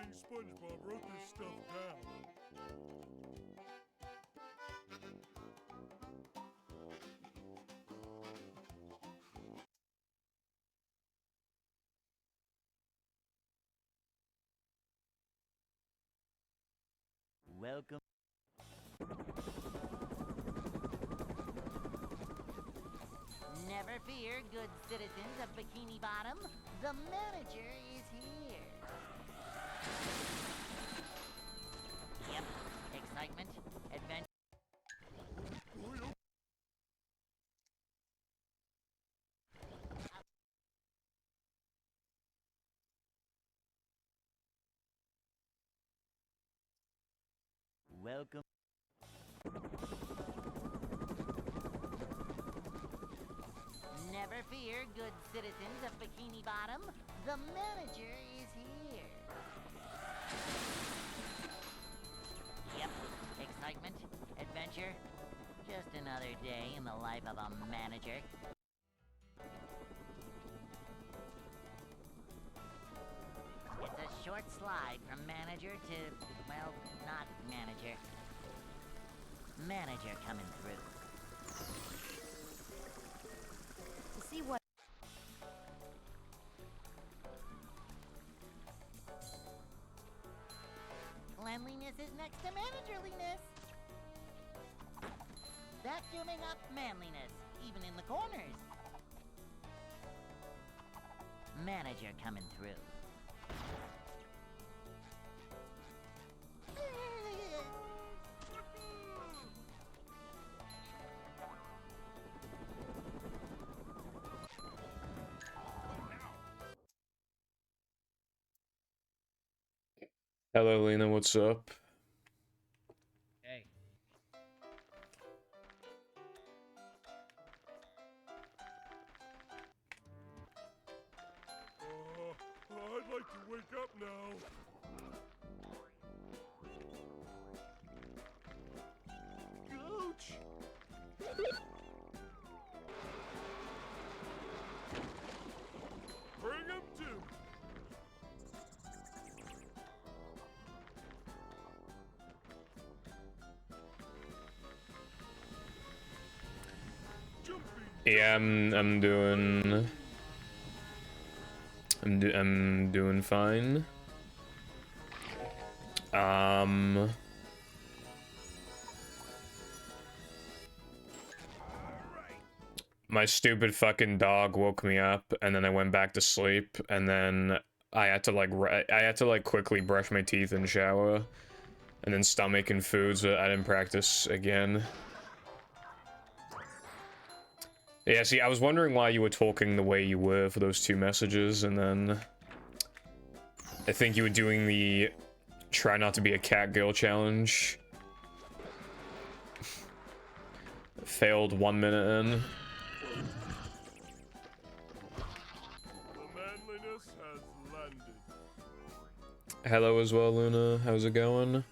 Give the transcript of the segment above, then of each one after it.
Flying SpongeBob wrote this stuff down. Welcome. Never fear, good citizens of Bikini Bottom. The manager is here. Yep, excitement, adventure. Welcome. Never fear, good citizens of Bikini Bottom. The manager is here. Yep, excitement, adventure. Just another day in the life of a manager. It's a short slide from manager to, well, not manager. Manager coming through. To see what... Cleanliness is next to managerliness. Vacuuming up manliness, even in the corners. Manager coming through. Hello, Lena. What's up? Hey. I'd like to wake up now. Coach! Bring him to me. Yeah, I'm doing. I'm doing fine. My stupid fucking dog woke me up, and then I went back to sleep, and then I had to like quickly brush my teeth and shower, and then start making food so I didn't practice again. Yeah, see, I was wondering why you were talking the way you were for those two messages, and then I think you were doing the try not to be a cat girl challenge. Failed 1 minute in. The manliness has landed. Hello as well, Luna. How's it going?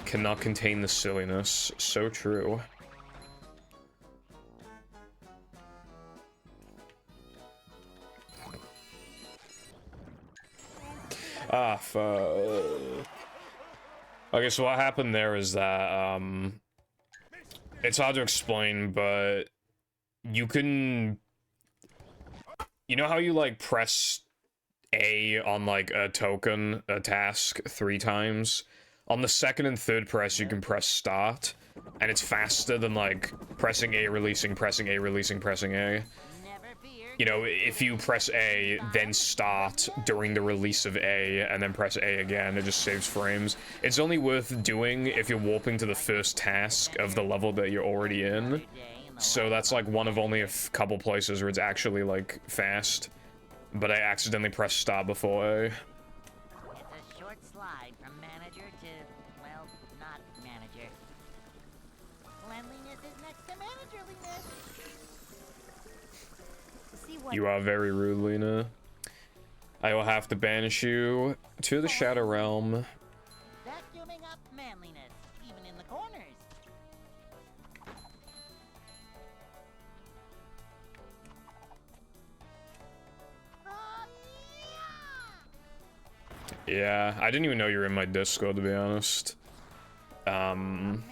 Cannot contain the silliness. So true. Ah, fuck. Okay, so what happened there is that, it's hard to explain, but you can... You know how you, like, press A on, like, a token, a task, 3 times? On the second and third press, you can press start, and it's faster than, like, pressing A, releasing, pressing A, releasing, pressing A. You know, if you press A, then start during the release of A, and then press A again, it just saves frames. It's only worth doing if you're warping to the first task of the level that you're already in. So that's, like, one of only a couple places where it's actually, like, fast. But I accidentally pressed start before A. It's a short slide from manager to, well, not manager. Cleanliness is next to managerliness. See what... You are very rude, Lena. I will have to banish you to the Shadow Realm. Vacuuming up manliness, even in the corners. Yeah, I didn't even know you were in my Discord, to be honest. Manager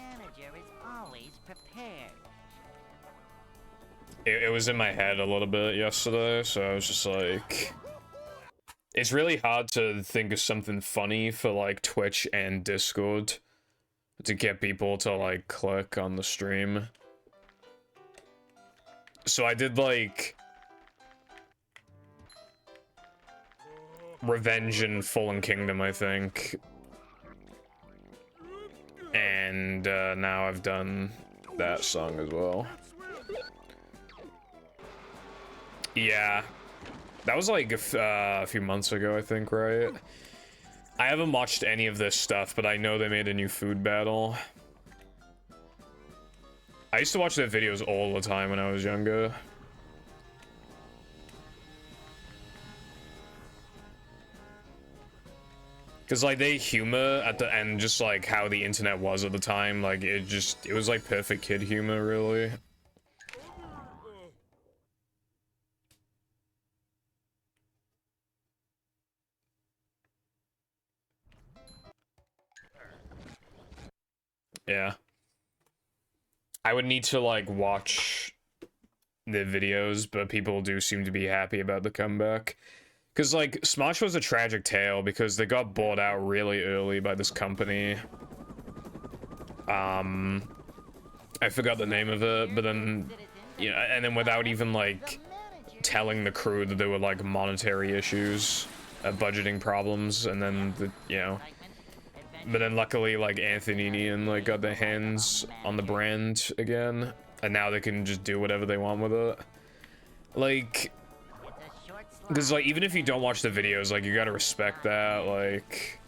is always prepared. It was in my head a little bit yesterday, so I was just like... It's really hard to think of something funny for, like, Twitch and Discord to get people to, like, click on the stream. So I did, like... Revenge and Fallen Kingdom, I think. And now I've done that song as well. Yeah. That was like a few months ago, I think, right? I haven't watched any of this stuff, but I know they made a new food battle. I used to watch their videos all the time when I was younger. Cause like they humor at the end, just like how the internet was at the time, like it was like perfect kid humor, really. Yeah. I would need to like watch the videos, but people do seem to be happy about the comeback. Because, like, Smosh was a tragic tale because they got bought out really early by this company. I forgot the name of it, but then, you know, and then without even, like, telling the crew that there were, like, monetary issues, budgeting problems, and then, you know, but then luckily, like, Anthony and Ian, like, got their hands on the brand again, and now they can just do whatever they want with it. Like... Because, like, even if you don't watch the videos, like, you gotta respect that, like...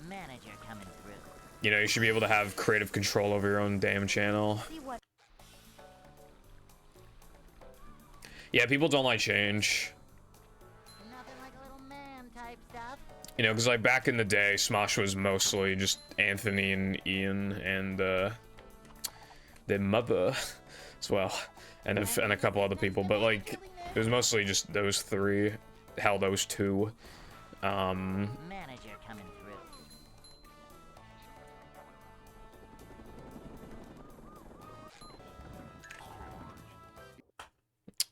Manager coming through. You know, you should be able to have creative control over your own damn channel. Yeah, people don't like change. Nothing like a little man type stuff. You know, because, like, back in the day, Smosh was mostly just Anthony and Ian and, their mother as well. And a couple other people, but, like... It was mostly just those three. Hell, those two. Manager coming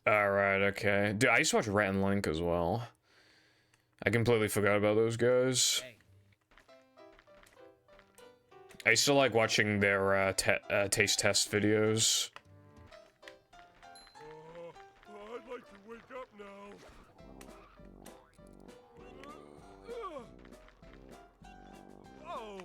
through. Alright, okay. Dude, I used to watch Rat and Link as well. I completely forgot about those guys. I used to like watching their taste test videos. I'd like to wake up now. Oh.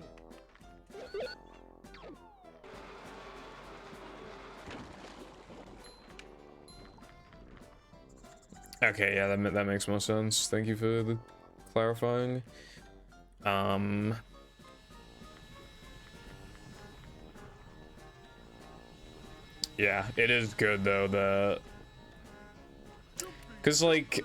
Okay, yeah, that makes more sense. Thank you for the clarifying. Yeah, it is good though that, cause like,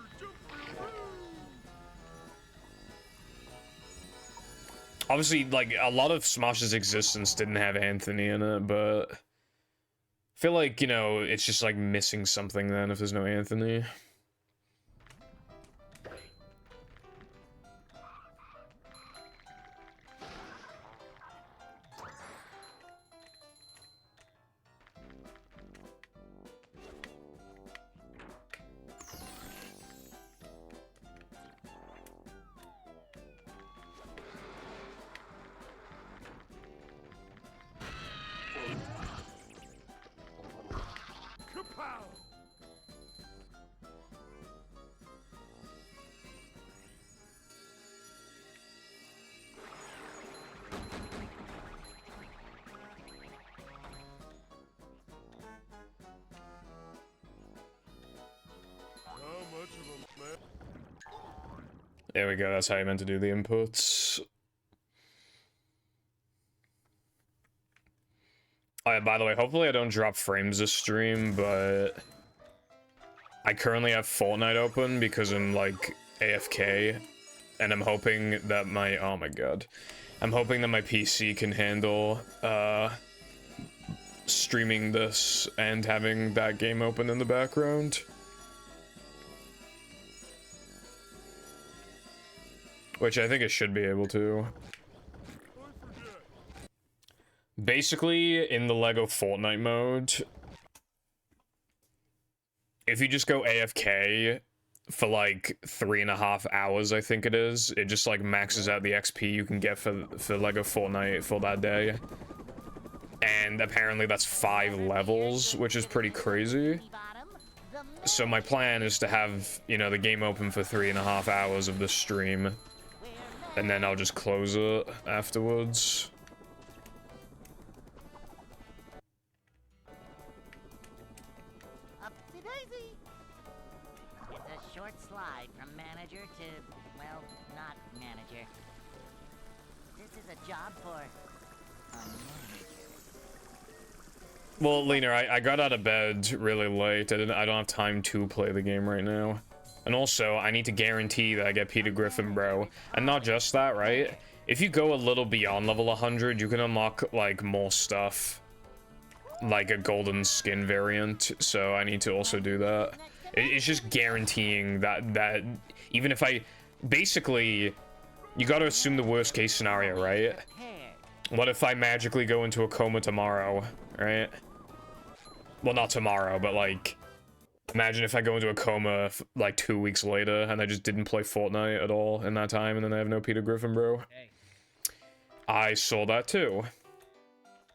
obviously like a lot of Smosh's existence didn't have Anthony in it, but I feel like, you know, it's just like missing something then if there's no Anthony. Kapow! How much of a man? There we go, that's how you meant to do the inputs. Oh yeah, by the way, hopefully I don't drop frames this stream, but I currently have Fortnite open because I'm like AFK, and I'm hoping that my, oh my god, I'm hoping that my PC can handle streaming this and having that game open in the background. which I think it should be able to. Basically, in the Lego Fortnite mode, if you just go AFK for like 3.5 hours, I think it is, it just like maxes out the XP you can get for Lego Fortnite for that day. And apparently that's 5 levels, which is pretty crazy. So my plan is to have, you know, the game open for 3.5 hours of the stream, and then I'll just close it afterwards. Upsy-daisy. It's a short slide from manager to, well, not manager. This is a job for a manager. Well, Lena, I got out of bed really late. I don't have time to play the game right now. And also, I need to guarantee that I get Peter Griffin, bro. And not just that, right? If you go a little beyond level 100, you can unlock, like, more stuff. Like a golden skin variant. So I need to also do that. It's just guaranteeing that even if I... Basically, you gotta assume the worst case scenario, right? What if I magically go into a coma tomorrow, right? Well, not tomorrow, but like, imagine if I go into a coma like 2 weeks later and I just didn't play Fortnite at all in that time, and then I have no Peter Griffin, bro. Hey. I saw that too.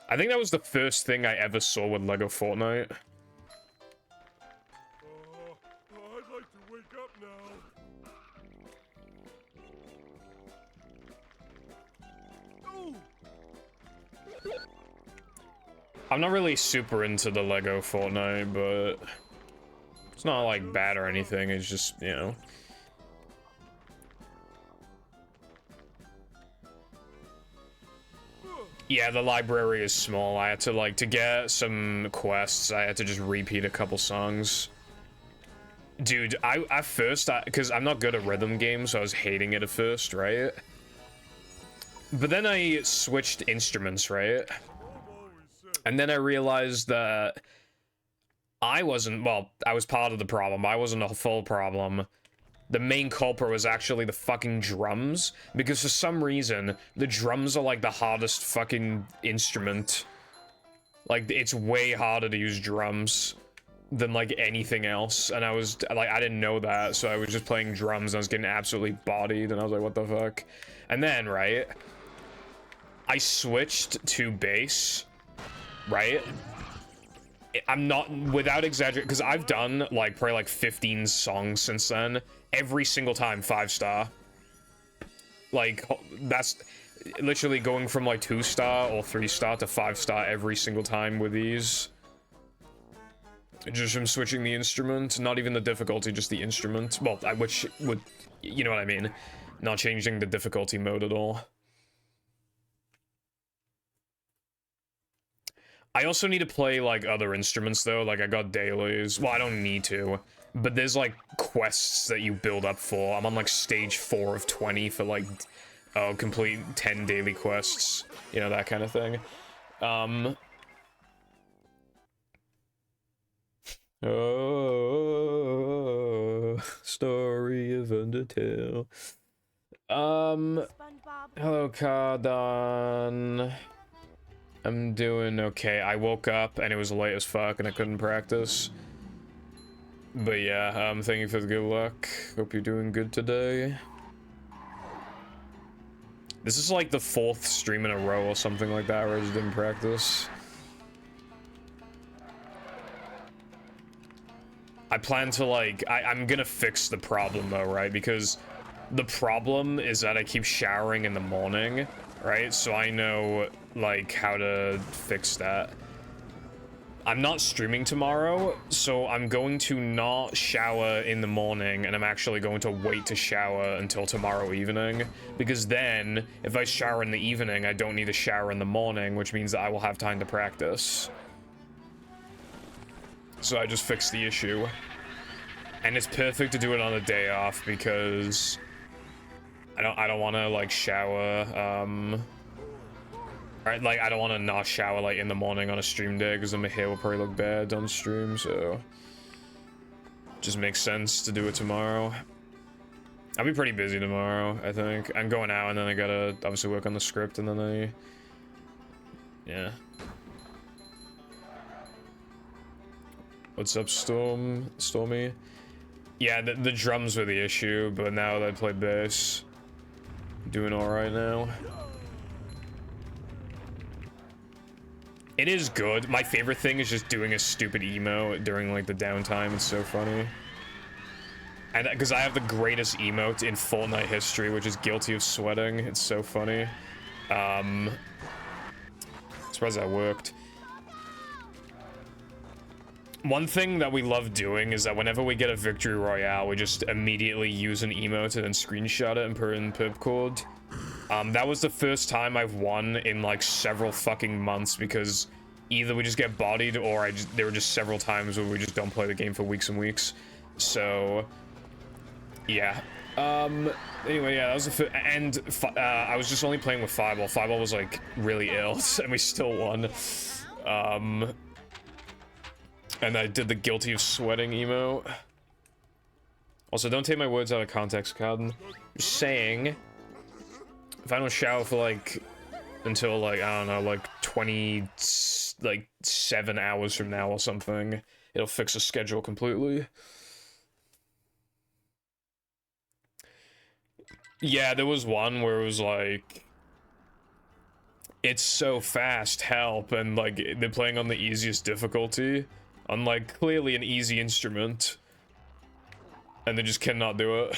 I think that was the first thing I ever saw with Lego Fortnite. I'd like to wake up now. Ooh. I'm not really super into the Lego Fortnite, but it's not like bad or anything. It's just, you know. Yeah, the library is small. I had to, like, to get some quests, I had to just repeat a couple songs. Dude, at first, because I'm not good at rhythm games, so I was hating it at first, right? But then I switched instruments, right? And then I realized that I wasn't, well, I was part of the problem. I wasn't a full problem. The main culprit was actually the fucking drums, because for some reason, the drums are like the hardest fucking instrument. Like, it's way harder to use drums than like anything else, and I was like, I didn't know that, so I was just playing drums and I was getting absolutely bodied, and I was like, what the fuck? And then, right, I switched to bass, right? I'm not, without exaggerating, because I've done like probably like 15 songs since then. Every single time 5-star. Like, that's literally going from like 2-star or 3-star to 5-star every single time with these. Just from switching the instrument, not even the difficulty, just the instrument. Well, which would, you know what I mean? Not changing the difficulty mode at all. I also need to play, like, other instruments, though. Like, I got dailies. Well, I don't need to. But there's, like, quests that you build up for. I'm on, like, stage 4 of 20 for, like, complete 10 daily quests. You know, that kind of thing. Oh, story of Undertale. Hello, Cardan. I'm doing okay. I woke up and it was late as fuck and I couldn't practice. But yeah, thank you for the good luck. Hope you're doing good today. This is like the 4th stream in a row or something like that where I just didn't practice. I plan to, like, I'm gonna fix the problem though, right? Because the problem is that I keep showering in the morning, right? So I know, like, how to fix that. I'm not streaming tomorrow, so I'm going to not shower in the morning, and I'm actually going to wait to shower until tomorrow evening, because then, if I shower in the evening, I don't need to shower in the morning, which means that I will have time to practice. So I just fixed the issue. And it's perfect to do it on a day off, because I don't want to, like, shower, right, like, I don't want to not shower, like, in the morning on a stream day, because then my hair will probably look bad on stream, so... just makes sense to do it tomorrow. I'll be pretty busy tomorrow, I think. I'm going out, and then I gotta obviously work on the script, and then yeah. What's up, Stormy? Yeah, the drums were the issue, but now that I play bass, doing alright now. It is good. My favorite thing is just doing a stupid emo during, like, the downtime. It's so funny. And because I have the greatest emote in Fortnite history, which is Guilty of Sweating. It's so funny. Surprised that worked. One thing that we love doing is that whenever we get a victory royale, we just immediately use an emote and then screenshot it and put it in Pipcord. That was the first time I've won in like several fucking months because either we just get bodied or there were just several times where we just don't play the game for weeks and weeks. So, yeah. Anyway, yeah, that was the first, and I was just only playing with Fireball. Fireball was like really ill, and we still won. And I did the Guilty of Sweating emote. Also, don't take my words out of context, Cotton. I'm just saying, if I don't shower for like until like I don't know, like 7 hours from now or something, it'll fix the schedule completely. Yeah, there was one where it was like, it's so fast, help, and like they're playing on the easiest difficulty on like clearly an easy instrument, and they just cannot do it.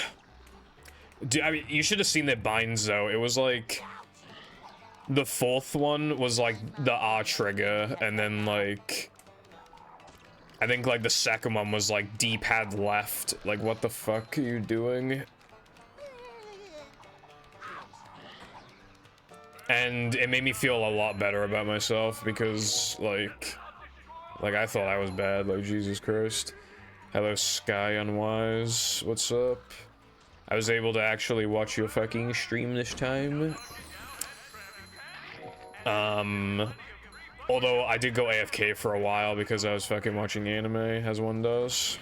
Dude, I mean, you should have seen their binds though. It was like the fourth one was like the R trigger, and then like I think like the second one was like D-pad left. Like, what the fuck are you doing? And it made me feel a lot better about myself because like I thought I was bad, like Jesus Christ. Hello Sky Unwise, what's up? I was able to actually watch your fucking stream this time. Although I did go AFK for a while because I was fucking watching anime, as one does.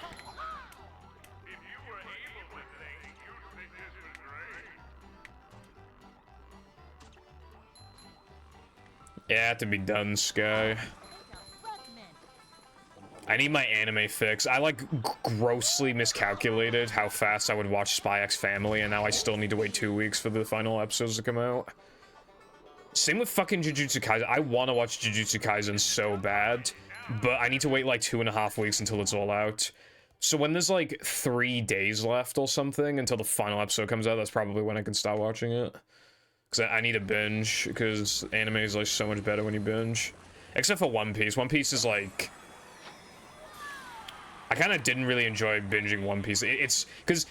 Yeah, it had to be done, Sky. I need my anime fix. I like grossly miscalculated how fast I would watch Spy X Family, and now I still need to wait 2 weeks for the final episodes to come out. Same with fucking Jujutsu Kaisen. I want to watch Jujutsu Kaisen so bad, but I need to wait like 2.5 weeks until it's all out. So when there's like 3 days left or something until the final episode comes out, that's probably when I can start watching it. Because I need a binge, because anime is like so much better when you binge. Except for One Piece. One Piece is like... I kind of didn't really enjoy binging One Piece. It's... Because,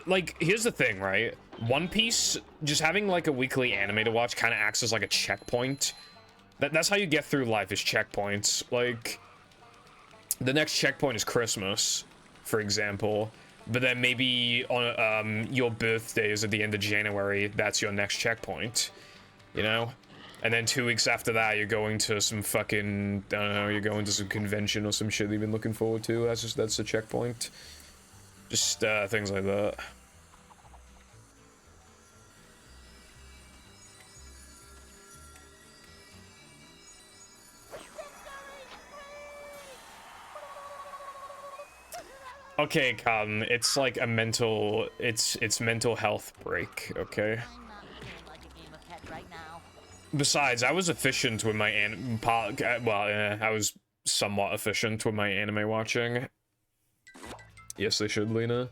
like, here's the thing, right? One Piece, just having like a weekly anime to watch kind of acts as like a checkpoint. That's how you get through life, is checkpoints. Like, the next checkpoint is Christmas, for example. But then maybe on your birthday is at the end of January, that's your next checkpoint, you know? And then 2 weeks after that, you're going to some fucking, I don't know, you're going to some convention or some shit that you've been looking forward to. That's the checkpoint. Just things like that. Okay, Cotton, it's like a mental, it's mental health break, okay? Besides, I was efficient with my I was somewhat efficient with my anime watching. Yes, they should, Lena.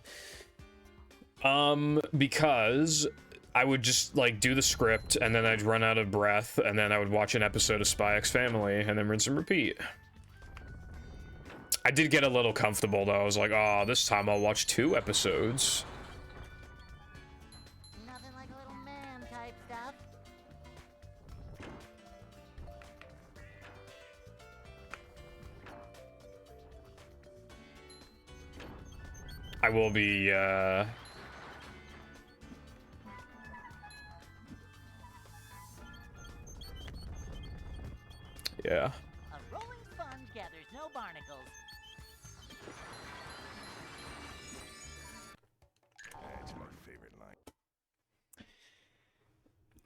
Because I would just, like, do the script, and then I'd run out of breath, and then I would watch an episode of Spy X Family, and then rinse and repeat. I did get a little comfortable, though. I was like, oh, this time I'll watch 2 episodes. Nothing like a little man type stuff. I will be, yeah. A rolling sponge gathers no barnacles. That's my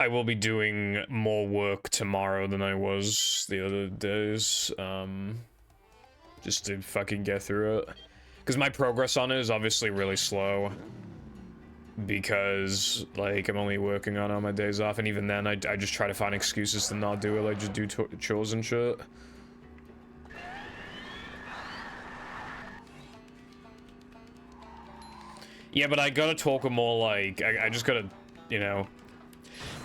I will be doing more work tomorrow than I was the other days, just to fucking get through it. Because my progress on it is obviously really slow. Because, like, I'm only working on it on my days off, and even then, I just try to find excuses to not do it, like, just do chores and shit. Yeah, but I gotta talk more, like, I just gotta, you know...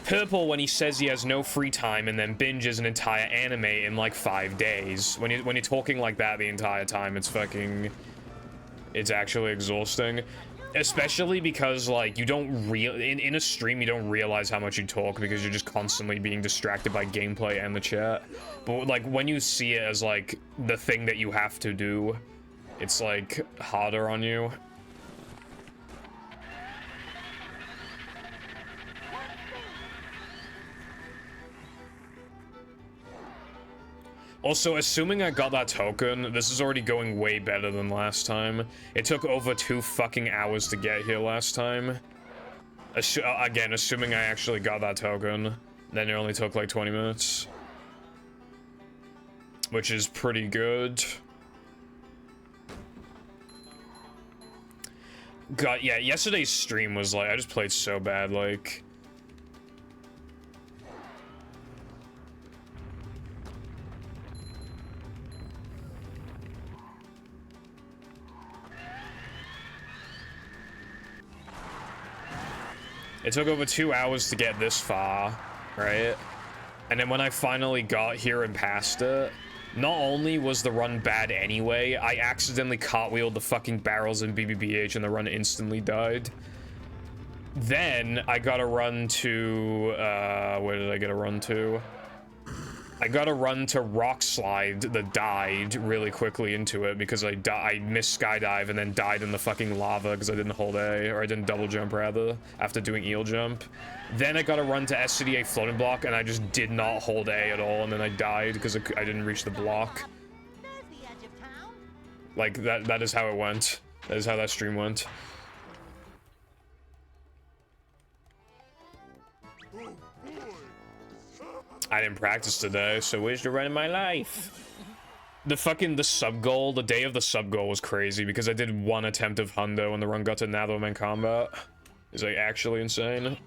Purple when he says he has no free time and then binges an entire anime in, like, 5 days. When you're talking like that the entire time, it's fucking... It's actually exhausting. Especially because, like, you don't in a stream, you don't realize how much you talk because you're just constantly being distracted by gameplay and the chat. But, like, when you see it as, like, the thing that you have to do, it's, like, harder on you. Also, assuming I got that token, this is already going way better than last time. It took over 2 fucking hours to get here last time. Again, assuming I actually got that token, then it only took like 20 minutes. Which is pretty good. God, yeah, yesterday's stream was like, I just played so bad, like... It took over 2 hours to get this far, right? And then when I finally got here and passed it, not only was the run bad anyway, I accidentally cartwheeled the fucking barrels in BBBH and the run instantly died. Then I got a run to, where did I get a run to? I got a run to Rock Slide that died really quickly into it because I missed skydive and then died in the fucking lava because I didn't hold A, or I didn't double jump rather, after doing eel jump. Then I got a run to SCDA floating block and I just did not hold A at all, and then I died because I didn't reach the block. Like, that is how it went. That is how that stream went. I didn't practice today, so where's the run of my life? The sub goal, the day of the sub goal was crazy because I did 1 attempt of Hundo and the run got to Nathoman combat. It's like actually insane.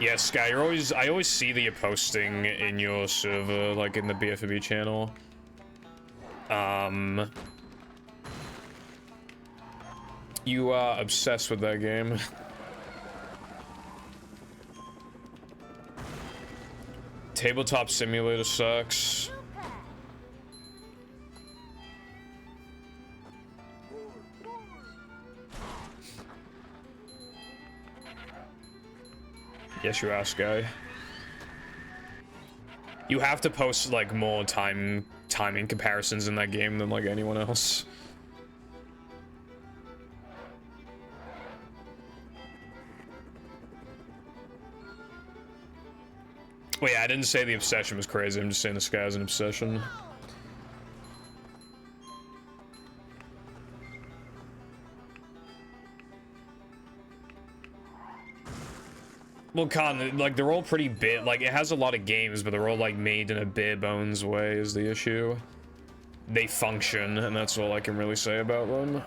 Yeah, Sky, I always see that you're posting in your server, like in the BFB channel. You are obsessed with that game. Tabletop Simulator sucks. Yes, you ask, guy. You have to post like more timing comparisons in that game than like anyone else. Well, yeah, I didn't say the obsession was crazy. I'm just saying the sky is an obsession. Well, Con, like, they're all pretty bit, like, it has a lot of games, but they're all, like, made in a bare bones way is the issue. They function, and that's all I can really say about them.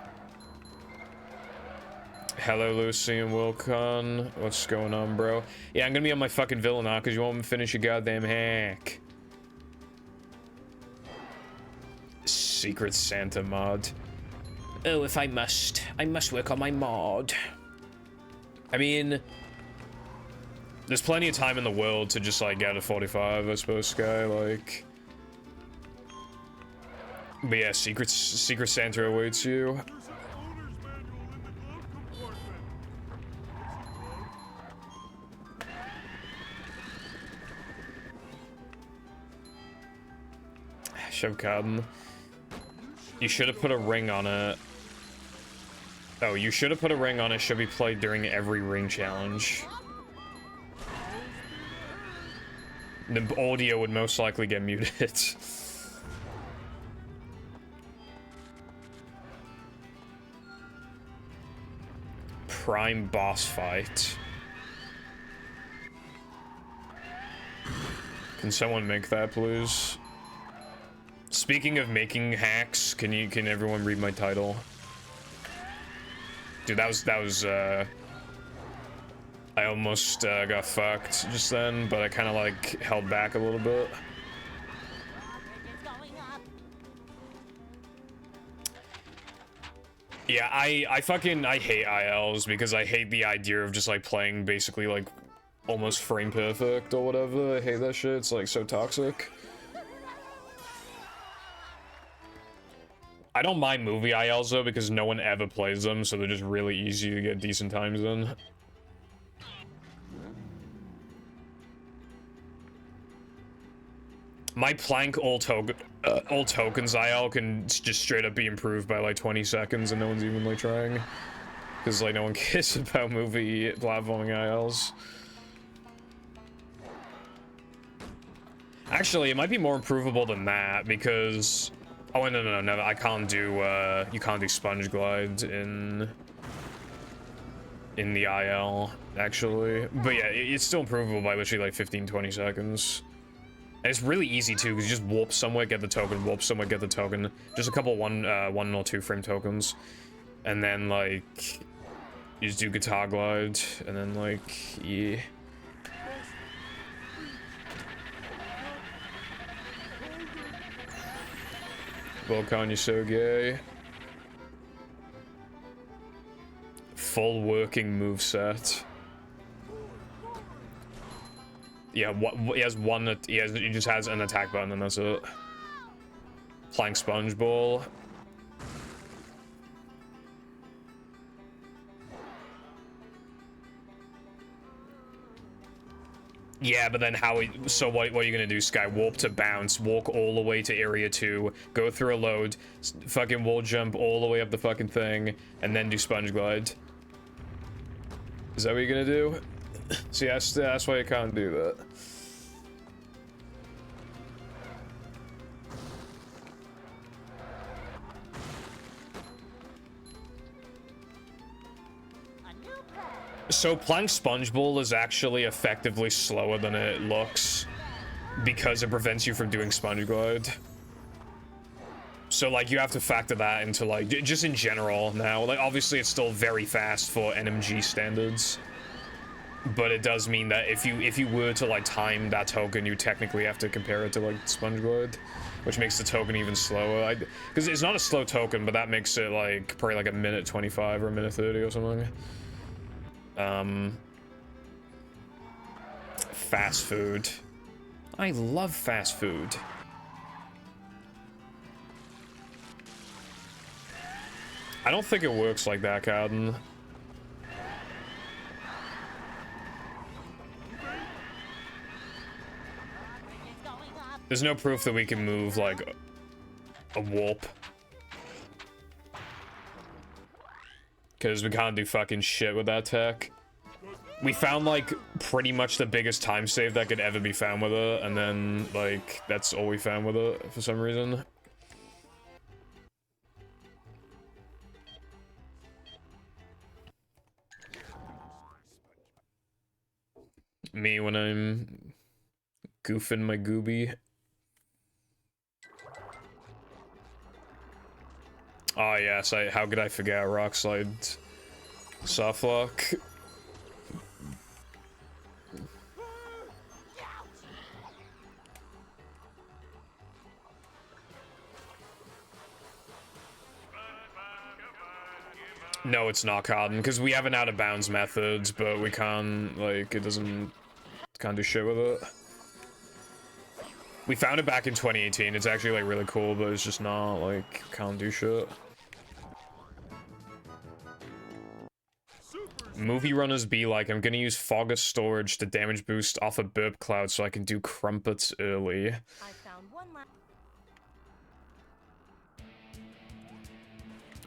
Hello, Lucy and Wilcon. What's going on, bro? Yeah, I'm gonna be on my fucking villain now, because you won't finish your goddamn hack. Secret Santa mod. Oh, if I must work on my mod. I mean... There's plenty of time in the world to just, like, get a 45, I suppose, Sky, like... But yeah, Secret Santa awaits you. Shove Cotton. You should have put a ring on it. Oh, you should have put a ring on it. Should be played during every ring challenge. The audio would most likely get muted. Prime boss fight. Can someone make that, please? Speaking of making hacks, can everyone read my title? Dude, that was I almost got fucked just then, but I kind of like held back a little bit. Yeah, I hate ILs because I hate the idea of just like playing basically like almost frame perfect or whatever. I hate that shit. It's like so toxic. I don't mind movie ILs though because no one ever plays them, so they're just really easy to get decent times in. My plank all tokens IL can just straight up be improved by like 20 seconds and no one's even like trying. Because like no one cares about movie platforming ILs. Actually, it might be more improvable than that because... Oh, no, I can't do, you can't do sponge glide in the IL, actually. But yeah, it's still improvable by literally like 15-20 seconds. And it's really easy too, because you just warp somewhere, get the token, warp somewhere, get the token. Just a couple one or two frame tokens. And then like, you just do guitar glide, and then like, yeah. Volcan, you're so gay. Full working moveset. Yeah, he has one. He just has an attack button, and that's it. Plank sponge ball. Yeah, but then how? So what are you gonna do, Sky? Warp to bounce, walk all the way to area 2, go through a load, fucking wall jump all the way up the fucking thing, and then do sponge glide. Is that what you're gonna do? See, that's why you can't do that. So plank sponge ball is actually effectively slower than it looks because it prevents you from doing sponge glide. So like you have to factor that into like just in general now. Like obviously it's still very fast for NMG standards, but it does mean that if you were to like time that token, you technically have to compare it to like sponge glide, which makes the token even slower. Because it's not a slow token, but that makes it like probably like a minute 25 or a minute 30 or something. Fast food. I love fast food. I don't think it works like that, Cowden. There's no proof that we can move like a warp. Because we can't do fucking shit with that tech. We found like pretty much the biggest time save that could ever be found with it, and then like that's all we found with it for some reason. Me when I'm goofing my gooby. Oh yes, how could I forget rock slide softlock? No, it's not Cotton, because we have an out of bounds methods, but we can't, like, can't do shit with it. We found it back in 2018, it's actually, like, really cool, but it's just not, like, can't do shit. Movie runners be like, I'm gonna use Fogger storage to damage boost off a burp cloud so I can do crumpets early. I found one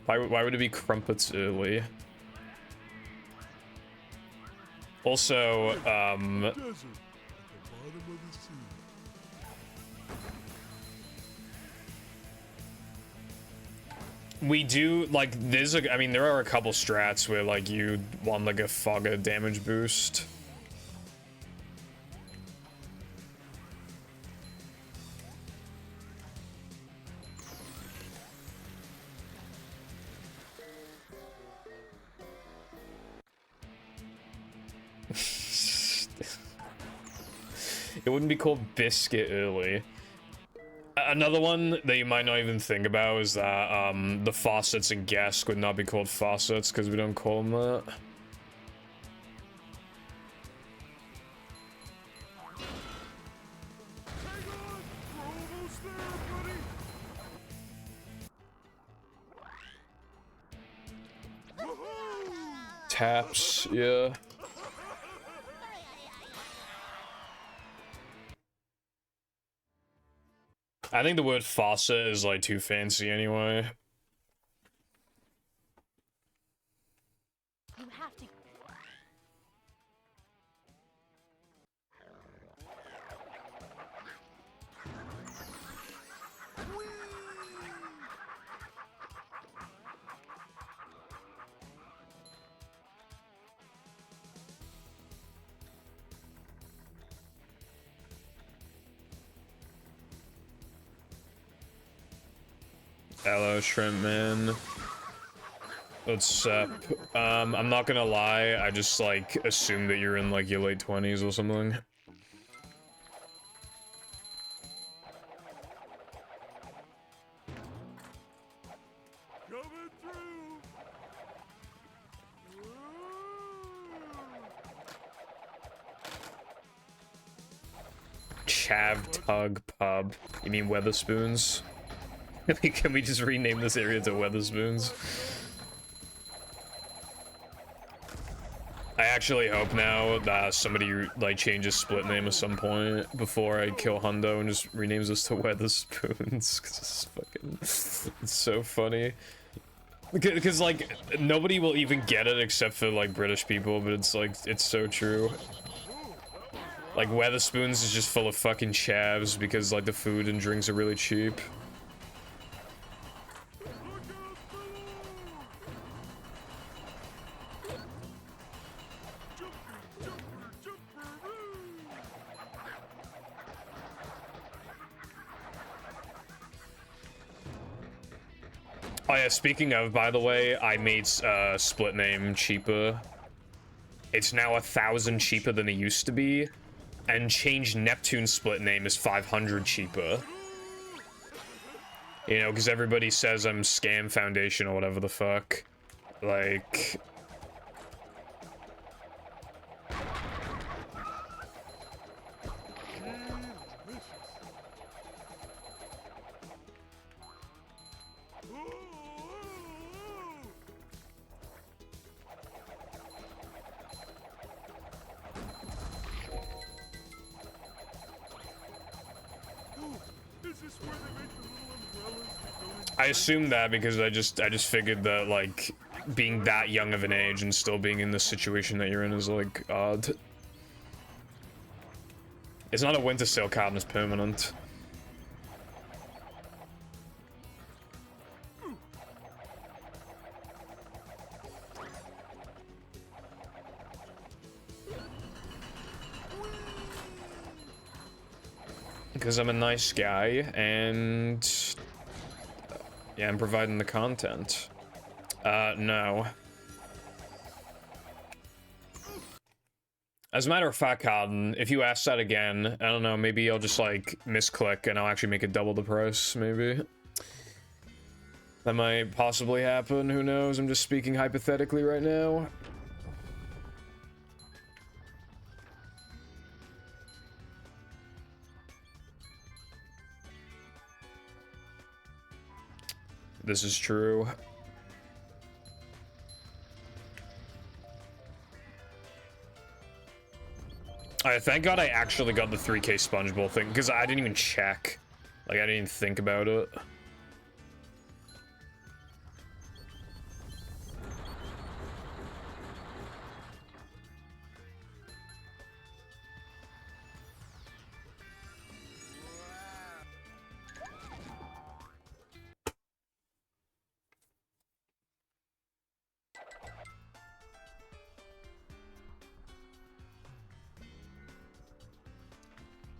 Why would it be crumpets early? Also, bottom of the sea. We do, like, there's a, I mean, there are a couple strats where, like, you want, like, a Fogger damage boost. It wouldn't be called Biscuit early. Another one that you might not even think about is that the faucets in Gesk would not be called faucets because we don't call them that. Hang on! We're almost there, buddy! Woohoo! Taps, yeah. I think the word faucet is like too fancy anyway. You have to. Hello, Shrimp Man. What's up? I'm not gonna lie, I just, like, assumed that you're in, like, your late 20s or something. Coming through! Chav Tug Pub. You mean Weatherspoons? Can we just rename this area to Weatherspoons? I actually hope now that somebody, like, changes split name at some point before I kill Hundo and just renames this to Weatherspoons, because it's fucking, it's so funny. Because, like, nobody will even get it except for, like, British people, but it's, like, it's so true. Like, Weatherspoons is just full of fucking chavs because, like, the food and drinks are really cheap. Oh yeah, speaking of, by the way, I made split name cheaper. It's now 1,000 cheaper than it used to be, and change Neptune split name is 500 cheaper. You know, because everybody says I'm Scam Foundation or whatever the fuck. Like... I assumed that because I just figured that, like, being that young of an age and still being in the situation that you're in is, like, odd. It's not a winter sale card, it's permanent. Because I'm a nice guy, and... yeah, I'm providing the content. No. As a matter of fact, Harden, if you ask that again, I don't know, maybe I'll just, like, misclick and I'll actually make it double the price, maybe. That might possibly happen, who knows? I'm just speaking hypothetically right now. This is true. Alright, thank God I actually got the 3K SpongeBob thing, because I didn't even check. Like, I didn't even think about it.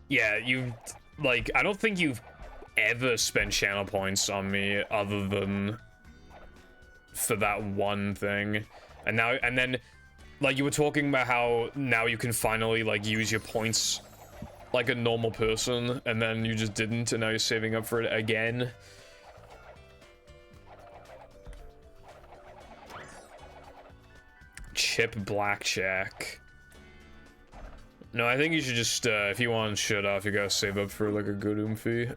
Yeah, you, like, I don't think you've ever spent channel points on me other than for that one thing. And now, and then, like, you were talking about how now you can finally, like, use your points like a normal person, and then you just didn't, and now you're saving up for it again. Chip blackjack. No, I think you should just, if you want shit off, you gotta save up for, like, a good fee.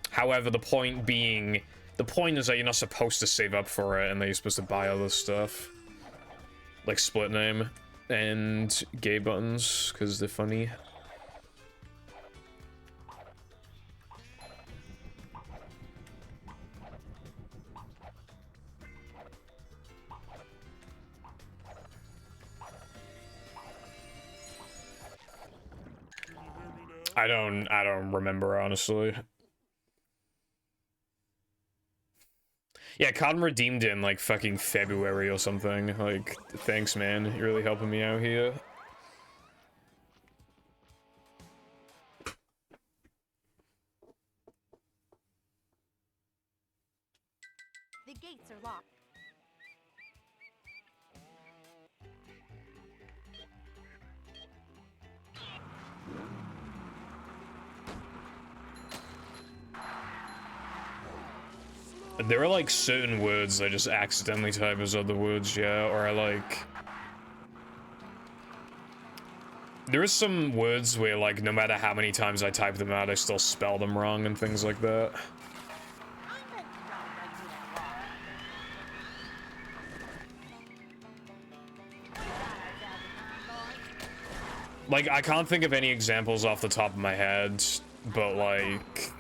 However, the point being, the point is that you're not supposed to save up for it, and that you're supposed to buy other stuff. Like split name and gay buttons, because they're funny. I don't remember, honestly. Yeah, Cotton redeemed it in like fucking February or something. Like, thanks, man. You're really helping me out here. The gates are locked. There are like certain words I just accidentally type as other words, yeah, or I like... There are some words where like no matter how many times I type them out, I still spell them wrong and things like that. Like, I can't think of any examples off the top of my head, but like...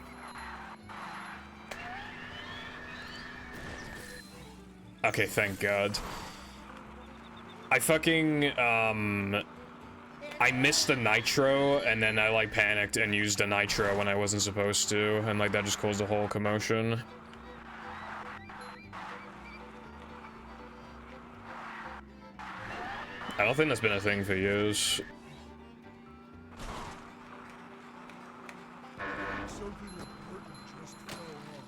Okay, thank God. I fucking, I missed the nitro, and then I, like, panicked and used a nitro when I wasn't supposed to, and, like, that just caused a whole commotion. I don't think that's been a thing for years. Something important just fell off.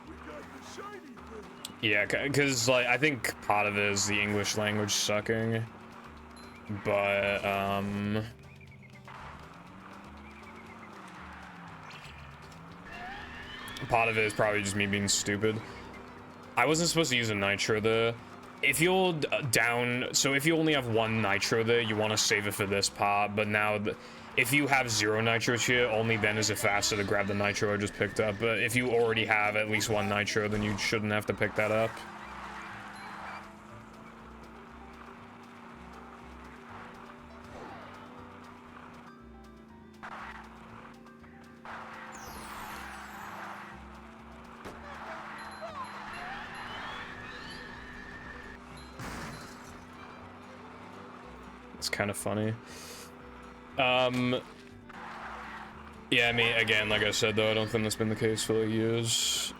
We got the shiny thing. Yeah, because, like, I think part of it is the English language sucking. But, part of it is probably just me being stupid. I wasn't supposed to use a nitro there. If you're down, so if you only have one nitro there, you want to save it for this part, but now, if you have 0 nitros here, only then is it faster to grab the nitro I just picked up, but if you already have at least 1 nitro, then you shouldn't have to pick that up. It's kind of funny. Yeah, I mean, again, like I said, though, I don't think that's been the case for like years.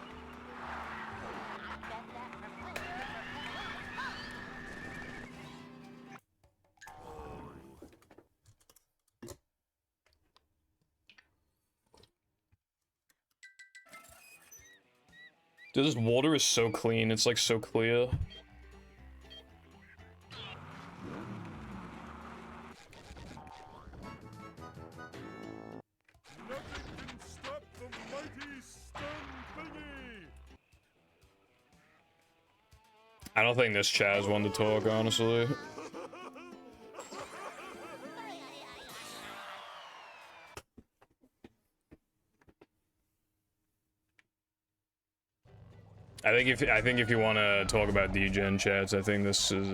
Dude, this water is so clean, it's like so clear. Nothing can stop the mighty stun thingy. I don't think this Chaz wanted to talk, honestly. I think if you want to talk about degen chats, I think this is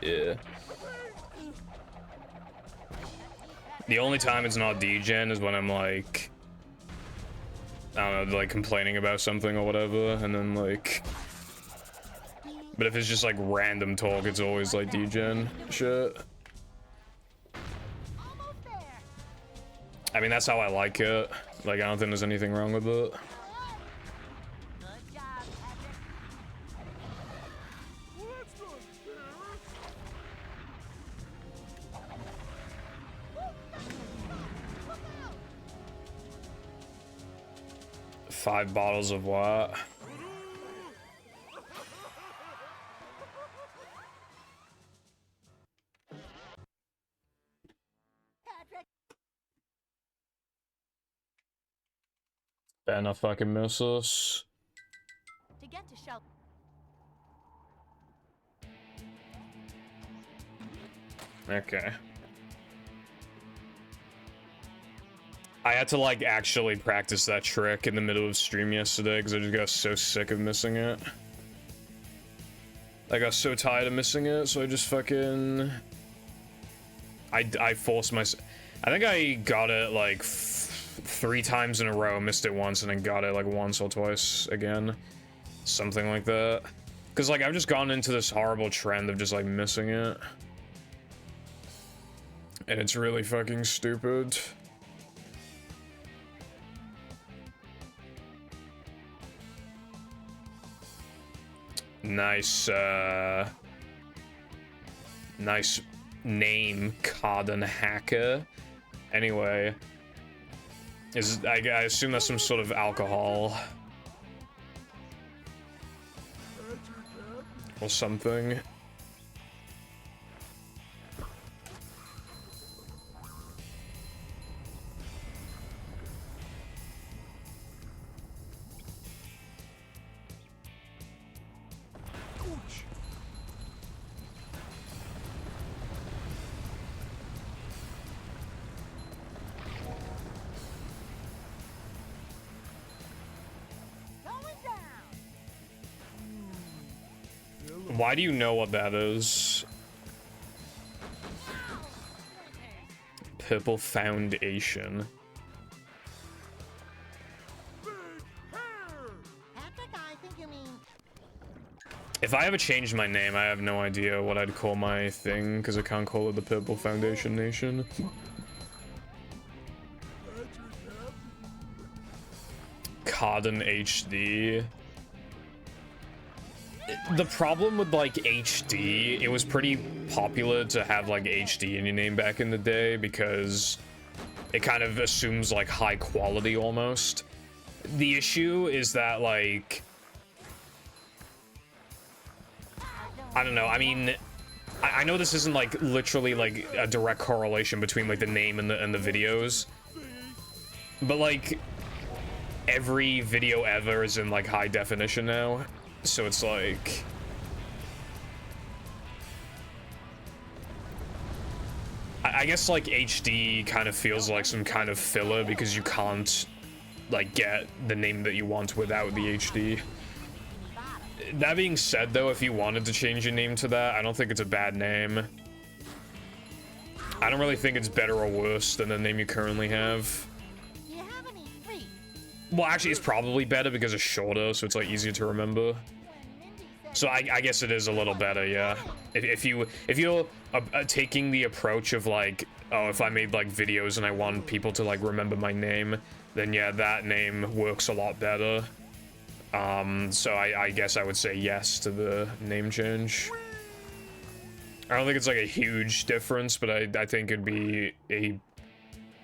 yeah. The only time it's not degen is when I'm like, I don't know, like complaining about something or whatever, and then like, but if it's just like random talk, it's always like degen shit. I mean, that's how I like it. Like, I don't think there's anything wrong with it. Good job, Patrick. Well, that's not fair. 5 bottles of what? Patrick. Better not fucking miss us. To get to shelter. Okay. I had to, like, actually practice that trick in the middle of stream yesterday because I just got so sick of missing it. I got so tired of missing it, so I just fucking... I forced myself... I think I got it, like, 3 times in a row, missed it once, and then got it, like, once or twice again. Something like that. Because, like, I've just gone into this horrible trend of just, like, missing it. And it's really fucking stupid. Nice, nice name, Cardin Hacker. Anyway, I assume that's some sort of alcohol. Or something. Going down. Why do you know what that is? Purple Foundation. Patrick, I think you mean. If I ever changed my name, I have no idea what I'd call my thing, because I can't call it the Purple Foundation Nation. Cardin HD. The problem with, like, HD, it was pretty popular to have, like, HD in your name back in the day, because it kind of assumes, like, high quality almost. The issue is that, like... I don't know, I mean... I know this isn't, like, literally, like, a direct correlation between, like, the name and the videos. But, like... every video ever is in, like, high definition now. So it's like... I guess, like, HD kind of feels like some kind of filler because you can't, like, get the name that you want without the HD. That being said, though, if you wanted to change your name to that, I don't think it's a bad name. I don't really think it's better or worse than the name you currently have. Do you have any free? Well, actually, it's probably better because it's shorter, so it's, like, easier to remember. When Mindy said. So I guess it is a little better, yeah. If you're taking the approach of, like, oh, if I made, like, videos and I want people to, like, remember my name, then yeah, that name works a lot better. So I guess I would say yes to the name change. I don't think it's, like, a huge difference, but I think it'd be a,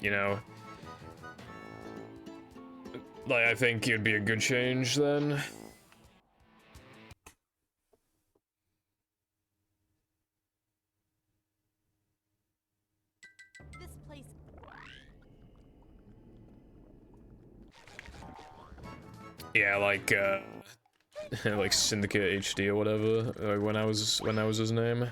you know, like, I think it'd be a good change then. This place. Yeah, like, like Syndicate HD or whatever, like when I was his name.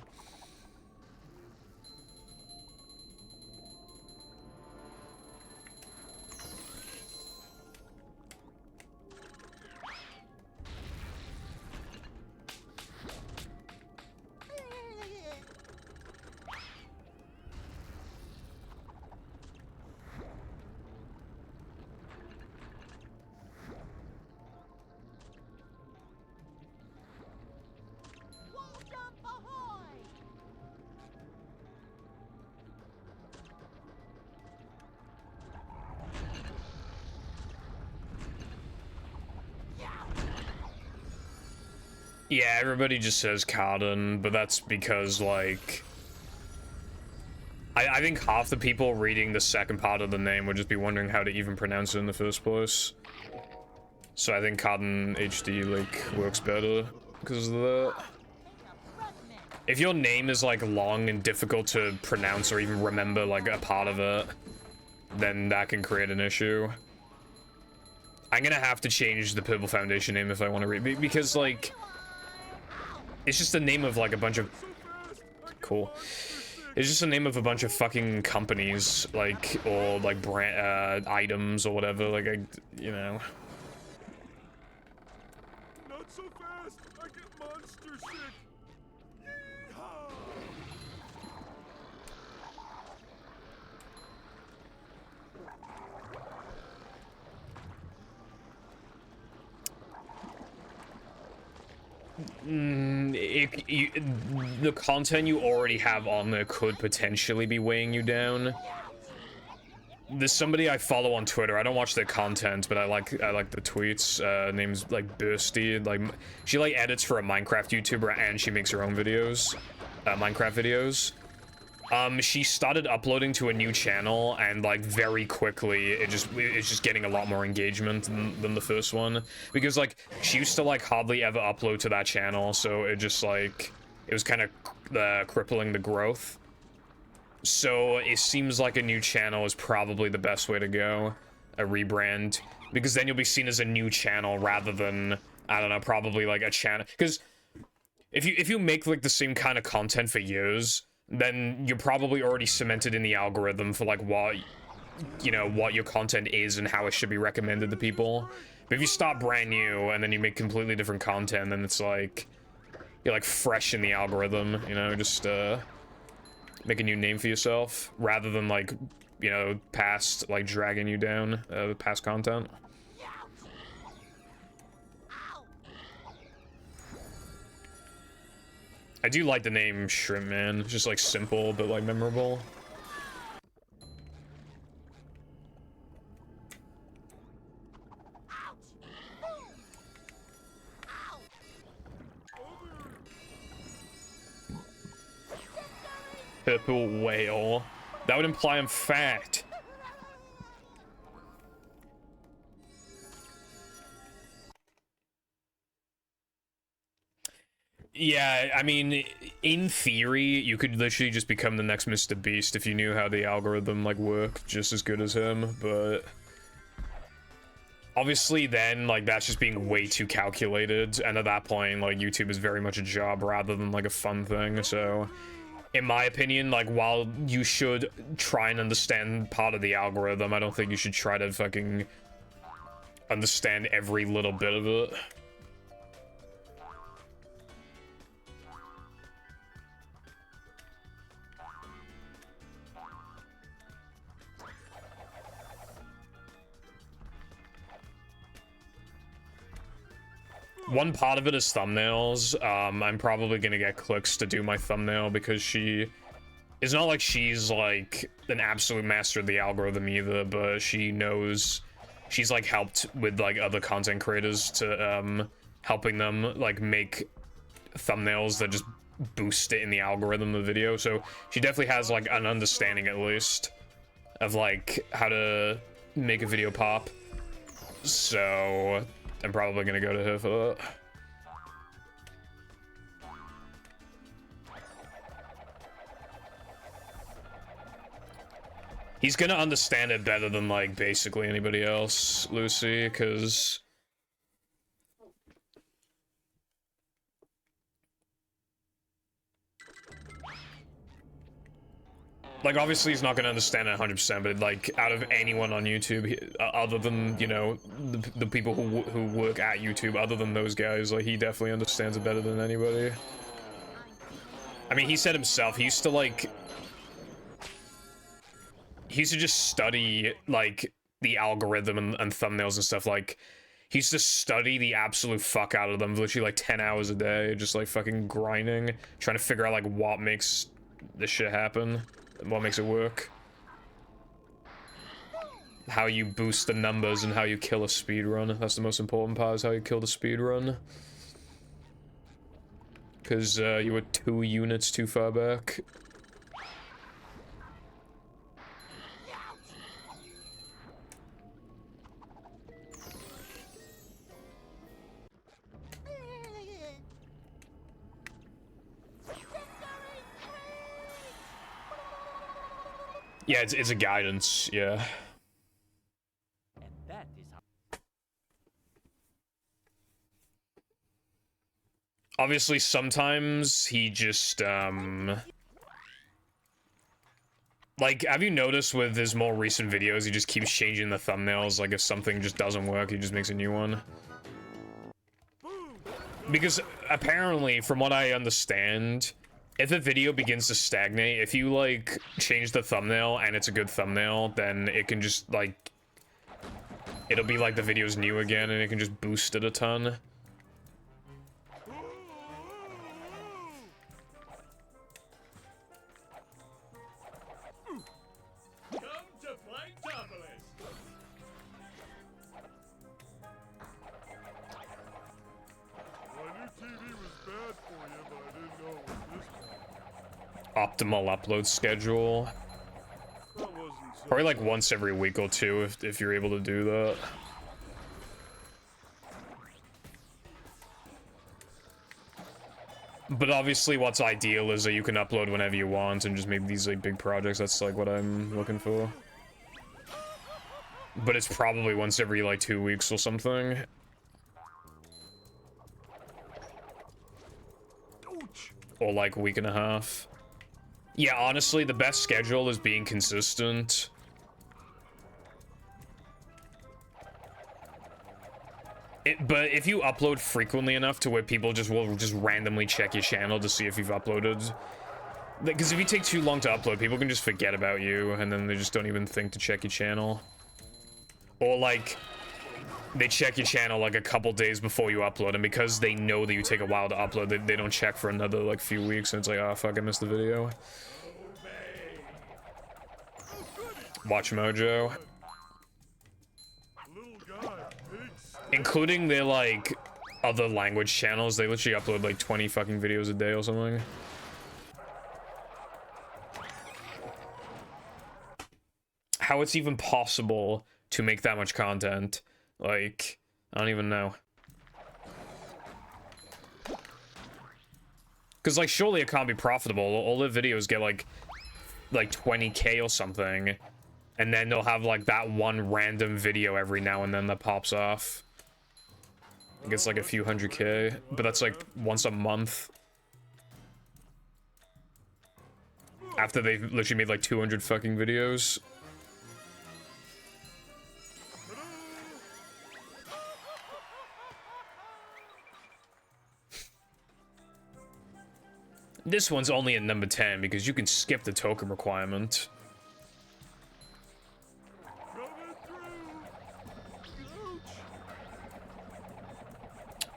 Wall jump ahoy! Yeah, everybody just says Cardin, but that's because, like... I think half the people reading the second part of the name would just be wondering how to even pronounce it in the first place. So I think Cardin HD, like, works better because of that. If your name is, like, long and difficult to pronounce or even remember, like, a part of it, then that can create an issue. I'm gonna have to change the Purple Foundation name if I want to read, because, like, it's just the name of, like, a bunch of... Cool. It's just the name of a bunch of fucking companies, like, or, like, brand, items or whatever, like, you know. Not so fast! I get monster sick! Yeehaw! The content you already have on there could potentially be weighing you down. There's somebody I follow on Twitter. I don't watch their content, but I like the tweets. Name's like Bursty. Like, she like edits for a Minecraft YouTuber and she makes her own videos, Minecraft videos. She started uploading to a new channel, and like very quickly it's just getting a lot more engagement than the first one, because like she used to like hardly ever upload to that channel, so it just like it was kind of crippling the growth. So it seems like a new channel is probably the best way to go, a rebrand, because then you'll be seen as a new channel rather than, I don't know, probably like a channel. Because if you make like the same kind of content for years, then you're probably already cemented in the algorithm for like what, you know, what your content is and how it should be recommended to people. But if you start brand new and then you make completely different content, then it's like you're like fresh in the algorithm, you know, just make a new name for yourself rather than like, you know, past like dragging you down, past content. I do like the name Shrimp Man. It's just like simple but like memorable. Purple whale. That would imply I'm fat. Yeah, I mean, in theory, you could literally just become the next Mr. Beast if you knew how the algorithm, like, worked just as good as him, but... Obviously, then, like, that's just being way too calculated, and at that point, like, YouTube is very much a job rather than, like, a fun thing, so... In my opinion, like, while you should try and understand part of the algorithm, I don't think you should try to fucking understand every little bit of it. One part of it is thumbnails. I'm probably gonna get Clicks to do my thumbnail because it's not like she's like an absolute master of the algorithm either, but she knows, she's like helped with like other content creators to helping them like make thumbnails that just boost it in the algorithm of the video. So she definitely has like an understanding at least of like how to make a video pop. So I'm probably gonna go to her for that. He's gonna understand it better than, like, basically anybody else, Lucy, because... Like, obviously he's not gonna understand it 100%, but, like, out of anyone on YouTube, other than, you know, the people who work at YouTube, other than those guys, like, he definitely understands it better than anybody. I mean, he said himself, he used to, like... He used to just study, like, the algorithm and thumbnails and stuff, like... He used to study the absolute fuck out of them, literally, like, 10 hours a day, just, like, fucking grinding, trying to figure out, like, what makes this shit happen. What makes it work. How you boost the numbers and how you kill a speedrun. That's the most important part, is how you kill the speedrun. because you were 2 units too far back. Yeah, it's a guidance, yeah. And that is how. Obviously, sometimes he just, like, have you noticed with his more recent videos, he just keeps changing the thumbnails, like, if something just doesn't work, he just makes a new one? Because, apparently, from what I understand, if a video begins to stagnate, if you, like, change the thumbnail and it's a good thumbnail, then it can just, like, it'll be like the video's new again and it can just boost it a ton. Optimal upload schedule. Probably like once every week or two if you're able to do that. But obviously what's ideal is that you can upload whenever you want and just make these like big projects. That's like what I'm looking for. But it's probably once every like 2 weeks or something. Or like a week and a half. Yeah, honestly, the best schedule is being consistent. But if you upload frequently enough to where people will just randomly check your channel to see if you've uploaded. Because if you take too long to upload, people can just forget about you, and then they just don't even think to check your channel. Or like, they check your channel like a couple days before you upload, and because they know that you take a while to upload, they don't check for another like few weeks, and it's like, oh fuck, I missed the video. Watch Mojo. Including their like other language channels, they literally upload like 20 fucking videos a day or something. How it's even possible to make that much content, like, I don't even know. Because like surely it can't be profitable. All the videos get like 20K or something, and then they'll have like that one random video every now and then that pops off. It gets like a few 100K, but that's like once a month. After they've literally made like 200 fucking videos. This one's only at number 10 because you can skip the token requirement.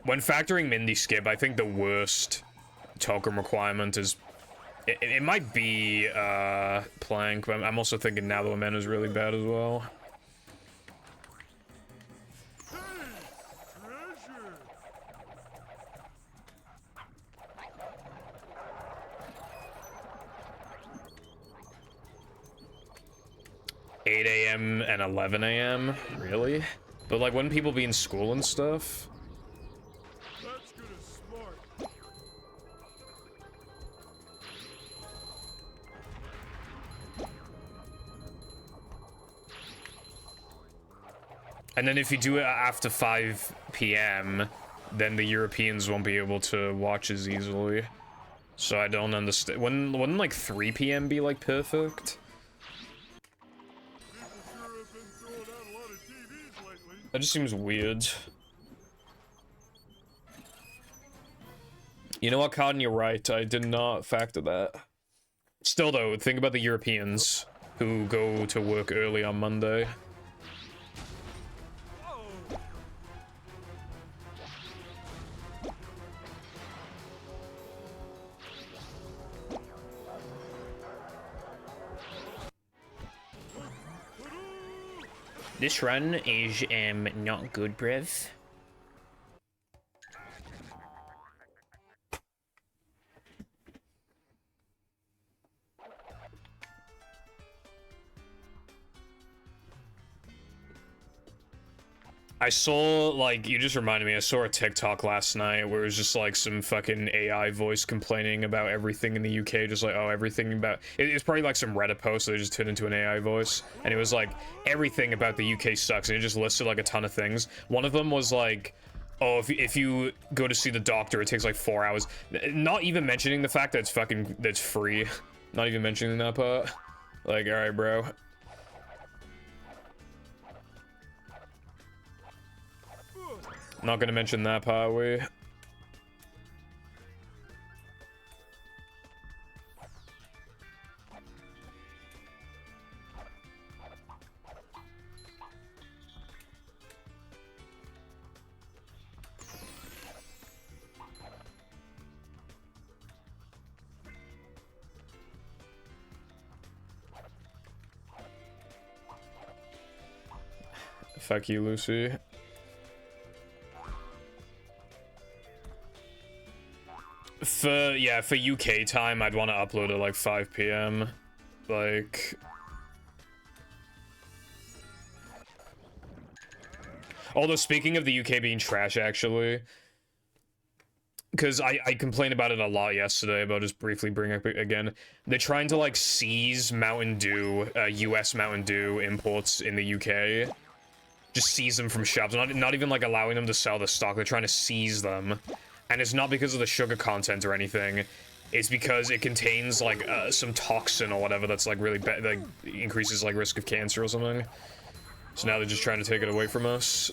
When factoring Mindy skip, I think the worst token requirement is... It might be Plank, but I'm also thinking Now the Men is really bad as well. $8 a.m. and 11 a.m.? Really? But like, wouldn't people be in school and stuff? That's good and smart. And then if you do it after 5 p.m., then the Europeans won't be able to watch as easily. So I don't understand. Wouldn't like 3 p.m. be like perfect? That just seems weird. You know what, Cotton, you're right. I did not factor that. Still, though, think about the Europeans who go to work early on Monday. This run is not good, bruv. I saw, like, you just reminded me, I saw a TikTok last night where it was just, like, some fucking AI voice complaining about everything in the UK, just like, oh, everything about... It's probably, like, some Reddit post that they just turned into an AI voice, and it was, like, everything about the UK sucks, and it just listed, like, a ton of things. One of them was, like, oh, if you go to see the doctor, it takes, like, 4 hours. Not even mentioning the fact that it's fucking... that's free. Not even mentioning that part. Like, alright, bro. Not gonna mention that part, we. Fuck you, Lucy. For UK time, I'd want to upload at like 5 p.m. Like... Although, speaking of the UK being trash, actually... Because I complained about it a lot yesterday, but I'll just briefly bring up again. They're trying to, like, seize Mountain Dew, US Mountain Dew imports in the UK. Just seize them from shops. Not even, like, allowing them to sell the stock. They're trying to seize them. And it's not because of the sugar content or anything. It's because it contains, like, some toxin or whatever that's, like, really bad, like, increases, like, risk of cancer or something. So now they're just trying to take it away from us.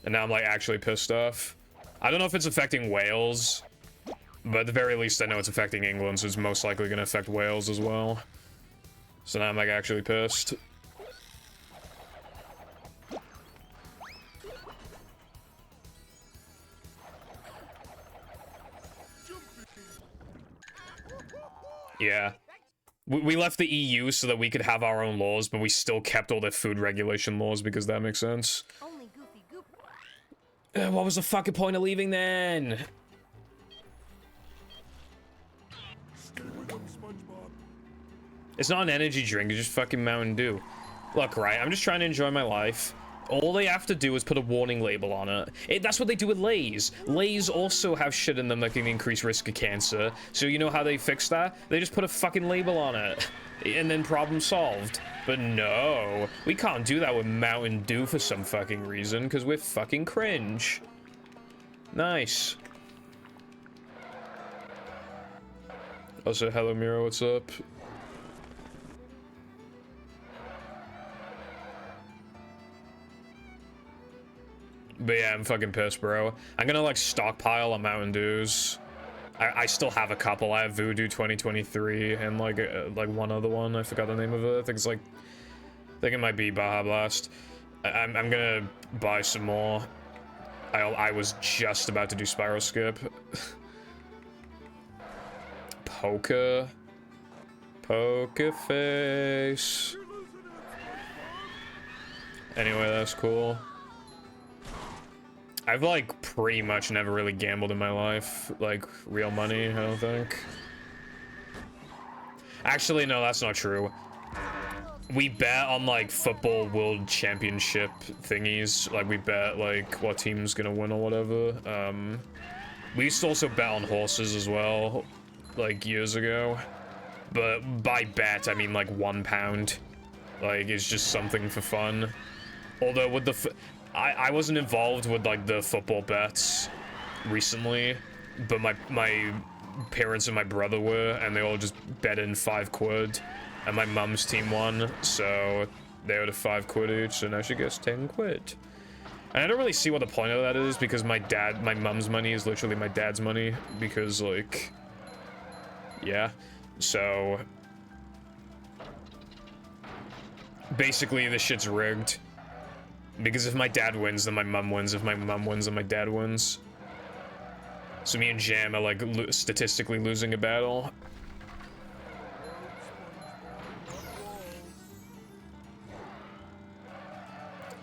And now I'm, like, actually pissed off. I don't know if it's affecting Wales, but at the very least I know it's affecting England, so it's most likely going to affect Wales as well. So now I'm, like, actually pissed. Yeah. We left the EU so that we could have our own laws, but we still kept all their food regulation laws because that makes sense. Only Goofy Goop. What was the fucking point of leaving then? Stay with them, SpongeBob. It's not an energy drink, it's just fucking Mountain Dew. Look, right, I'm just trying to enjoy my life. All they have to do is put a warning label on it. That's what they do with Lay's. Lay's also have shit in them that can increase risk of cancer. So you know how they fix that? They just put a fucking label on it. And then problem solved. But no, we can't do that with Mountain Dew for some fucking reason, because we're fucking cringe. Nice. Also, hello Miro, what's up? But yeah, I'm fucking pissed, bro. I'm gonna, like, stockpile on Mountain Dews. I still have a couple. I have Voodoo 2023 and, like one other one. I forgot the name of it. I think it might be Baja Blast. I'm gonna buy some more. I was just about to do Spiral Skip. Poker face. Anyway, that's cool. I've, like, pretty much never really gambled in my life, like, real money, I don't think. Actually, no, that's not true. We bet on, like, football world championship thingies. Like, we bet, like, what team's gonna win or whatever. We used to also bet on horses as well, like, years ago. But by bet, I mean, like, £1. Like, it's just something for fun. Although, with the... I wasn't involved with, like, the football bets recently, but my parents and my brother were, and they all just bet in £5, and my mum's team won, so they owed £5 each, so now she gets 10 quid. And I don't really see what the point of that is, because my mum's money is literally my dad's money, because, like, yeah, so basically this shit's rigged. Because if my dad wins, then my mum wins. If my mum wins, then my dad wins. So me and Jam are, like, statistically losing a battle.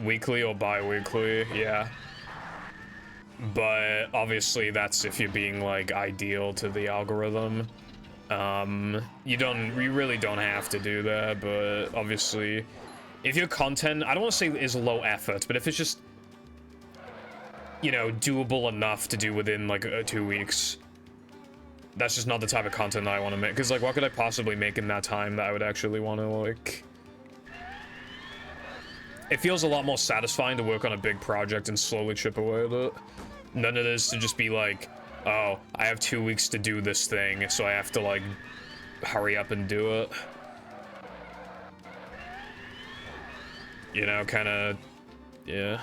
Weekly or bi-weekly, yeah. But obviously that's if you're being, like, ideal to the algorithm. You really don't have to do that, but obviously... if your content, I don't want to say is low effort, but if it's just, you know, doable enough to do within like 2 weeks, that's just not the type of content that I want to make. Because like, what could I possibly make in that time that I would actually want to like? It feels a lot more satisfying to work on a big project and slowly chip away at it. None of this to just be like, oh, I have 2 weeks to do this thing, so I have to like hurry up and do it. You know, kind of, yeah.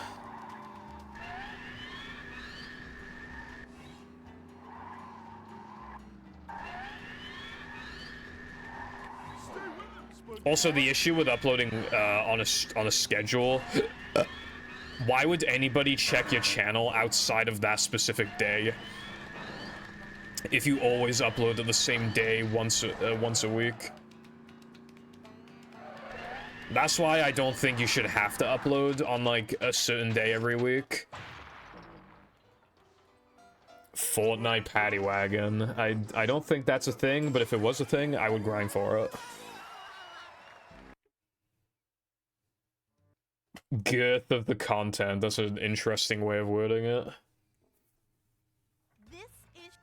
Also, the issue with uploading on a schedule, why would anybody check your channel outside of that specific day if you always upload it the same day once a week? That's why I don't think you should have to upload on like a certain day every week. Fortnite paddy wagon. I don't think that's a thing, but if it was a thing, I would grind for it. Girth of the content. That's an interesting way of wording it. This is.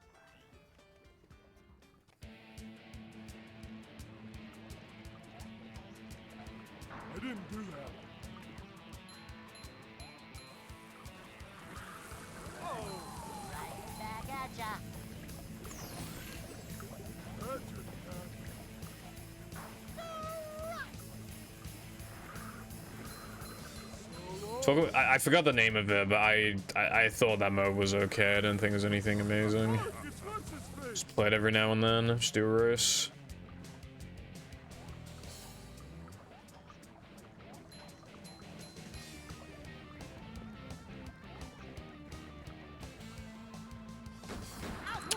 I didn't do that. Right back at ya. That didn't happen. I forgot the name of it, but I thought that mode was okay. I didn't think it was anything amazing. It's what's his face. Just play it every now and then. Just do a race.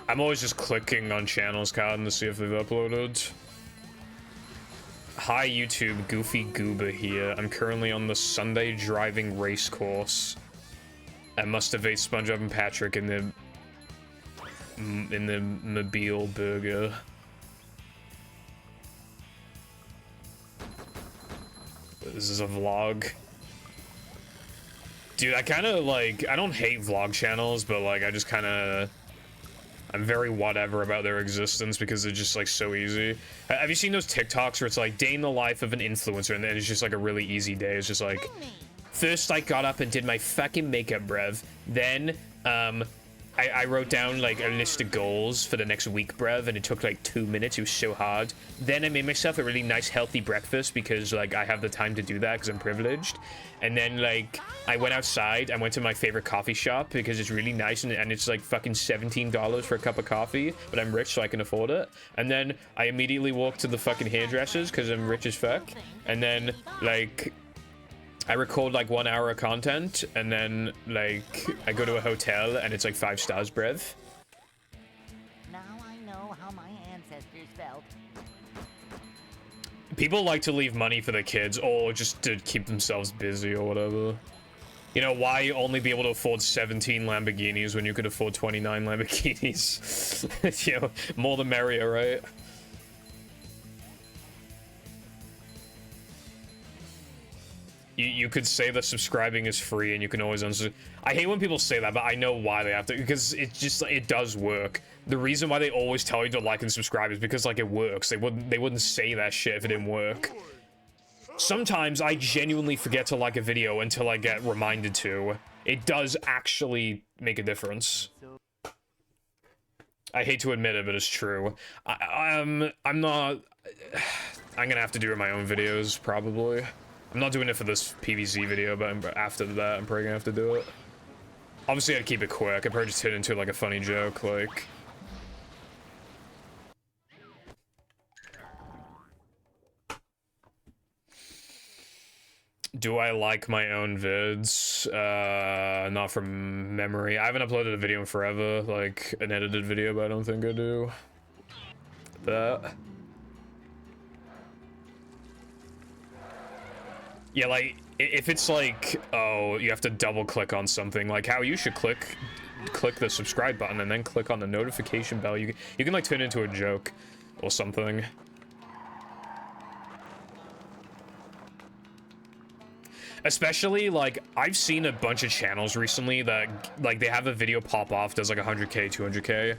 I'm always just clicking on channels, Cotton, to see if they've uploaded. Hi YouTube, Goofy Goober here. I'm currently on the Sunday driving race course. I must evade SpongeBob and Patrick in the Mobile Burger. This is a vlog. Dude, I kind of like, I don't hate vlog channels, but like I just kind of, I'm very whatever about their existence because they're just like so easy. Have you seen those TikToks where it's like day in the life of an influencer and then it's just like a really easy day? It's just like, first I got up and did my fucking makeup, bruv. Then, I wrote down like a list of goals for the next week, bruv, and it took like 2 minutes. It was so hard. Then I made myself a really nice healthy breakfast because like I have the time to do that because I'm privileged. And then like I went outside. I went to my favorite coffee shop because it's really nice and it's like fucking $17 for a cup of coffee, but I'm rich so I can afford it. And then I immediately walked to the fucking hairdressers because I'm rich as fuck. And then like I record like 1 hour of content and then like I go to a hotel and it's like 5 stars, brev. Now I know how my ancestors felt. People like to leave money for their kids or just to keep themselves busy or whatever. You know, why only be able to afford 17 Lamborghinis when you could afford 29 Lamborghinis? You know, more the merrier, right? You could say that subscribing is free and you can always unsubscribe. I hate when people say that, but I know why they have to, because it just, it does work. The reason why they always tell you to like and subscribe is because like it works. They wouldn't say that shit if it didn't work. Sometimes I genuinely forget to like a video until I get reminded to. It does actually make a difference. I hate to admit it, but it's true. I'm gonna have to do it in my own videos, probably. I'm not doing it for this PVZ video, but after that, I'm probably gonna have to do it. Obviously, I'd keep it quick. I'd probably just hit into like a funny joke, like... Do I like my own vids? Not from memory. I haven't uploaded a video in forever, like an edited video, but I don't think I do. That. Yeah, like, if it's like, oh, you have to double click on something, like how you should click the subscribe button and then click on the notification bell. You can like turn it into a joke or something. Especially, like, I've seen a bunch of channels recently that, like, they have a video pop off, does like 100k, 200k,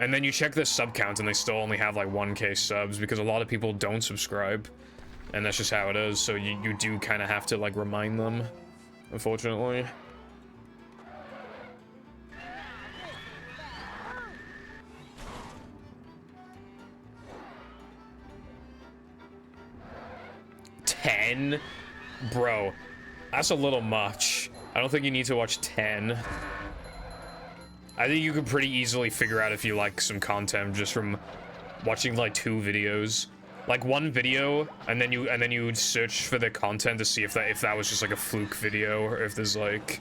and then you check the sub count and they still only have like 1k subs because a lot of people don't subscribe. And that's just how it is, so you do kind of have to, like, remind them, unfortunately. $10? Bro, that's a little much. I don't think you need to watch 10. I think you could pretty easily figure out if you like some content just from watching, like, 2 videos. Like, one video, and then you search for the content to see if that was just like a fluke video, or if there's like...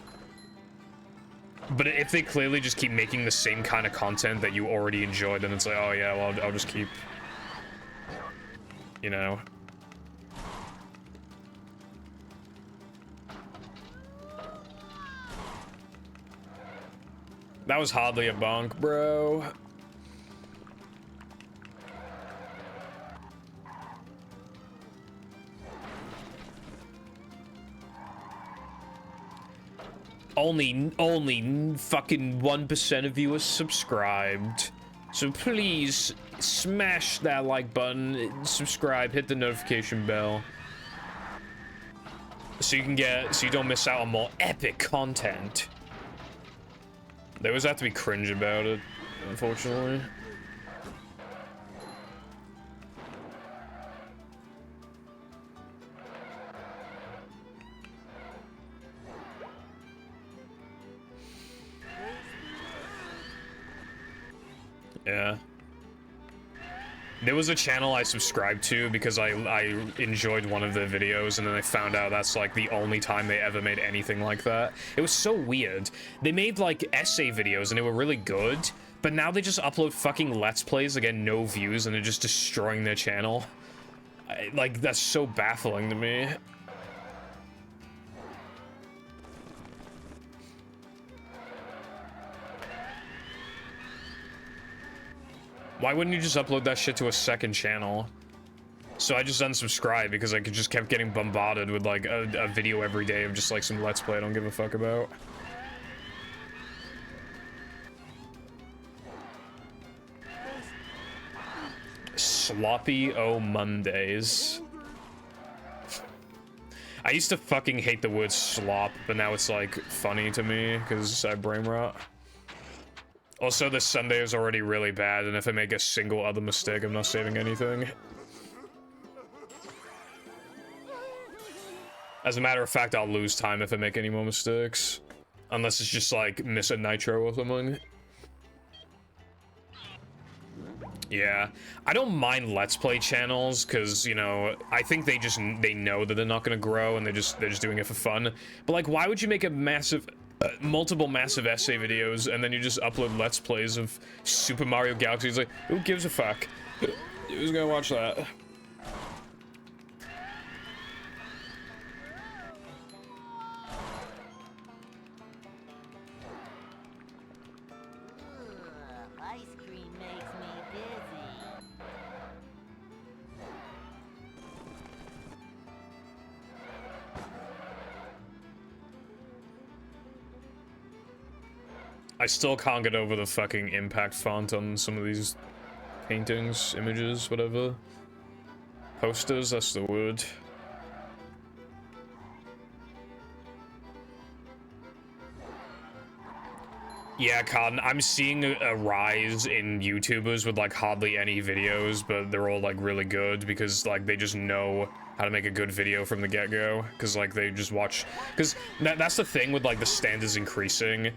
But if they clearly just keep making the same kind of content that you already enjoyed, then it's like, oh yeah, well, I'll just keep... You know... That was hardly a bonk, bro. Only fucking 1% of you are subscribed. So please smash that like button, subscribe, hit the notification bell. So you don't miss out on more epic content. They always have to be cringe about it, unfortunately. Yeah. There was a channel I subscribed to because I enjoyed one of their videos, and then I found out that's like the only time they ever made anything like that. It was so weird. They made like essay videos and they were really good, but now they just upload fucking Let's Plays that get no views and they're just destroying their channel. Like, that's so baffling to me. Why wouldn't you just upload that shit to a second channel? So I just unsubscribed because I just kept getting bombarded with like a video every day of just like some Let's Play I don't give a fuck about. Sloppy O Mondays. I used to fucking hate the word slop, but now it's like funny to me because I brain rot. Also, this Sunday is already really bad, and if I make a single other mistake, I'm not saving anything. As a matter of fact, I'll lose time if I make any more mistakes. Unless it's just like miss a nitro or something. Yeah, I don't mind Let's Play channels because, you know, I think they know that they're not gonna grow and they're just doing it for fun. But like, why would you make a massive, multiple massive essay videos and then you just upload Let's Plays of Super Mario Galaxy? It's like, who gives a fuck? Who's gonna watch that? Ice cream makes me dizzy. I still can't get over the fucking impact font on some of these paintings, images, whatever. Posters, that's the word. Yeah, Cotton, I'm seeing a rise in YouTubers with like hardly any videos, but they're all like really good because like they just know how to make a good video from the get-go. Because like they just watch, because that's the thing with like the standards increasing.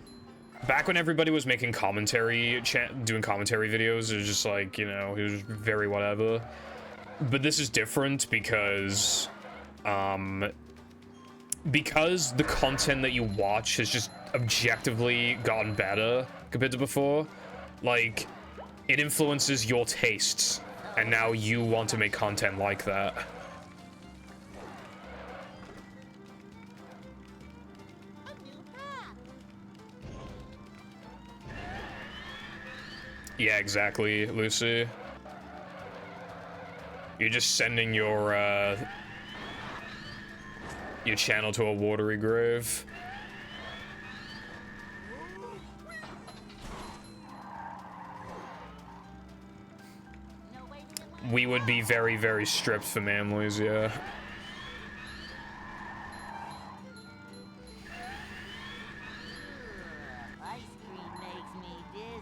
Back when everybody was making commentary, doing commentary videos, it was just like, you know, it was very whatever. But this is different because the content that you watch has just objectively gotten better compared to before. Like, it influences your tastes, and now you want to make content like that. Yeah, exactly, Lucy. You're just sending your your channel to a watery grave. We would be very, very stripped for families, yeah. Ice cream makes me dizzy.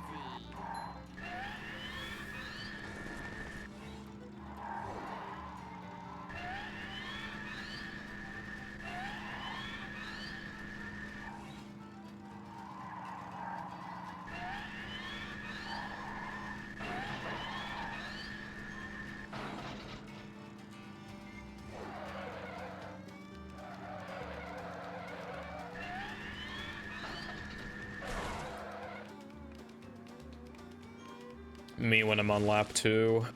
Me when I'm on lap 2.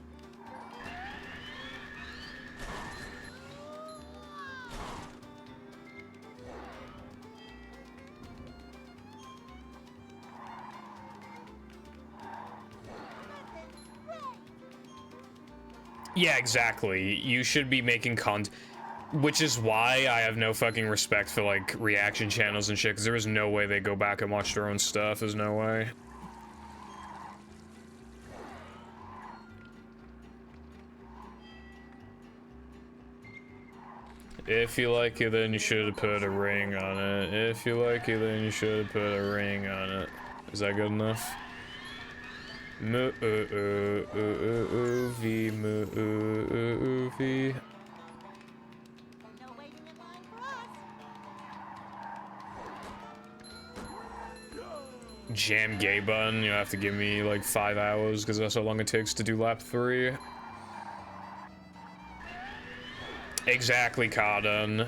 Yeah, exactly. You should be making content, which is why I have no fucking respect for like reaction channels and shit, because there is no way they go back and watch their own stuff. There's no way. If you like it, then you should have put a ring on it. If you like it, then you should have put a ring on it. Is that good enough? Movie. No waiting in line for us. Jam gay button. You have to give me like 5 hours because that's how long it takes to do lap 3. Exactly, Cardon.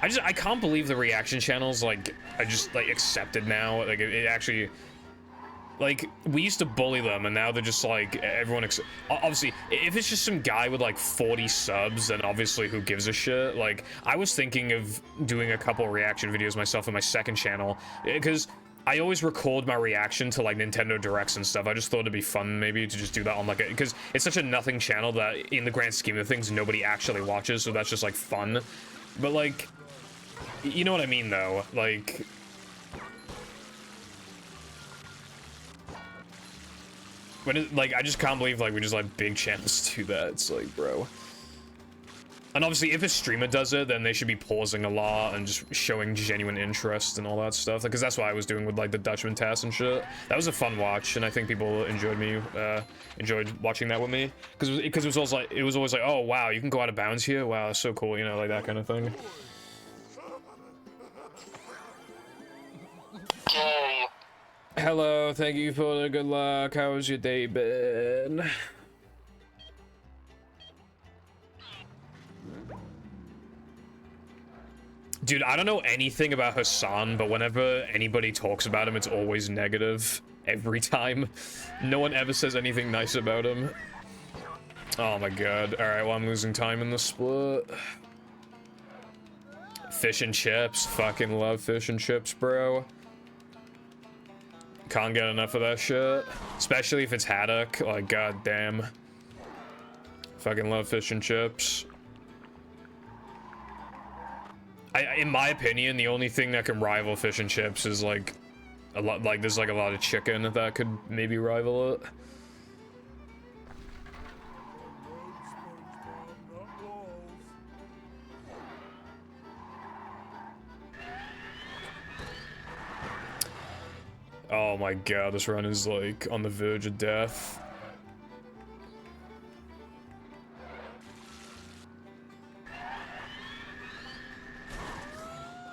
I can't believe the reaction channels like I just like accepted now. Like it actually, like we used to bully them and now they're just like everyone. Obviously, if it's just some guy with like 40 subs, then obviously who gives a shit. Like I was thinking of doing a couple reaction videos myself on my second channel because I always record my reaction to like Nintendo Directs and stuff. I just thought it'd be fun maybe to just do that on like because it's such a nothing channel that in the grand scheme of things nobody actually watches, so that's just like fun. But like, you know what I mean though, like when it, like I just can't believe like we just let big channels do that. It's like, bro. And obviously, if a streamer does it, then they should be pausing a lot and just showing genuine interest and all that stuff. Because that's what I was doing with like the Dutchman test and shit. That was a fun watch, and I think people enjoyed watching that with me. Because it was always like, oh wow, you can go out of bounds here. Wow, that's so cool, you know, like that kind of thing. Hello, thank you for the good luck. How's your day been? Dude, I don't know anything about Hassan, but whenever anybody talks about him, it's always negative. Every time. No one ever says anything nice about him. Oh my god. Alright, well I'm losing time in the split. Fish and chips. Fucking love fish and chips, bro. Can't get enough of that shit. Especially if it's haddock. Like, god damn. Fucking love fish and chips. In my opinion, the only thing that can rival fish and chips is like a lot. Like there's like a lot of chicken that could maybe rival it. Oh my god, this run is like on the verge of death.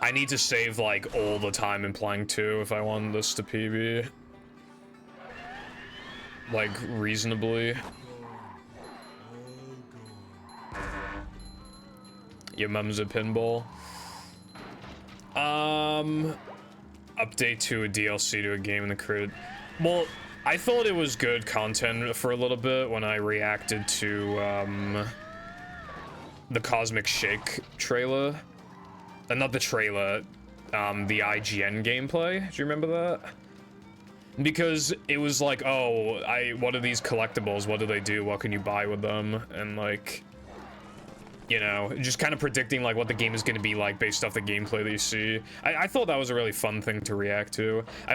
I need to save like all the time in playing 2 if I want this to PB. Like reasonably. Your mum's a pinball. Update to a DLC to a game in the crit. Well, I thought it was good content for a little bit when I reacted to the Cosmic Shake trailer. Not the trailer, the IGN gameplay. Do you remember that? Because it was like, oh, what are these collectibles? What do they do? What can you buy with them? And like, you know, just kind of predicting like what the game is going to be like based off the gameplay that you see. I thought that was a really fun thing to react to. I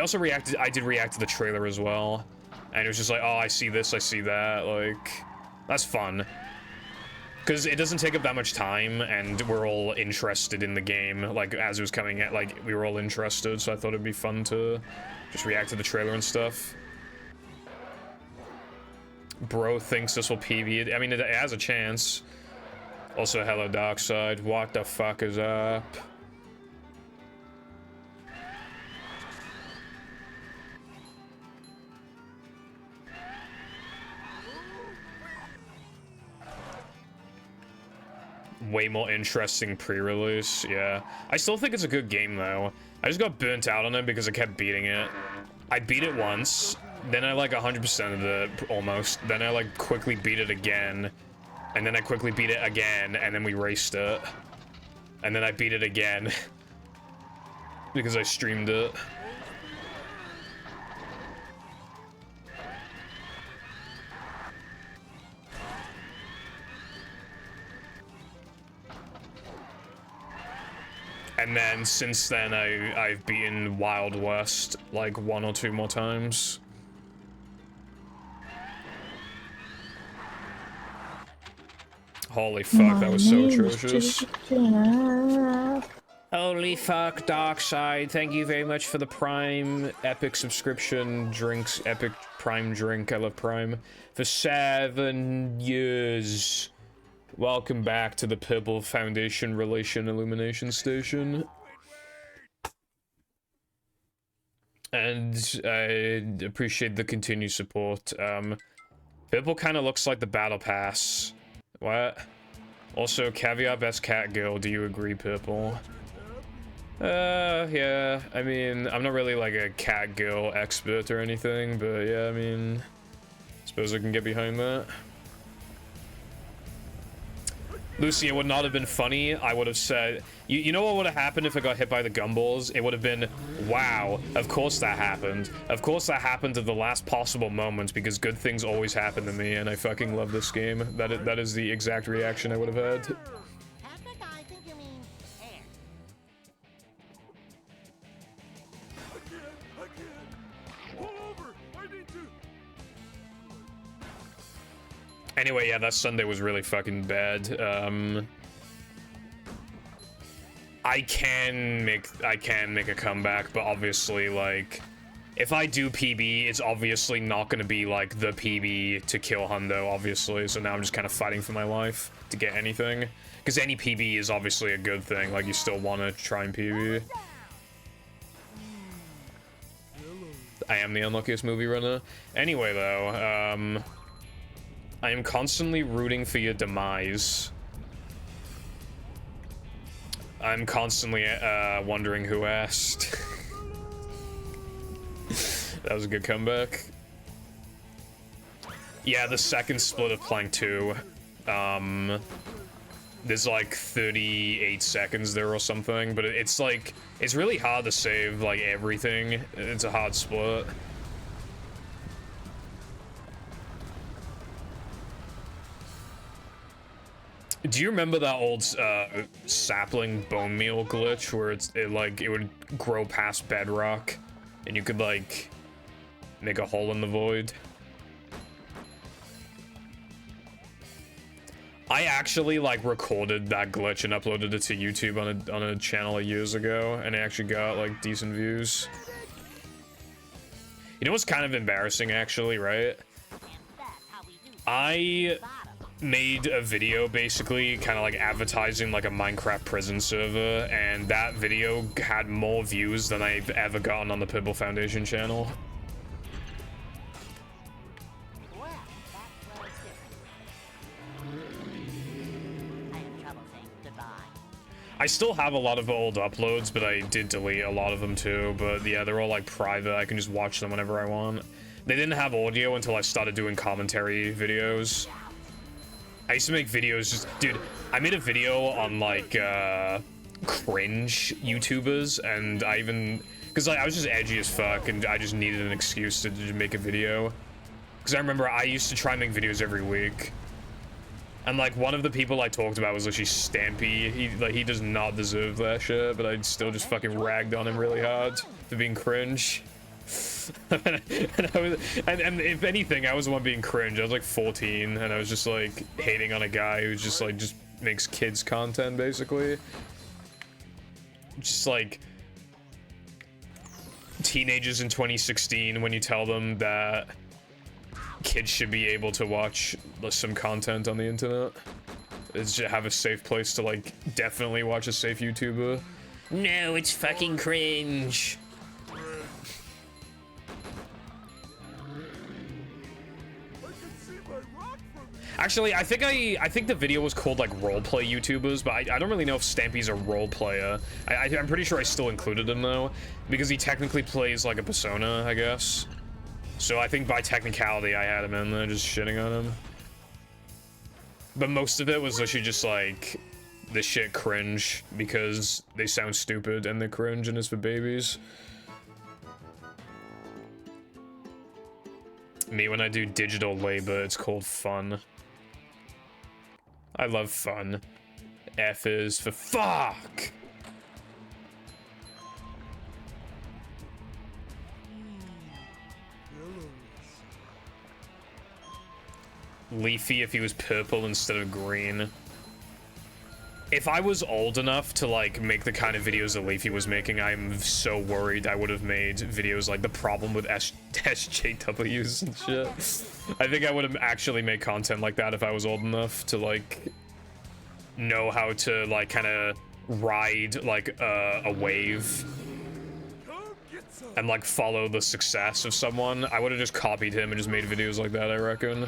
did react to the trailer as well, and it was just like, oh, I see this, I see that, like, that's fun. Because it doesn't take up that much time, and we're all interested in the game, like, as it was coming out, like, we were all interested, so I thought it'd be fun to just react to the trailer and stuff. Bro thinks this will PB. I mean, it has a chance. Also, hello, Darkside. What the fuck is up? Way more interesting pre-release, yeah. I still think it's a good game, though. I just got burnt out on it because I kept beating it. I beat it once, then I like 100% of it, almost. Then I like quickly beat it again. And then I quickly beat it again, and then we raced it. And then I beat it again. Because I streamed it. And then, since then, I've beaten Wild West, like, 1 or 2 more times. Holy fuck, that was so atrocious. Holy fuck, Darkside, thank you very much for the Prime Epic subscription, drinks, Epic Prime drink, I love Prime, for 7 years. Welcome back to the Purple Foundation Relation Illumination Station. And I appreciate the continued support. Purple kind of looks like the Battle Pass. What? Also, caveat best cat girl, do you agree, Purple? Yeah, I mean, I'm not really like a cat girl expert or anything, but yeah, I mean, I suppose I can get behind that. Lucy, it would not have been funny. I would have said, you know what would have happened if I got hit by the gumballs? It would have been, wow, of course that happened. Of course that happened at the last possible moment, because good things always happen to me, and I fucking love this game. That is the exact reaction I would have had. Patrick, I think you mean hair. I can't. Pull over. I need to. Anyway, yeah, that Sunday was really fucking bad. I can make a comeback, but obviously, like, if I do PB, it's obviously not gonna be like the PB to kill Hundo, obviously. So now I'm just kind of fighting for my life to get anything, because any PB is obviously a good thing. Like, you still want to try and PB. I am the unluckiest movie runner. Anyway, though, I am constantly rooting for your demise. I'm constantly wondering who asked. That was a good comeback. Yeah, the second split of Plank 2. There's like 38 seconds there or something, but it's like, it's really hard to save like everything. It's a hard split. Do you remember that old sapling bone meal glitch where it would grow past bedrock and you could like make a hole in the void? I actually like recorded that glitch and uploaded it to YouTube on a channel years ago, and it actually got like decent views. You know what's kind of embarrassing actually, right? I made a video basically kind of like advertising like a Minecraft prison server, and that video had more views than I've ever gotten on the Purple Foundation channel. Well, that was different. I have trouble saying goodbye. I still have a lot of old uploads, but I did delete a lot of them too. But yeah, they're all like private. I can just watch them whenever I want. They didn't have audio until I started doing commentary videos. I used to make videos just, dude, I made a video on like cringe YouTubers, and I even, because like, I was just edgy as fuck and I just needed an excuse to make a video. Because I remember I used to try and make videos every week. And like one of the people I talked about was actually Stampy. He does not deserve that shit, but I still just fucking ragged on him really hard for being cringe. and if anything, I was the one being cringe. I was like 14, and I was just like hating on a guy who just makes kids content basically. Just like teenagers in 2016 when you tell them that kids should be able to watch some content on the internet. Is just have a safe place to like definitely watch a safe YouTuber. No, it's fucking cringe. Actually, I think the video was called like roleplay YouTubers, but I don't really know if Stampy's a role player. I'm pretty sure I still included him though, because he technically plays like a persona, I guess. So I think by technicality I had him in there just shitting on him. But most of it was literally just like the shit cringe because they sound stupid and they're cringe and it's for babies. Me, when I do digital labor, it's called fun. I love fun. F is for fuck! Leafy if he was purple instead of green. If I was old enough to like make the kind of videos that Leafy was making, I'm so worried I would have made videos like the problem with SJWs and shit. I think I would have actually made content like that if I was old enough to like know how to like kind of ride like a wave and like follow the success of someone. I would have just copied him and just made videos like that, I reckon.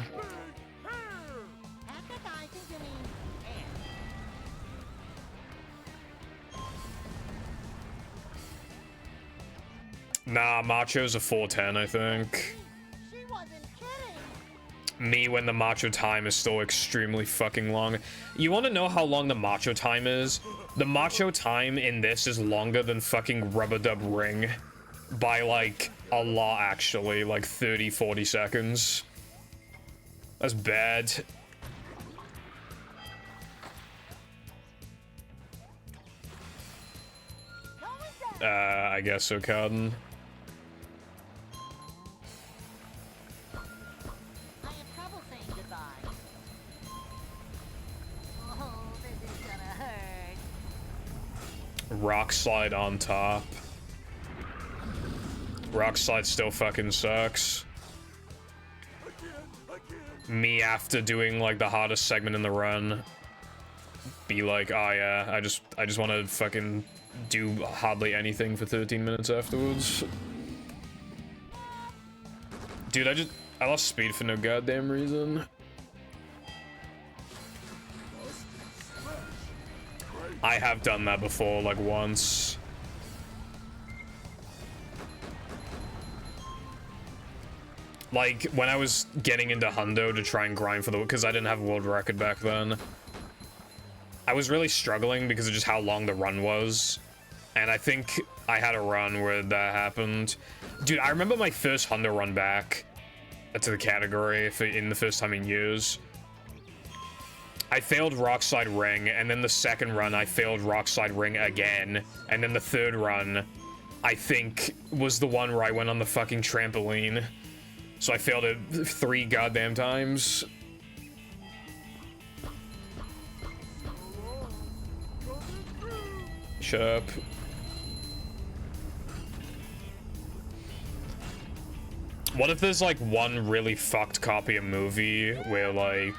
Nah, Macho's a 410, I think. She wasn't kidding. Me when the Macho time is still extremely fucking long. You want to know how long the Macho time is? The Macho time in this is longer than fucking Rubber Dub Ring. By like a lot, actually. Like 30, 40 seconds. That's bad. I guess so, Cotton. Rock slide on top. Rock slide still fucking sucks. Me after doing like the hardest segment in the run, be like, oh yeah, I just want to fucking do hardly anything for 13 minutes afterwards. Dude, I lost speed for no goddamn reason. I have done that before, like once. Like, when I was getting into Hundo to try and grind for the... because I didn't have a world record back then. I was really struggling because of just how long the run was. And I think I had a run where that happened. Dude, I remember my first Hundo run back to the category in the first time in years. I failed Rockslide Ring, and then the second run I failed Rockslide Ring again, and then the third run, I think, was the one where I went on the fucking trampoline. So I failed it 3 goddamn times. Shut up. What if there's like one really fucked copy of movie where like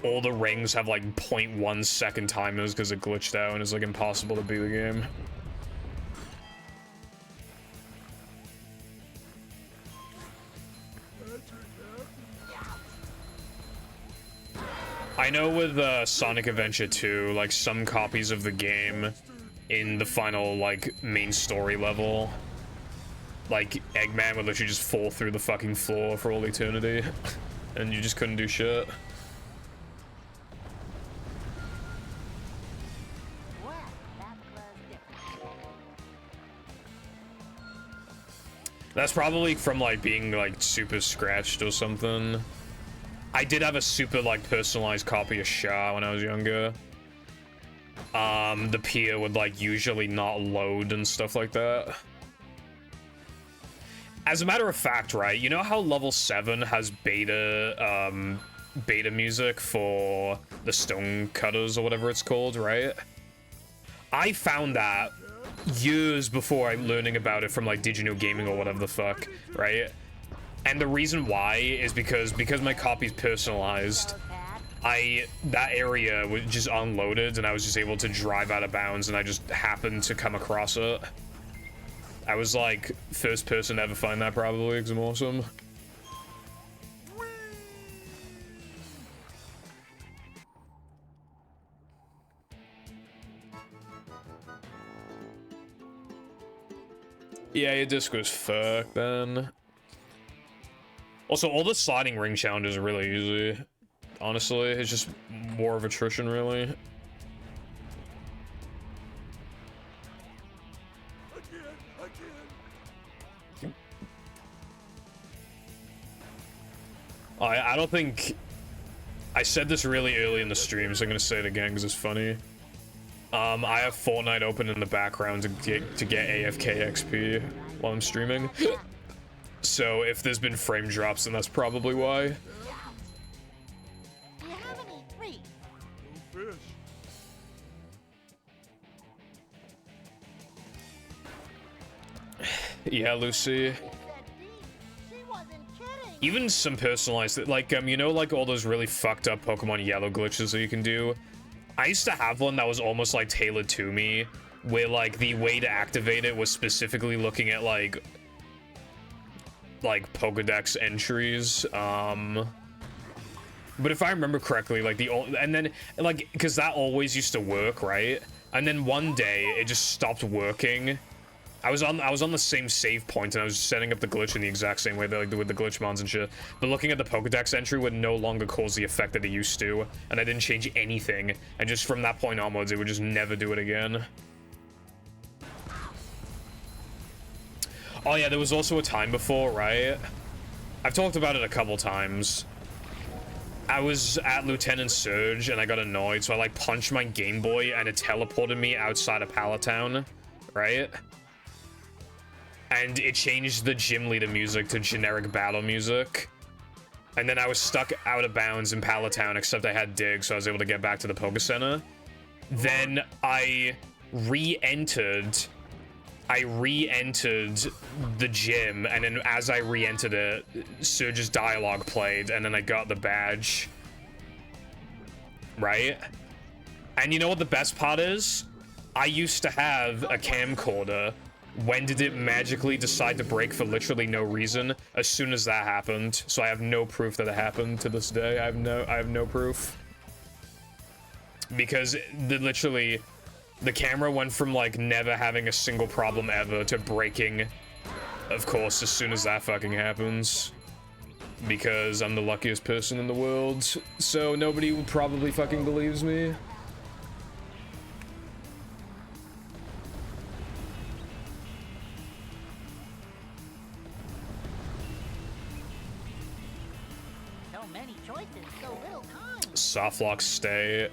all the rings have like 0.1 second timers because it glitched out and it's like impossible to beat the game? I know with Sonic Adventure 2, like some copies of the game in the final like main story level, like Eggman would literally just fall through the fucking floor for all eternity and you just couldn't do shit. That's probably from like being like super scratched or something. I did have a super, like, personalized copy of Shah when I was younger. The pier would, like, usually not load and stuff like that. As a matter of fact, right, you know how level 7 has beta music for the stone cutters or whatever it's called, right? I found that years before I'm learning about it from, like, Did You Know Gaming or whatever the fuck, right? And the reason why is because my copy's personalized, that area was just unloaded and I was just able to drive out of bounds and I just happened to come across it. I was like first person to ever find that probably because I'm awesome. Yeah, your disc was fucked then. Also, all the sliding ring challenges are really easy. Honestly, it's just more of attrition, really. I don't think... I said this really early in the stream, so I'm gonna say it again because it's funny. I have Fortnite open in the background to get AFK XP while I'm streaming. So if there's been frame drops, then that's probably why. Do you have any treats? No fish. Yeah, Lucy. Said Dee. She wasn't kidding. Even some personalized, like, you know, like all those really fucked up Pokemon Yellow glitches that you can do? I used to have one that was almost like tailored to me, where like the way to activate it was specifically looking at like Pokedex entries. But if I remember correctly, like and then like, because that always used to work, right? And then one day it just stopped working. I was on the same save point and I was setting up the glitch in the exact same way, like with the glitch mons and shit. But looking at the Pokedex entry would no longer cause the effect that it used to, and I didn't change anything. And just from that point onwards, it would just never do it again. Oh yeah, there was also a time before, right? I've talked about it a couple times. I was at Lieutenant Surge and I got annoyed, so I like punched my Game Boy and it teleported me outside of Palatown, right? And it changed the gym leader music to generic battle music. And then I was stuck out of bounds in Palatown, except I had dig, so I was able to get back to the Poke Center. Then I re-entered the gym, and then as I re-entered it, Surge's dialogue played, and then I got the badge. Right? And you know what the best part is? I used to have a camcorder. When did it magically decide to break for literally no reason? As soon as that happened. So I have no proof that it happened to this day. I have no proof. Because literally the camera went from like never having a single problem ever to breaking, of course, as soon as that fucking happens. Because I'm the luckiest person in the world. So nobody probably fucking believes me. Softlock stay.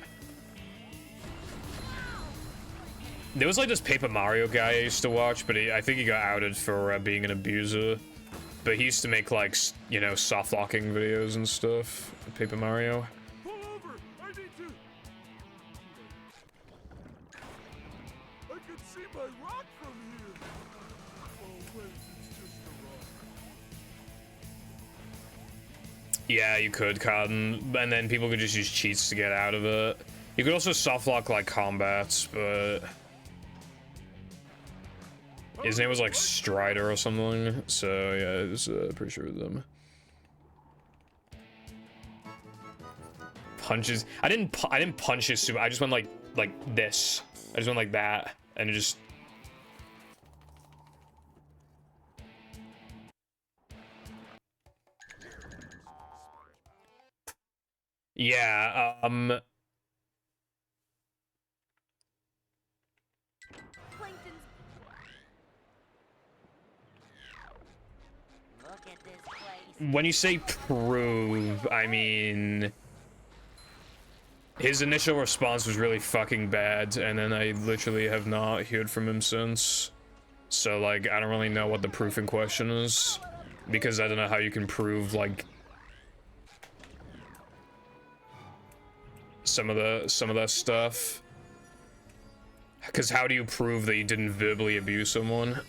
There was like this Paper Mario guy I used to watch, but I think he got outed for being an abuser. But he used to make like, you know, softlocking videos and stuff. Paper Mario. Pull over! I need to. I can see my rock from here. Oh wait, it's just a rock. Yeah, you could, Cotton. And then people could just use cheats to get out of it. You could also softlock like combats, but his name was like Strider or something. So yeah, it was pretty sure it was them. Punches. I didn't punch his super. I just went like this. I just went like that, and it just. Yeah. Look at this place. When you say prove, I mean... His initial response was really fucking bad, and then I literally have not heard from him since. So, like, I don't really know what the proof in question is. Because I don't know how you can prove, like... some of that stuff. Because how do you prove that you didn't verbally abuse someone?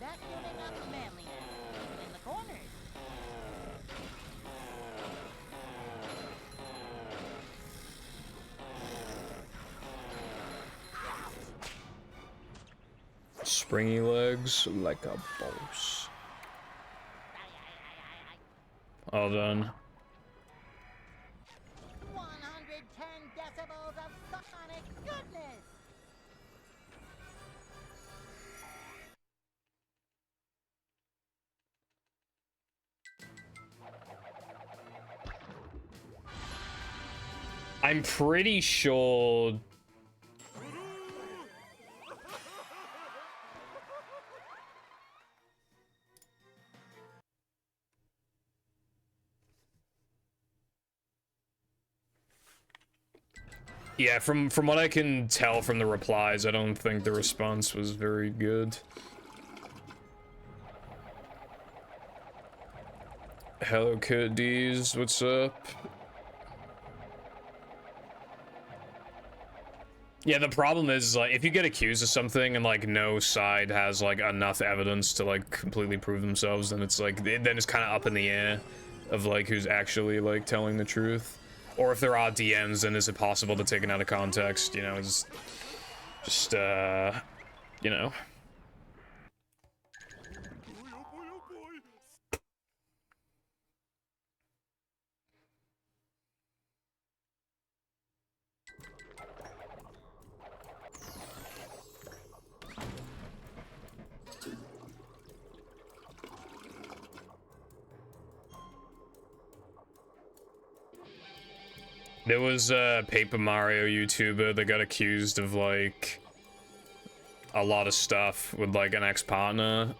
That unit up the manliness, even in the corners. Springy legs like a boss. All done. 110 decibels of sonic goodness. I'm pretty sure... Yeah, from what I can tell from the replies, I don't think the response was very good. Hello, Kurt D's, what's up? Yeah, the problem is, like, if you get accused of something and, like, no side has, like, enough evidence to, like, completely prove themselves, then it's, like, then it's kind of up in the air of, like, who's actually, like, telling the truth. Or if there are DMs, then is it possible to take it out of context, you know, it's just, you know. Boy, oh boy, oh boy. There was a Paper Mario YouTuber that got accused of, like, a lot of stuff with, like, an ex-partner.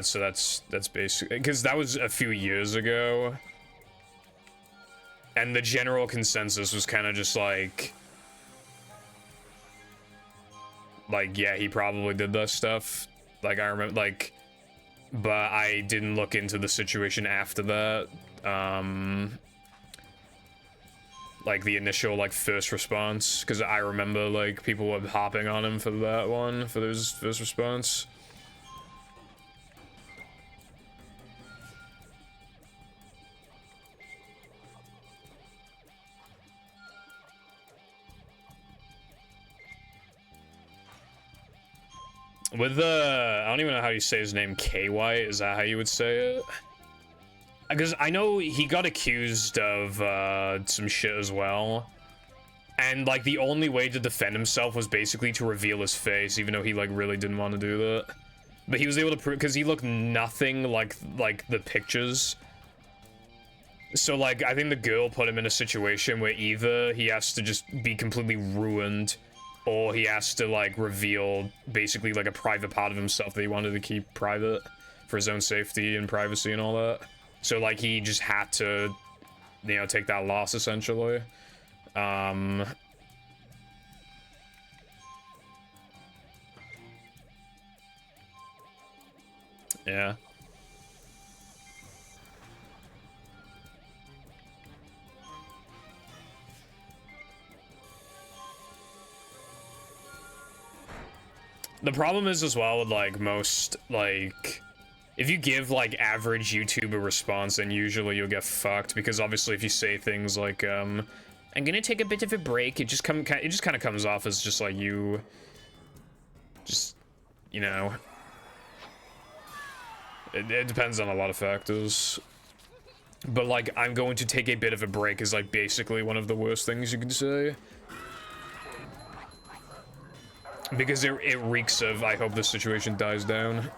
So that's basically... Because that was a few years ago. And the general consensus was kind of just, like, yeah, he probably did that stuff. Like, I remember, like... But I didn't look into the situation after that. Like the initial, like, first response, because I remember, like, people were hopping on him for that one, for his first response. With the, I don't even know how you say his name, KY, is that how you would say it? Because I know he got accused of some shit as well. And, like, the only way to defend himself was basically to reveal his face, even though he, like, really didn't want to do that. But he was able to prove, because he looked nothing like the pictures. So, like, I think the girl put him in a situation where either he has to just be completely ruined, or he has to, like, reveal basically, like, a private part of himself that he wanted to keep private for his own safety and privacy and all that. So, like, he just had to, you know, take that loss, essentially. Yeah. The problem is as well with, like, most, like, if you give, like, average YouTube a response, then usually you'll get fucked, because obviously if you say things like, I'm gonna take a bit of a break, it just kind of comes off as just, like, you, just, you know, it depends on a lot of factors. But, like, I'm going to take a bit of a break is, like, basically one of the worst things you can say. Because it reeks of, I hope this situation dies down.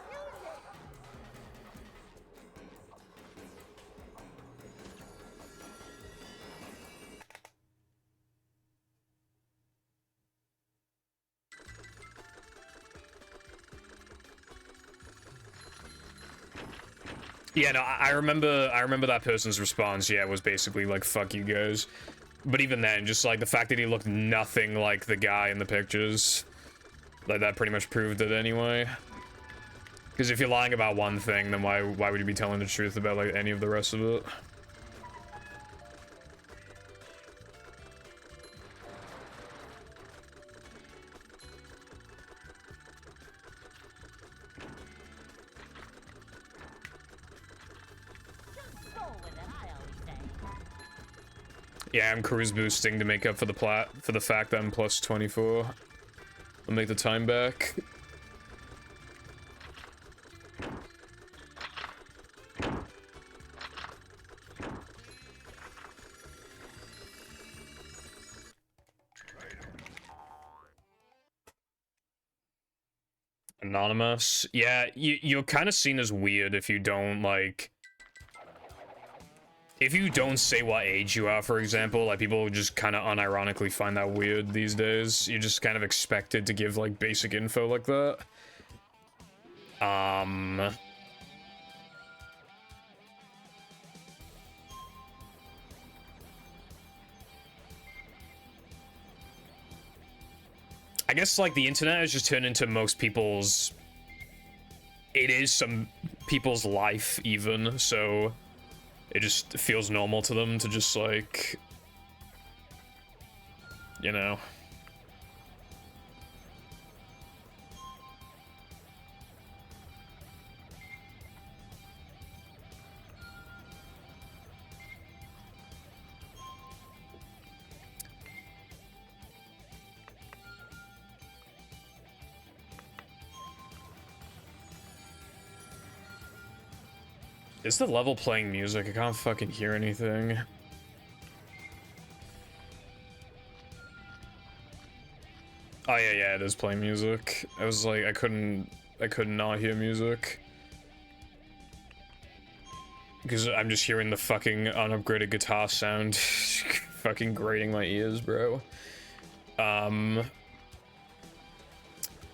Yeah, no, I remember that person's response, yeah, was basically like, fuck you guys. But even then, just like the fact that he looked nothing like the guy in the pictures, like that pretty much proved it anyway. Because if you're lying about one thing, then why would you be telling the truth about like any of the rest of it? Just roll with it, I always say. Yeah, I'm cruise boosting to make up for the fact that I'm plus 24. I'll make the time back. Anonymous. Yeah, you're kind of seen as weird if you don't, like... If you don't say what age you are, for example, like, people just kind of unironically find that weird these days. You're just kind of expected to give, like, basic info like that. I guess, like, the internet has just turned into most people's... It is some people's life, even, so... It just feels normal to them to just, like... You know... Is the level playing music? I can't fucking hear anything. Oh yeah, it is playing music. I was like, I couldn't not hear music. Because I'm just hearing the fucking unupgraded guitar sound fucking grating my ears, bro.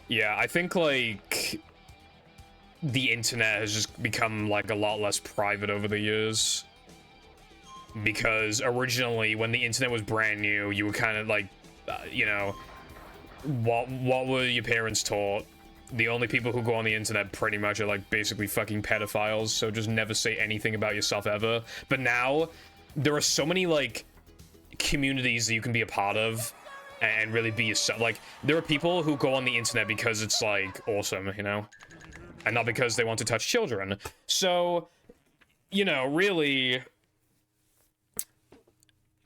Yeah, I think, like... The internet has just become, like, a lot less private over the years. Because originally, when the internet was brand new, you were kind of, like, you know... What were your parents taught? The only people who go on the internet pretty much are, like, basically fucking pedophiles, so just never say anything about yourself ever. But now, there are so many, like, communities that you can be a part of and really be yourself. Like, there are people who go on the internet because it's, like, awesome, you know? And not because they want to touch children. So, you know, really...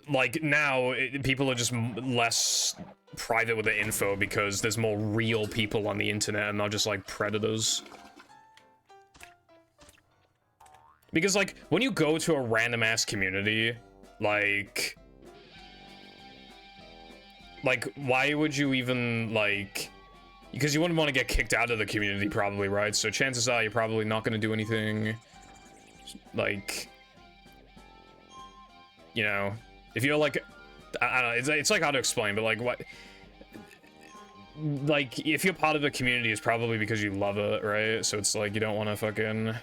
Like, now, people are just less private with the info because there's more real people on the internet and not just, like, predators. Because, like, when you go to a random-ass community, like, why would you even, like... Because you wouldn't want to get kicked out of the community, probably, right? So chances are you're probably not going to do anything, like, you know, if you're, like, I don't know, it's like hard to explain, but, like, what, like, if you're part of the community, it's probably because you love it, right? So it's like, you don't want to fucking...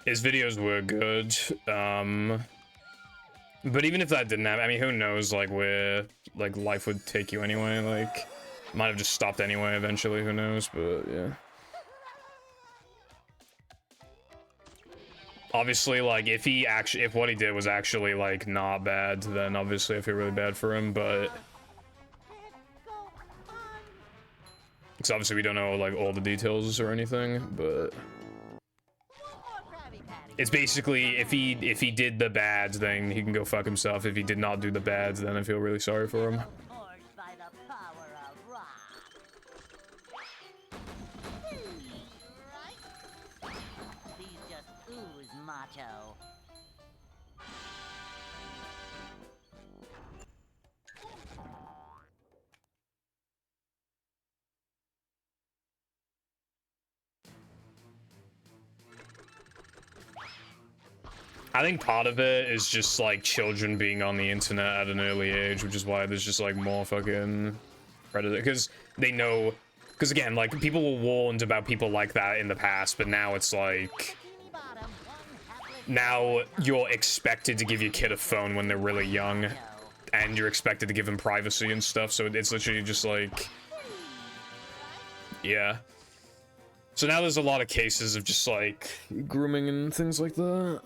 His videos were good, but even if that didn't happen, I mean, who knows, like, where, like, life would take you anyway, like, might have just stopped anyway eventually, who knows, but, yeah. Obviously, like, if what he did was actually, like, not bad, then obviously I feel really bad for him, but... Because obviously we don't know, like, all the details or anything, but... It's basically if he did the bad thing, he can go fuck himself. If he did not do the bad, then I feel really sorry for him. Forged by the power of rock. Right? These just ooze macho. I think part of it is just like children being on the internet at an early age, which is why there's just like more fucking predator, because they know, because again, like people were warned about people like that in the past, but now it's like, now you're expected to give your kid a phone when they're really young, and you're expected to give them privacy and stuff, so it's literally just like, yeah. So now there's a lot of cases of just like grooming and things like that.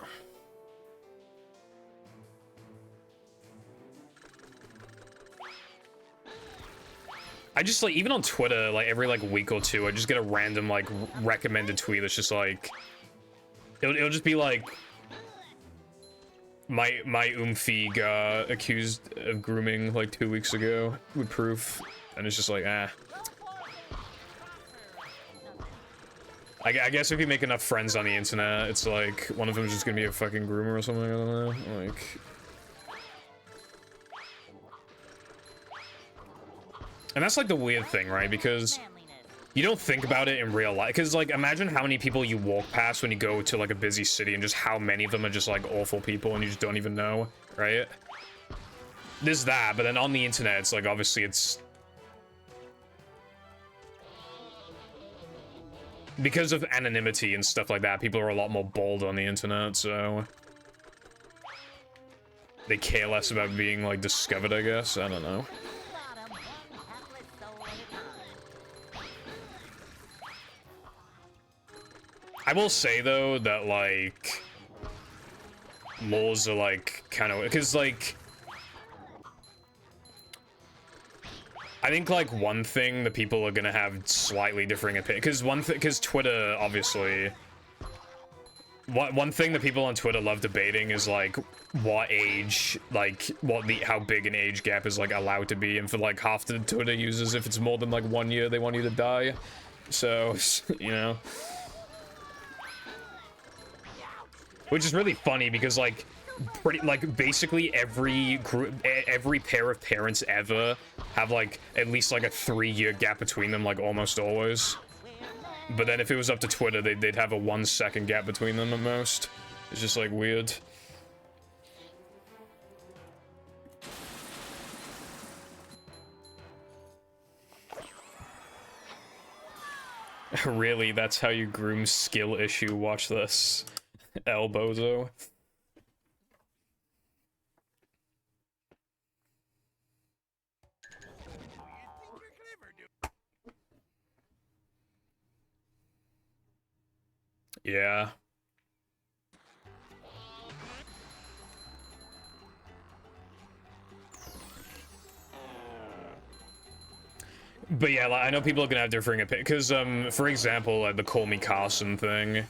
I just like, even on Twitter, like every like week or two, I just get a random like recommended tweet that's just like, it'll just be like, my Umfi got accused of grooming like 2 weeks ago with proof, and it's just like, ah. I guess if you make enough friends on the internet, it's like one of them is just gonna be a fucking groomer or something. I don't know, like. And that's like the weird thing, right? Because you don't think about it in real life. Because like, imagine how many people you walk past when you go to like a busy city, and just how many of them are just like awful people, and you just don't even know, right? There's that, but then on the internet, it's like obviously it's because of anonymity and stuff like that. People are a lot more bold on the internet, so they care less about being like discovered, I guess. I don't know. I will say though that like laws are like kind of, because like I think like one thing that people are gonna have slightly differing opinions, because Twitter obviously, one thing that people on Twitter love debating is like what age, like how big an age gap is like allowed to be, and for like half the Twitter users, if it's more than like 1 year, they want you to die. So you know. Which is really funny because like basically every pair of parents ever have like at least like a 3-year gap between them, like almost always. But then if it was up to Twitter, they'd have a 1 second gap between them at most. It's just like weird. Really, that's how you groom skill issue? Watch this. Elbozo. Yeah. But yeah, like, I know people are gonna have differing opinions, because, for example, like, the Call Me Carson thing,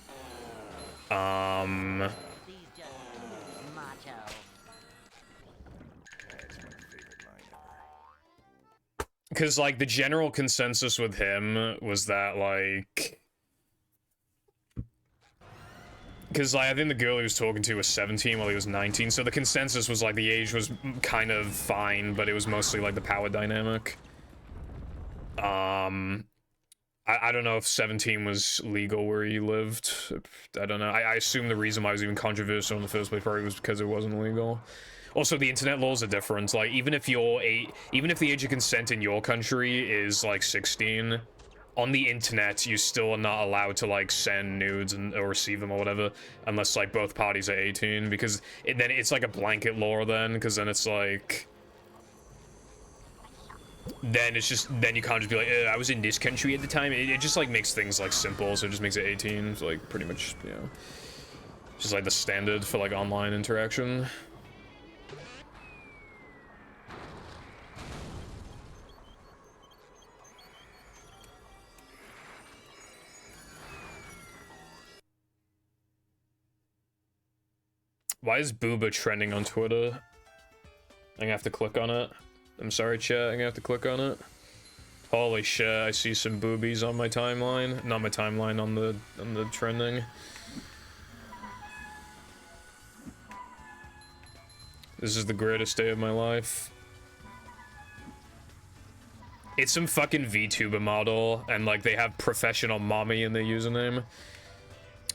because, like, the general consensus with him was that, like, because, like, I think the girl he was talking to was 17 while he was 19, so the consensus was, like, the age was kind of fine, but it was mostly, like, the power dynamic. I don't know if 17 was legal where he lived. I don't know. I assume the reason why it was even controversial in the first place probably was because it wasn't legal. Also, the internet laws are different. Like, even if the age of consent in your country is, like, 16, on the internet, you still are not allowed to, like, send nudes or receive them or whatever, unless, like, both parties are 18, because then it's, like, a blanket law then, because then it's, like... Then you can't just be like, I was in this country at the time. It just, like, makes things, like, simple, so it just makes it 18, so, like, pretty much, you know, just, like, the standard for, like, online interaction. Why is Booba trending on Twitter? I'm gonna have to click on it. I'm sorry, chat. I'm gonna have to click on it. Holy shit! I see some boobies on my timeline. Not my timeline, on the trending. This is the greatest day of my life. It's some fucking VTuber model, and like they have professional mommy in their username.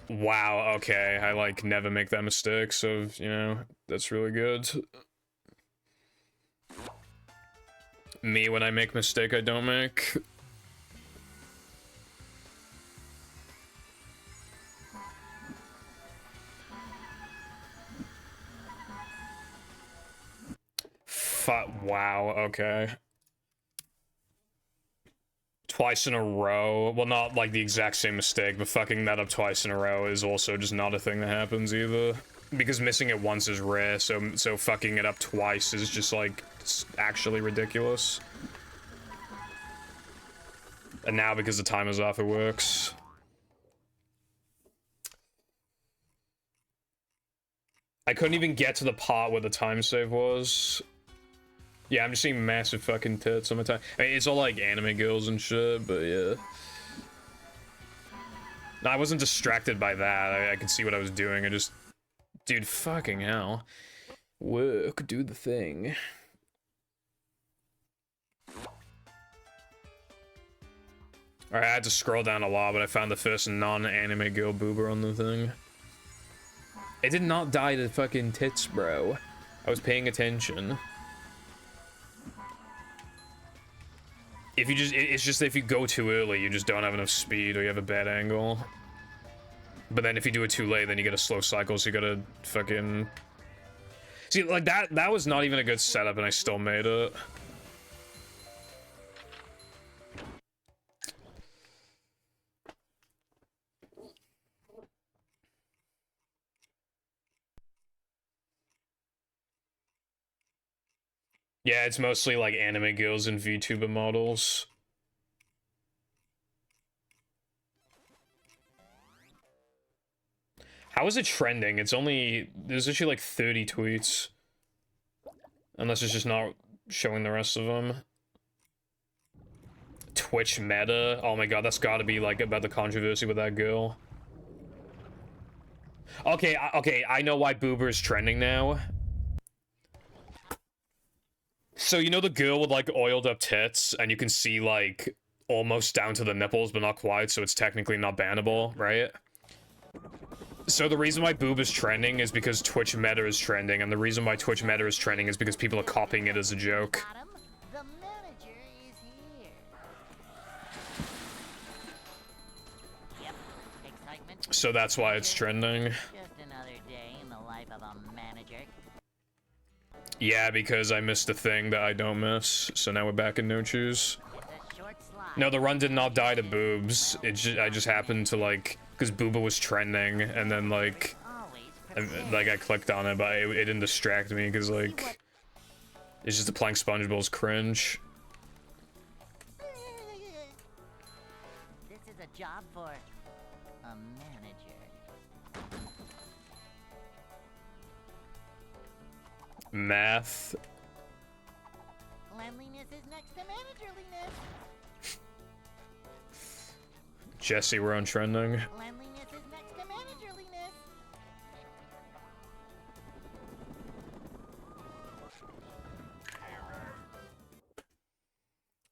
Wow, okay, I like never make that mistake, so, you know, that's really good. Me, when I make mistake I don't make. Wow, okay. Twice in a row. Well, not like the exact same mistake, but fucking that up twice in a row is also just not a thing that happens either. Because missing it once is rare, so fucking it up twice is just like actually ridiculous. And now because the time is off, it works. I couldn't even get to the part where the time save was. Yeah, I'm just seeing massive fucking tits on my time. I mean, it's all like anime girls and shit, but yeah. No, I wasn't distracted by that. I could see what I was doing. I just... Dude, fucking hell. Work, do the thing. Alright, I had to scroll down a lot, but I found the first non-anime girl boober on the thing. It did not die to fucking tits, bro. I was paying attention. If you just, it's just if you go too early, you just don't have enough speed or you have a bad angle. But then if you do it too late, then you get a slow cycle, so you gotta fucking... See, like, that was not even a good setup, and I still made it. Yeah, it's mostly like anime girls and VTuber models. How is it trending? It's only... There's actually like 30 tweets. Unless it's just not showing the rest of them. Twitch meta? Oh my god, that's gotta be like about the controversy with that girl. Okay, okay, I know why Boober is trending now. So you know the girl with like oiled up tits, and you can see like almost down to the nipples, but not quite, so it's technically not bannable, right? So the reason why Boob is trending is because Twitch meta is trending, and the reason why Twitch meta is trending is because people are copying it as a joke. Got him. The manager is here. Yep. Excitement. So that's why it's trending. Just another day in the life of a manager. Yeah, because I missed a thing that I don't miss, so now we're back in no choose. It's a short slide. No, the run did not die to boobs. I just happened to like, because Booba was trending, and then like, I clicked on it, but it didn't distract me because like, it's just the playing SpongeBob's cringe. This is a job for a manager. Math. Cleanliness is next to managerliness. Jesse, we're on trending. Cleanliness is next to managerliness.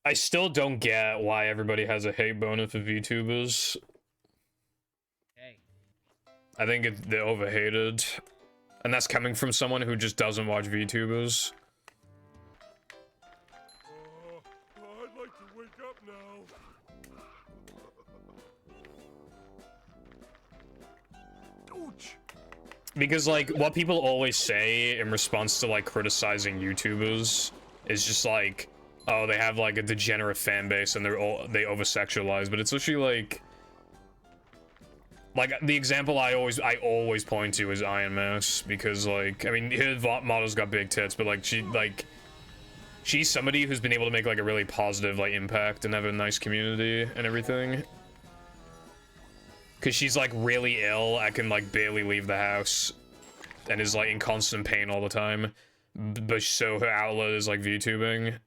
I still don't get why everybody has a hate boner for VTubers. Hey. I think they're overhated. And that's coming from someone who just doesn't watch VTubers. I'd like to wake up now. Ouch! Because, like, what people always say in response to, like, criticizing YouTubers is just like, oh, they have, like, a degenerate fan base and they over-sexualize, but it's literally, like, the example I always point to is Iron Mouse, because, like, I mean, her model's got big tits, but, like, she's somebody who's been able to make, like, a really positive, like, impact and have a nice community and everything. Because she's, like, really ill, I can, like, barely leave the house. and is like in constant pain all the time. But so her outlet is like VTubing.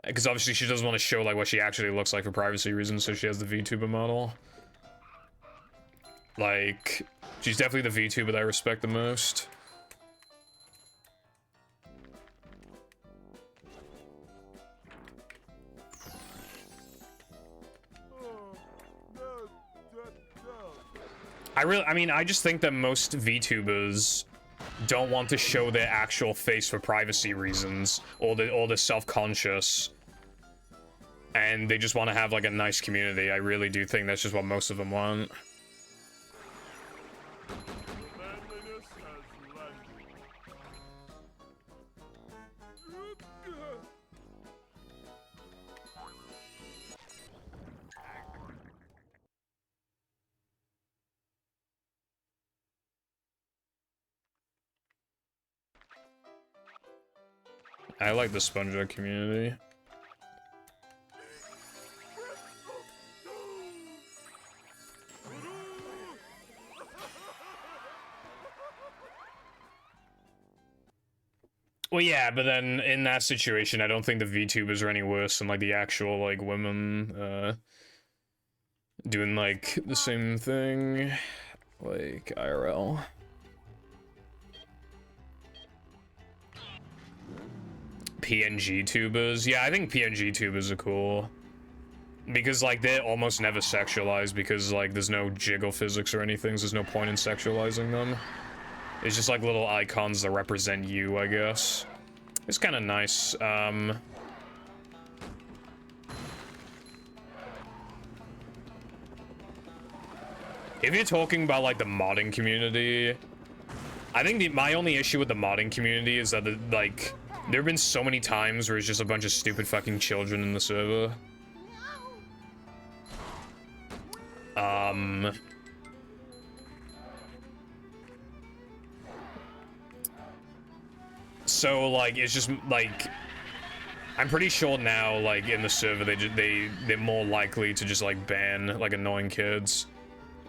Because obviously she doesn't want to show like what she actually looks like for privacy reasons, so she has the VTuber model. Like, she's definitely the VTuber that I respect the most. I mean, I just think that most VTubers don't want to show their actual face for privacy reasons, or they're self-conscious, and they just want to have like a nice community. I really do think that's just what most of them want. Manliness has landed. I like the SpongeBob community. Well, yeah, but then in that situation, I don't think the VTubers are any worse than like the actual like women doing like the same thing, like IRL. PNG tubers, yeah, I think PNG tubers are cool because like they're almost never sexualized because like there's no jiggle physics or anything. So there's no point in sexualizing them. It's just like little icons that represent you, I guess. It's kind of nice. If you're talking about like the modding community, I think my only issue with the modding community is that like there have been so many times where it's just a bunch of stupid fucking children in the server. So like it's just like I'm pretty sure now like in the server they're more likely to just like ban like annoying kids.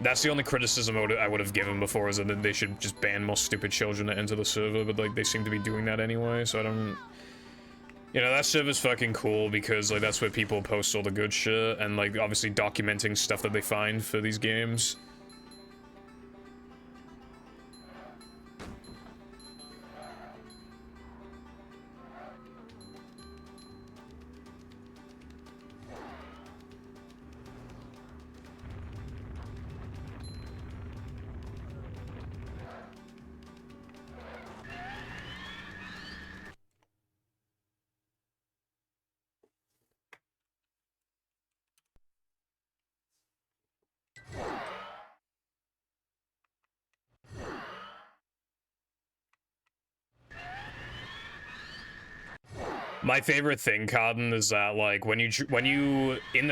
That's the only criticism I would have given before, is that they should just ban more stupid children that enter the server, but like they seem to be doing that anyway, so I don't... You know, that server's fucking cool because like that's where people post all the good shit and like obviously documenting stuff that they find for these games. My favorite thing, Cotton, is that like when you in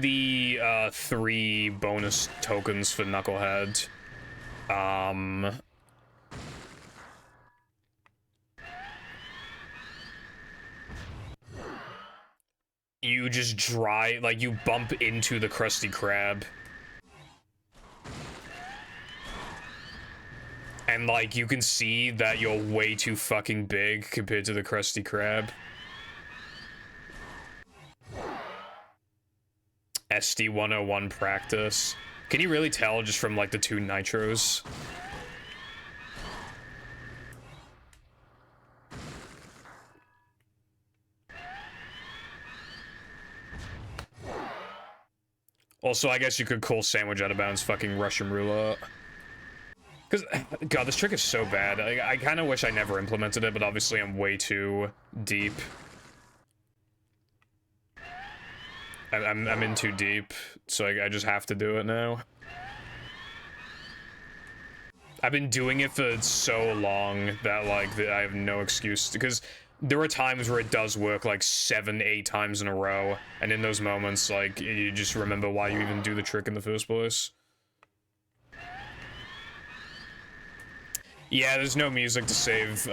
the 3 bonus tokens for Knucklehead, you just you bump into the Krusty Krab. And like you can see that you're way too fucking big compared to the Krusty Krab. SD 101 practice. Can you really tell just from like the 2 nitros? Also, I guess you could call sandwich out of bounds fucking Russian roulette. Because, God, this trick is so bad. I kind of wish I never implemented it, but obviously I'm way too deep. I'm in too deep, so I just have to do it now. I've been doing it for so long that, like, I have no excuse. Because there are times where it does work, like, 7, 8 times in a row. And in those moments, like, you just remember why you even do the trick in the first place. Yeah, there's no music to save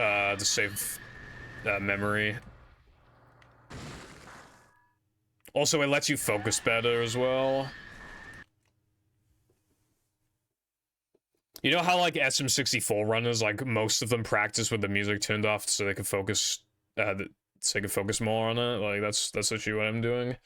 memory. Also, it lets you focus better as well. You know how like SM64 runners, like most of them practice with the music turned off so they can focus, so they can focus more on it. Like that's literally what I'm doing.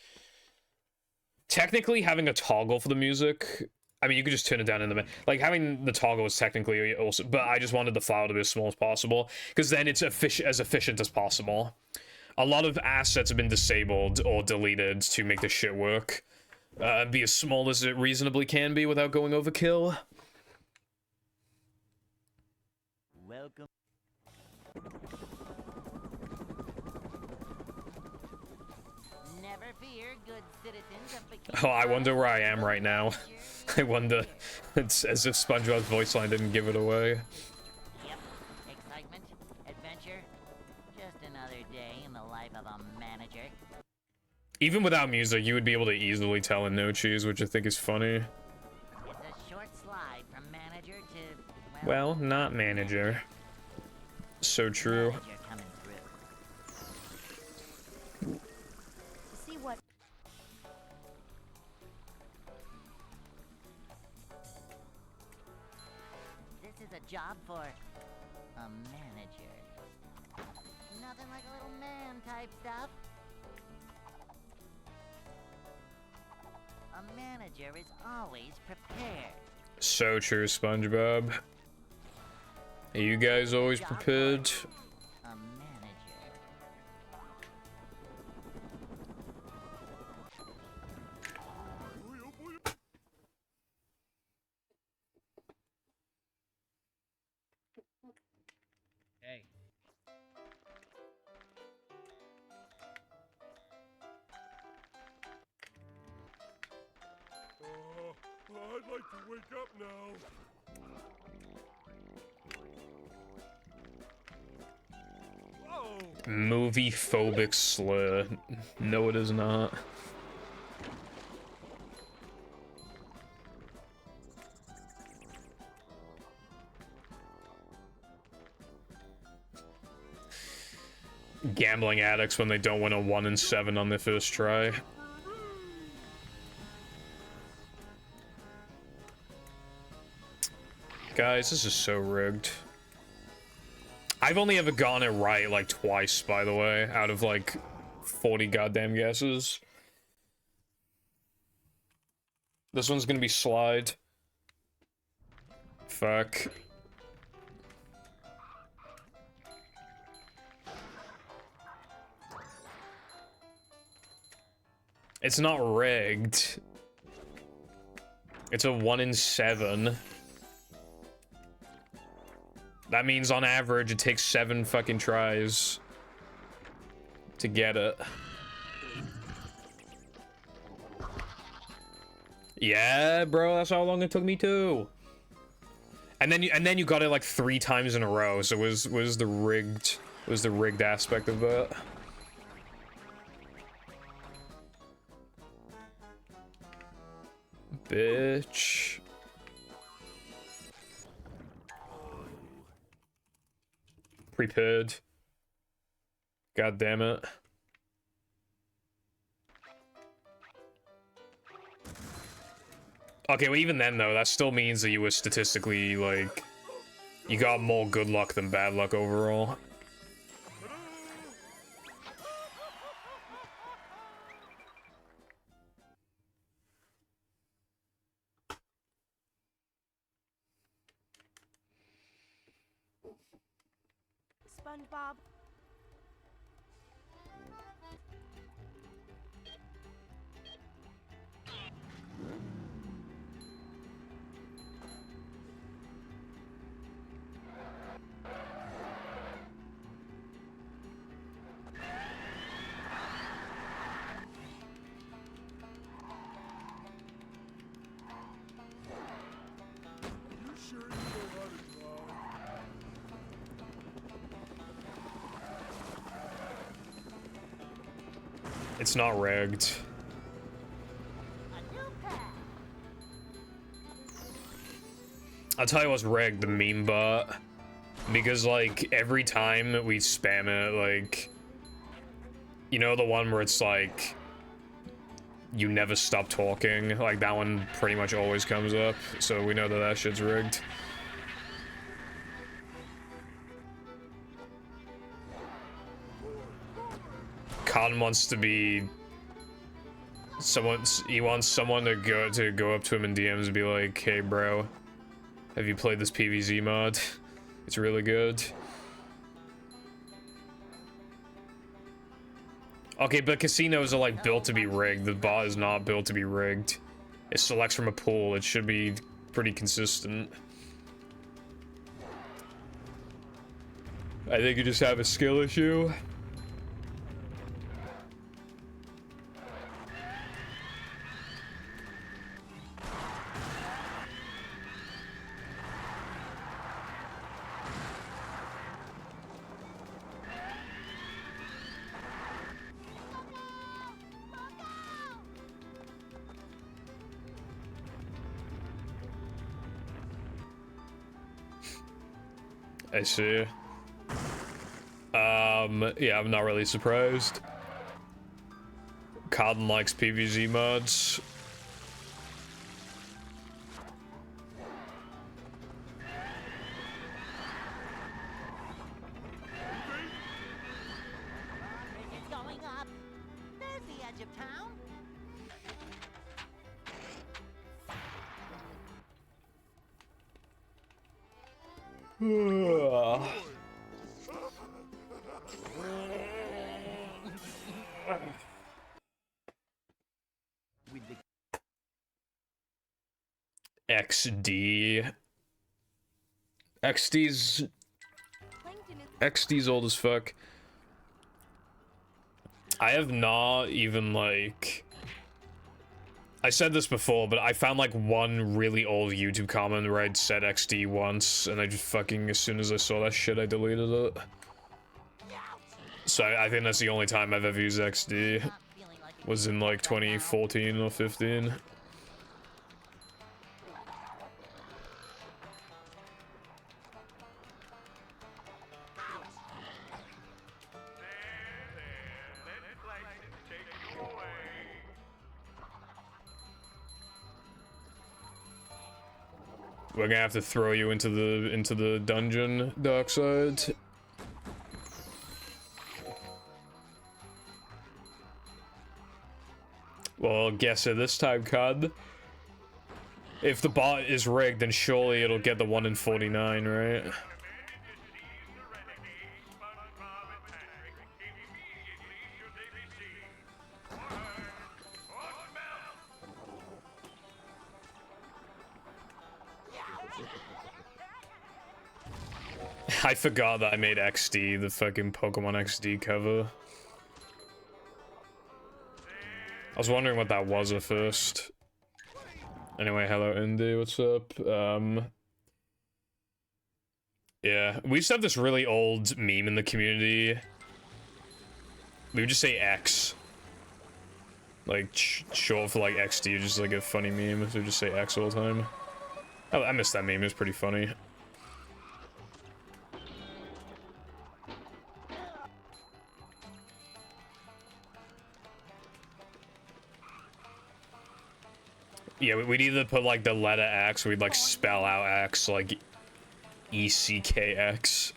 Technically, having a toggle for the music, I mean, you could just turn it down in the like having the toggle is technically also, but I just wanted the file to be as small as possible because then it's as efficient as possible. A lot of assets have been disabled or deleted to make this shit work. Be as small as it reasonably can be without going overkill. Welcome. Never fear, good citizens of Bikini Oh, I wonder where I am Bottom. right now. I wonder. It's as if SpongeBob's voice line didn't give it away. Yep. Excitement, adventure, just another day in the life of a manager. Even without music, you would be able to easily tell in No Cheese, which I think is funny. It's a short slide from manager to, Well, not manager. So true. manager coming through. See what? This is a job for a manager. Nothing like a little man type stuff. A manager is always prepared. So true, SpongeBob. Are you guys always prepared? A manager. Hey. I'd like to wake up now. Oh, Movie phobic slur. No, it is not. Gambling addicts when they don't win a 1 in 7 on their first try. Guys, this is so rigged. I've only ever gotten it right like twice, by the way, out of like 40 goddamn guesses. This one's gonna be slide. Fuck. It's not rigged. It's a 1 in 7. That means on average it takes 7 fucking tries to get it. Yeah, bro, that's how long it took me too. And then you got it like 3 times in a row, so was the rigged aspect of that. Bitch. Prepared. God damn it. Okay, well even then though, that still means that you were statistically like you got more good luck than bad luck overall. SpongeBob. you sure you know how to drive? It's not rigged. A new path. I'll tell you what's rigged, the meme bot. Because, like, every time we spam it, like... You know the one where it's like... You never stop talking? Like, that one pretty much always comes up. So we know that that shit's rigged. Cotton wants to be he wants someone to go up to him in DMs and be like, "Hey, bro, have you played this PvZ mod? It's really good." Okay, but casinos are like built to be rigged. The bot is not built to be rigged. It selects from a pool. It should be pretty consistent. I think you just have a skill issue. I see. Yeah, I'm not really surprised. Cotton likes PvZ mods. It's going up. There's the edge of town. XD. XD's old as fuck. I have not even, like... I said this before, but I found, like, one really old YouTube comment where I'd said XD once, and I just fucking, as soon as I saw that shit, I deleted it. So I think that's the only time I've ever used XD. Was in, like, 2014 or 15. We're gonna have to throw you into the dungeon, Darkside. Well, guess it this time, Cod. If the bot is rigged, then surely it'll get the 1 in 49, right? I forgot that I made XD, the fucking Pokemon XD cover. I was wondering what that was at first. Anyway, hello Indy, what's up? Yeah, we used to have this really old meme in the community. We would just say X. Like, short for like XD, just like a funny meme. So we just say X all the time. Oh, I missed that meme, it was pretty funny. Yeah, we'd either put like the letter X, or we'd like spell out X, like ECKX.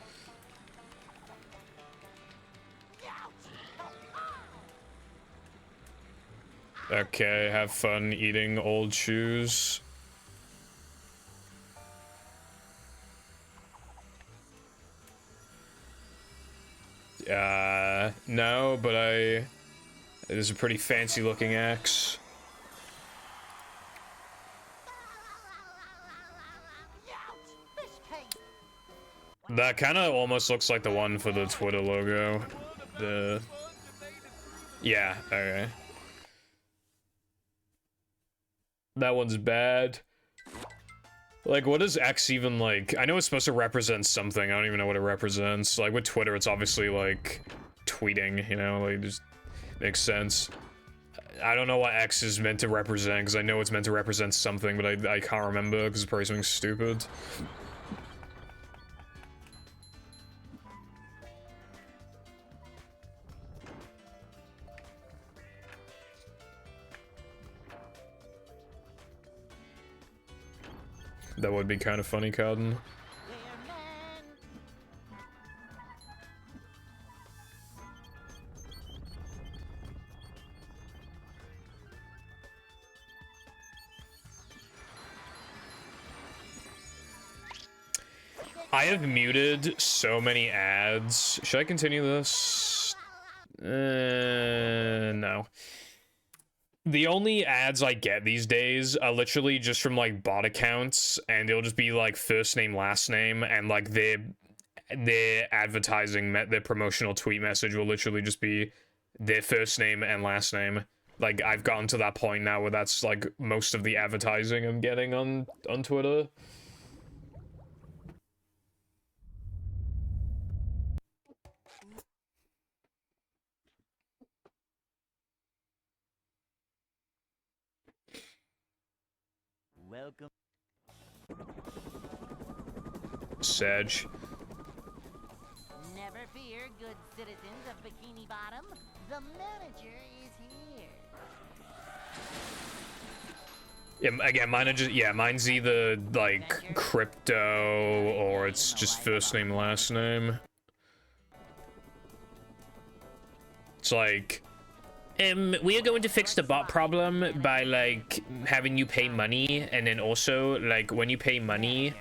Okay, have fun eating old shoes. No, but it is a pretty fancy looking axe. That kind of almost looks like the one for the Twitter logo. Yeah, okay. That one's bad. Like, what is X even like? I know it's supposed to represent something. I don't even know what it represents. Like, with Twitter, it's obviously like tweeting, you know? Like, just makes sense. I don't know what X is meant to represent, because I know it's meant to represent something, but I can't remember, because it's probably something stupid. That would be kind of funny, Cowden. I have muted so many ads. Should I continue this? No. The only ads I get these days are literally just from like bot accounts, and it'll just be like first name, last name, and like their advertising, their promotional tweet message will literally just be their first name and last name. Like, I've gotten to that point now where that's like most of the advertising I'm getting on Twitter. Welcome. Sedge. Never fear, good citizens of Bikini Bottom. The manager is here. Yeah, again, mine are just, yeah, mine's either like crypto or it's just first name, last name. It's like, we are going to fix the bot problem by like having you pay money, and then also like when you pay money,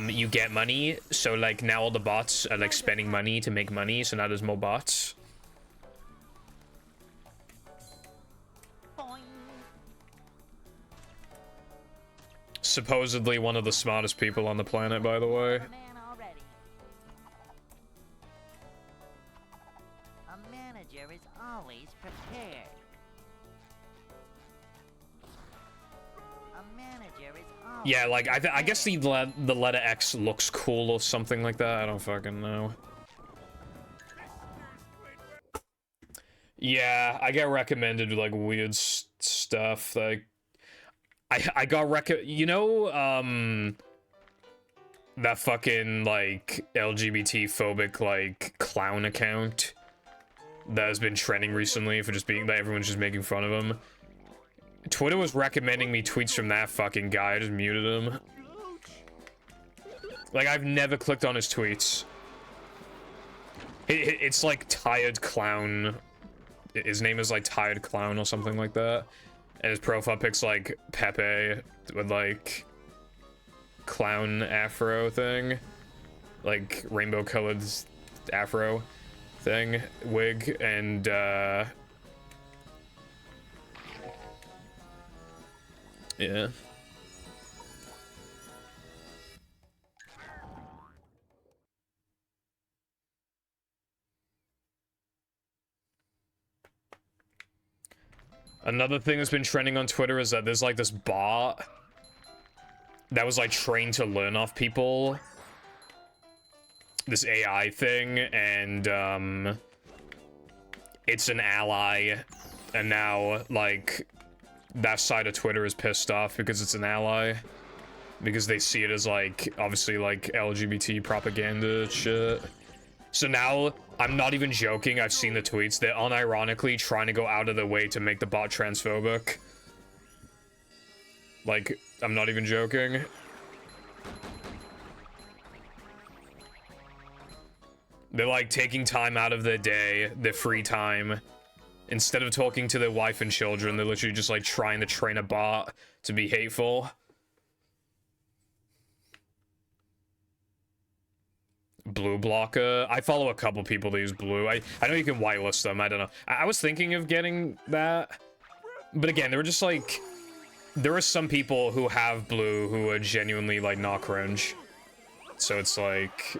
you get money. So like now all the bots are like spending money to make money, so now there's more bots. Supposedly one of the smartest people on the planet, by the way. A manager is always prepared. A manager is always Yeah, like I guess the letter X looks cool or something like that. I don't fucking know. Yeah, I get recommended like weird stuff. Like I got you know, that fucking like LGBT phobic like clown account that has been trending recently for just being that everyone's just making fun of him. Twitter was recommending me tweets from that fucking guy. I just muted him. Like, I've never clicked on his tweets. It's like Tired Clown. His name is like Tired Clown or something like that. And his profile pic's like Pepe with like clown afro thing. Like rainbow colored afro thing, wig, and yeah. Another thing that's been trending on Twitter is that there's like this bot that was like trained to learn off people. This AI thing, and it's an ally, and now like that side of Twitter is pissed off because it's an ally, because they see it as like obviously like LGBT propaganda shit. So now, I'm not even joking, I've seen the tweets, they're unironically trying to go out of their way to make the bot transphobic. Like, I'm not even joking. They're like taking time out of their day, their free time. Instead of talking to their wife and children, they're literally just like trying to train a bot to be hateful. Blue blocker. I follow a couple people that use blue. I know you can whitelist them. I don't know. I was thinking of getting that, but again, they were just like, there are some people who have blue who are genuinely like not cringe. So it's like,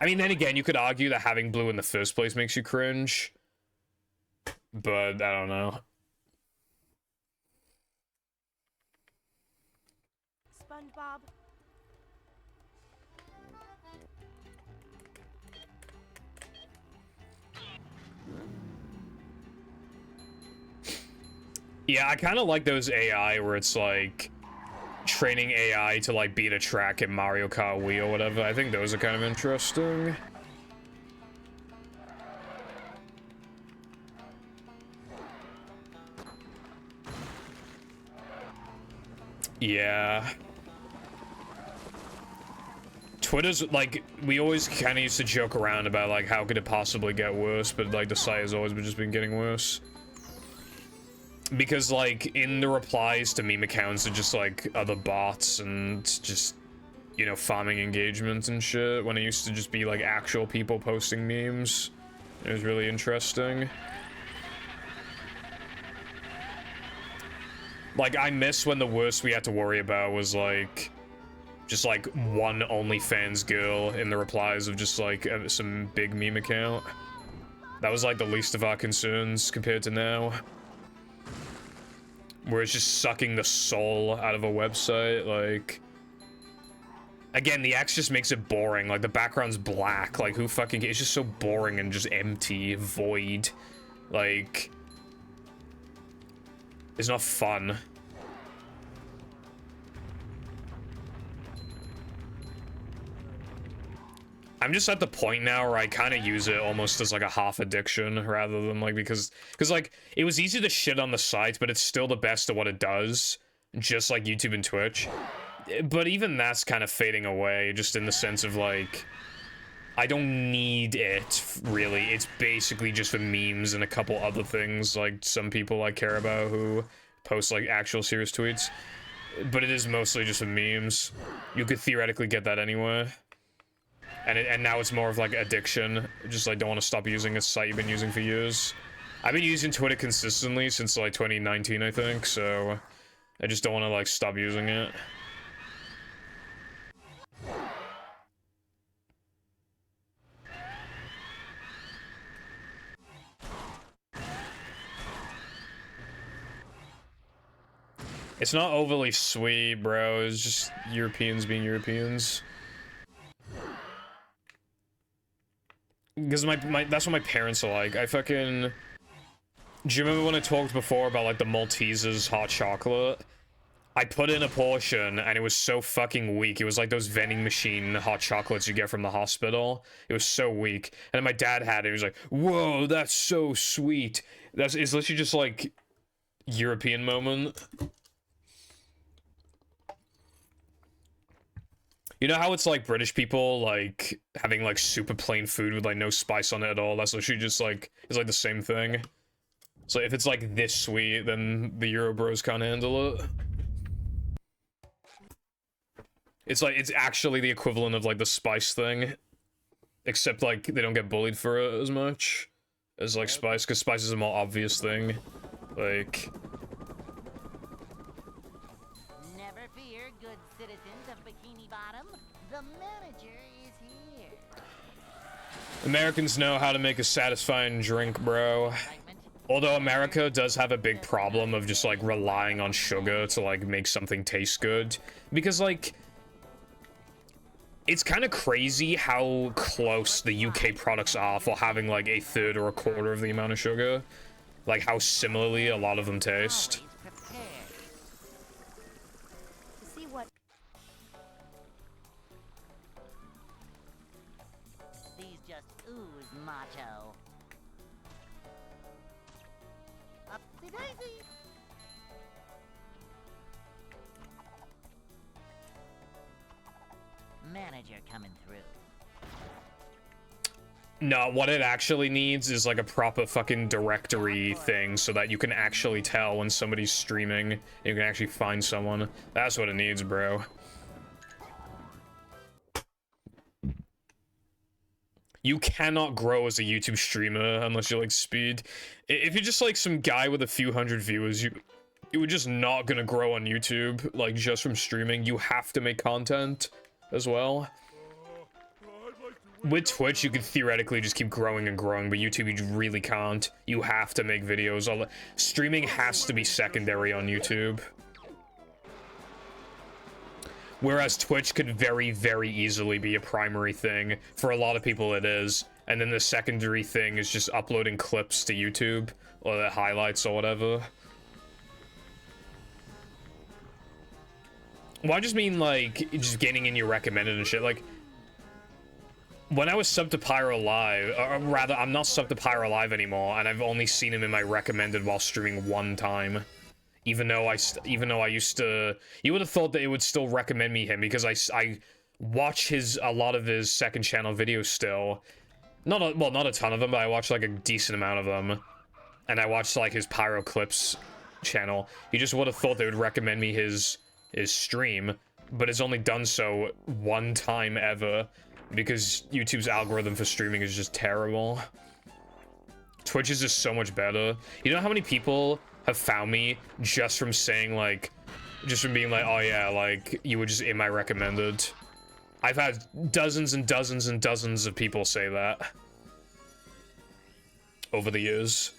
I mean, then again, you could argue that having blue in the first place makes you cringe, but I don't know. SpongeBob. Yeah, I kind of like those AI where it's like training AI to like beat a track in Mario Kart Wii or whatever. I think those are kind of interesting. Yeah. Twitter's like, we always kind of used to joke around about like how could it possibly get worse, but like the site has always been just been getting worse. Because, like, in the replies to meme accounts are just, like, other bots and just you know, farming engagements and shit, when it used to just be like actual people posting memes. It was really interesting. Like, I miss when the worst we had to worry about was like just like one OnlyFans girl in the replies of just like some big meme account. That was like the least of our concerns compared to now, where it's just sucking the soul out of a website. Like, again, the X just makes it boring. Like, the background's black. Like, who fucking... It's just so boring and just empty, void. Like, it's not fun. I'm just at the point now where I kind of use it almost as like a half addiction rather than like because like it was easy to shit on the site, but it's still the best at what it does, just like YouTube and Twitch. But even that's kind of fading away, just in the sense of like I don't need it really. It's basically just for memes and a couple other things like some people I care about who post like actual serious tweets. But it is mostly just for memes. You could theoretically get that anywhere. And now it's more of like addiction. Just like don't want to stop using a site you've been using for years. I've been using Twitter consistently since like 2019, I think, so I just don't want to like stop using it. It's not overly sweet, bro. It's just Europeans being Europeans. Because that's what my parents are like. I fucking... Do you remember when I talked before about, like, the Maltesers hot chocolate? I put in a portion, and it was so fucking weak. It was like those vending machine hot chocolates you get from the hospital. It was so weak. And then my dad had it. He was like, whoa, that's so sweet. It's literally just, like, European moment. You know how it's like British people like having like super plain food with like no spice on it at all? That's literally just like, it's like the same thing. So if it's like this sweet, then the Euro bros can't handle it. It's like, it's actually the equivalent of like the spice thing. Except like they don't get bullied for it as much as like spice, because spice is a more obvious thing. Like... Never fear, good citizens of Bikini Bottom. The manager is here. Americans know how to make a satisfying drink, bro. Although America does have a big problem of just, like, relying on sugar to, like, make something taste good. Because, like, it's kind of crazy how close the UK products are for having, like, a third or a quarter of the amount of sugar. Like, how similarly a lot of them taste. These just ooze macho. Upsy daisy. Manager coming through. No, what it actually needs is like a proper fucking directory thing so that you can actually tell when somebody's streaming and you can actually find someone. That's what it needs, bro. You cannot grow as a YouTube streamer unless you're like speed. If you're just like some guy with a few hundred viewers, you're just not gonna grow on YouTube, like just from streaming. You have to make content as well. With Twitch, you could theoretically just keep growing and growing, but YouTube, you really can't. You have to make videos. Streaming has to be secondary on YouTube. Whereas Twitch could very, very easily be a primary thing. For a lot of people, it is. And then the secondary thing is just uploading clips to YouTube, or the highlights or whatever. Well, I just mean, like, just getting in your recommended and shit. Like, when I was subbed to Pyro Live, or rather, I'm not subbed to Pyro Live anymore, and I've only seen him in my recommended while streaming one time. Even though I used to, you would have thought that it would still recommend me him, because I watch a lot of his second channel videos still. Not a ton of them, but I watch like a decent amount of them. And I watched like his Pyro Clips channel. You just would have thought they would recommend me his stream. but it's only done so one time ever because YouTube's algorithm for streaming is just terrible. Twitch is just so much better. You know how many people have found me just from saying, like, just from being like, oh yeah, like, you were just in my recommended. I've had dozens and dozens and dozens of people say that over the years.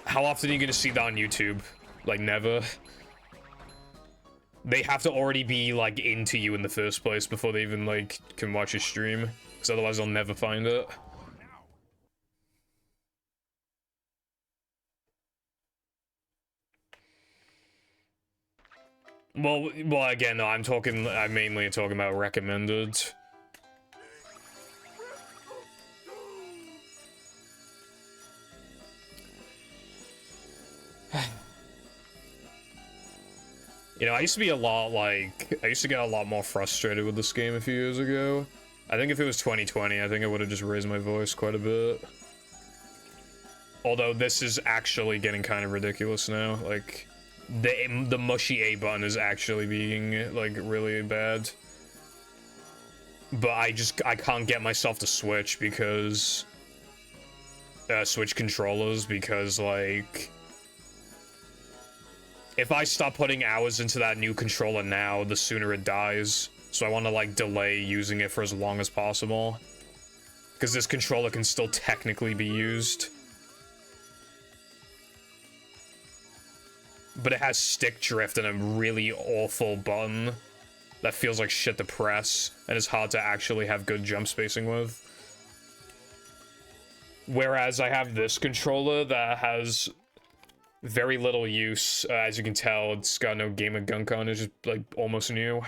How often are you gonna see that on YouTube? Like, never. They have to already be, like, into you in the first place before they even, like, can watch your stream. Because otherwise they'll never find it. Well, again, no, I'm mainly talking about recommended. You know, I used to get a lot more frustrated with this game a few years ago. I think if it was 2020, I think I would have just raised my voice quite a bit. Although this is actually getting kind of ridiculous now, like... The mushy A button is actually being, like, really bad. But I can't get myself to switch because... switch controllers because, like... If I stop putting hours into that new controller now, the sooner it dies. So I want to, like, delay using it for as long as possible. Because this controller can still technically be used. But it has stick drift and a really awful button that feels like shit to press and is hard to actually have good jump spacing with. Whereas I have this controller that has very little use. As you can tell, it's got no Game of Gunk on. It's just, like, almost new.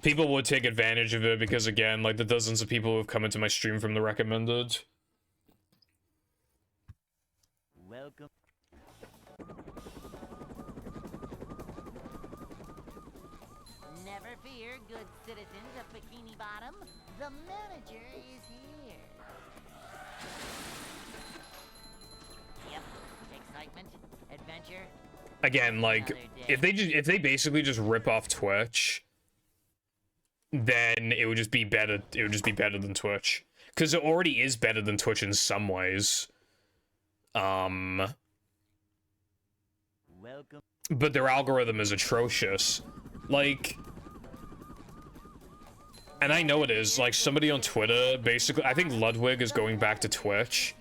People would take advantage of it because, again, like, the dozens of people who have come into my stream from the recommended. Welcome. Never fear, good citizens of Bikini Bottom. The manager is here. Yep. Excitement, adventure. Again, like, if they basically just rip off Twitch, then it would just be better. It would just be better than Twitch, because it already is better than Twitch in some ways. Welcome. But their algorithm is atrocious. Like, and I know it is. Like, somebody on Twitter, basically, I think Ludwig is going back to Twitch,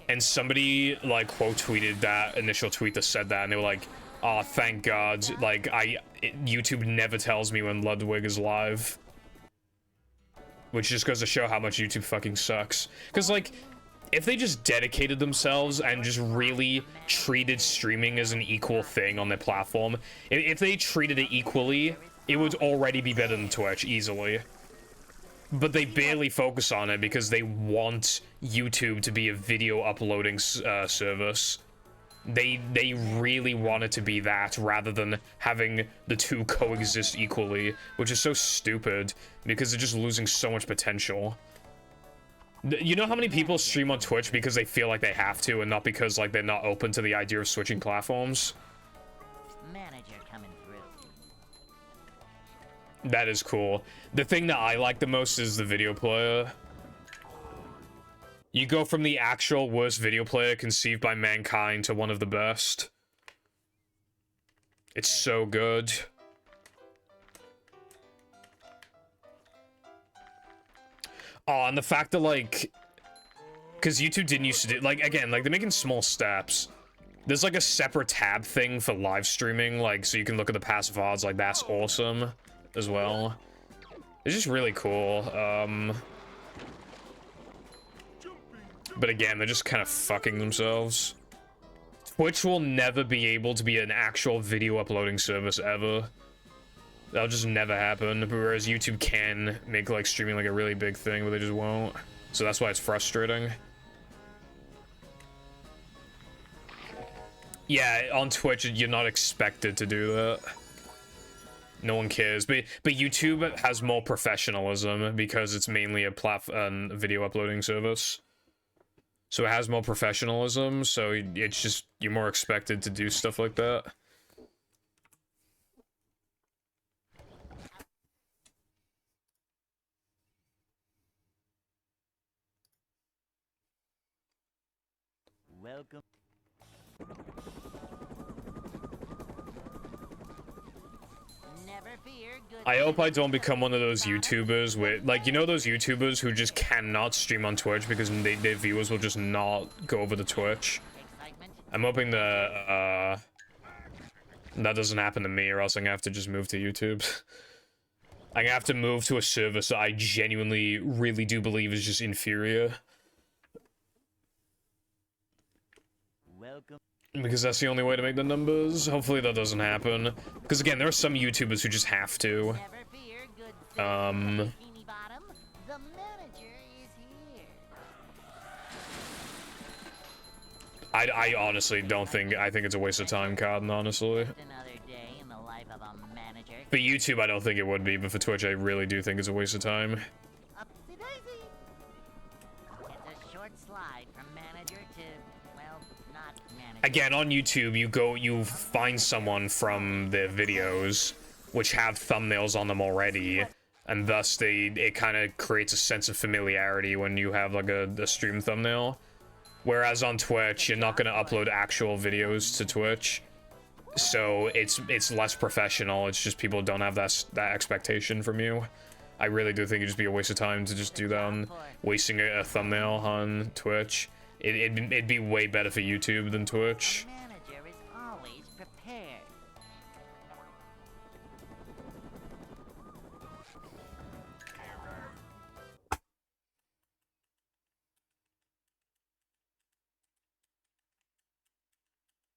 and somebody, like, quote tweeted that initial tweet that said that, and they were like, "Oh, thank God! Like, YouTube never tells me when Ludwig is live." Which just goes to show how much YouTube fucking sucks. Because, like, if they just dedicated themselves and just really treated streaming as an equal thing on their platform, if they treated it equally, it would already be better than Twitch, easily. But they barely focus on it because they want YouTube to be a video uploading service. They really want it to be that rather than having the two coexist equally, which is so stupid because they're just losing so much potential. You know how many people stream on Twitch because they feel like they have to and not because, like, they're not open to the idea of switching platforms? Manager coming through. That is cool. The thing that I like the most is the video player. You go from the actual worst video player conceived by mankind to one of the best. It's so good. Oh, and the fact that, like, because YouTube didn't used to do, like, again, like, they're making small steps. There's, like, a separate tab thing for live streaming, like, so you can look at the passive odds, like, that's awesome as well. It's just really cool. But again, they're just kind of fucking themselves. Twitch will never be able to be an actual video uploading service ever. That'll just never happen. Whereas YouTube can make, like, streaming like a really big thing, but they just won't. So that's why it's frustrating. Yeah, on Twitch, you're not expected to do that. No one cares. But YouTube has more professionalism because it's mainly a video uploading service. So it has more professionalism, so it's just, you're more expected to do stuff like that. Welcome. Never fear, good I hope I citizens don't of become one of those Bikini Bottom. YouTubers where, like, you know those YouTubers who just cannot stream on Twitch because their viewers will just not go over to Twitch? Excitement. I'm hoping that, that doesn't happen to me, or else I'm gonna have to just move to YouTube. I'm gonna have to move to a service that I genuinely, really do believe is just inferior. Welcome. Because that's the only way to make the numbers. Hopefully that doesn't happen. Because again, there are some YouTubers who just have to. Never fear, good citizens of Bikini Bottom. The manager is here. I honestly don't think, I think it's a waste of time, Cotton, honestly. Just another day in the life of a manager. For YouTube, I don't think it would be, but for Twitch, I really do think it's a waste of time. Upsy daisy. It's a short slide from manager to, well, not manager. Again, on YouTube, you find someone from their videos, which have thumbnails on them already, and thus it kind of creates a sense of familiarity when you have, like, a stream thumbnail. Whereas on Twitch, you're not going to upload actual videos to Twitch, so it's less professional. It's just people don't have that expectation from you. I really do think it'd just be a waste of time to just do that on wasting a thumbnail on Twitch. It'd be way better for YouTube than Twitch. The manager is always prepared.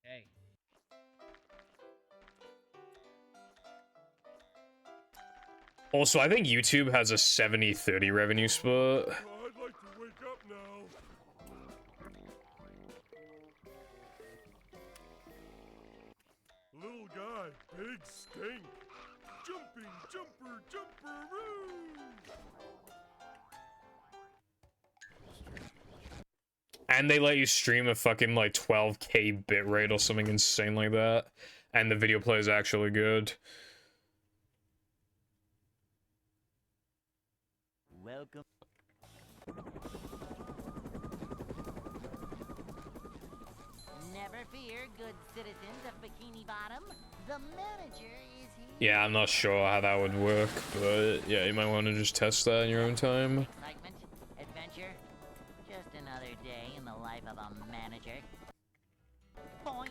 Hey. Also, I think YouTube has a 70-30 revenue split. Oh, I'd like to wake up now. Little guy, big stink. Jumping, jumper, jumperoo. And they let you stream a fucking, like, 12K bitrate or something insane like that. And the video play is actually good. Welcome. Never fear, good citizens of Bikini Bottom. The manager is here. Yeah, I'm not sure how that would work, but yeah, you might want to just test that in your own time. Excitement, adventure, just another day in the life of a manager. Boing.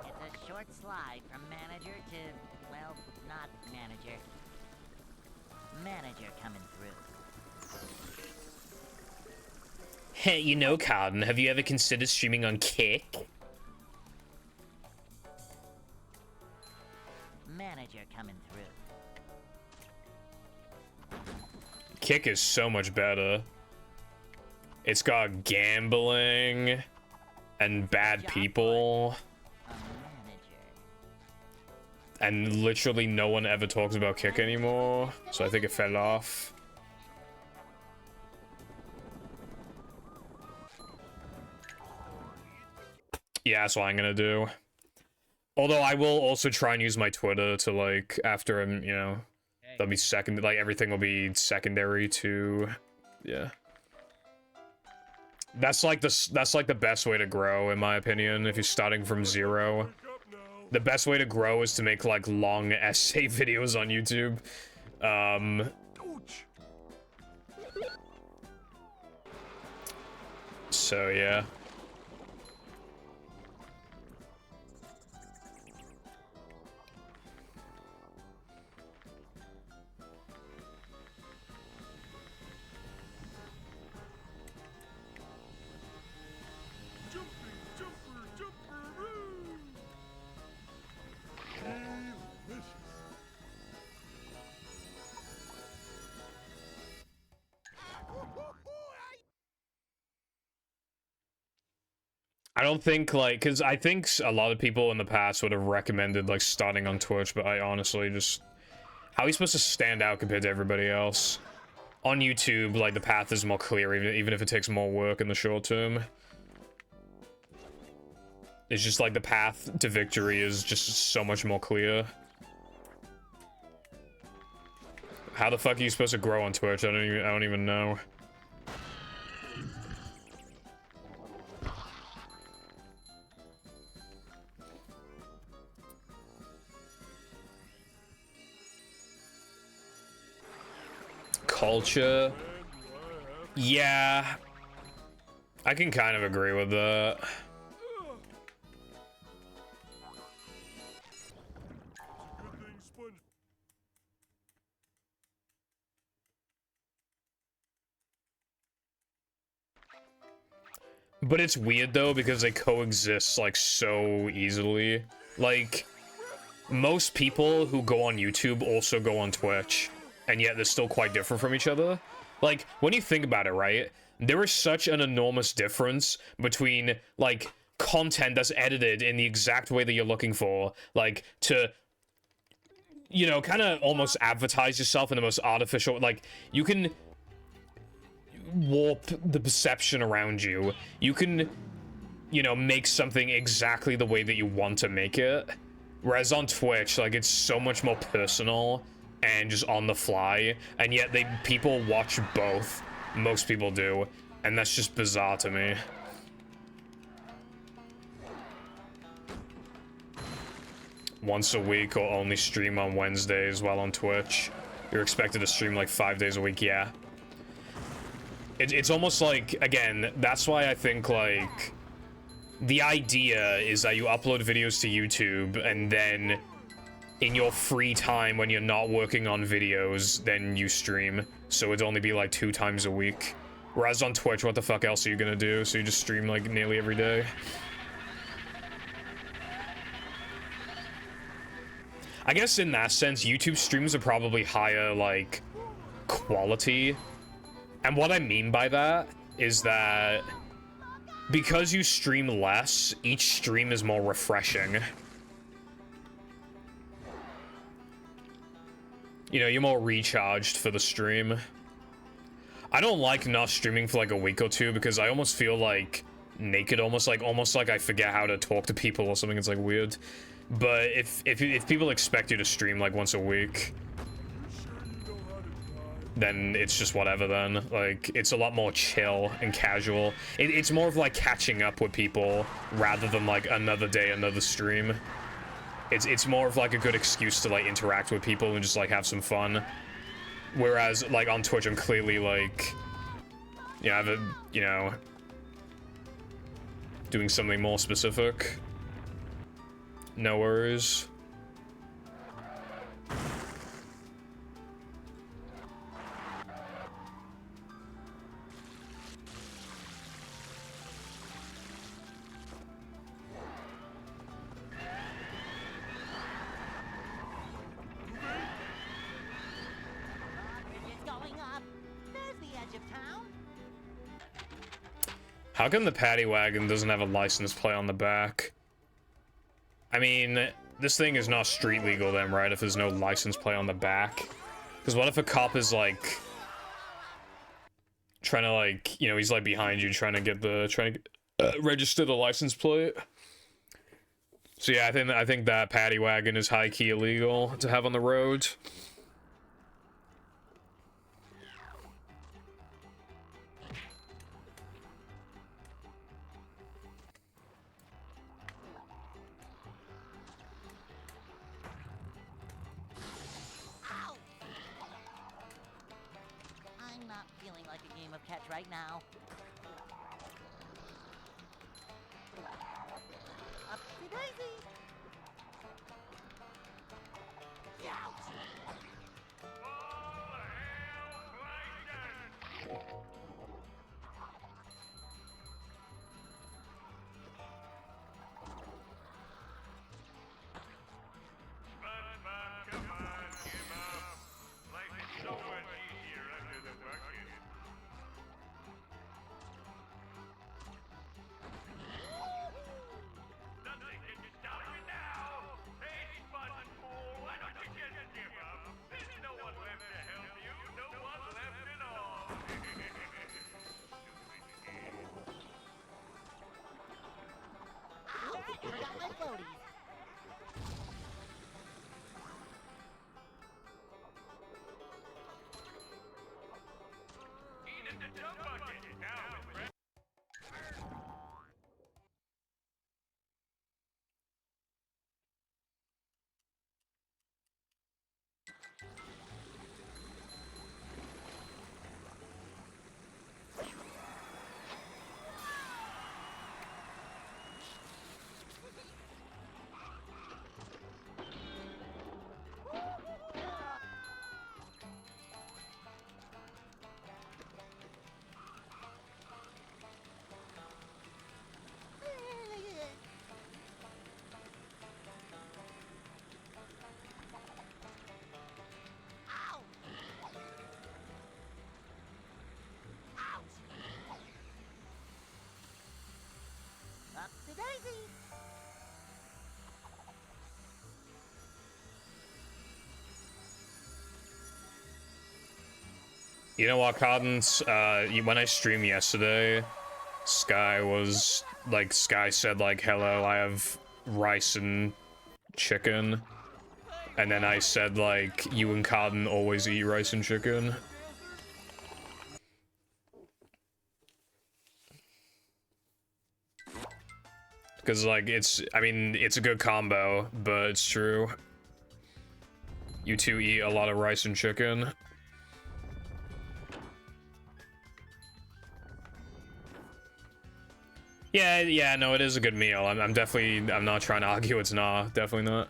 It's a short slide from manager to, well, not manager. Manager coming through. Hey, you know, Carden, have you ever considered streaming on Kick? Manager coming through. Kick is so much better. It's got gambling and bad people. A manager. And literally no one ever talks about Kick anymore, so I think it fell off. Yeah, that's what I'm gonna do. Although I will also try and use my Twitter to, like, after I'm, you know, that'll be second, like, everything will be secondary to, yeah. That's like the best way to grow, in my opinion, if you're starting from zero. Wake up now. The best way to grow is to make, like, long essay videos on YouTube. Ouch. So, yeah. Jumping, jumper, jumperoo. Delicious. I don't think, like, because I think a lot of people in the past would have recommended, like, starting on Twitch, but I honestly just... How are you supposed to stand out compared to everybody else? on YouTube, like, the path is more clear, even if it takes more work in the short term. It's just like the path to victory is just so much more clear. How the fuck are you supposed to grow on Twitch? I don't even know. Culture. Yeah. I can kind of agree with that. But it's weird though because they coexist like so easily. Like most people who go on YouTube also go on Twitch, and yet they're still quite different from each other. Like when you think about it, right? There is such an enormous difference between like content that's edited in the exact way that you're looking for, like to, you know, kind of almost advertise yourself in the most artificial, like you can warp the perception around you. You can, you know, make something exactly the way that you want to make it. Whereas on Twitch, like, it's so much more personal and just on the fly, and yet people watch both. Most people do, and that's just bizarre to me. Once a week or only stream on Wednesdays while on Twitch. You're expected to stream like 5 days a week, yeah. It's almost like, again, that's why I think, like, the idea is that you upload videos to YouTube, and then in your free time when you're not working on videos, then you stream. So it'd only be like 2 times a week. Whereas on Twitch, what the fuck else are you gonna do? So you just stream like nearly every day. I guess in that sense, YouTube streams are probably higher, like, quality. And what I mean by that is that because you stream less, each stream is more refreshing. You know, you're more recharged for the stream. I don't like not streaming for like a week or two because I almost feel like naked, almost like I forget how to talk to people or something. It's like weird. But if people expect you to stream like once a week, then it's just whatever then. Like, it's a lot more chill and casual. It's more of like catching up with people rather than like another day, another stream. It's more of like a good excuse to like interact with people and just like have some fun. Whereas like on Twitch, I'm clearly like, doing something more specific. No worries. How come the paddy wagon doesn't have a license plate on the back? I mean, this thing is not street legal then, right? If there's no license plate on the back. Because what if a cop is like trying to like, you know, he's like behind you trying to register the license plate. So yeah, I think that paddy wagon is high key illegal to have on the road. I'm not feeling like a game of catch right now. Upsy daisy! Ouch! You know what, Cotton? When I streamed yesterday, Sky said like, hello, I have rice and chicken. And then I said like, you and Cotton always eat rice and chicken. Because like, I mean, it's a good combo, but it's true. You two eat a lot of rice and chicken. Yeah, no, it is a good meal. I'm not trying to argue it's not. Definitely not.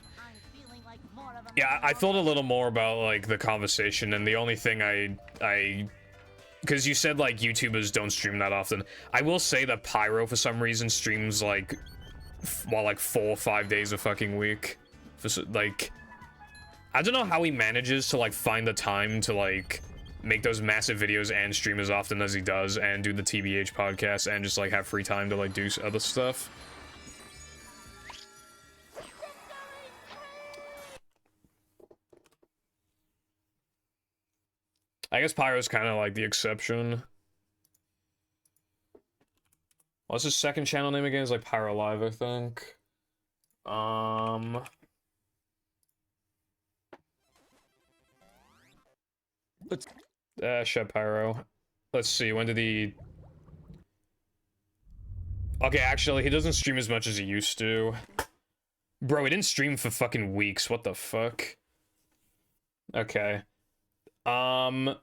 Yeah, I thought a little more about, like, the conversation, and the only thing because you said, like, YouTubers don't stream that often. I will say that Pyro, for some reason, streams, like, like 4 or 5 days a fucking week. Like, I don't know how he manages to, like, find the time to, like, make those massive videos and stream as often as he does, and do the TBH podcast, and just, like, have free time to, like, do other stuff. I guess Pyro's kind of, like, the exception. What's his second channel name again? It's, like, Pyro Live, I think. Shut Pyro. Let's see, when did he... Okay, actually, he doesn't stream as much as he used to. Bro, he didn't stream for fucking weeks, what the fuck? Okay. Welcome.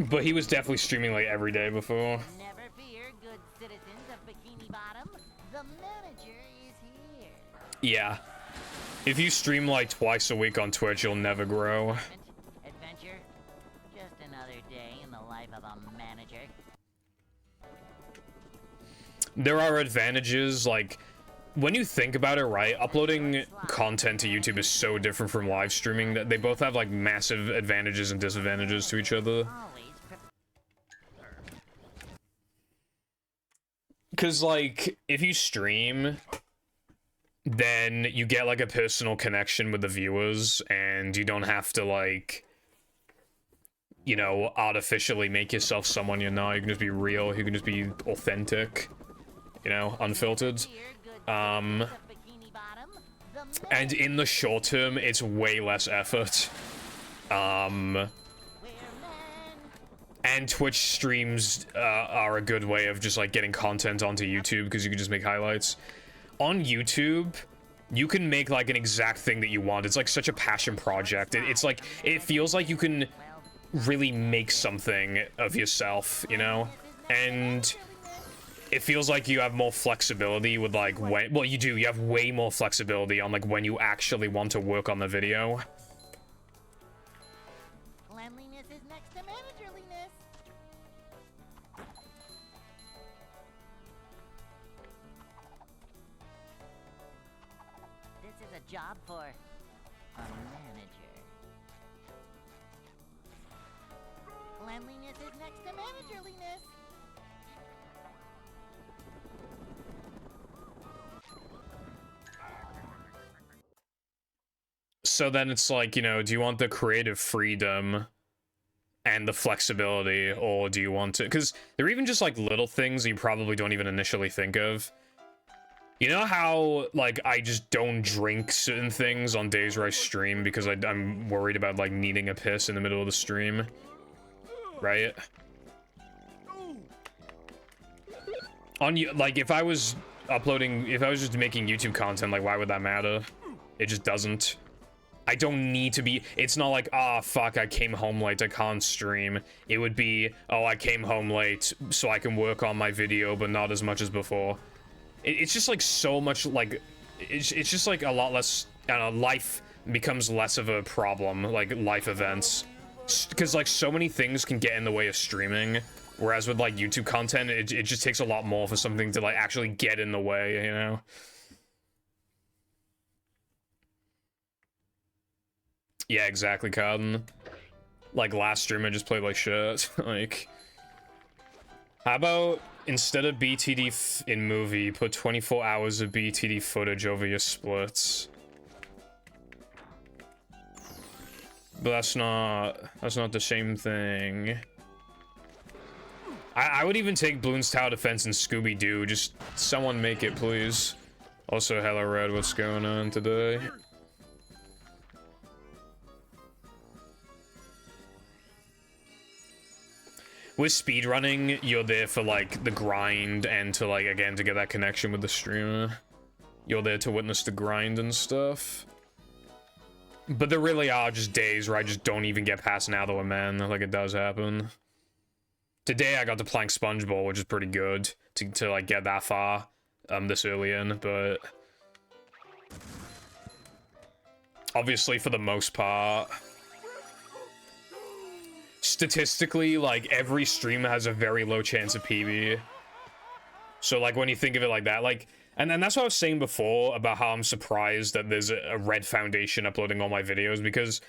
But he was definitely streaming, like, every day before. Never fear, good citizens of Bikini Bottom. The manager is here. Yeah. If you stream, like, twice a week on Twitch, you'll never grow. Adventure? Just another day in the life of a manager. There are advantages, like... When you think about it, right, uploading content to YouTube is so different from live streaming that they both have, like, massive advantages and disadvantages to each other. Because, like, if you stream, then you get, like, a personal connection with the viewers, and you don't have to, like, you know, artificially make yourself someone you're not. You can just be real, you can just be authentic, you know, unfiltered. And in the short term, it's way less effort. And Twitch streams are a good way of just, like, getting content onto YouTube, because you can just make highlights. On YouTube, you can make, like, an exact thing that you want. It's, like, such a passion project. It's, like, it feels like you can really make something of yourself, you know? And... it feels like you have more flexibility with, like, when... Well, you do. You have way more flexibility on, like, when you actually want to work on the video. Cleanliness is next to managerliness. This is a job for a manager. Cleanliness is next to managerliness. So then it's like, you know, do you want the creative freedom and the flexibility, or do you want to... Because they're even just, like, little things you probably don't even initially think of. You know how, like, I just don't drink certain things on days where I stream because I'm worried about, like, needing a piss in the middle of the stream? Right? Like, if I was just making YouTube content, like, why would that matter? It just doesn't. I don't need to be... It's not like, ah, fuck, I came home late, I can't stream. It would be, oh, I came home late, so I can work on my video, but not as much as before. It's just, like, so much, like... It's just, like, a lot less... I don't know, life becomes less of a problem, like, life events. Because, like, so many things can get in the way of streaming, whereas with, like, YouTube content, it just takes a lot more for something to, like, actually get in the way, you know? Yeah, exactly, Cotton. Like, last stream I just played like shit. Like, how about instead of BTD in movie, put 24 hours of BTD footage over your splits? But that's not the same thing. I would even take Bloons Tower Defense and Scooby-Doo. Just someone make it, please. Also, hello, Red. What's going on today? With speedrunning, you're there for, like, the grind and to, like, again, to get that connection with the streamer. You're there to witness the grind and stuff. But there really are just days where I just don't even get past an hour, man. Like, it does happen. Today, I got to playing SpongeBob, which is pretty good to like, get that far this early in, but... Obviously, for the most part... Statistically, like, every streamer has a very low chance of PB. So, like, when you think of it like that, like... And then that's what I was saying before about how I'm surprised that there's a Red Foundation uploading all my videos, because...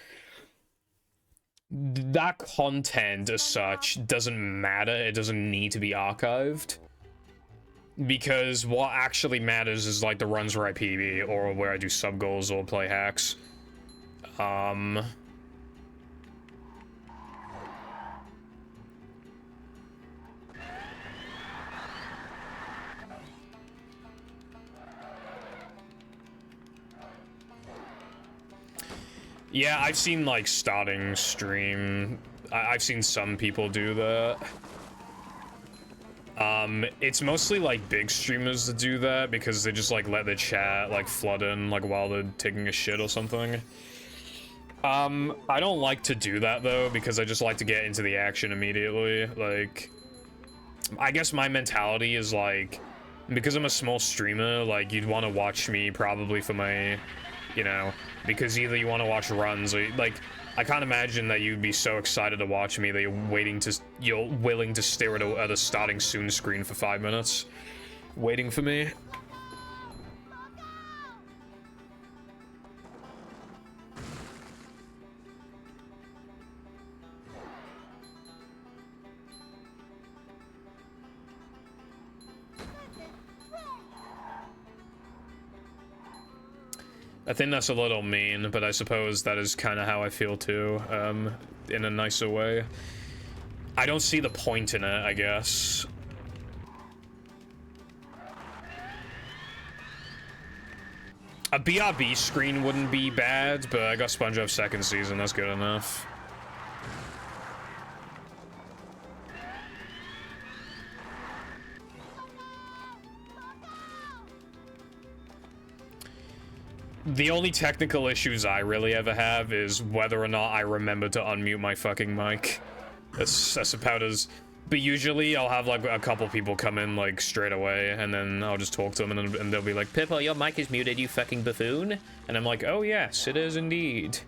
that content, as such, doesn't matter. It doesn't need to be archived. Because what actually matters is, like, the runs where I PB, or where I do sub-goals or play hacks. Yeah, I've seen, like, starting stream. I've seen some people do that. It's mostly, like, big streamers that do that, because they just, like, let the chat, like, flood in, like, while they're taking a shit or something. I don't like to do that, though, because I just like to get into the action immediately. Like, I guess my mentality is, like, because I'm a small streamer, like, you'd want to watch me probably for my, you know, because either you want to watch runs or, like, I can't imagine that you'd be so excited to watch me that you're willing to stare at a starting soon screen for 5 minutes, waiting for me. I think that's a little mean, but I suppose that is kind of how I feel too, in a nicer way. I don't see the point in it, I guess. A BRB screen wouldn't be bad, but I got SpongeBob second season, that's good enough. The only technical issues I really ever have is whether or not I remember to unmute my fucking mic. That's about as... But usually I'll have, like, a couple people come in, like, straight away, and then I'll just talk to them, and they'll be like, Pippo, your mic is muted, you fucking buffoon. And I'm like, oh yes, it is indeed.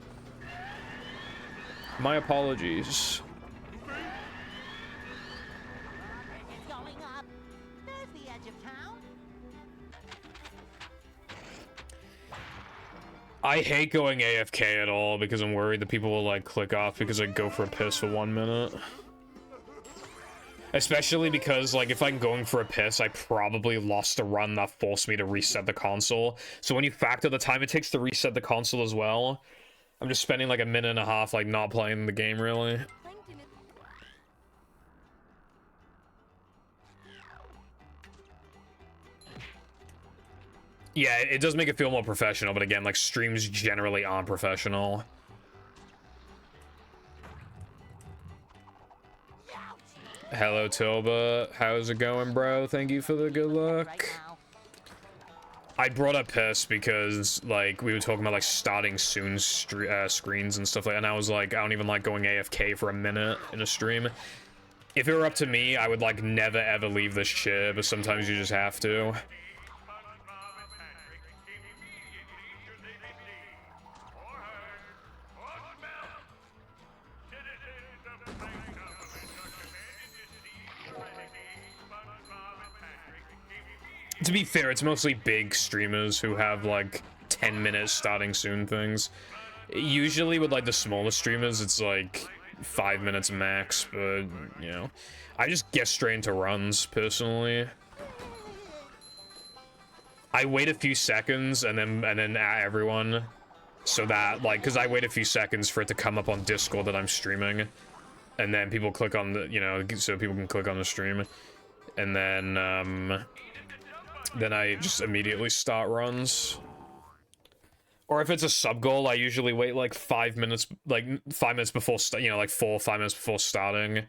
My apologies. It's going up. There's the edge of town. I hate going AFK at all because I'm worried that people will, like, click off because I go for a piss for 1 minute. Especially because, like, if I'm going for a piss, I probably lost a run that forced me to reset the console. So when you factor the time it takes to reset the console as well, I'm just spending, like, a minute and a half, like, not playing the game, really. Yeah, it does make it feel more professional, but again, like, streams generally aren't professional. Hello, Tilba. How's it going, bro? Thank you for the good luck. I brought up piss because, like, we were talking about, like, starting soon screens and stuff like that, and I was like, I don't even like going AFK for a minute in a stream. If it were up to me, I would, like, never ever leave this shit, but sometimes you just have to. To be fair, it's mostly big streamers who have, like, 10 minutes starting soon things. Usually with, like, the smaller streamers, it's, like, 5 minutes max, but, you know. I just get straight into runs, personally. I wait a few seconds, and then at everyone, so that, like, because I wait a few seconds for it to come up on Discord that I'm streaming, and then people click on the, you know, so people can click on the stream, and then I just immediately start runs. Or if it's a sub goal, I usually wait like 5 minutes, like 5 minutes before, you know, like 4 or 5 minutes before starting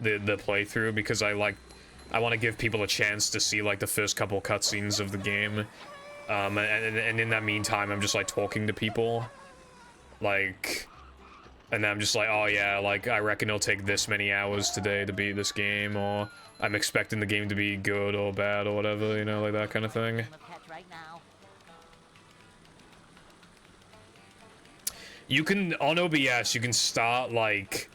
the playthrough, because I want to give people a chance to see like the first couple cutscenes of the game. And in that meantime, I'm just like talking to people, like, and then I'm just like, oh yeah, like I reckon it'll take this many hours today to beat this game, or I'm expecting the game to be good or bad or whatever, you know, like that kind of thing. You can, on OBS, you can start, like,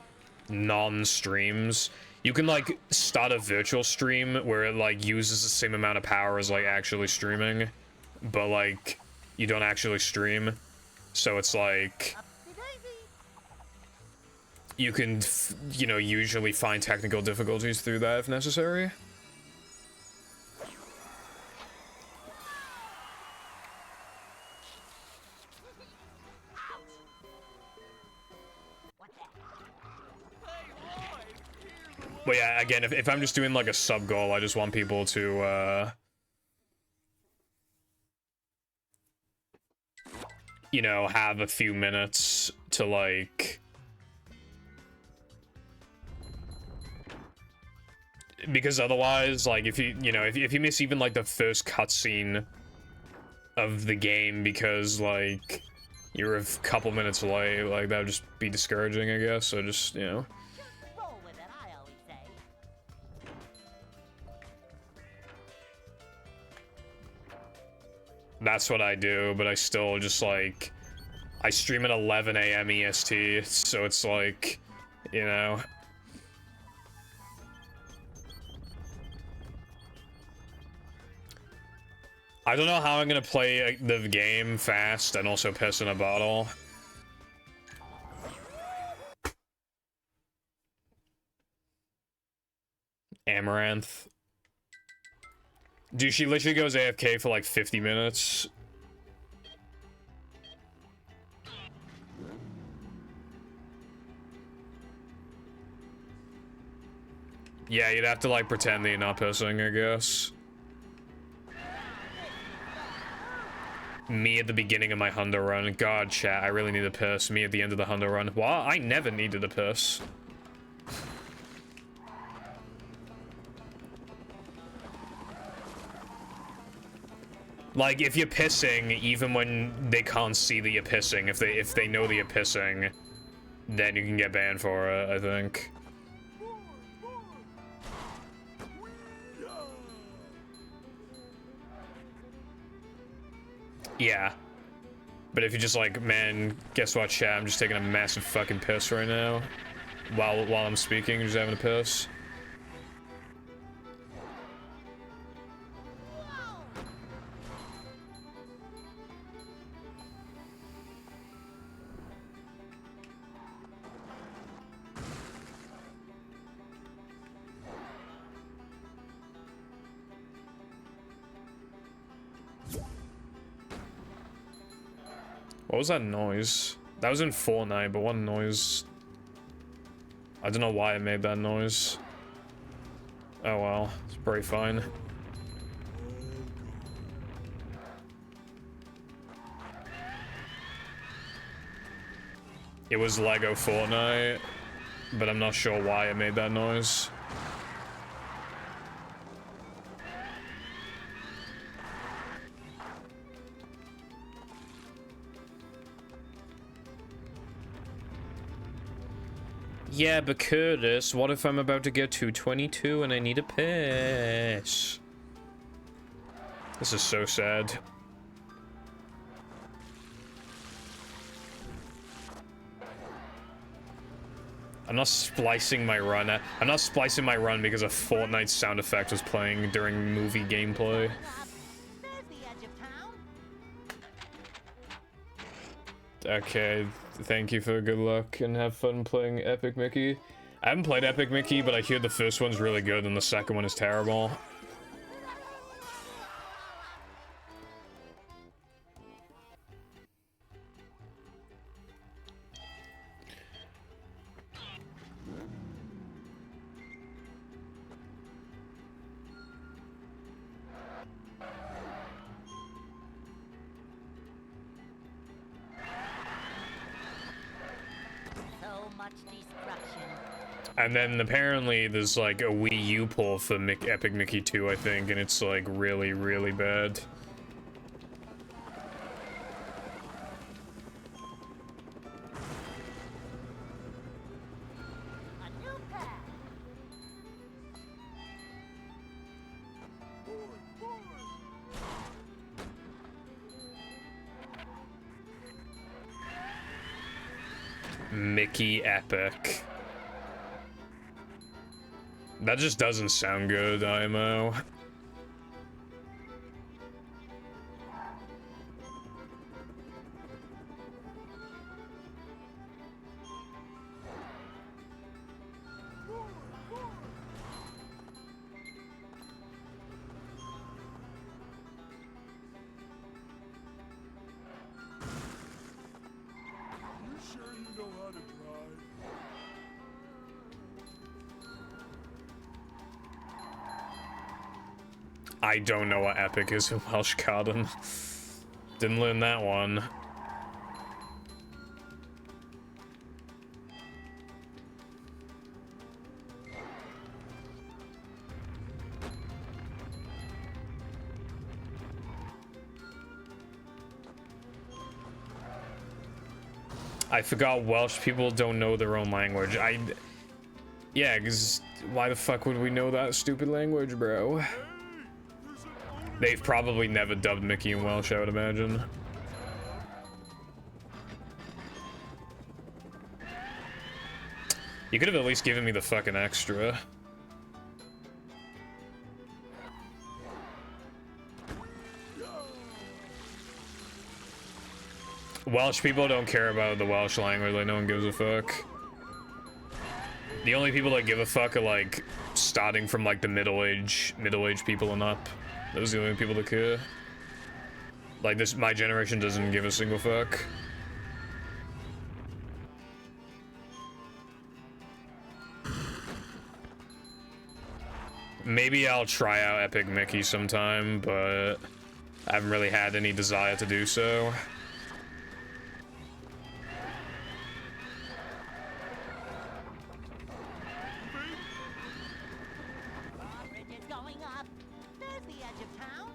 non-streams. You can, like, start a virtual stream where it, like, uses the same amount of power as, like, actually streaming. But, like, you don't actually stream. So it's, like... You can, you know, usually find technical difficulties through that if necessary. But yeah, again, if I'm just doing like a sub goal, I just want people to, you know, have a few minutes to like... Because otherwise, like, if you, you know, if you miss even like the first cutscene of the game because like you're a couple minutes late, like that would just be discouraging, I guess. So just, you know. That's what I do, but I still just, like, I stream at 11 a.m. EST, so it's like, you know. I don't know how I'm gonna play the game fast and also piss in a bottle. Amaranth. Dude, she literally goes AFK for like 50 minutes. Yeah, you'd have to like pretend that you're not pissing, I guess. Me at the beginning of my Hundo run. God, chat, I really need to piss. Me at the end of the Hundo run. Well, I never needed to piss. Like, if you're pissing, even when they can't see that you're pissing, if they know that you're pissing, then you can get banned for it, I think. Yeah. But if you're just like, man, guess what, chat? I'm just taking a massive fucking piss right now. While I'm speaking, just having a piss. What was that noise? That was in Fortnite, but what noise? I don't know why I made that noise. Oh well, it's pretty fine. It was Lego Fortnite, but I'm not sure why I made that noise. Yeah, but Curtis, what if I'm about to get 222 and I need a piss? This is so sad. I'm not splicing my run. I'm not splicing my run because a Fortnite sound effect was playing during movie gameplay. Okay, thank you for good luck and have fun playing Epic Mickey. I haven't played Epic Mickey, but I hear the first one's really good and the second one is terrible. And then apparently there's like a Wii U pull for Epic Mickey 2, I think, and it's like really, really bad. A new path. Mickey Epic. That just doesn't sound good, IMO. You sure you know how to drive? I don't know what epic is in Welsh Garden. Didn't learn that one. I forgot Welsh people don't know their own language. Yeah, because why the fuck would we know that stupid language, bro? Hey, there's an owner. They've probably never dubbed Mickey in Welsh, I would imagine. You could have at least given me the fucking extra. Welsh people don't care about the Welsh language, like no one gives a fuck. The only people that give a fuck are like starting from like the middle-aged people and up. Those are the only people that care. Like this, my generation doesn't give a single fuck. Maybe I'll try out Epic Mickey sometime, but I haven't really had any desire to do so. Drawbridge is going up. There's the edge of town.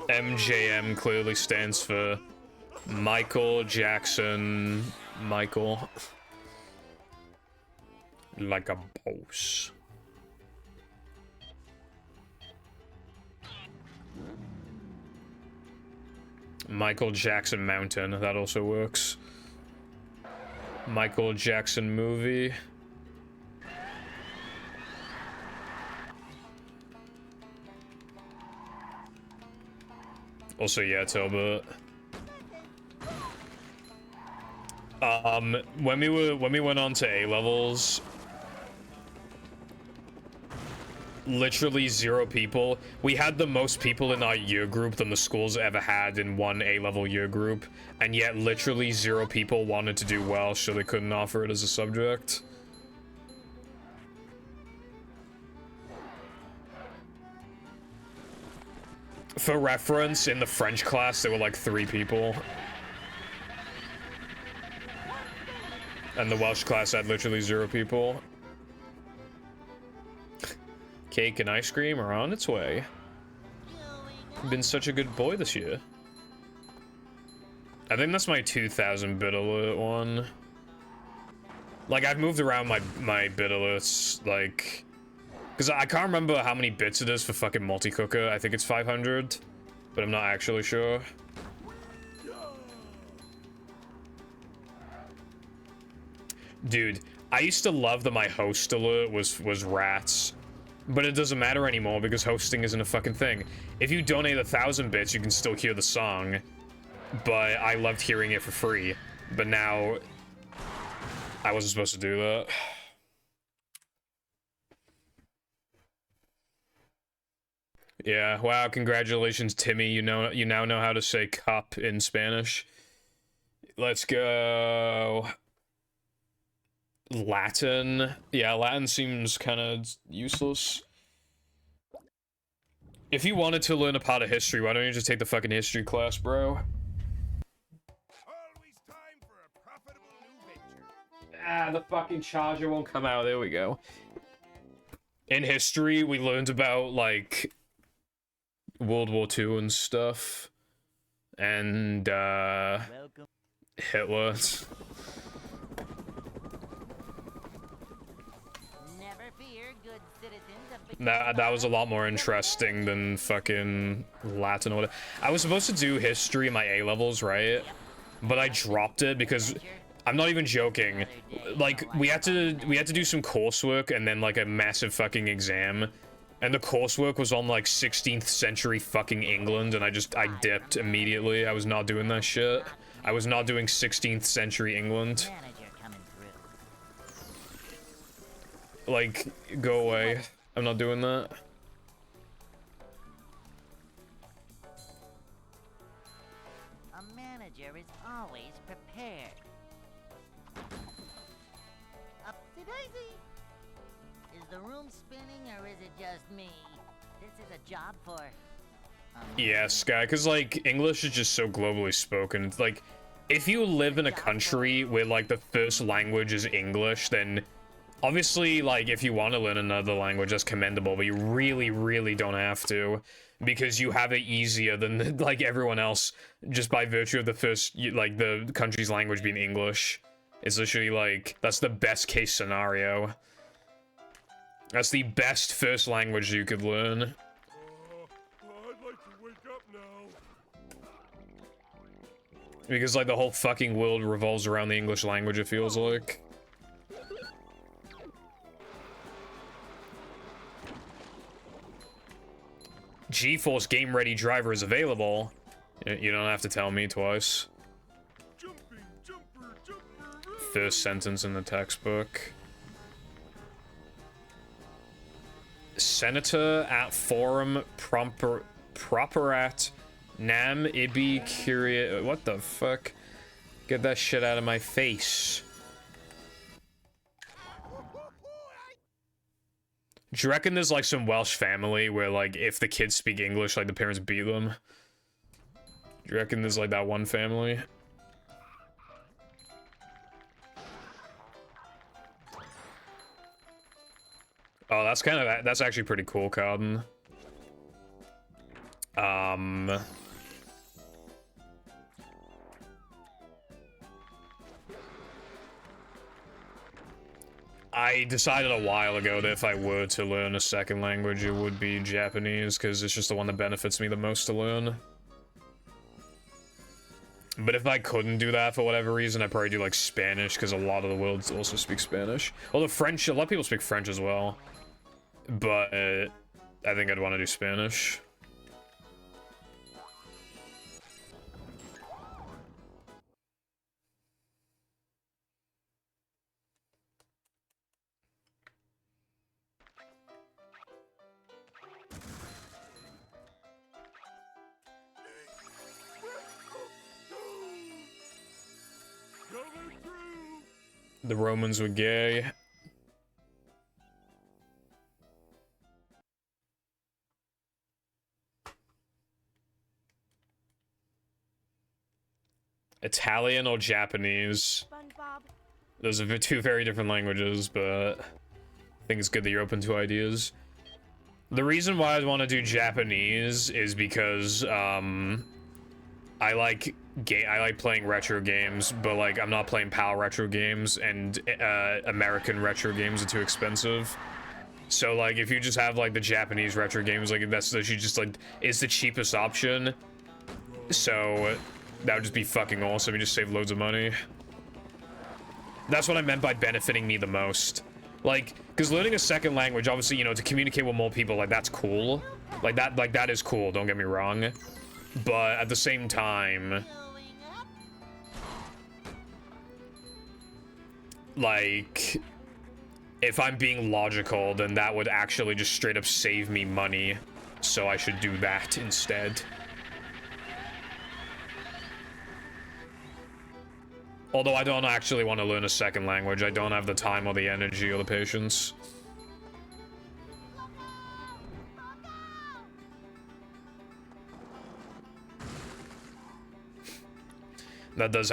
MJM clearly stands for Michael Jackson Michael. Like a boss. Michael Jackson Mountain, that also works. Michael Jackson movie. Also, yeah, Talbot. When we went on to A levels, literally 0 people. We had the most people in our year group than the school's ever had in one A-level year group, and yet literally 0 people wanted to do Welsh, so they couldn't offer it as a subject. For reference, in the French class, there were like 3 people. And the Welsh class had literally 0 people. Cake and ice cream are on its way. Been such a good boy this year. I think that's my 2000 bit alert one. Like, I've moved around my bit alerts, like... Because I can't remember how many bits it is for fucking multi-cooker. I think it's 500, but I'm not actually sure. Dude, I used to love that my host alert was rats. But it doesn't matter anymore because hosting isn't a fucking thing. If you donate 1,000 bits, you can still hear the song. But I loved hearing it for free. But now, I wasn't supposed to do that. Yeah, wow, congratulations, Timmy. You now know how to say cup in Spanish. Let's go. Latin. Yeah, Latin seems kind of useless. If you wanted to learn a part of history, why don't you just take the fucking history class, bro? Always time for a profitable new venture. Ah, the fucking charger won't come out. There we go. In history, we learned about, like, World War II and stuff. And, Welcome. Hitler. Never fear, good citizens of Bikini That was a lot Bottom. more The interesting than fucking Latin or whatever. I was supposed to do history in my A-levels, right? But I dropped it because I'm not even joking. Like, we had to do some coursework and then like a massive fucking exam. And the coursework was on like 16th century fucking England, and I dipped immediately. I was not doing that shit. I was not doing 16th century England. Manager coming through. Like, go away. I'm not doing that. A manager is always prepared. Up to daisy. Is the room spinning or is it just me? This is a job for. Yes, guy, because, like, English is just so globally spoken. Like, if you live in a country where, like, the first language is English, then obviously, like, if you want to learn another language, that's commendable, but you really, really don't have to, because you have it easier than, like, everyone else, just by virtue of the first, like, the country's language being English. It's literally, like, that's the best case scenario. That's the best first language you could learn. I'd like to wake up now. Because, like, the whole fucking world revolves around the English language, it feels like. GeForce Game Ready driver is available. You don't have to tell me twice. Jumping, jumper, jumper. First sentence in the textbook. Senator at forum properat nam ibi curia. What the fuck? Get that shit out of my face. Do you reckon there's like some Welsh family where like if the kids speak English, like the parents beat them? Do you reckon there's like that one family? Oh, that's actually pretty cool, Cotton. I decided a while ago that if I were to learn a second language, it would be Japanese, because it's just the one that benefits me the most to learn. But if I couldn't do that for whatever reason, I'd probably do like Spanish, because a lot of the world also speaks Spanish. Although French, a lot of people speak French as well. But I think I'd want to do Spanish. Coming through. The Romans were gay. Italian or Japanese. SpongeBob. Those are two very different languages, but I think it's good that you're open to ideas. The reason why I want to do Japanese is because I like playing retro games, but like I'm not playing PAL retro games, and American retro games are too expensive. So like if you just have like the Japanese retro games, like that's literally just like it's the cheapest option. So that would just be fucking awesome. You just save loads of money. That's what I meant by benefiting me the most. Like, because learning a second language, obviously, you know, to communicate with more people, like, that's cool. Like, that is cool, don't get me wrong. But at the same time, Going up. like, if I'm being logical, then that would actually just straight up save me money. So I should do that instead. Although I don't actually want to learn a second language. I don't have the time or the energy or the patience. That does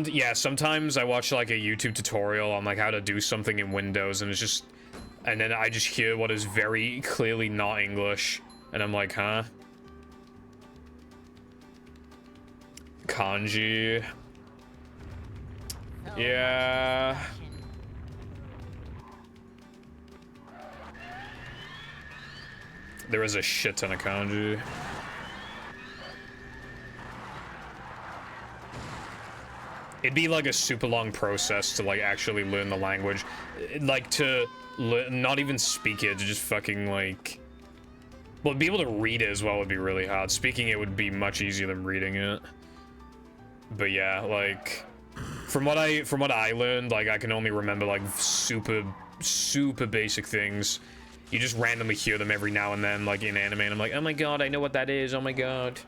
yeah, sometimes I watch like a YouTube tutorial on like how to do something in Windows, and it's just, and then I just hear what is very clearly not English, and I'm like, huh? Kanji. Yeah. There is a shit ton of kanji. It'd be like a super long process to like actually learn the language, like to not even speak it, to just fucking like, well, be able to read it as well would be really hard. Speaking it would be much easier than reading it. But yeah, like from what I learned, like I can only remember like super basic things. You just randomly hear them every now and then, like in anime, and I'm like, oh my god, I know what that is. Oh my god.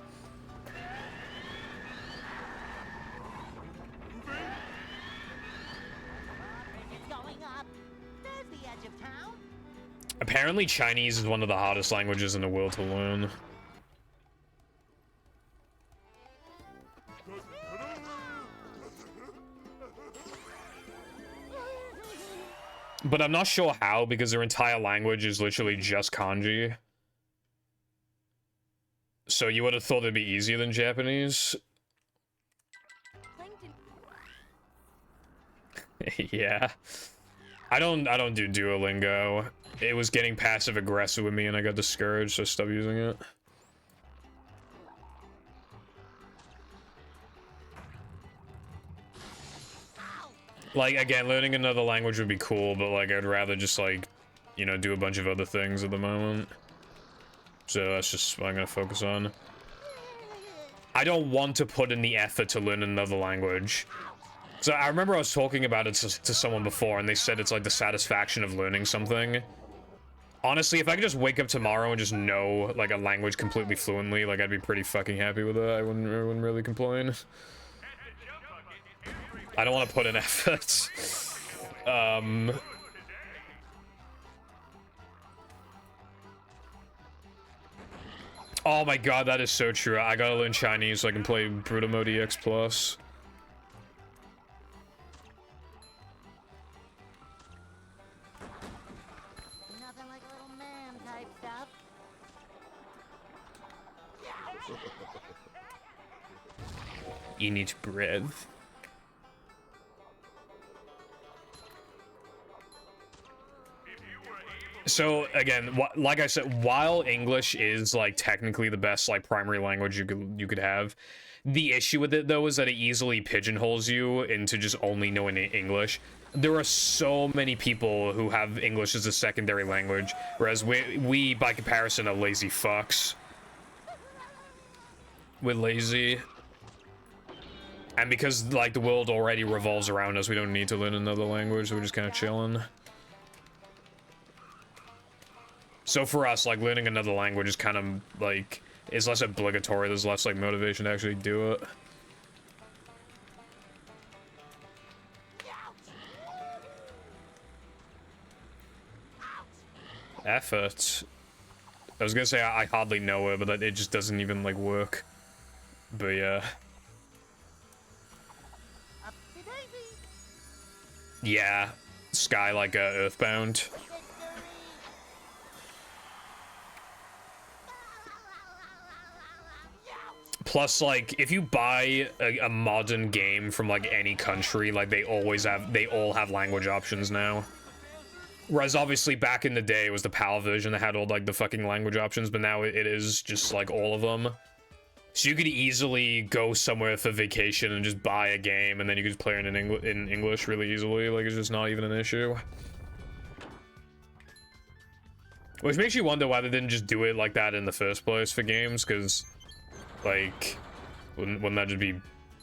Apparently Chinese is one of the hardest languages in the world to learn. But I'm not sure how, because their entire language is literally just kanji. So you would have thought it'd be easier than Japanese. Yeah. I don't do Duolingo. It was getting passive aggressive with me and I got discouraged, so I stopped using it. Like, again, learning another language would be cool, but like I'd rather just like, you know, do a bunch of other things at the moment. So that's just what I'm gonna focus on. I don't want to put in the effort to learn another language. So I remember I was talking about it to someone before, and they said it's like the satisfaction of learning something. Honestly, if I could just wake up tomorrow and just know like a language completely fluently, like I'd be pretty fucking happy with it. I wouldn't really complain. I don't want to put in effort. Oh my god, that is so true. I gotta learn Chinese so I can play Brutal Mode EX Plus. Nothing like a little man type stuff. You need to breathe. So again, like I said, while English is like technically the best like primary language you could have, the issue with it though is that it easily pigeonholes you into just only knowing English. There are so many people who have English as a secondary language, whereas we by comparison are lazy fucks. We're lazy. And because like the world already revolves around us, we don't need to learn another language, so we're just kind of chilling. So for us, like, learning another language is kind of, like, is less obligatory. There's less, like, motivation to actually do it. Effort. I was gonna say I hardly know it, but it just doesn't even, like, work. But, yeah. Yeah. Sky, like, Earthbound. Plus, like, if you buy a modern game from, like, any country, like, they all have language options now. Whereas, obviously, back in the day, it was the PAL version that had all, like, the fucking language options, but now it is just, like, all of them. So you could easily go somewhere for vacation and just buy a game, and then you could just play it in English really easily. Like, it's just not even an issue. Which makes you wonder why they didn't just do it like that in the first place for games, because... like, wouldn't that just be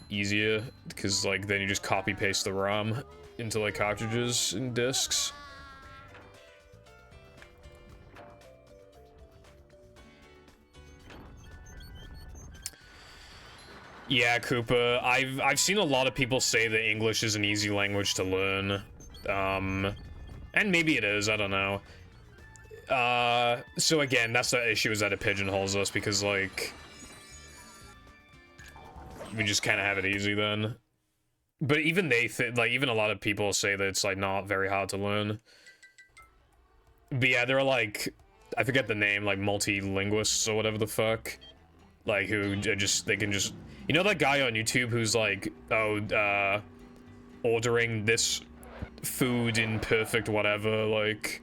easier? Because, like, then you just copy-paste the ROM into, like, cartridges and discs. Yeah, Koopa, I've seen a lot of people say that English is an easy language to learn. And maybe it is, I don't know. So again, that's the issue, is that it pigeonholes us, because, like... we just kind of have it easy then. But even like even a lot of people say that it's like not very hard to learn. But yeah, they're like, I forget the name, like multi-linguists or whatever the fuck. Like who just, they can just, you know that guy on YouTube who's like, oh, ordering this food in perfect whatever, like,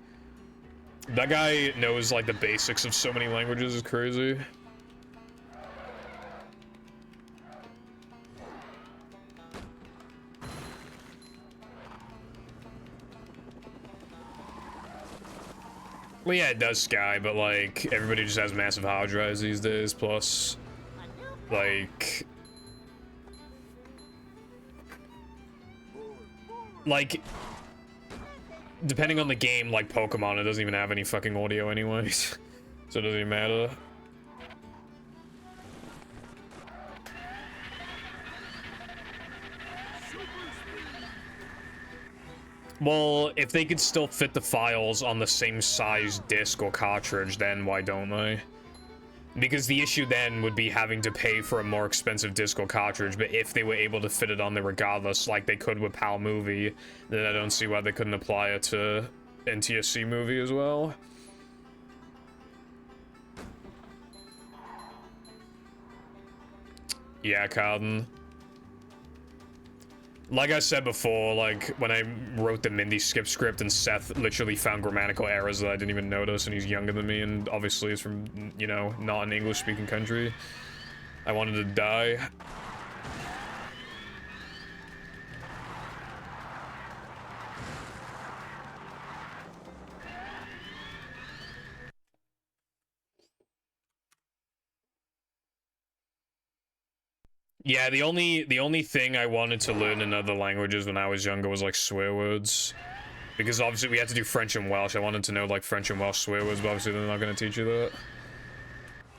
that guy knows like the basics of so many languages. Is crazy. Well, yeah, it does Sky, but like everybody just has massive hard drives these days. Plus, like, depending on the game, like Pokemon, it doesn't even have any fucking audio anyways, so it doesn't even matter. Well, if they could still fit the files on the same size disc or cartridge, then why don't they? Because the issue then would be having to pay for a more expensive disc or cartridge, but if they were able to fit it on there regardless, like they could with PAL Movie, then I don't see why they couldn't apply it to NTSC Movie as well. Yeah, Carden. Like I said before, like, when I wrote the Mindy skip script and Seth literally found grammatical errors that I didn't even notice, and he's younger than me, and obviously is from, you know, not an English-speaking country. I wanted to die. Yeah, the only thing I wanted to learn in other languages when I was younger was like swear words. Because obviously we had to do French and Welsh. I wanted to know like French and Welsh swear words, but obviously they're not gonna teach you that.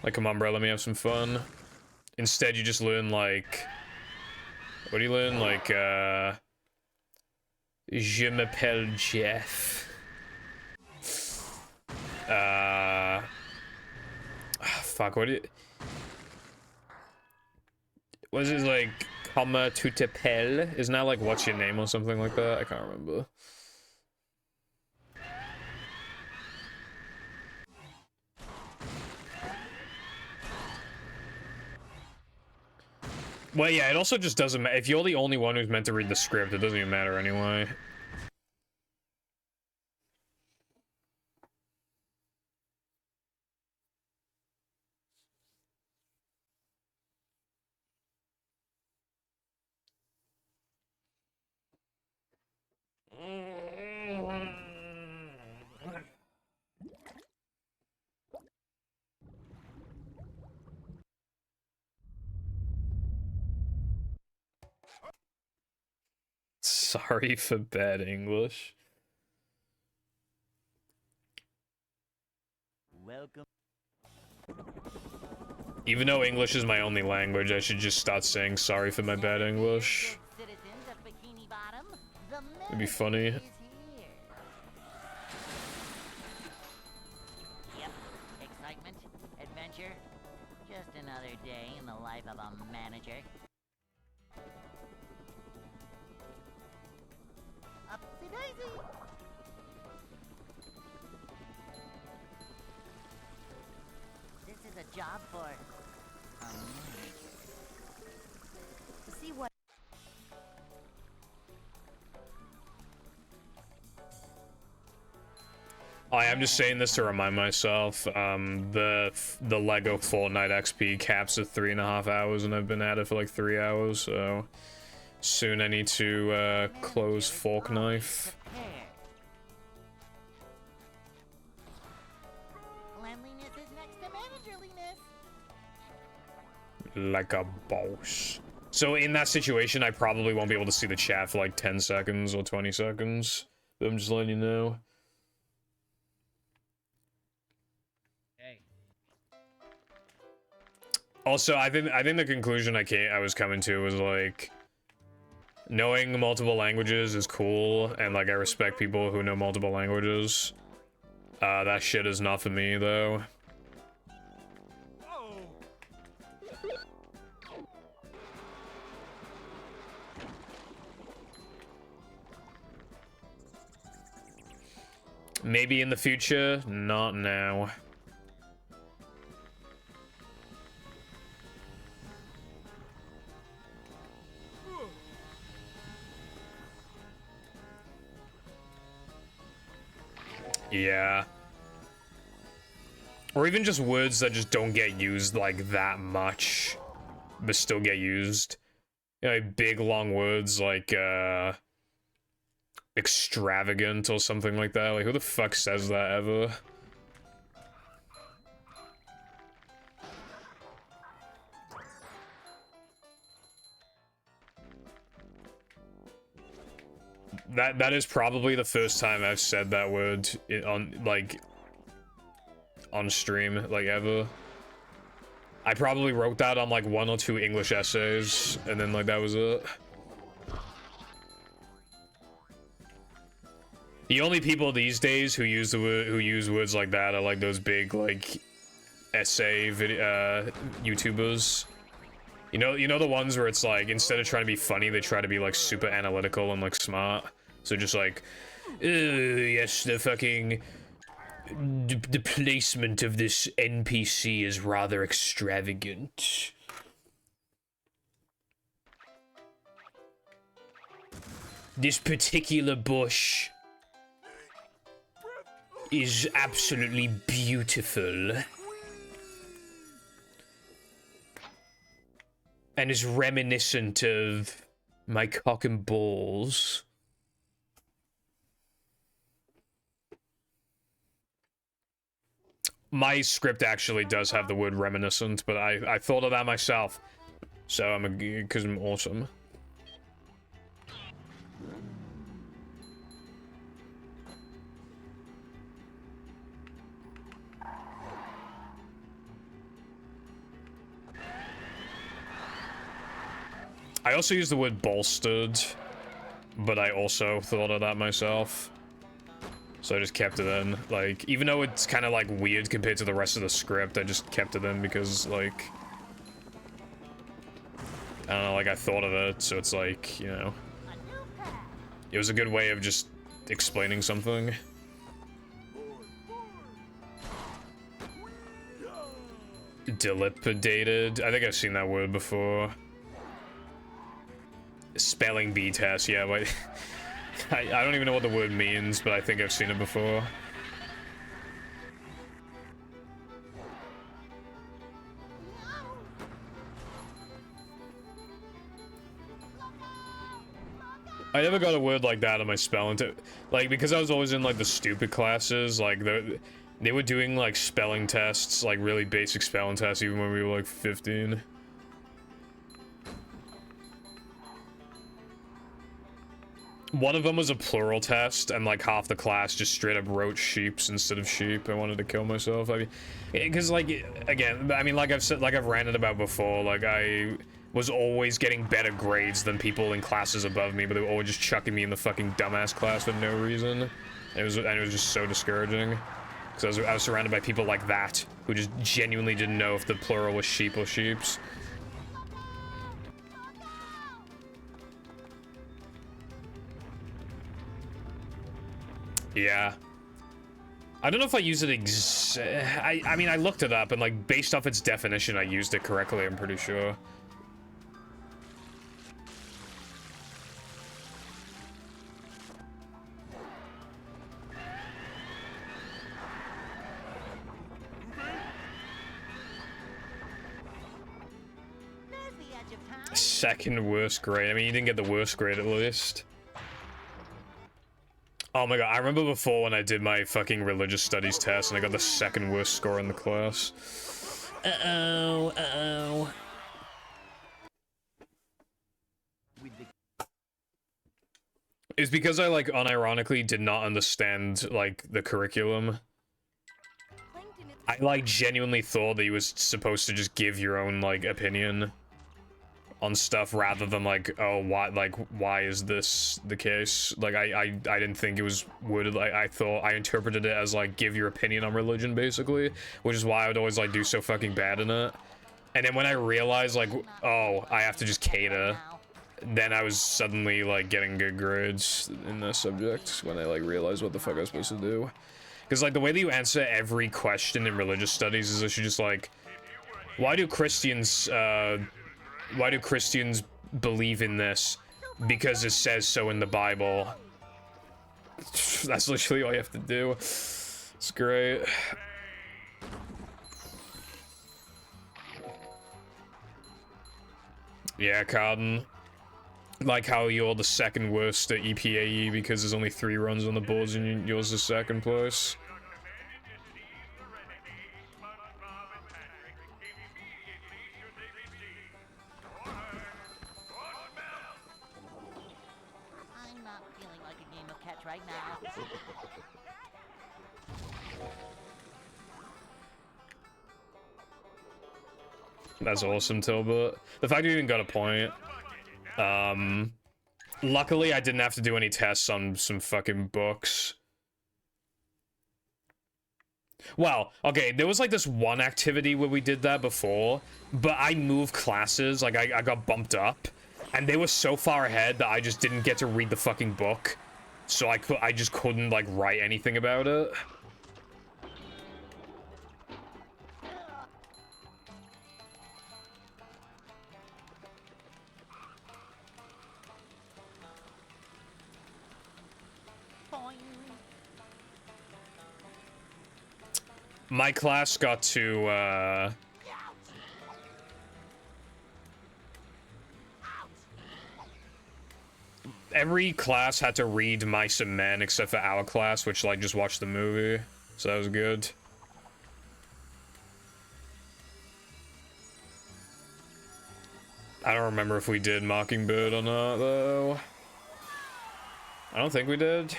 Like, come on, bro, let me have some fun. Instead, you just learn like, what do you learn? Like, je m'appelle Jeff. Fuck, what do you... Was it like, comment tu t'appelles? Isn't that like, what's your name or something like that? I can't remember. Well, yeah, it also just doesn't matter. If you're the only one who's meant to read the script, it doesn't even matter anyway. Sorry for bad English. Welcome. Even though English is my only language, I should just start saying sorry for my bad English. Citizens of Bikini Bottom, the It'd be funny. manager is here. Yep, excitement, adventure, just another day in the life of a manager. Upsy daisy. This is a job for a manager. To see what. I'm just saying this to remind myself, the Lego Fortnite XP caps at 3.5 hours, and I've been at it for like 3 hours, so soon I need to close Fork Knife. Cleanliness is next to managerliness. Like a boss. So in that situation, I probably won't be able to see the chat for like 10 seconds or 20 seconds. But I'm just letting you know. Hey. Also, I think the conclusion I was coming to was like, knowing multiple languages is cool, and like I respect people who know multiple languages. That shit is not for me though. Maybe in the future, not now. Yeah. Or even just words that just don't get used like that much, but still get used. You know, like big long words like extravagant or something like that. Like who the fuck says that ever? That is probably the first time I've said that word on stream, like ever. I probably wrote that on like 1 or 2 English essays, and then like that was it. The only people these days who use words like that are like those big like essay YouTubers. You know the ones where it's like instead of trying to be funny, they try to be like super analytical and like smart. So just like, yes, the fucking the placement of this NPC is rather extravagant. This particular bush is absolutely beautiful and is reminiscent of my cock and balls. My script actually does have the word reminiscent, but I thought of that myself. So because I'm awesome. I also use the word bolstered, but I also thought of that myself. So I just kept it in. Like, even though it's kind of like weird compared to the rest of the script, I just kept it in because like, I don't know, like I thought of it, so it's like, you know, it was a good way of just explaining something. Dilapidated. I think I've seen that word before. Spelling bee test, yeah, wait. I don't even know what the word means, but I think I've seen it before. I never got a word like that on my spelling like, because I was always in like the stupid classes, like they were doing like spelling tests, like really basic spelling tests even when we were like 15. One of them was a plural test, and like half the class just straight up wrote sheeps instead of sheep. I wanted to kill myself. I mean, because like, again, I mean, like I've said, like I've ranted about before, like I was always getting better grades than people in classes above me, but they were always just chucking me in the fucking dumbass class for no reason. And it was just so discouraging, because I was surrounded by people like that who just genuinely didn't know if the plural was sheep or sheeps. Yeah. I don't know if I use it I mean, I looked it up, and like, based off its definition, I used it correctly, I'm pretty sure. Second worst grade. I mean, you didn't get the worst grade at least. Oh my god, I remember before when I did my fucking religious studies test and I got the second worst score in the class. Uh-oh, uh-oh. It's because I, like, unironically did not understand, like, the curriculum. I, like, genuinely thought that you was supposed to just give your own, like, opinion on stuff rather than like, oh, why is this the case? Like, I didn't think it was worded like, I interpreted it as like, give your opinion on religion, basically, which is why I would always like do so fucking bad in it. And then when I realized like, oh, I have to just cater, then I was suddenly, like, getting good grades in the subject when I, like, realized what the fuck I was supposed to do. Because, like, the way that you answer every question in religious studies is that you're just like, why do Christians believe in this? Because it says so in the Bible. That's literally all you have to do. It's great. Yeah, Carden. Like how you're the second worst at EPAE because there's only 3 runs on the boards and yours is second place. I'm not feeling like a game of catch right now. That's awesome, Tilbert. The fact you even got a point. Luckily, I didn't have to do any tests on some fucking books. Well, okay, there was like this one activity where we did that before, but I moved classes, like I got bumped up, and they were so far ahead that I just didn't get to read the fucking book, so I just couldn't like write anything about it. My class got to, every class had to read Mice and Men except for our class, which, like, just watched the movie. So that was good. I don't remember if we did Mockingbird or not, though. I don't think we did.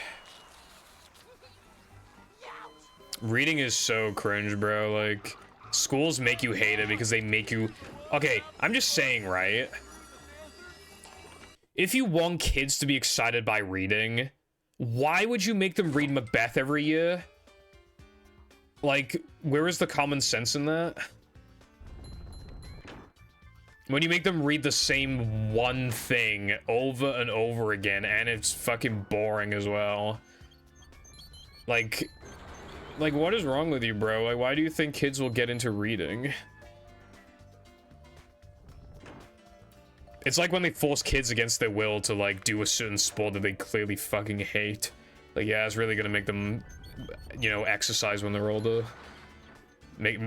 Reading is so cringe, bro. Like, schools make you hate it because they make you... Okay, I'm just saying, right? If you want kids to be excited by reading, why would you make them read Macbeth every year? Like, where is the common sense in that? When you make them read the same one thing over and over again, and it's fucking boring as well. Like, what is wrong with you, bro? Like, why do you think kids will get into reading? It's like when they force kids against their will to, like, do a certain sport that they clearly fucking hate. Like, yeah, it's really gonna make them, you know, exercise when they're older.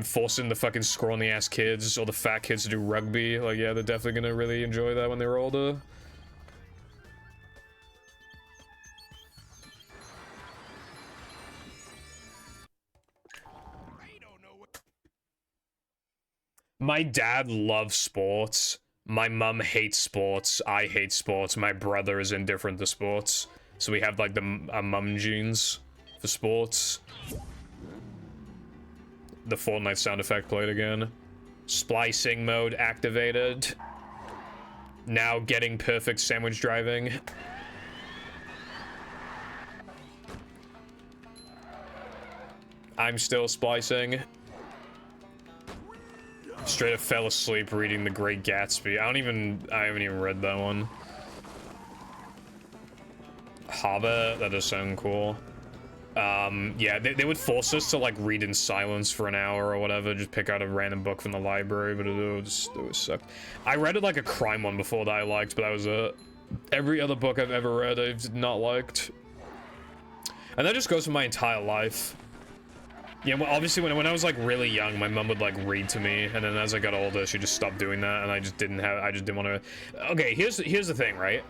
Forcing the fucking scrawny-ass kids or the fat kids to do rugby. Like, yeah, they're definitely gonna really enjoy that when they're older. My dad loves sports. My mum hates sports. I hate sports. My brother is indifferent to sports. So we have, like, the mum genes for sports. The Fortnite sound effect played again. Splicing mode activated. Now getting perfect sandwich driving. I'm still splicing. Straight up fell asleep reading The Great Gatsby. I haven't even read that one. Hobbit, that does sound cool. Yeah, they would force us to, like, read in silence for an hour or whatever, just pick out a random book from the library, but it would suck. I read it, like, a crime one before that I liked, but that was it. Every other book I've ever read, I've not liked. And that just goes for my entire life. Yeah, well, obviously, when I was, like, really young, my mom would, like, read to me, and then as I got older, she just stopped doing that, and I just didn't want to... Okay, here's the thing, right?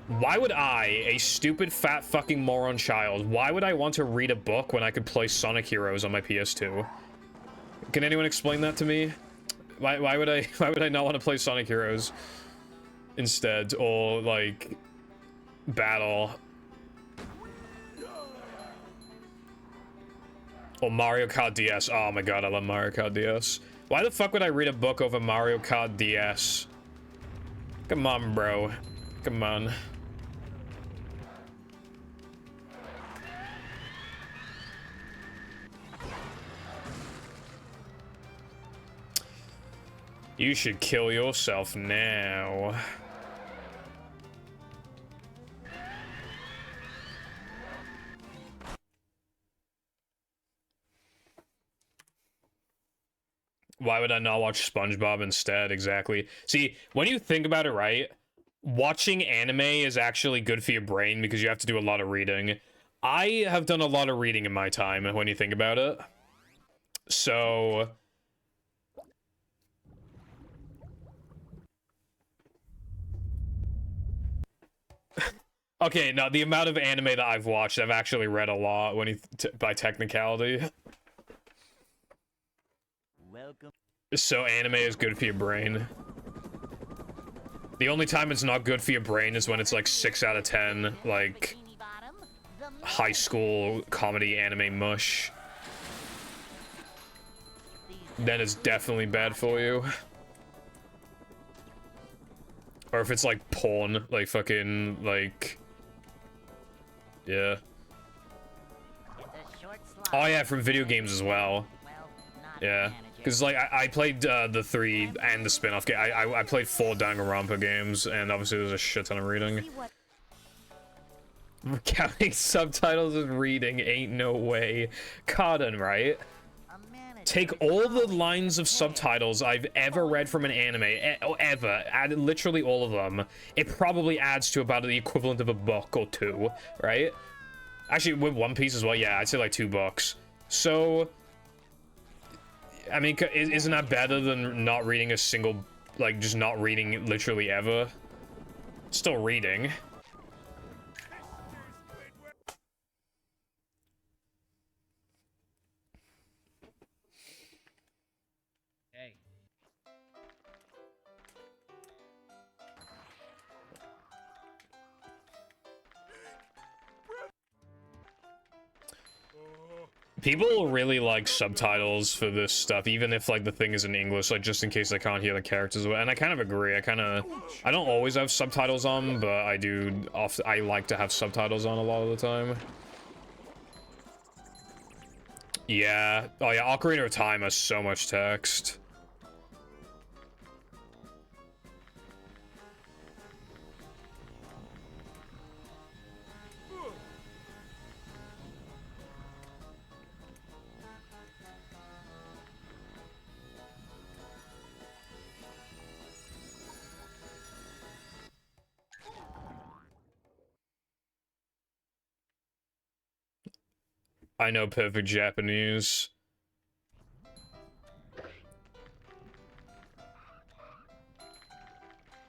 Why would I, a stupid, fat, fucking moron child, why would I want to read a book when I could play Sonic Heroes on my PS2? Can anyone explain that to me? Why would I not want to play Sonic Heroes instead, or, like, Battle? Or Mario Kart DS. Oh my god, I love Mario Kart DS. Why the fuck would I read a book over Mario Kart DS? Come on, bro. Come on. You should kill yourself now. Why would I not watch SpongeBob instead? Exactly. See, when you think about it, right? Watching anime is actually good for your brain because you have to do a lot of reading. I have done a lot of reading in my time when you think about it. So... Okay, now the amount of anime that I've watched, I've actually read a lot when you by technicality. Welcome. So anime is good for your brain. The only time it's not good for your brain is when it's like 6 out of 10, like Bikini Bottom, the high school comedy anime mush. Then it's definitely bad for you. Or if it's like porn, like fucking, like... Yeah. It's a short slide. Oh yeah, from video games as well. Well, not Yeah. manager. Because, like, I played the 3 and the spin-off game. I played 4 Danganronpa games, and obviously there's a shit ton of reading. See what Counting subtitles and reading ain't no way. Cotton, right? a manager. Take all the lines of subtitles I've ever read from an anime, ever, add literally all of them. It probably adds to about the equivalent of a book or 2, right? Actually, with One Piece as well, yeah, I'd say like 2 books. So, I mean, isn't that better than not reading a single, like, just not reading literally ever? Still reading. Hey. People really like subtitles for this stuff, even if like the thing is in English, like just in case I can't hear the characters. And I kind of agree. I don't always have subtitles on, but I do often. I like to have subtitles on a lot of the time. Yeah. Oh yeah. Ocarina of Time has so much text. I know perfect Japanese.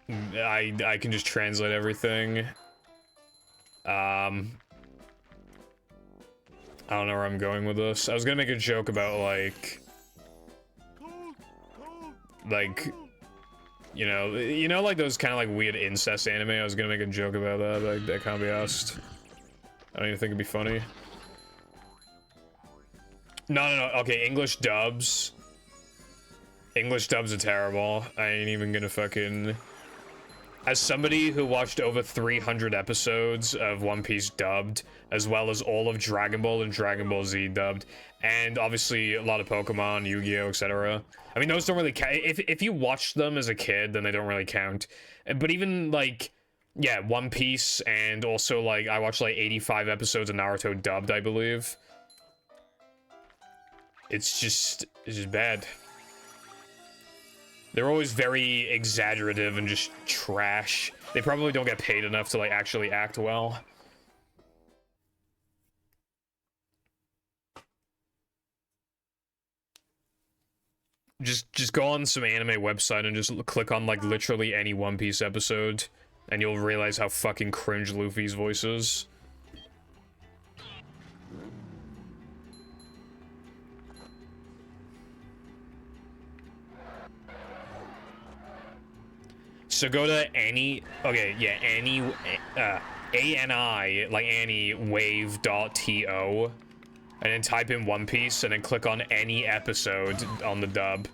I can just translate everything. I don't know where I'm going with this. I was gonna make a joke about like you know like those kind of like weird incest anime. I was gonna make a joke about that, like that can't be asked. I don't even think it'd be funny. No. Okay, English dubs. English dubs are terrible. I ain't even gonna fucking... As somebody who watched over 300 episodes of One Piece dubbed, as well as all of Dragon Ball and Dragon Ball Z dubbed, and obviously a lot of Pokemon, Yu-Gi-Oh, etc. I mean, those don't really count. If you watched them as a kid, then they don't really count. But even, like, yeah, One Piece, and also, like, I watched, like, 85 episodes of Naruto dubbed, I believe. It's just bad. They're always very exaggerative and just trash. They probably don't get paid enough to, like, actually act well. Just go on some anime website and just click on, like, literally any One Piece episode, and you'll realize how fucking cringe Luffy's voice is. So go to any, okay, yeah, any, ANI, like any wave.to, and then type in One Piece, and then click on any episode on the dub,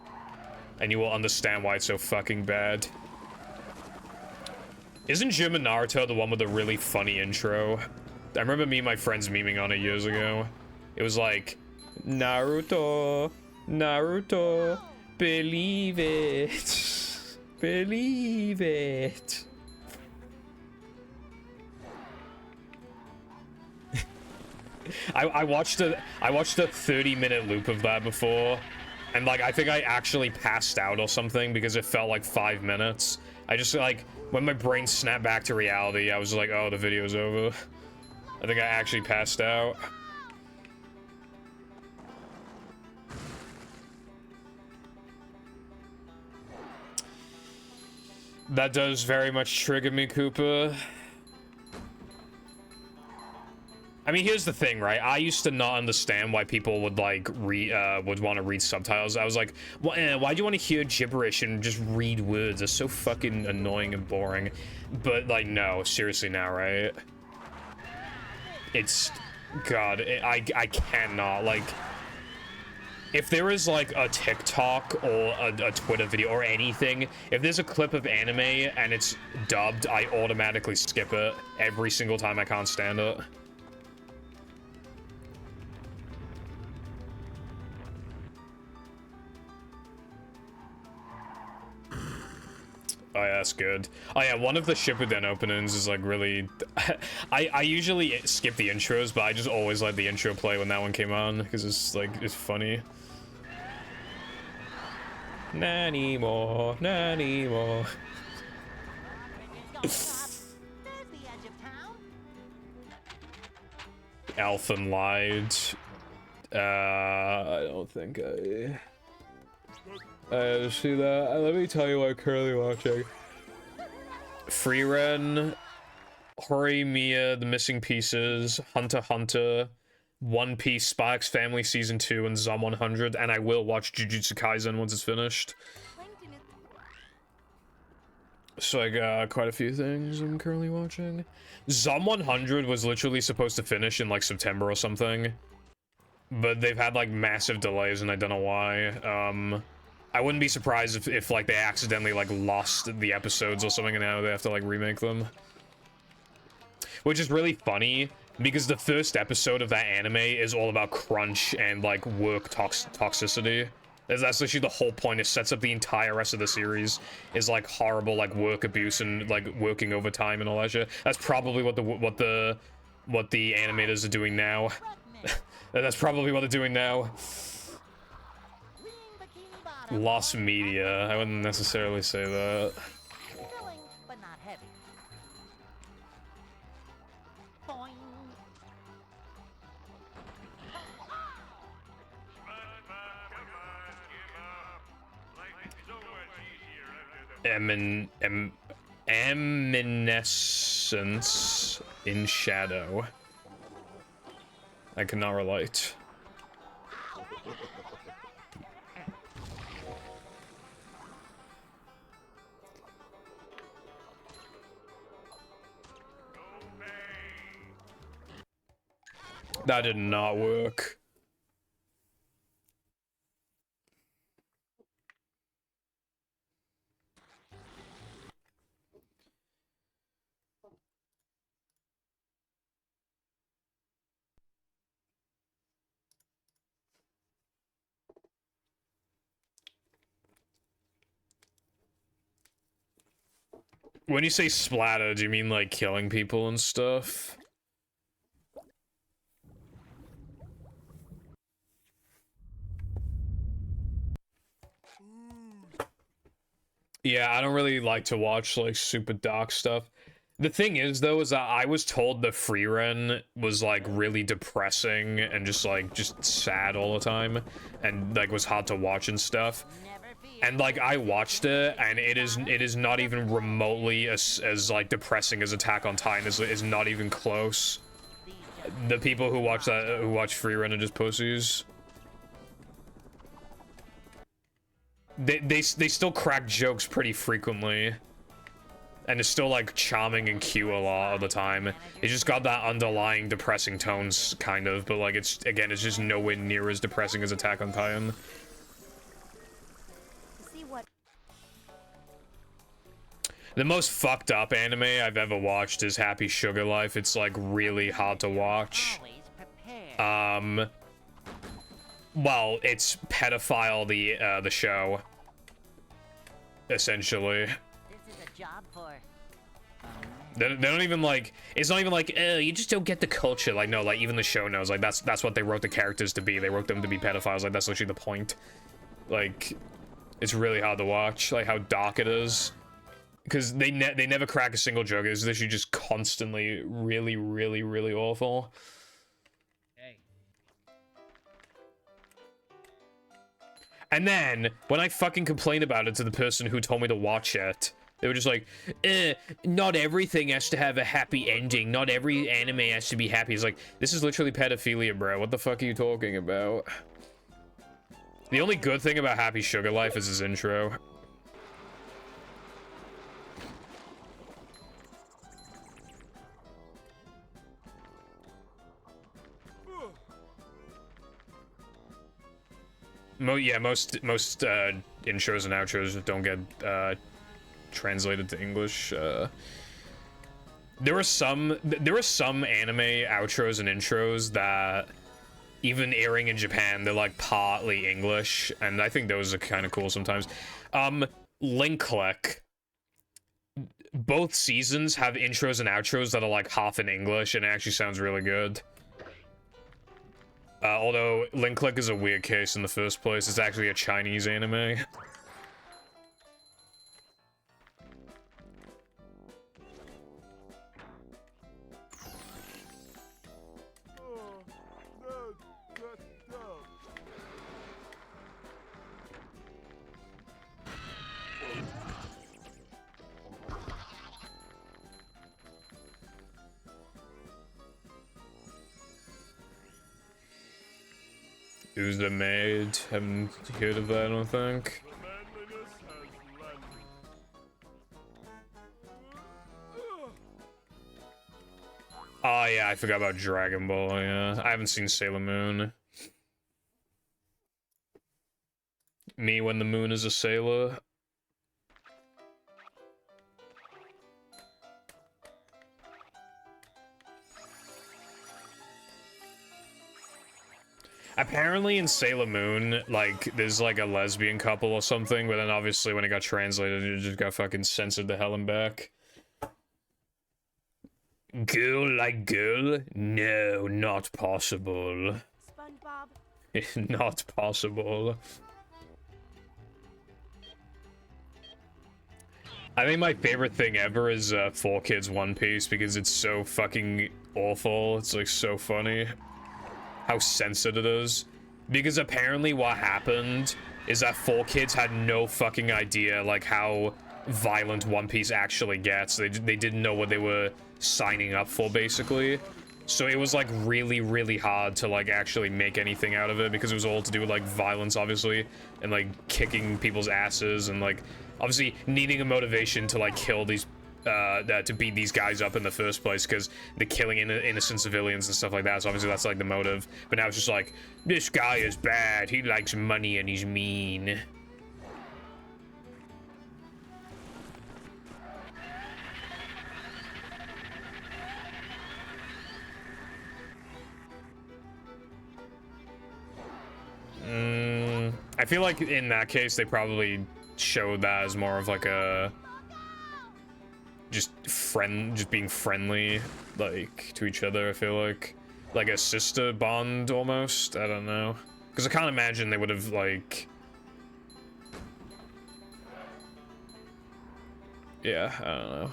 and you will understand why it's so fucking bad. Isn't German Naruto the one with a really funny intro? I remember me and my friends memeing on it years ago. It was like, Naruto, Naruto, believe it. Believe it. I watched a 30-minute loop of that before, And like I think I actually passed out or something because it felt like 5 minutes. I just like when my brain snapped back to reality, I was like, oh, the video's over. I think I actually passed out. That does very much trigger me, Cooper. I mean, here's the thing, right? I used to not understand why people would like would want to read subtitles. I was like, why do you want to hear gibberish and just read words? It's so fucking annoying and boring. But like, no, seriously now, right? It's, God, I cannot, like, if there is like a TikTok or a Twitter video or anything, if there's a clip of anime and it's dubbed, I automatically skip it every single time. I can't stand it. Oh yeah, that's good. Oh yeah, one of the Shippuden openings is like really... I usually skip the intros, but I just always let the intro play when that one came on, because it's like, it's funny. Nanny more, nanny more. Alphen lied. I don't think I see that. Let me tell you what I'm currently watching. Frieren, Horimiya, The Missing Pieces, Hunter x Hunter, One Piece, Spy X Family Season 2, and Zom 100, and I will watch Jujutsu Kaisen once it's finished. So I got quite a few things I'm currently watching. Zom 100 was literally supposed to finish in like September or something, but they've had like massive delays and I don't know why. I wouldn't be surprised if like they accidentally like lost the episodes or something and now they have to like remake them. Which is really funny because the first episode of that anime is all about crunch and like work toxicity. That's literally the whole point. It sets up the entire rest of the series is like horrible like work abuse and like working overtime and all that shit. That's probably what the animators are doing now. That's probably what they're doing now. Lost media. I wouldn't necessarily say that. Filling, but not heavy. Boing. Eminescence in shadow. I cannot relate. That did not work. When you say splatter, do you mean like killing people and stuff? Yeah, I don't really like to watch like super dark stuff. The thing is though, is that I was told the Frieren was like really depressing and just sad all the time and like was hard to watch and stuff. And like I watched it and it is not even remotely as like depressing as Attack on Titan is not even close. The people who watch Frieren are just pussies. They still crack jokes pretty frequently. And it's still like charming and cute a lot of the time. It just got that underlying depressing tones kind of, but like it's just nowhere near as depressing as Attack on Titan. The most fucked up anime I've ever watched is Happy Sugar Life. It's like really hard to watch. Well, it's pedophile the show. Essentially. This is a job for. They don't even like. It's not even like. You just don't get the culture. Like no, like even the show knows. Like that's what they wrote the characters to be. They wrote them to be pedophiles. Like that's literally the point. Like, it's really hard to watch, like how dark it is. Because they never crack a single joke. It's literally just constantly really, really, really awful. Hey. And then, when I fucking complained about it to the person who told me to watch it, they were just like, not everything has to have a happy ending. Not every anime has to be happy. It's like, this is literally pedophilia, bro. What the fuck are you talking about? The only good thing about Happy Sugar Life is his intro. Yeah, most intros and outros don't get translated to English. There are some anime outros and intros that, even airing in Japan, they're like partly English, and I think those are kind of cool sometimes. Link Click. Both seasons have intros and outros that are like half in English, and it actually sounds really good. Although Link Click is a weird case in the first place, it's actually a Chinese anime. Who's the maid? Haven't heard of that, I don't think. Oh yeah, I forgot about Dragon Ball, yeah. I haven't seen Sailor Moon. Me when the moon is a sailor. Apparently in Sailor Moon, like, there's like a lesbian couple or something, but then obviously when it got translated, it just got fucking censored to hell and back. Girl like girl? No, not possible. SpongeBob? Not possible. I think my favorite thing ever is 4Kids One Piece, because it's so fucking awful. It's like so funny how censored it is. Because apparently what happened is that 4Kids had no fucking idea like how violent One Piece actually gets. They didn't know what they were signing up for, basically. So it was like really, really hard to like actually make anything out of it, because it was all to do with like violence, obviously, and like kicking people's asses, and like obviously needing a motivation to like kill these to beat these guys up in the first place, because they're killing innocent civilians and stuff like that. So obviously that's like the motive. But now it's just like, this guy is bad, he likes money and he's mean. I feel like in that case they probably showed that as more of like a just being friendly, like, to each other. I feel like a sister bond almost. I don't know, because I can't imagine they would have like, yeah, I don't know.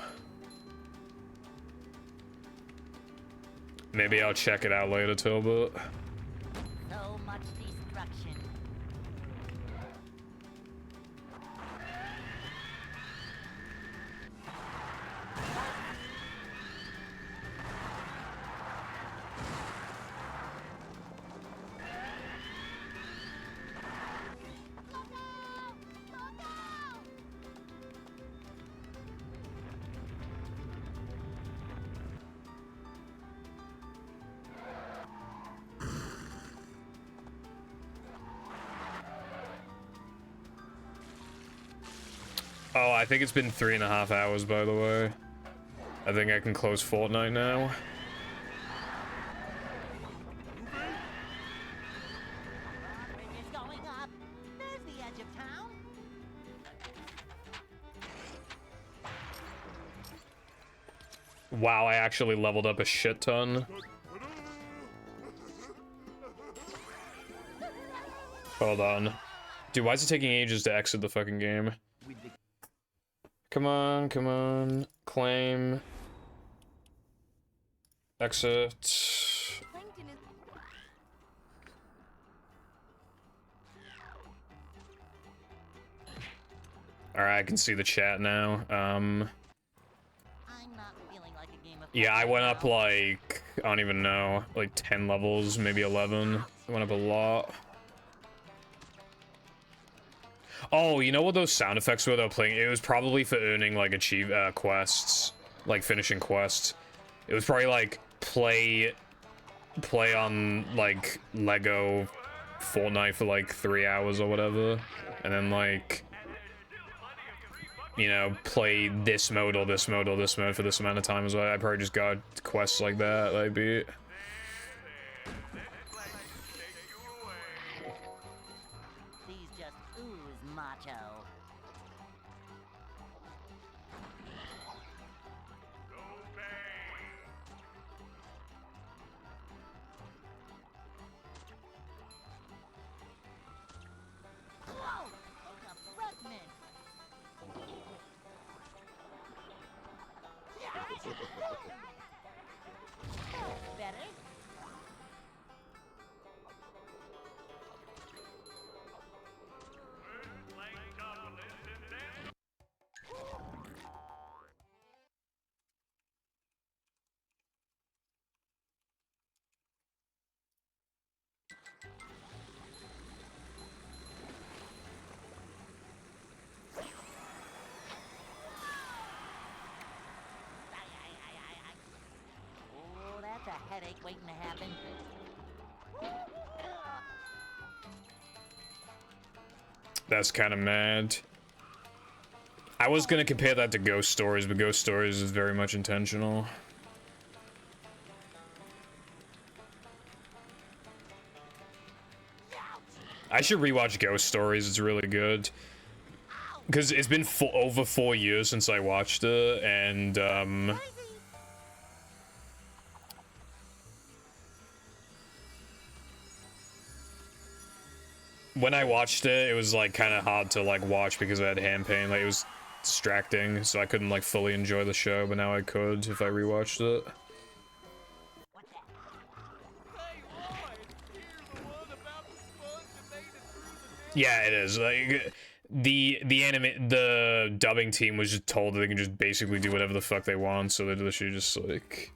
Maybe I'll check it out later, Tilbert. So much destruction. Oh, I think it's been 3.5 hours, by the way. I think I can close Fortnite now. Bridge is going up. There's the edge of town. Wow, I actually leveled up a shit ton. Hold on. Dude, why is it taking ages to exit the fucking game? Come on, come on. Claim. Exit. Alright, I can see the chat now. I'm not feeling like a game of Yeah, I Pokemon went up now. like, I don't even know, like 10 levels, maybe 11. I went up a lot. Oh, you know what those sound effects were though playing? It was probably for earning like quests, like finishing quests. It was probably like play on like Lego Fortnite for like 3 hours or whatever, and then like, you know, play this mode or this mode or this mode for this amount of time as well. I probably just got quests like that I beat. These just ooze macho. Whoa! It's a freshman! That's better. Oh, that's a headache waiting to happen. That's kind of mad. I was gonna compare that to Ghost Stories, but Ghost Stories is very much intentional. I should rewatch Ghost Stories, it's really good. Because it's been over 4 years since I watched it, and, when I watched it, it was, like, kind of hard to, like, watch because I had hand pain. Like, it was distracting, so I couldn't, like, fully enjoy the show, but now I could if I rewatched it. Yeah, it is. Like, the dubbing team was just told that they can just basically do whatever the fuck they want, so they're literally just like...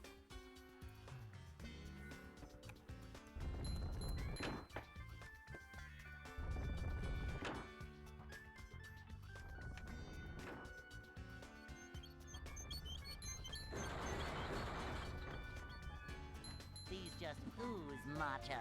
These just ooze macho.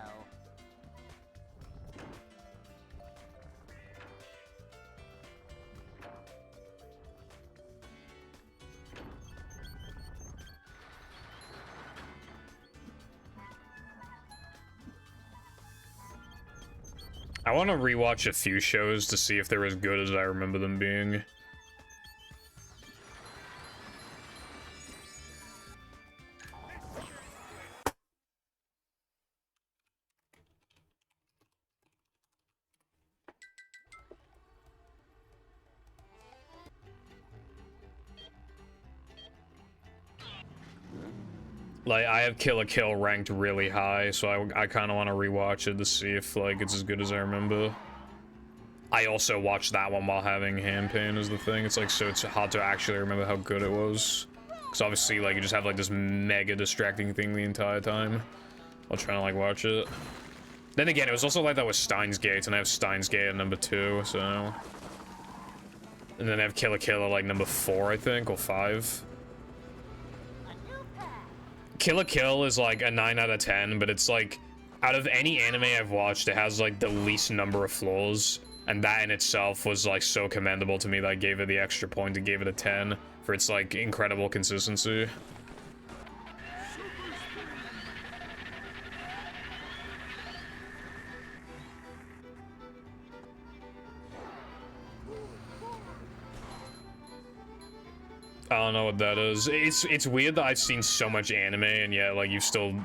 I want to rewatch a few shows to see if they're as good as I remember them being. Like, I have Kill la Kill ranked really high, so I kind of want to rewatch it to see if, like, it's as good as I remember. I also watched that one while having hand pain is the thing. It's like, so it's hard to actually remember how good it was. Because obviously, like, you just have, like, this mega distracting thing the entire time while trying to, like, watch it. Then again, it was also like that with Steins Gate, and I have Steins Gate at number 2, so... And then I have Kill la Kill at, like, number 4, I think, or 5. Kill la Kill is like a 9 out of 10, but it's like, out of any anime I've watched, it has like the least number of flaws, and that in itself was like so commendable to me that I gave it the extra point and gave it a 10 for its like incredible consistency. I don't know what that is. It's weird that I've seen so much anime and yet like you still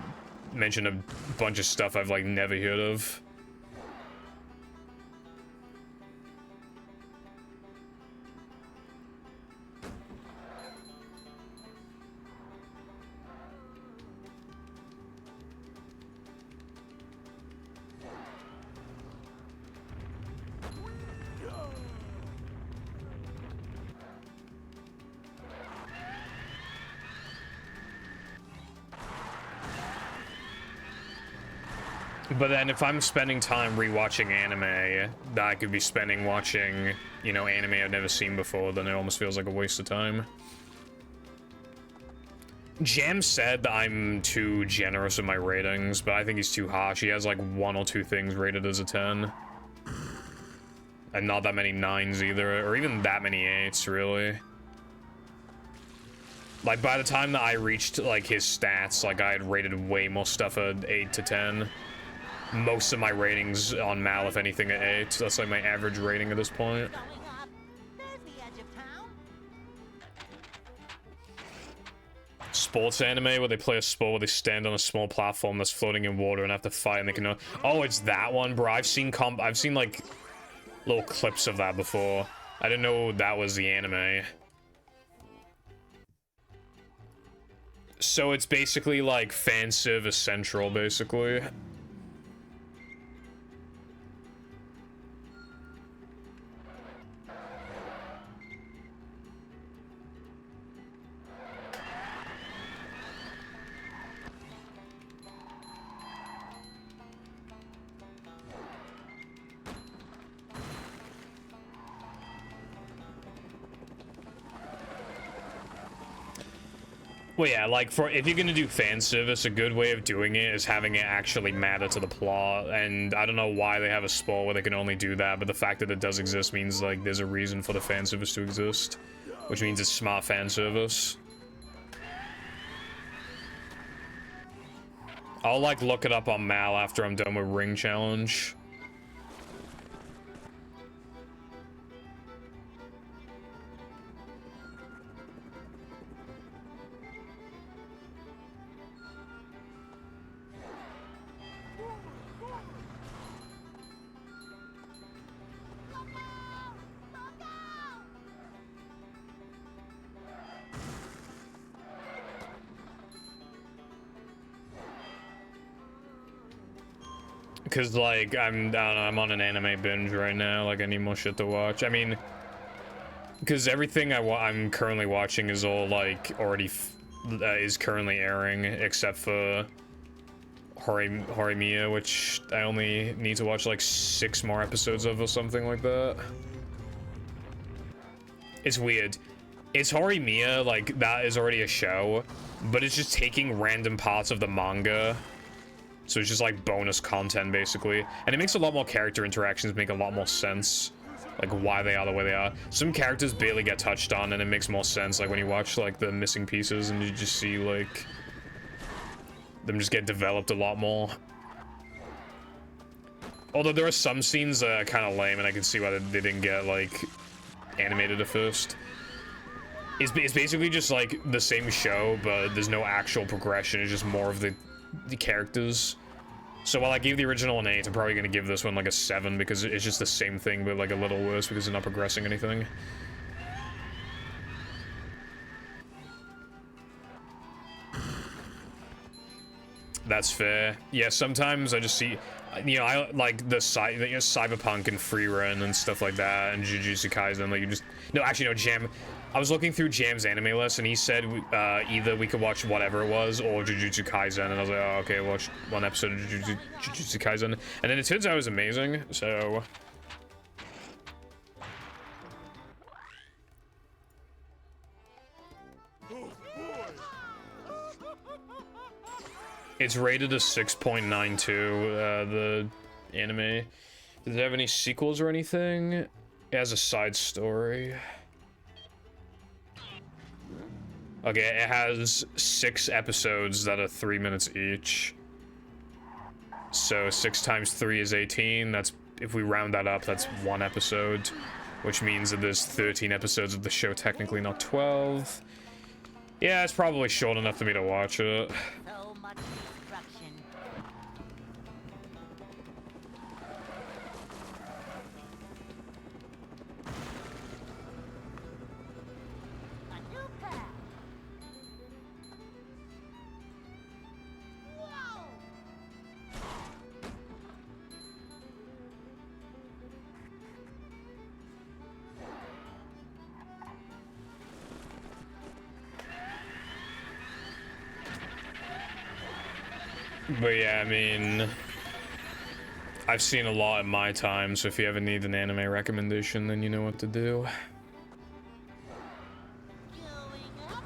mentioned a bunch of stuff I've like never heard of. But then if I'm spending time rewatching anime that I could be spending watching, you know, anime I've never seen before, then it almost feels like a waste of time. Jam said that I'm too generous with my ratings, but I think he's too harsh. He has like 1 or 2 things rated as a 10. And not that many 9s either, or even that many 8s, really. Like, by the time that I reached, like, his stats, like, I had rated way more stuff at 8 to 10. Most of my ratings on Mal, if anything, at 8. That's, like, my average rating at this point. Going up. There's the edge of town. Sports anime where they play a sport where they stand on a small platform that's floating in water and have to fight and they can... Oh, it's that one, bro. I've seen, like, little clips of that before. I didn't know that was the anime. So it's basically like fan service central, basically. Well, yeah, like, if you're gonna do fan service, a good way of doing it is having it actually matter to the plot, and I don't know why they have a sport where they can only do that, but the fact that it does exist means, like, there's a reason for the fan service to exist, which means it's smart fan service. I'll, like, look it up on Mal after I'm done with Ring Challenge. Cause like I don't know, I'm on an anime binge right now. Like I need more shit to watch. I mean, cause everything I'm currently watching is all like already is currently airing, except for Horimiya, which I only need to watch like 6 more episodes of or something like that. It's weird. It's Horimiya, like that is already a show, but it's just taking random parts of the manga. So it's just like bonus content basically. And it makes a lot more character interactions make a lot more sense. Like why they are the way they are. Some characters barely get touched on and it makes more sense like when you watch like the missing pieces and you just see like them just get developed a lot more. Although there are some scenes that are kind of lame and I can see why they didn't get like animated at first. It's basically just like the same show, but there's no actual progression. It's just more of the characters. So while I gave the original an 8, I'm probably gonna give this one like a 7 because it's just the same thing but like a little worse because they're not progressing anything. That's fair. Yeah, sometimes I just see, you know, I like the Cyberpunk and Free Run and stuff like that, and Jujutsu Kaisen. Like you just no, Jam. I was looking through Jam's anime list, and he said either we could watch whatever it was or Jujutsu Kaisen, and I was like, oh, okay, watch 1 episode of Jujutsu Kaisen, and then it turns out it was amazing. So. It's rated a 6.92, the anime. Does it have any sequels or anything? It has a side story. Okay, it has 6 episodes that are 3 minutes each. So 6 times 3 is 18. That's, if we round that up, that's 1 episode. Which means that there's 13 episodes of the show, technically not 12. Yeah, it's probably short enough for me to watch it. So much destruction. A new path. Whoa! But yeah, I mean, I've seen a lot in my time, so if you ever need an anime recommendation, then you know what to do. Going up.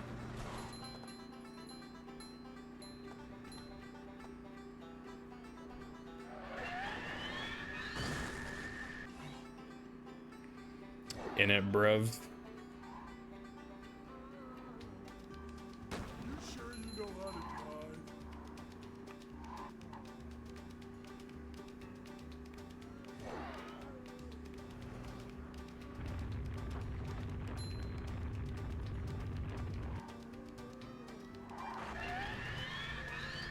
In it, bruv. You sure you know how to drive?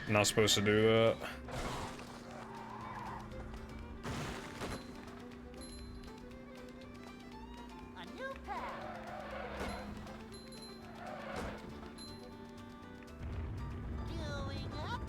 Not supposed to do that. A new path. Going up.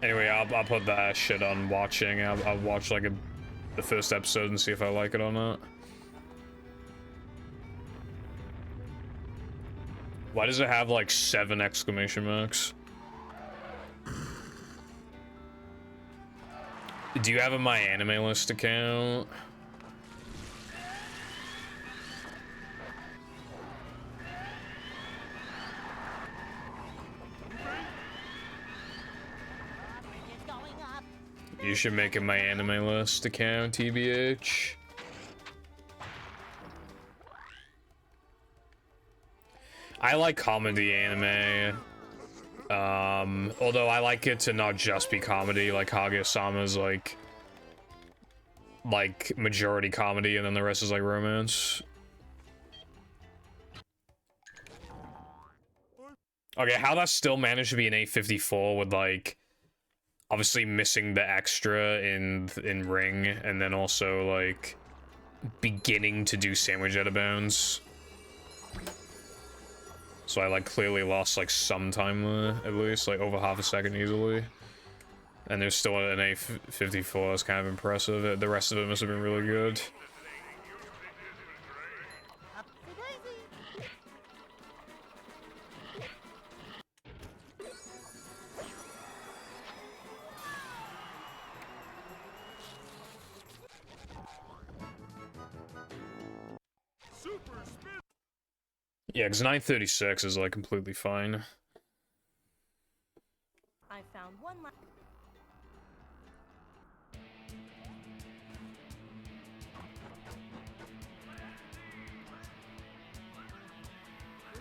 Anyway, I'll put that shit on watching. I'll watch like the first episode and see if I like it or not. Why does it have like 7 exclamation marks? Do you have a My Anime List account? Bridge is going up. You should make a My Anime List account, TBH. I like comedy anime. Although I like it to not just be comedy, like Kaguya-sama's like majority comedy and then the rest is like romance. Okay, how that still managed to be an 854 with like obviously missing the extra in Ring and then also like beginning to do sandwich out of bounds. So I like clearly lost like some time there, at least like over half a second easily. And there's still an 854. That's kind of impressive. The rest of it must have been really good. Upsy daisy. Super spin! Yeah, because 936 is like completely fine. I found one last.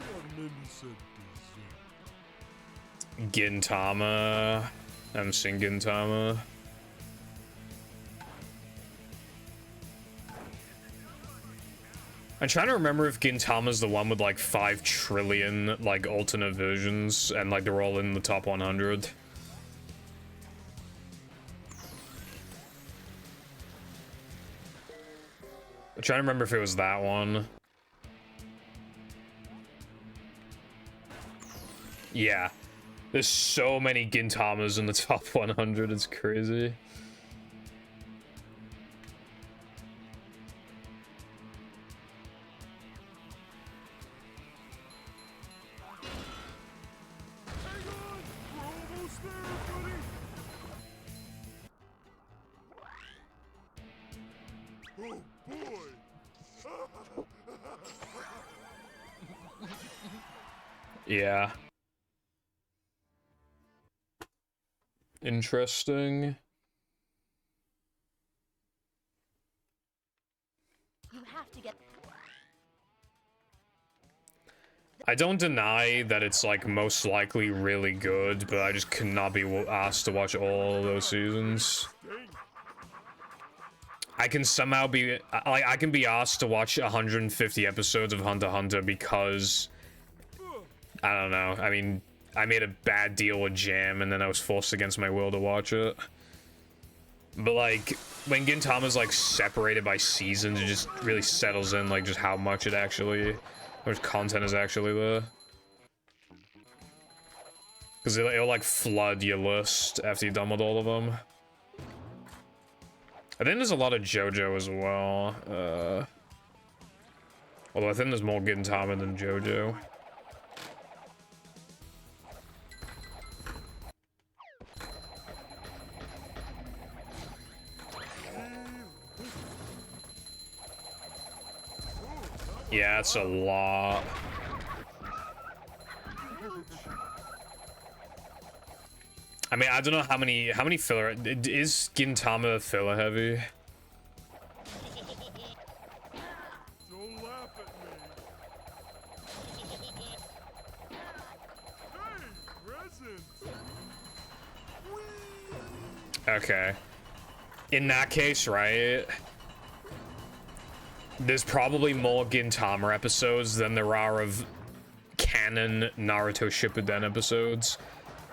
What made me said this? Gintama. I'm seeing Gintama. I'm trying to remember if Gintama's the one with like 5 trillion like alternate versions and like they're all in the top 100. I'm trying to remember if it was that one. Yeah. There's so many Gintamas in the top 100, it's crazy. Hang on! We're almost there, buddy! Oh boy! Yeah. Interesting. You have to get. I don't deny that it's like most likely really good, but I just could not be asked to watch all those seasons. I can somehow be like I can be asked to watch 150 episodes of Hunter x Hunter because I don't know. I mean, I made a bad deal with Jam and then I was forced against my will to watch it. But like when Gintama's like separated by seasons, it just really settles in like just how much it actually, how much content is actually there. Because it'll like flood your list after you're done with all of them. I think there's a lot of JoJo as well. Although I think there's more Gintama than JoJo. Yeah, it's a lot. I mean, I don't know how many filler is Gintama filler heavy. Don't laugh at me. Hey, present. Okay. In that case, right? There's probably more Gintama episodes than there are of canon Naruto Shippuden episodes.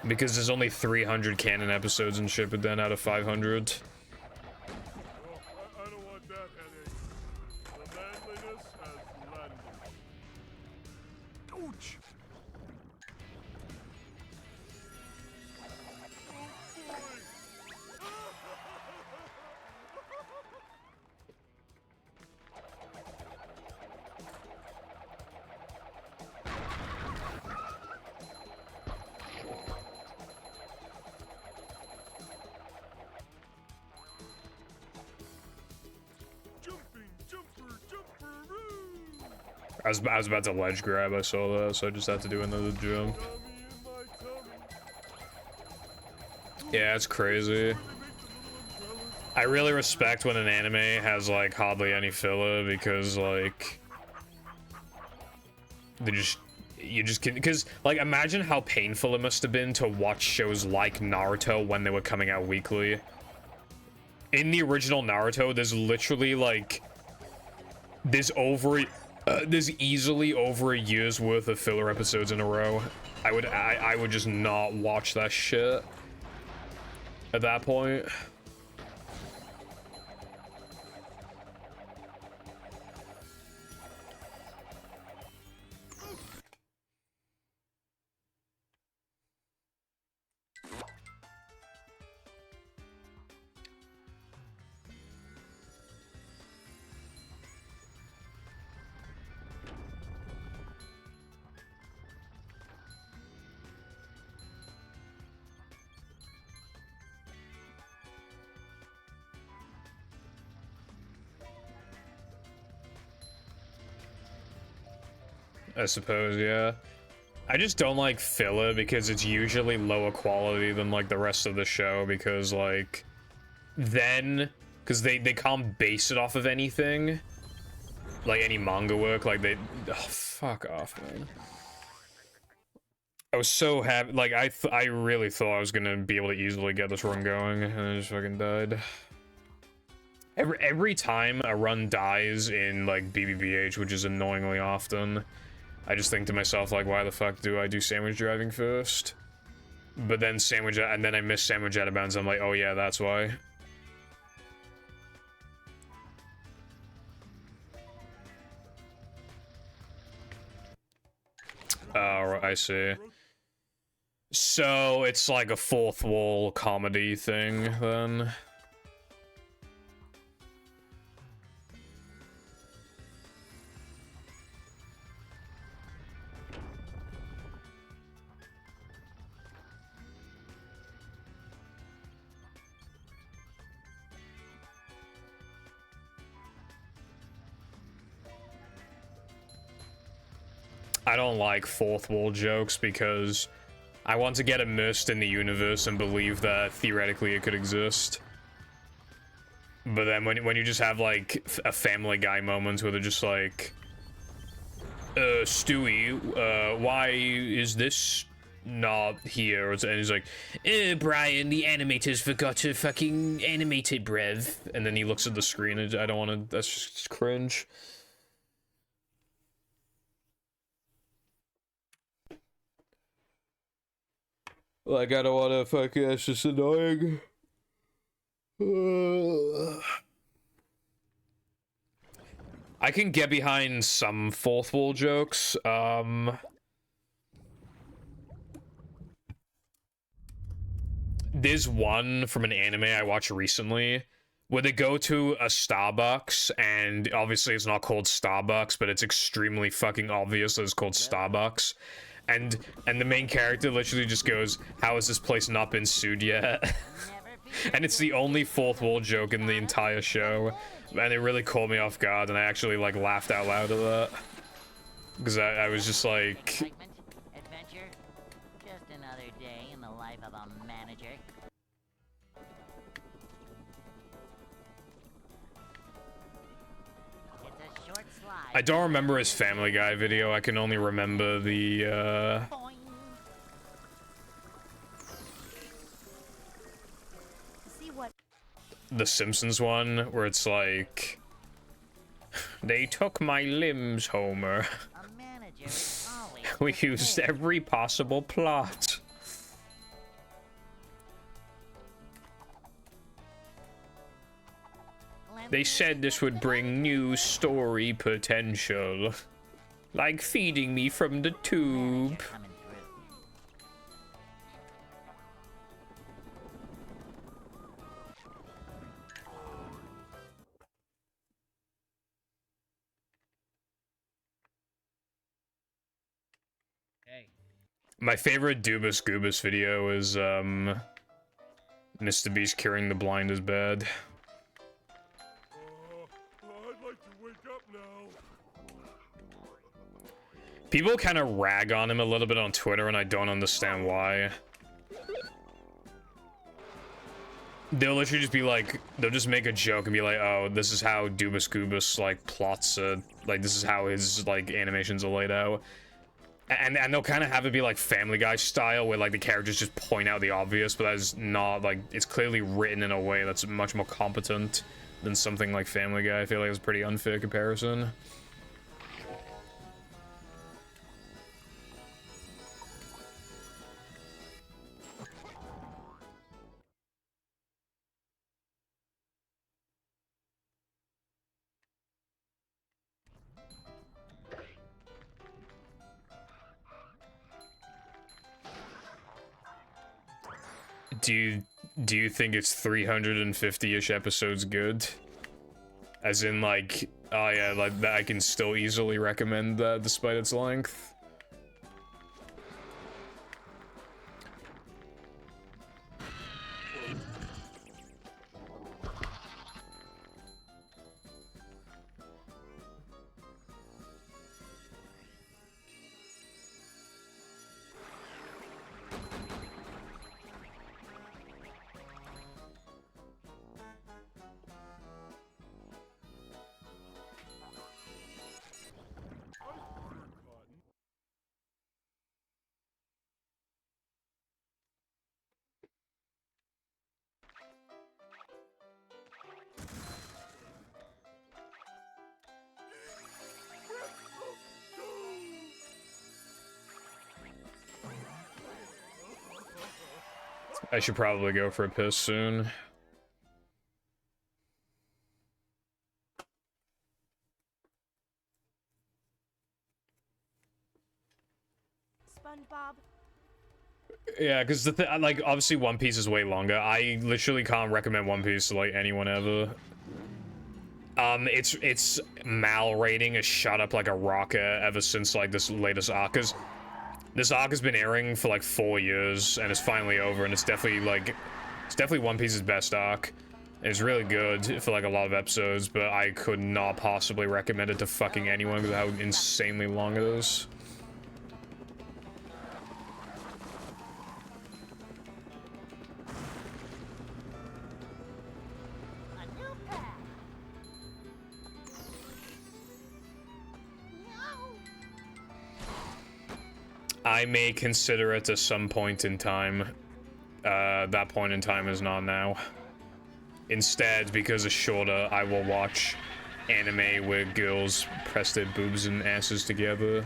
Because there's only 300 canon episodes in Shippuden out of 500. Oh, I don't want that headache. The manliness has landed. Ouch! Oh boy! Jumping, jumper, jumperoo! I was about to ledge grab, I saw that, so I just had to do another jump. Tummy in my tummy. Yeah, it's crazy. Where they make the little umbrellas. I really respect when an anime has like hardly any filler because like you just can, because like imagine how painful it must have been to watch shows like Naruto when they were coming out weekly. In the original Naruto, there's literally like there's easily over a year's worth of filler episodes in a row. I would just not watch that shit at that point. I suppose, yeah. I just don't like filler because it's usually lower quality than like the rest of the show because like because they can't base it off of anything like any manga work, like they fuck off, man. I was so happy, like I really thought I was gonna be able to easily get this run going and I just fucking died. Every time a run dies in like BBBH, which is annoyingly often, I just think to myself, like, why the fuck do I do sandwich driving first? But then and then I miss sandwich out of bounds. I'm like, oh yeah, that's why. Oh, I see. So it's like a fourth wall comedy thing, then. I don't like fourth wall jokes because I want to get immersed in the universe and believe that theoretically it could exist. But then when you just have like a Family Guy moment where they're just like, Stewie, why is this not here? And he's like, Brian, the animators forgot to fucking animate it, brev. And then he looks at the screen and I don't want to, that's just cringe. Like, I don't want to fucking, it's just annoying. I can get behind some fourth wall jokes. There's one from an anime I watched recently where they go to a Starbucks, and obviously it's not called Starbucks, but it's extremely fucking obvious that it's called Starbucks. And the main character literally just goes, "How has this place not been sued yet?" And it's the only fourth wall joke in the entire show. And it really caught me off guard, and I actually, like, laughed out loud at that. Because I was just like... Excitement, adventure, just another day in the life of a manager. It's a short slide. I don't remember his Family Guy video, I can only remember the, Boing. See what? the Simpsons one, where it's like... They took my limbs, Homer. A manager is always We used prepared. every possible plot. They said this would bring new story potential. Like feeding me from the tube. Coming through. Hey. My favorite Dubus Goobus video is, Mr. Beast curing the blind is bad. I'd like to wake up now. People kind of rag on him a little bit on Twitter, and I don't understand why. They'll literally just be like, they'll just make a joke and be like, oh, this is how Dubus Goobus, like, plots, like, this is how his, like, animations are laid out. And they'll kind of have it be, like, Family Guy style, where, like, the characters just point out the obvious, but that is not, like, it's clearly written in a way that's much more competent than something like Family Guy. I feel like it's a pretty unfair comparison. Do you think it's 350-ish episodes good? As in, like, oh yeah, like, I can still easily recommend that despite its length? I should probably go for a piss soon. SpongeBob. Yeah, because the thing, like, obviously One Piece is way longer. I literally can't recommend One Piece to, like, anyone ever. It's mal rating has shot up like a rocket ever since, like, this latest arc. This arc has been airing for, like, 4 years, and it's finally over, and it's definitely, like, it's definitely One Piece's best arc. It's really good for, like, a lot of episodes, but I could not possibly recommend it to fucking anyone because of how insanely long it is. A new path. I may consider it at some point in time. That point in time is not now. Instead, because it's shorter, I will watch anime where girls press their boobs and asses together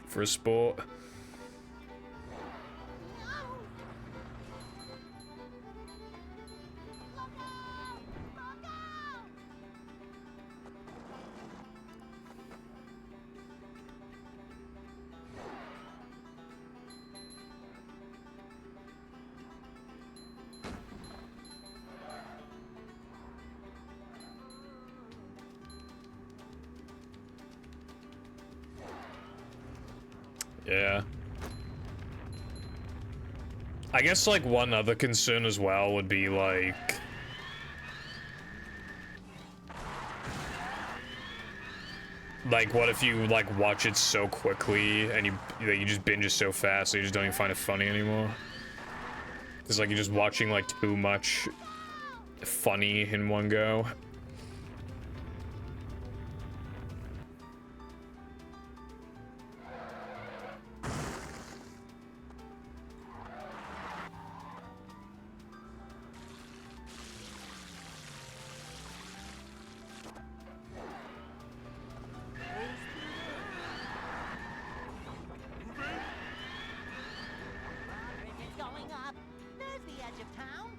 for a sport. Yeah. I guess, like, one other concern as well would be, like... Like, what if you, like, watch it so quickly and you just binge it so fast that you just don't even find it funny anymore? It's like you're just watching, like, too much funny in one go. Progress is going up. There's the edge of town.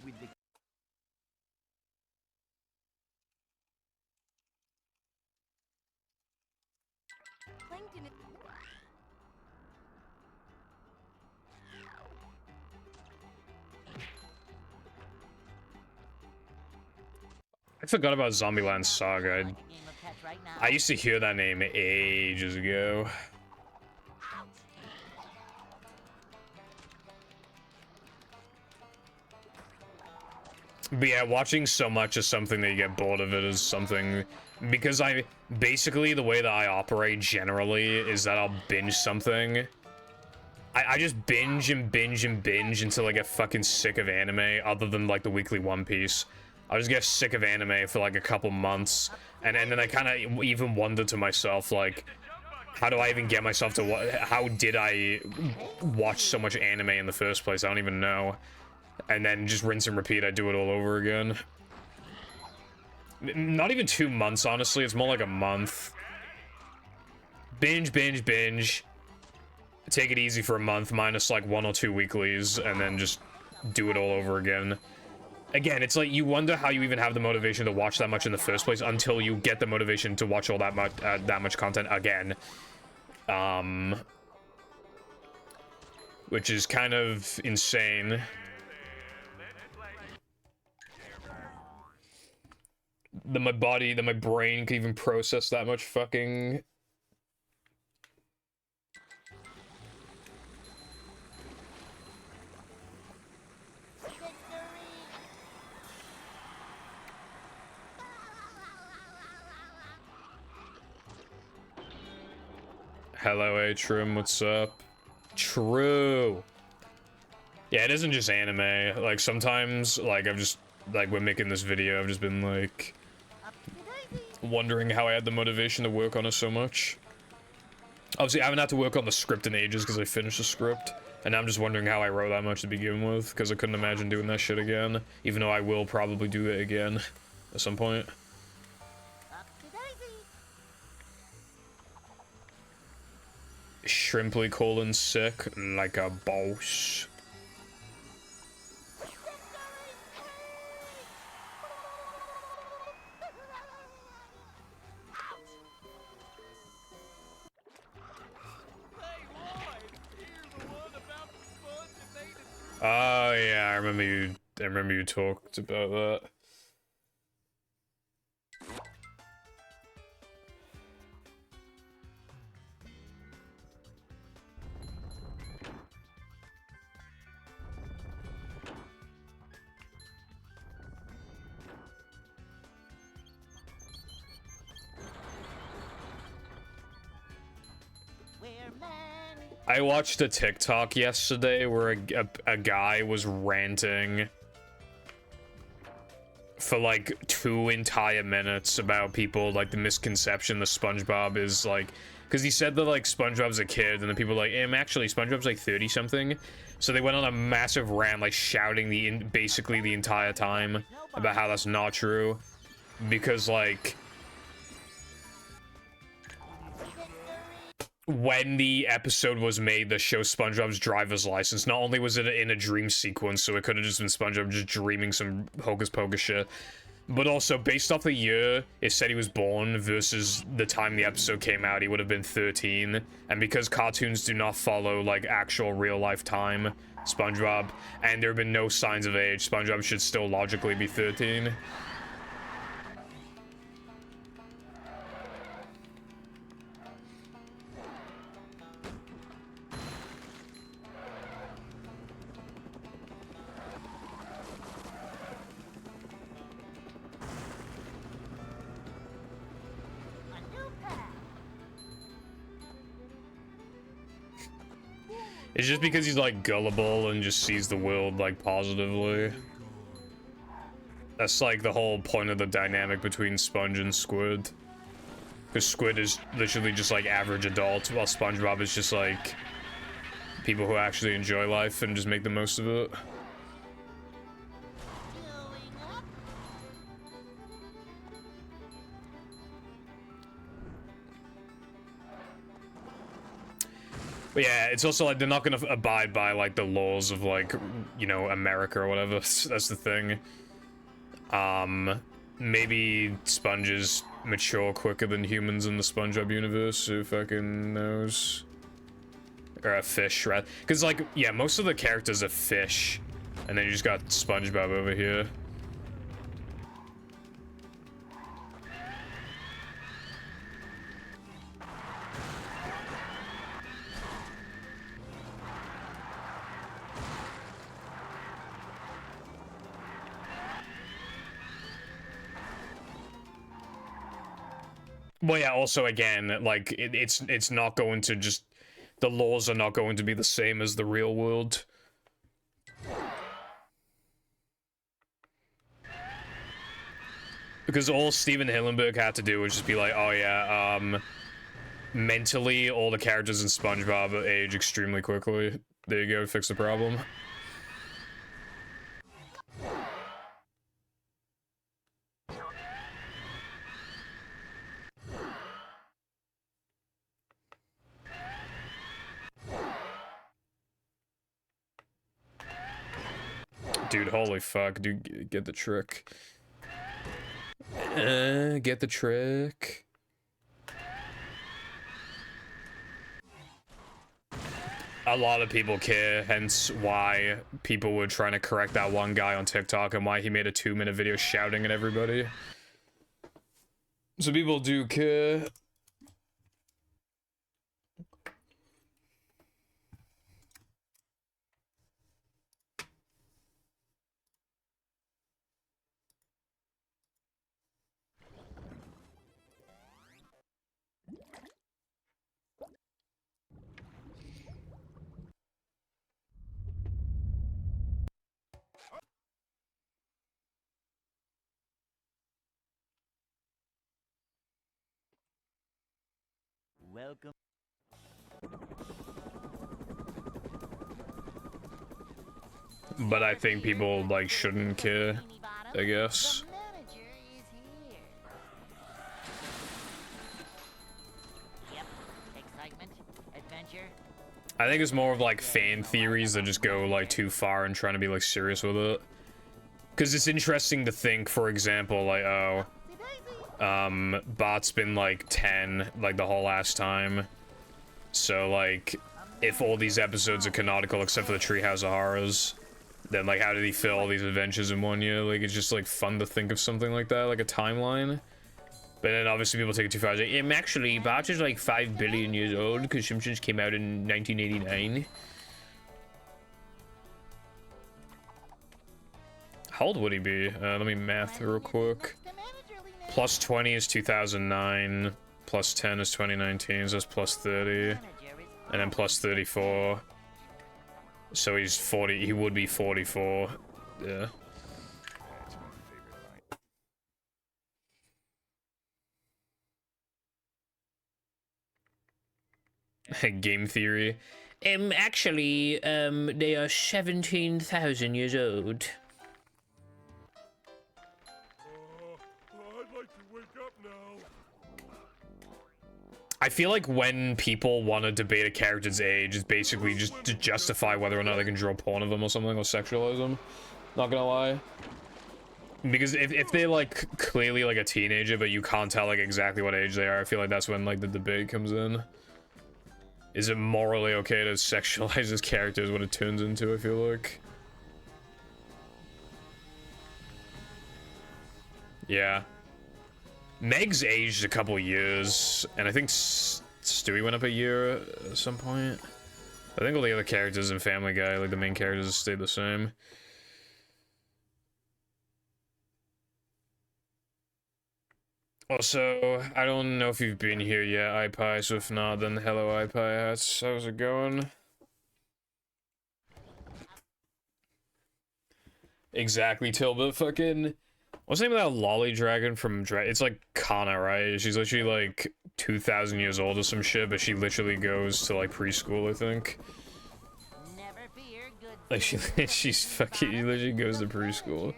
With the Plankton is... I forgot about Zombieland Saga. Like a game of pets right now. I used to hear that name ages ago. But yeah, watching so much is something that you get bored of it is something... Because basically, the way that I operate generally is that I'll binge something. I just binge and binge and binge until I get fucking sick of anime, other than, like, the weekly One Piece. I'll just get sick of anime for, like, a couple months. And then I kind of even wonder to myself, like... How do I even get myself to how did I watch so much anime in the first place? I don't even know. And then just rinse and repeat, I do it all over again. Not even 2 months, honestly. It's more like a month. Binge, binge, binge. Take it easy for a month, minus like 1 or 2 weeklies, and then just do it all over again. Again, it's like you wonder how you even have the motivation to watch that much in the first place until you get the motivation to watch all that much content again. Which is kind of insane. That my brain can even process that much fucking... Hello, Atrium, what's up? True. Yeah, it isn't just anime. Like, sometimes, like, we're making this video, I've just been, like, wondering how I had the motivation to work on it so much. Obviously, I haven't had to work on the script in ages because I finished the script. And now I'm just wondering how I wrote that much to begin with, because I couldn't imagine doing that shit again. Even though I will probably do it again at some point. Shrimply colon sick like a boss. Oh yeah, I remember you talked about that. I watched a TikTok yesterday where a guy was ranting for like 2 entire minutes about people, like the misconception that SpongeBob is like, because he said that like SpongeBob's a kid, and then people were like, actually SpongeBob's like 30 something. So they went on a massive rant, like shouting basically the entire time about how that's not true, because like when the episode was made that shows SpongeBob's driver's license, not only was it in a dream sequence, so it could have just been SpongeBob just dreaming some hocus pocus shit, But also, based off the year it said he was born versus the time the episode came out, he would have been 13. And because cartoons do not follow, like, actual real-life time, SpongeBob, and there have been no signs of age, SpongeBob should still logically be 13. It's just because he's, like, gullible and just sees the world, like, positively. That's, like, the whole point of the dynamic between Sponge and Squid. Because Squid is literally just, like, average adults, while SpongeBob is just, like, people who actually enjoy life and just make the most of it. But yeah, it's also like they're not gonna abide by like the laws of like, you know, America or whatever. That's the thing. Maybe sponges mature quicker than humans in the SpongeBob universe. Who fucking knows? Or a fish, right? Because like, yeah, most of the characters are fish, and then you just got SpongeBob over here. Well, yeah, also, again, like, it's not going to just... The laws are not going to be the same as the real world. Because all Steven Hillenburg had to do was just be like, oh yeah, mentally, all the characters in SpongeBob age extremely quickly. There you go, fix the problem. Dude, holy fuck, dude, get the trick. Get the trick. A lot of people care, hence why people were trying to correct that one guy on TikTok and why he made a 2-minute video shouting at everybody. So people do care. Welcome. But I think people, like, shouldn't care, I guess. The manager is here. Yep. Excitement, adventure. I think it's more of, like, fan theories that just go, like, too far and trying to be, like, serious with it. Because it's interesting to think, for example, like, oh... Bart's been, like, 10, like, the whole last time. So, like, if all these episodes are canonical except for the Treehouse of Horrors, then, like, how did he fill all these adventures in 1 year? Like, it's just, like, fun to think of something like that, like a timeline. But then, obviously, people take it too far. Like, actually, Bart is, like, 5 billion years old, because Simpsons came out in 1989. How old would he be? Let me math real quick. Plus 20 is 2009, plus 10 is 2019, so that's plus 30, and then plus 34. So he's 40, he would be 44, yeah. Game theory. Actually, they are 17,000 years old. I feel like when people want to debate a character's age, it's basically just to justify whether or not they can draw porn of them or something, or sexualize them. Not gonna lie. Because if they're like clearly like a teenager, but you can't tell like exactly what age they are, I feel like that's when like the debate comes in. Is it morally okay to sexualize his characters what it turns into, I feel like? Yeah. Meg's aged a couple years, and I think Stewie went up a year at some point. I think all the other characters in Family Guy, like the main characters, stayed the same. Also, I don't know if you've been here yet, iPie, so if not, then hello, iPie. How's it going? Exactly, Tilbert. Fucking... What's the name of that lolly dragon from It's like Kana, right? She's literally like 2,000 years old or some shit, but she literally goes to like preschool, I think. Never fear, good Like she's fucking, she literally goes to preschool.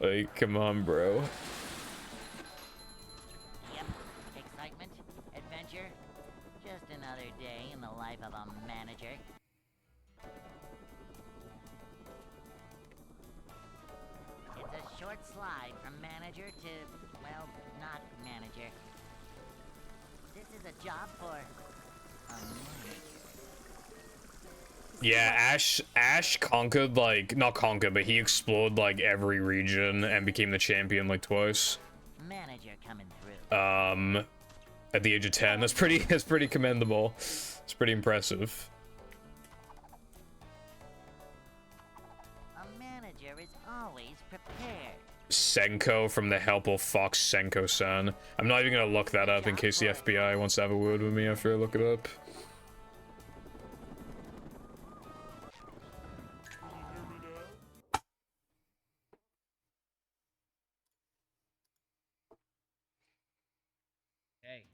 Like, come on, bro. Yep. Excitement, adventure, just another day in the life of a manager. It's a short slide from manager to, well, not manager. This is a job for a manager. Yeah, Ash conquered, like, not conquered, but he explored, like, every region and became the champion, like, twice. Manager coming through. At the age of 10. That's pretty commendable. It's pretty impressive. A manager is always prepared. Senko from the Helpful Fox Senko-san. I'm not even gonna look that up in case the FBI wants to have a word with me after I look it up. Hey.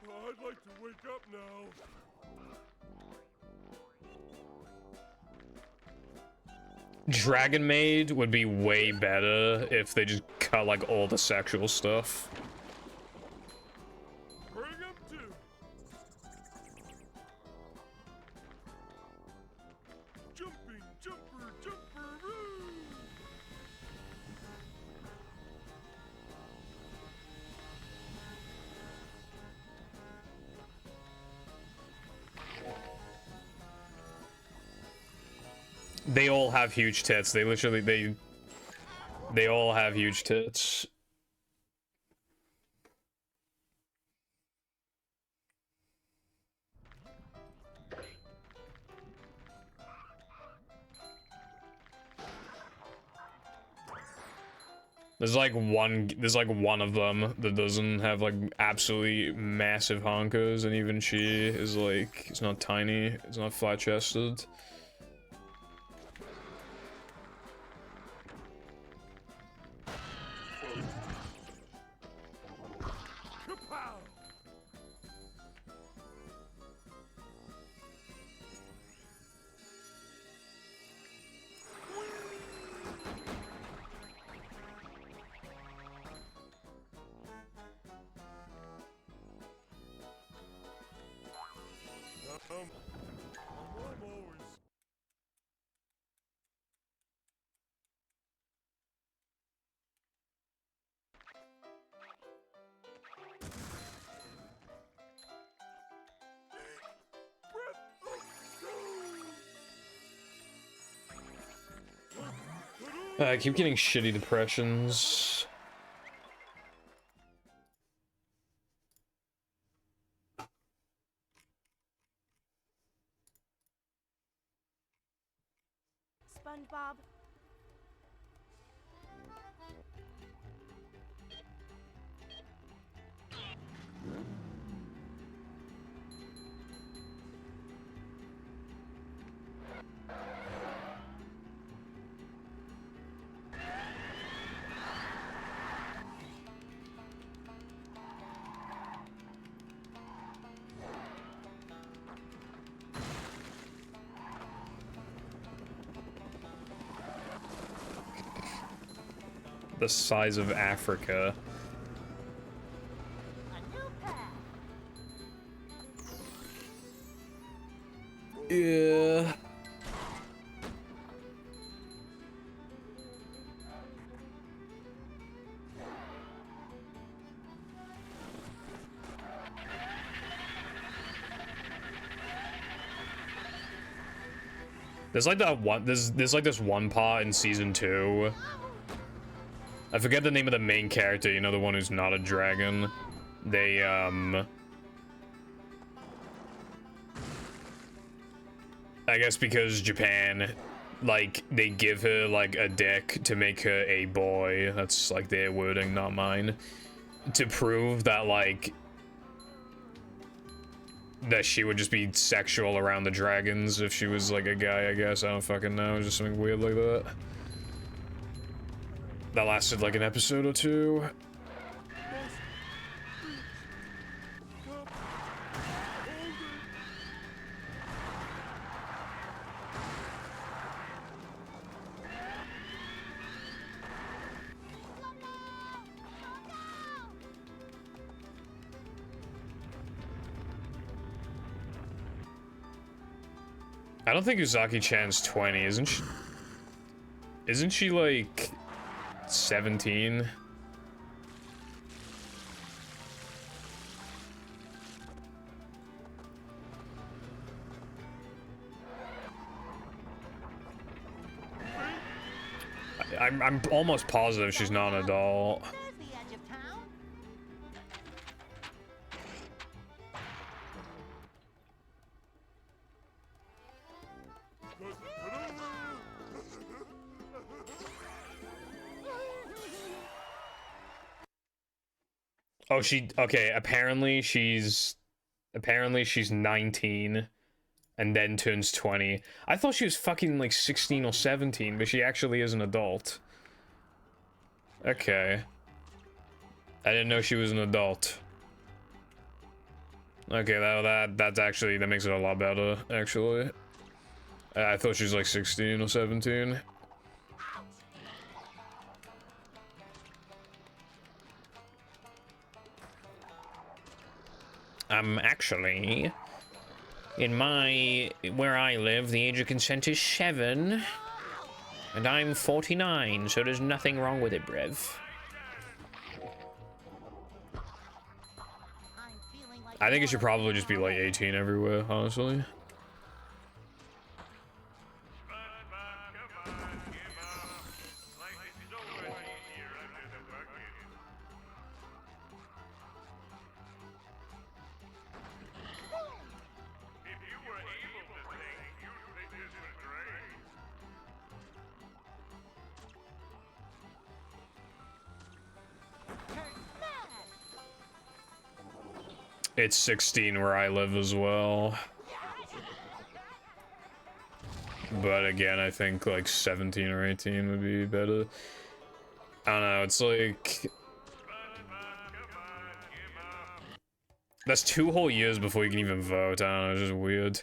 I'd like to wake up now. Dragon Maid would be way better if they just cut, like, all the sexual stuff. Bring him to. Jumping, jumper, jumperoo. They all have huge tits. They literally, they all have huge tits. There's like one of them that doesn't have like absolutely massive honkers, and even she is like, it's not tiny, it's not flat-chested. Kapow! I'm always. I keep getting shitty depressions. SpongeBob. The size of Africa. A new path. Yeah. There's like that one, there's like this one part in season 2. I forget the name of the main character, you know, the one who's not a dragon. They, I guess because Japan, like, they give her, like, a dick to make her a boy. That's, like, their wording, not mine. To prove that, like, that she would just be sexual around the dragons if she was, like, a guy, I guess. I don't fucking know. Just something weird like that. That lasted, like, an episode or 2. I don't think Uzaki-chan's 20, isn't she? Isn't she, like, 17? I'm almost positive she's not an adult. There's the edge of town. Oh, okay, apparently she's 19 and then turns 20. I thought she was fucking like 16 or 17, but she actually is an adult. Okay. I didn't know she was an adult. Okay, that makes it a lot better, actually. I thought she was like 16 or 17. Actually, where I live, the age of consent is 7. And I'm 49, so there's nothing wrong with it, Brev. I think it should probably just be like 18 everywhere, honestly. It's 16 where I live as well. But again, I think like 17 or 18 would be better. I don't know, it's like... That's 2 whole years before you can even vote. I don't know, it's just weird.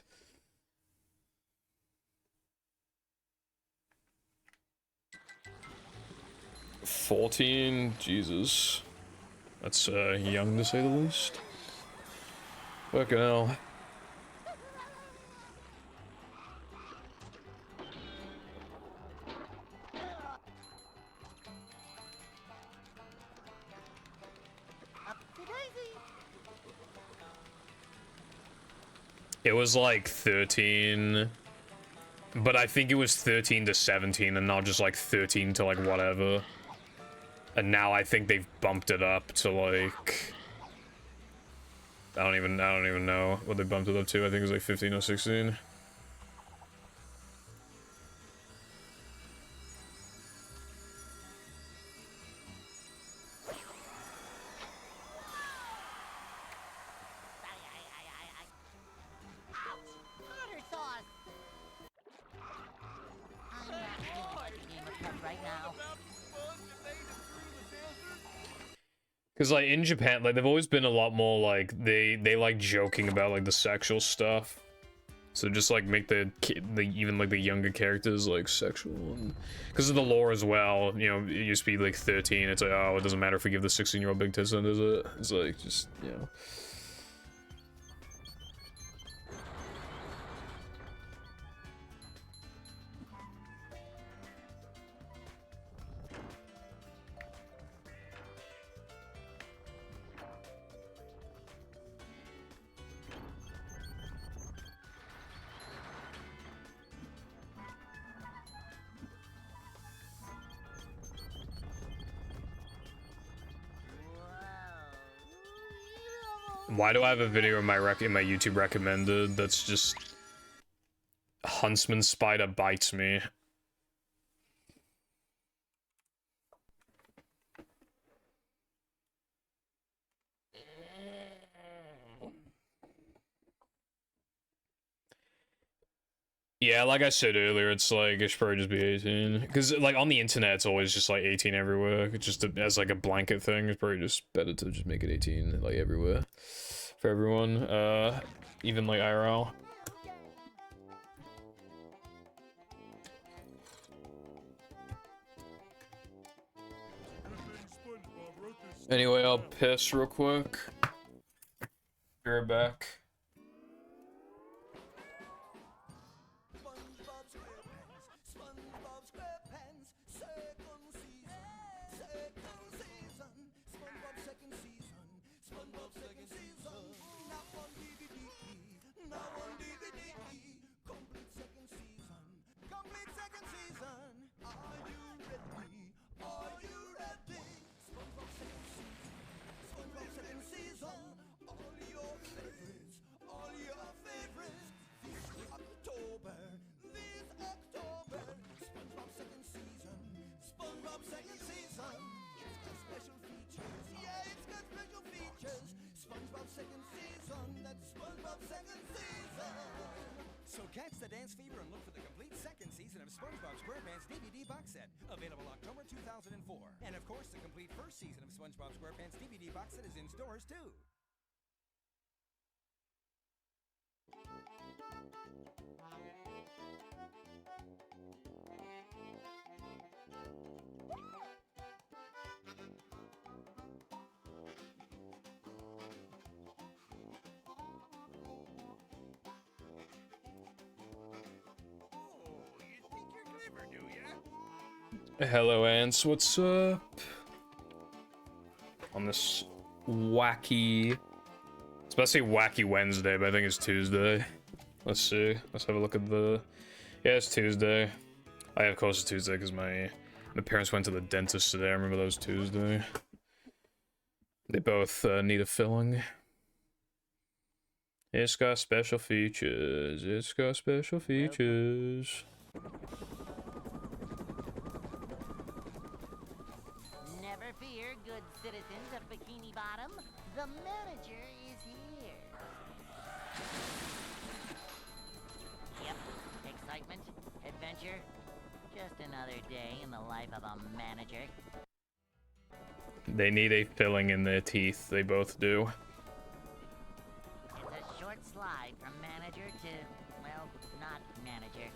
$14? Jesus. That's young to say the least. Fucking hell. It was like 13, but I think it was 13 to 17 and not just like 13 to like whatever. And now I think they've bumped it up to like... I don't even know what they bumped it up to. I think it was like 15 or 16. Butter sauce. I'm not feeling like a game of Cup right now. Because like in Japan, like they've always been a lot more like they like joking about like the sexual stuff. So just like make the even like the younger characters like sexual, because of the lore as well. You know, it used to be like 13. It's like, oh, it doesn't matter if we give the 16-year-old big tits, does it? It's like just, you know. Why do I have a video in my YouTube recommended that's just Huntsman Spider bites me? Yeah, like I said earlier, it's like it should probably just be 18. Because like on the internet, it's always just like 18 everywhere. It's just as like a blanket thing. It's probably just better to just make it 18 like everywhere for everyone. Even like IRL. Anyway, I'll piss real quick. Be right back. So catch the dance fever and look for the complete second season of SpongeBob SquarePants DVD box set, available October 2004. And of course, the complete first season of SpongeBob SquarePants DVD box set is in stores too. Hello, ants. What's up? On this wacky... It's supposed to say wacky Wednesday, but I think it's Tuesday. Let's see. Let's have a look at the... Yeah, it's Tuesday. Oh, yeah, of course it's Tuesday, because my parents went to the dentist today. I remember that was Tuesday. They both need a filling. It's got special features. It's got special features. Never fear, good citizens of Bikini Bottom. The manager is here. Yep, excitement, adventure. Just another day in the life of a manager. They need a filling in their teeth. They both do. It's a short slide from manager to, well, not manager.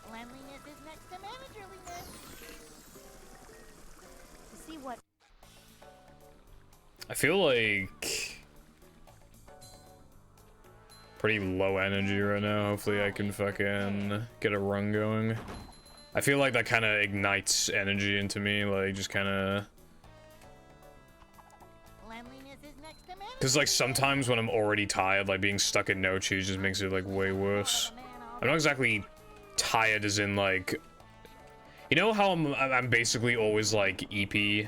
Cleanliness is next to managerliness. To see what I feel like pretty low energy right now. Hopefully I can fucking get a run going. I feel like that kind of ignites energy into me, like just kind of... Cleanliness is next to manager. Because like sometimes when I'm already tired, like being stuck in no cheese just makes it like way worse. I'm not exactly tired as in like... You know how I'm basically always like EP?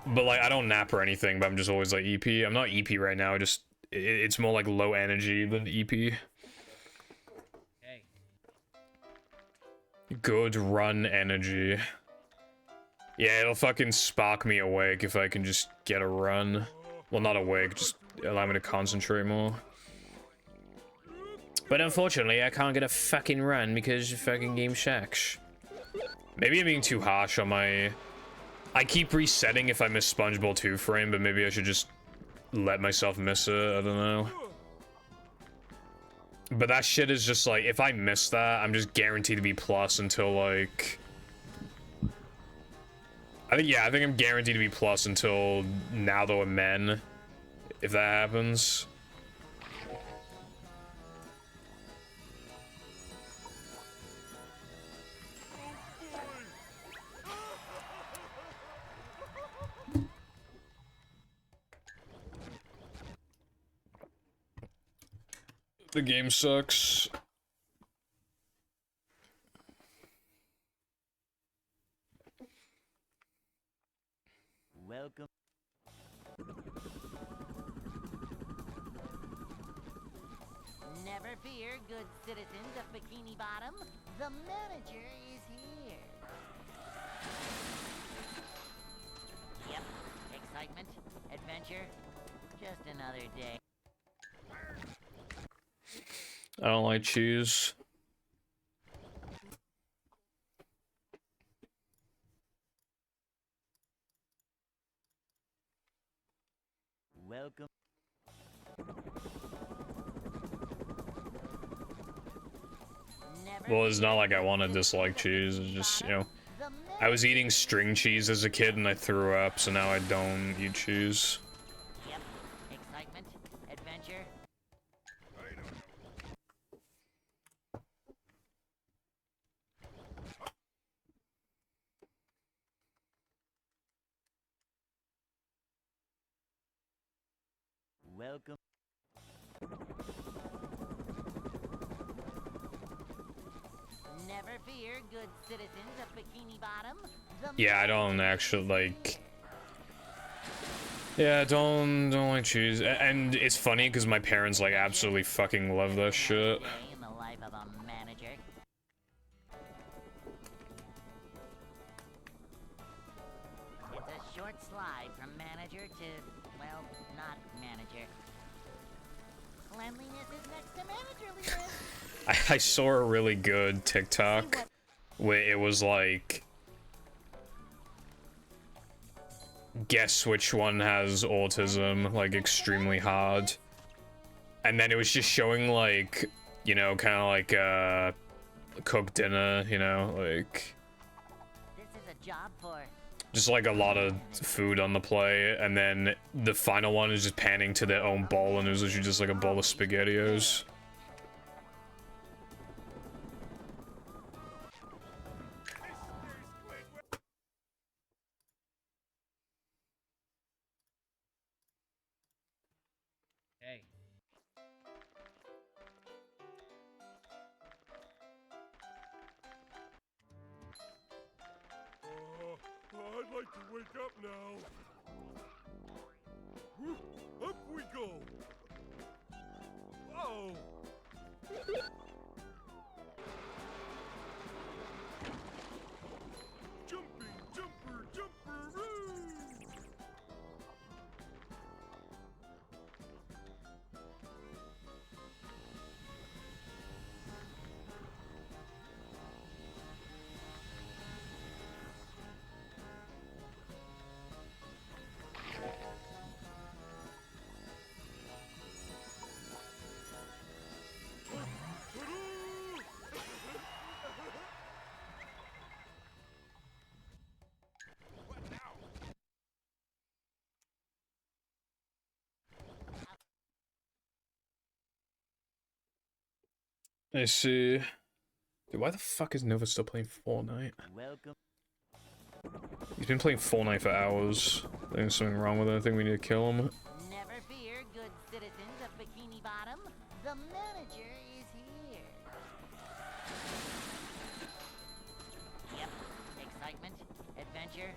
But like I don't nap or anything, but I'm just always like EP. I'm not EP right now, it's more like low energy than EP. Hey. Good run energy. Yeah, it'll fucking spark me awake if I can just get a run. Well, not awake, just allow me to concentrate more. But unfortunately, I can't get a fucking run because fucking game sucks. Maybe I'm being too harsh on my... I keep resetting if I miss SpongeBob 2 frame, but maybe I should just let myself miss it, I don't know. But that shit is just like, if I miss that, I'm just guaranteed to be plus until like... I think I'm guaranteed to be plus until Now Though I'm Men, if that happens. The game sucks. Welcome. Never fear, good citizens of Bikini Bottom. The manager is here. Yep, excitement, adventure, just another day. I don't like cheese. Welcome. Well, it's not like I want to dislike cheese. It's just, you know, I was eating string cheese as a kid and I threw up, so now I don't eat cheese. Yep, excitement, adventure. Welcome. Never fear, good citizens of Bikini Bottom. Yeah, I don't actually like. Yeah, don't like cheese. And it's funny because my parents like absolutely fucking love that shit. In the life of a manager. It's a short slide from manager to, well, not manager. Cleanliness is next to managerliness. I saw a really good TikTok where it was like, guess which one has autism, like extremely hard. And then it was just showing like, you know, kind of like cooked dinner, you know, like This is a job for. just like a lot of food on the plate, and then the final one is just panning to their own bowl, and it was literally just like a bowl of SpaghettiOs. Hey. I'd like to wake up now. Whoop, up we go. Oh. Jumping, jumper, jumperoo. I see. Dude, why the fuck is Nova still playing Fortnite? Welcome. He's been playing Fortnite for hours. I think there's something wrong with it. I think we need to kill him. Never fear, good citizens of Bikini Bottom. The manager is here. Yep, excitement, adventure,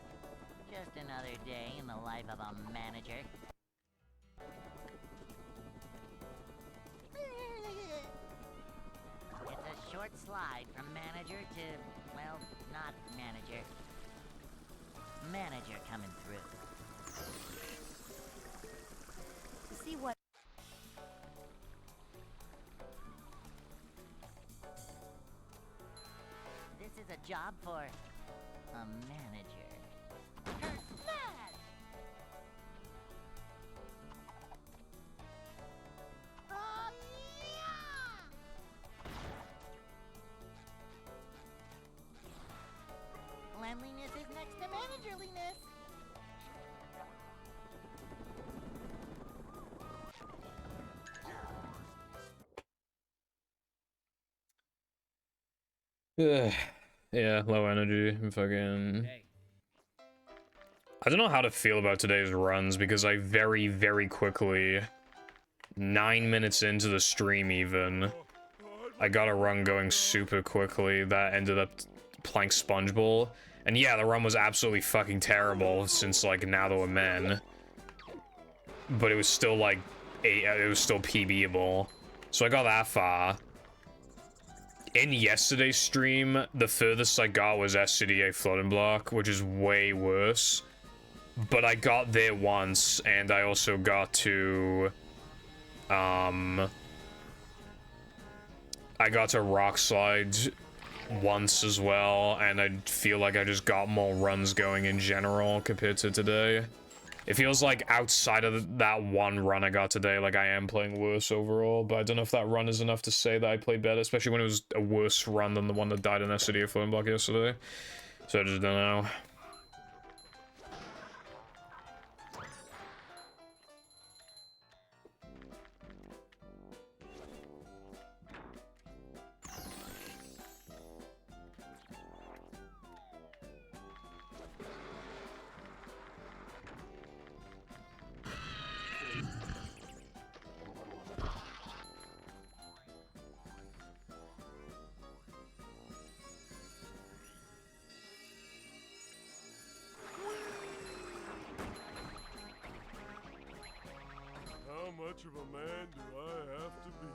just another day in the life of a manager. It's a short slide from manager to, well, not manager. Manager coming through. See what? This is a job for a manager. Her smash! Oh, yeah! Cleanliness is next to managerliness. Yeah, low energy. Fucking. Hey. I don't know how to feel about today's runs because I very, very quickly, 9 minutes into the stream even, I got a run going super quickly that ended up playing Spongeball. And yeah, the run was absolutely fucking terrible since like now that we're men. But it was still like, it was still PBable. So I got that far. In yesterday's stream, the furthest I got was SCDA floating block, which is way worse. But I got there once, and I also got to... I got to rock slides once as well, and I feel like I just got more runs going in general compared to today. It feels like outside of that one run I got today, like I am playing worse overall, but I don't know if that run is enough to say that I played better, especially when it was a worse run than the one that died in SCDA floating block yesterday. So I just don't know. How much of a man do I have to be?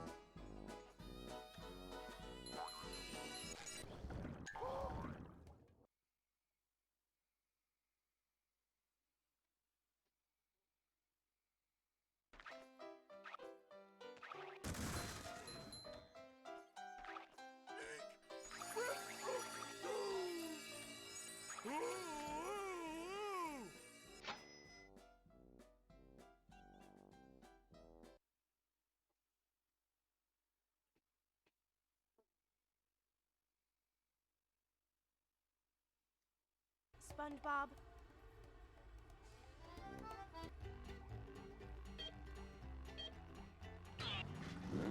SpongeBob. A new path. No.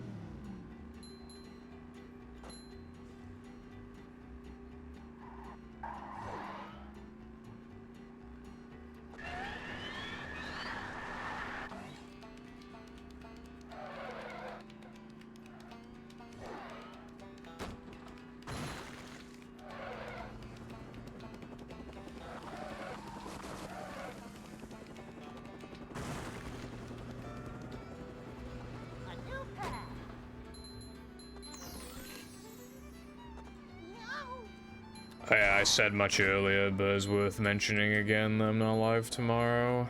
I said much earlier, but it's worth mentioning again that I'm not live tomorrow.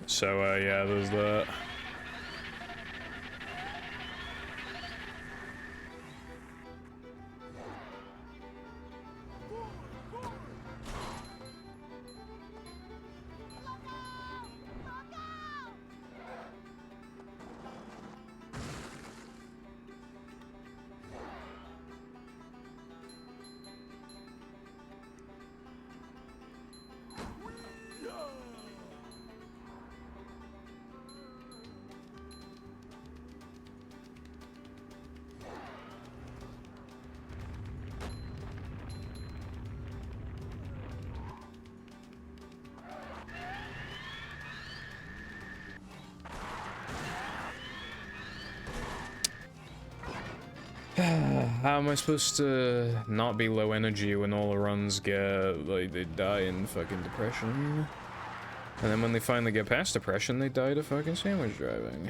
So, yeah, there's that. How am I supposed to not be low energy when all the runs get, like, they die in fucking depression? And then when they finally get past depression, they die to fucking sandwich driving.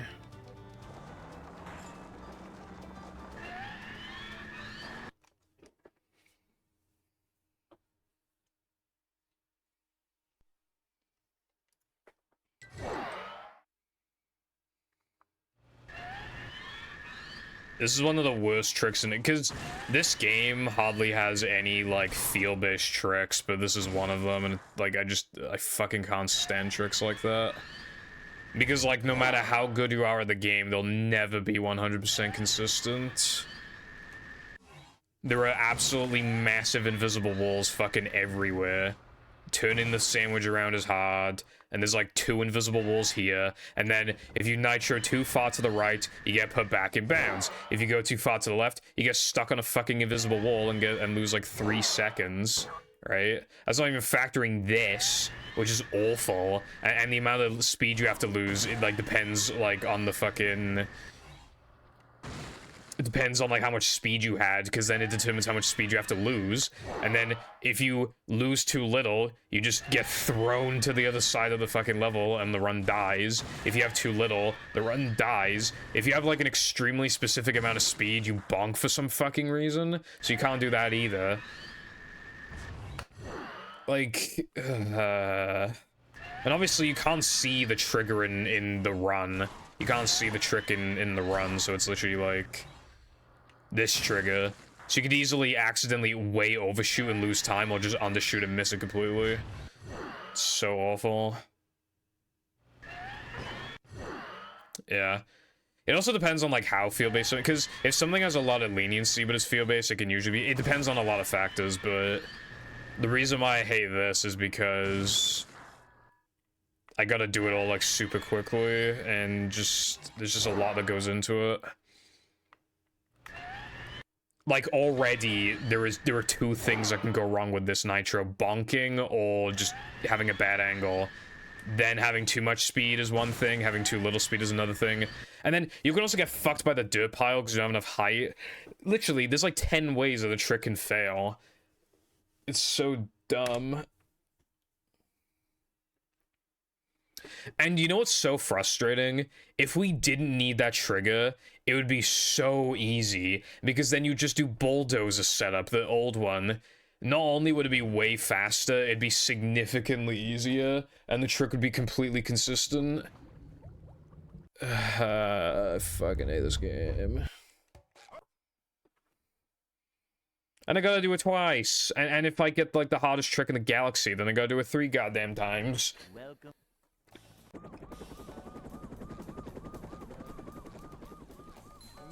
This is one of the worst tricks in it, because this game hardly has any, like, feel-based tricks, but this is one of them, and, like, I fucking can't stand tricks like that. Because, like, no matter how good you are at the game, they'll never be 100% consistent. There are absolutely massive invisible walls fucking everywhere. Turning the sandwich around is hard, and there's like 2 invisible walls here, and then if you nitro too far to the right, you get put back in bounds. If you go too far to the left, you get stuck on a fucking invisible wall and lose like 3 seconds, right? That's not even factoring this, which is awful, and the amount of speed you have to lose, it like depends like on the fucking... it depends on like how much speed you had, because then it determines how much speed you have to lose. And then if you lose too little, you just get thrown to the other side of the fucking level and the run dies. If you have too little, the run dies. If you have like an extremely specific amount of speed, you bonk for some fucking reason. So you can't do that either. Like, and obviously you can't see the trigger in the run. You can't see the trick in the run, so it's literally like this trigger. So you could easily accidentally way overshoot and lose time, or just undershoot and miss it completely. It's so awful. Yeah. It also depends on like how field-based, because if something has a lot of leniency but it's field-based, it can usually be, it depends on a lot of factors, but the reason why I hate this is because I gotta do it all like super quickly, and just there's just a lot that goes into it. Like already there are two things that can go wrong with this nitro: bonking or just having a bad angle. Then having too much speed is one thing, having too little speed is another thing. And then you can also get fucked by the dirt pile because you don't have enough height. Literally, there's like 10 ways that the trick can fail. It's so dumb. And you know what's so frustrating? If we didn't need that trigger, it would be so easy, because then you just do bulldozer setup, the old one. Not only would it be way faster, it'd be significantly easier, and the trick would be completely consistent. I fucking hate this game. And I gotta do it twice. And if I get like the hardest trick in the galaxy, then I gotta do it 3 goddamn times. Welcome.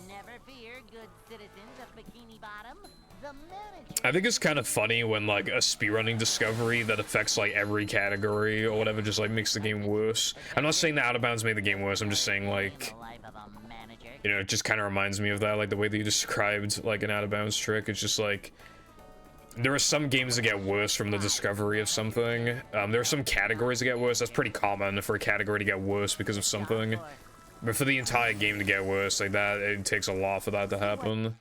Never fear, good citizens of Bikini Bottom. The manager. I think it's kind of funny when like a speedrunning discovery that affects like every category or whatever just like makes the game worse. I'm not saying that Out of Bounds made the game worse, I'm just saying like, you know, it just kind of reminds me of that, like the way that you described like an Out of Bounds trick. It's just like, there are some games that get worse from the discovery of something. There are some categories that get worse. That's pretty common for a category to get worse because of something. But for the entire game to get worse like that, it takes a lot for that to happen.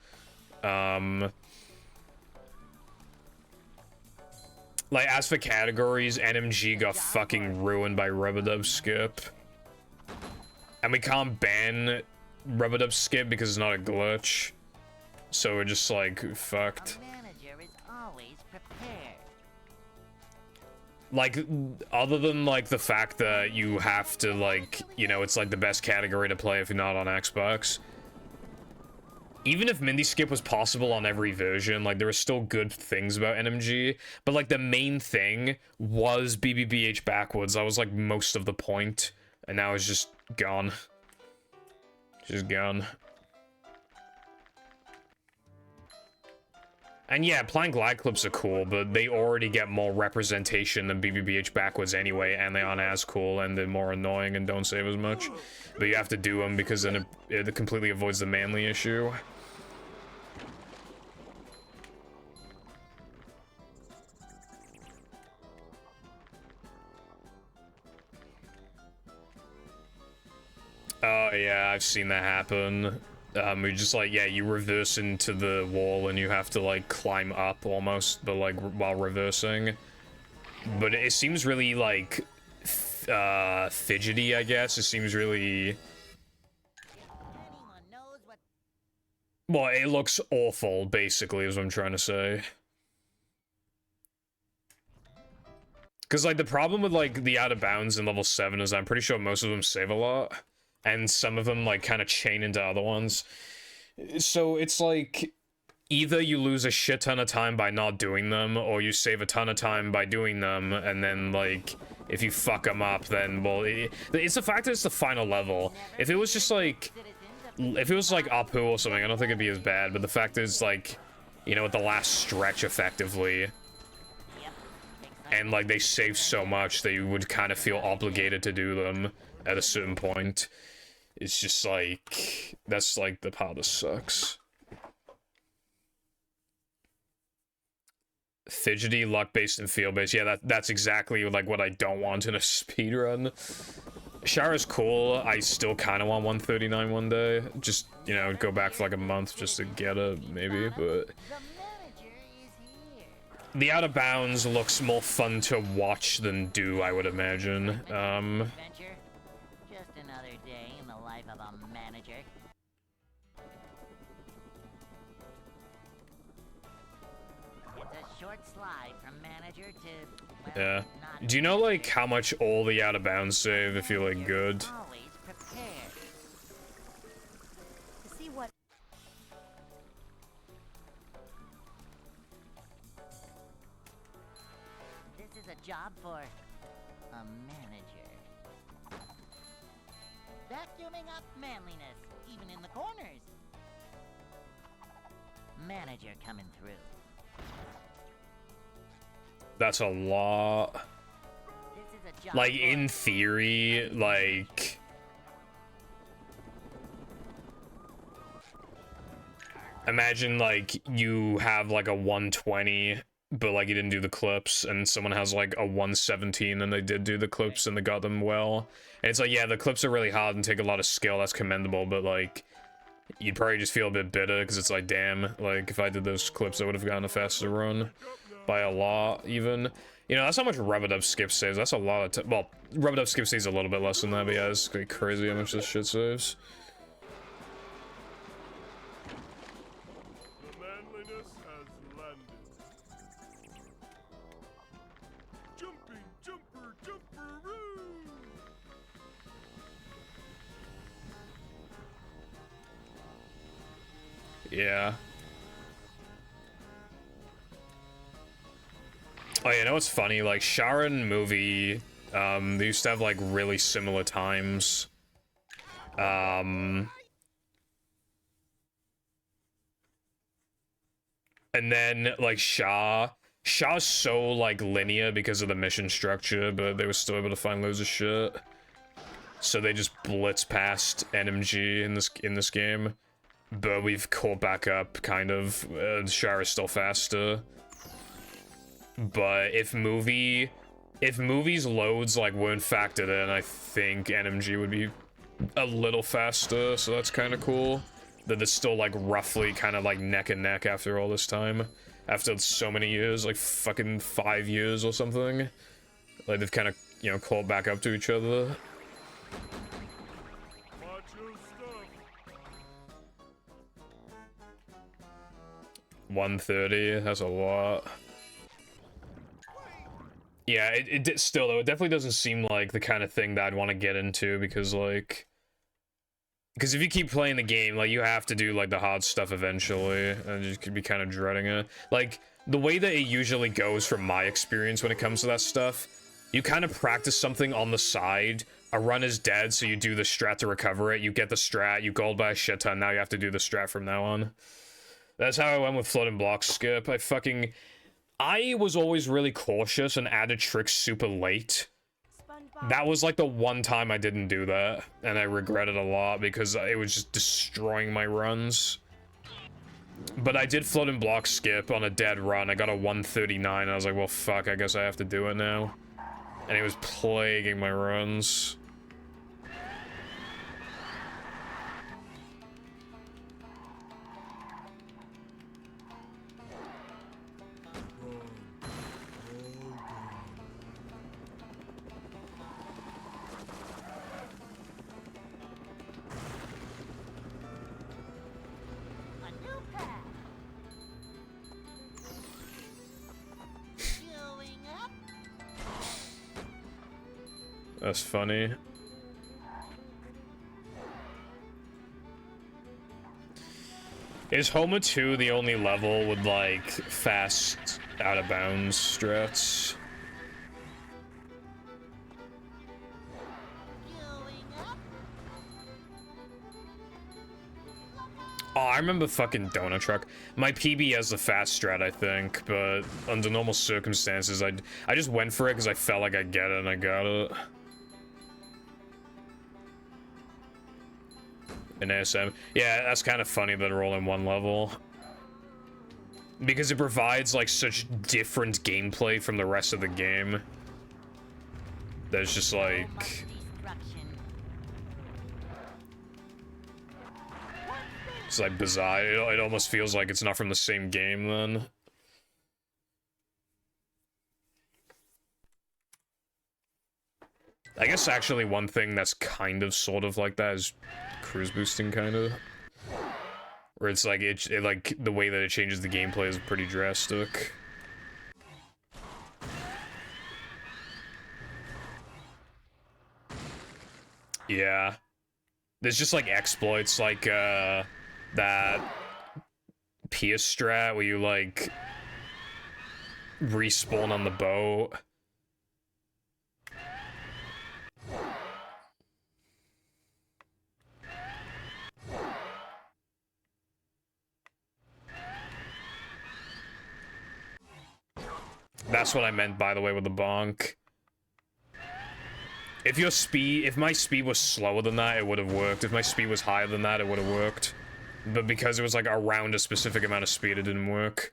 Like, as for categories, NMG got fucking ruined by Rubber-Dub Skip. And we can't ban Rubber-Dub Skip because it's not a glitch. So we're just, like, fucked. Like, other than, like, the fact that you have to, like, you know, it's, like, the best category to play if you're not on Xbox. Even if Mindy Skip was possible on every version, like, there are still good things about NMG. But, like, the main thing was BBBH backwards. That was, like, most of the point. And now it's just gone. Just gone. And yeah, Plank glide clips are cool, but they already get more representation than BBBH backwards anyway, and they aren't as cool, and they're more annoying and don't save as much. But you have to do them because then it completely avoids the manly issue. Oh yeah, I've seen that happen. We just like, yeah, you reverse into the wall and you have to like climb up almost, but like while reversing. But it seems really like fidgety, I guess. It seems really... Well, it looks awful, basically, is what I'm trying to say. Because like the problem with like the Out of Bounds in level 7 is I'm pretty sure most of them save a lot. And some of them, like, kind of chain into other ones. So it's like, either you lose a shit ton of time by not doing them, or you save a ton of time by doing them, and then, like, if you fuck them up, then, well, it's the fact that it's the final level. If it was just, like, if it was, like, Apu or something, I don't think it'd be as bad, but the fact is, like, you know, at the last stretch, effectively, and, like, they save so much that you would kind of feel obligated to do them at a certain point. It's just like, that's like the part that sucks. Fidgety, luck-based, and feel-based. Yeah, that's exactly like what I don't want in a speedrun. Shara's cool. I still kind of want 139 one day. Just, you know, go back for like a month just to get it, maybe, but... The manager is here. The Out of Bounds looks more fun to watch than do, I would imagine. Adventure? Just another day in the life of a manager. It's a short slide from manager to, well, Yeah. not Do you know, like, how much all the Out of Bounds save if you're, like, good? always prepared. To see what This is a job for a manager. Vacuuming up manliness, even in the corners. Manager coming through. That's a lot. This is a job Like, for in theory, like... Imagine, like, you have, like, a 120, but, like, you didn't do the clips, and someone has, like, a 117, and they did do the clips, and they got them well. And it's like, yeah, the clips are really hard and take a lot of skill, that's commendable, but, like, you'd probably just feel a bit bitter, because it's like, damn, like, if I did those clips, I would have gotten a faster run. By a lot, even. You know, that's how much rub-it-up skip saves. That's a lot of well, rub-it-up skip saves a little bit less than that, but yeah, it's crazy how much this shit saves. The manliness has landed. Jumping, jumper, jumperoo! Yeah. Oh, yeah, you know what's funny? Like, Sharon movie, they used to have, like, really similar times. And then, like, Shaw's so, like, linear because of the mission structure, but they were still able to find loads of shit. So they just blitz past NMG in this game. But we've caught back up, kind of. Shara is still faster. But if movies loads, like, weren't factored in, I think NMG would be a little faster, so that's kind of cool. That it's still, like, roughly kind of, like, neck and neck after all this time. After so many years, like, fucking 5 years or something. Like, they've kind of, you know, caught back up to each other. Macho stuff. 130, that's a lot. Yeah, it still, though, it definitely doesn't seem like the kind of thing that I'd want to get into, because, like... Because if you keep playing the game, like, you have to do, like, the hard stuff eventually, and you could be kind of dreading it. Like, the way that it usually goes from my experience when it comes to that stuff, you kind of practice something on the side, a run is dead, so you do the strat to recover it, you get the strat, you gold by a shit ton, now you have to do the strat from now on. That's how I went with floating block skip. I was always really cautious and added tricks super late. SpongeBob That was like the one time I didn't do that, and I regret it a lot because it was just destroying my runs. But I did floating block skip on a dead run. I got a 139, and I was like, well, fuck, I guess I have to do it now. And it was plaguing my runs. a new path. Going up. That's funny. Is Homa 2 the only level with, like, fast out-of-bounds strats? Going up. Oh, I remember fucking Donut Truck. My PB has the fast strat, I think, but under normal circumstances, I just went for it because I felt like I'd get it, and I got it. An ASM. Yeah, that's kind of funny that they're all in one level. Because it provides, like, such different gameplay from the rest of the game. There's just, So much like... destruction It's like bizarre. It almost feels like it's not from the same game then. I guess actually one thing that's kind of sort of like that is cruise boosting, kind of. Where it's like, it like, the way that it changes the gameplay is pretty drastic. Yeah. There's just like exploits like that Pierce strat where you like respawn on the boat. That's what I meant, by the way, with the bonk. If my speed was slower than that, it would have worked. If my speed was higher than that, it would have worked. But because it was like around a specific amount of speed, it didn't work.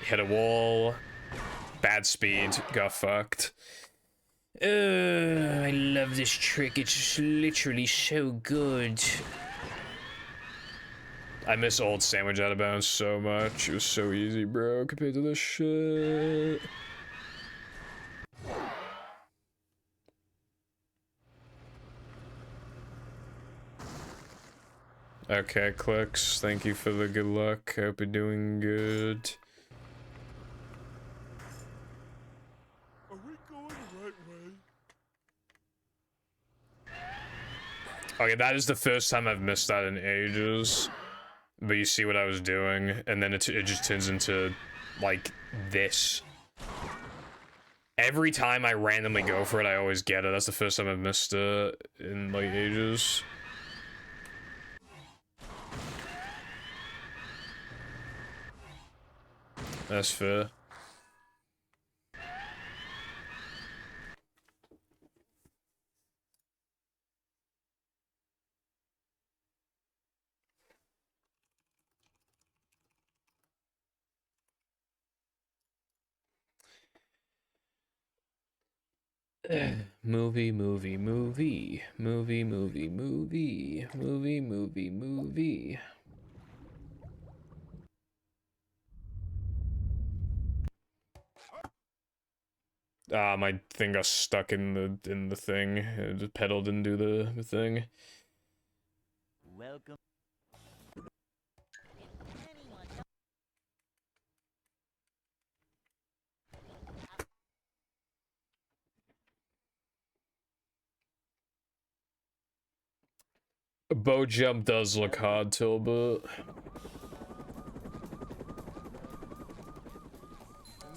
Hit a wall. Bad speed. Got fucked. I love this trick. It's literally so good. I miss old sandwich out of bounds so much. It was so easy, bro, compared to this shit. Okay, clicks. Thank you for the good luck. Hope you're doing good. Are we going the right way? Okay, that is the first time I've missed that in ages. But you see what I was doing, and then it just turns into, like, this. Every time I randomly go for it, I always get it. That's the first time I've missed it in, like, ages. That's fair. Movie. My thing got stuck in the thing. The pedal didn't do the thing. Welcome. Bow jump does look hard, Tilbert.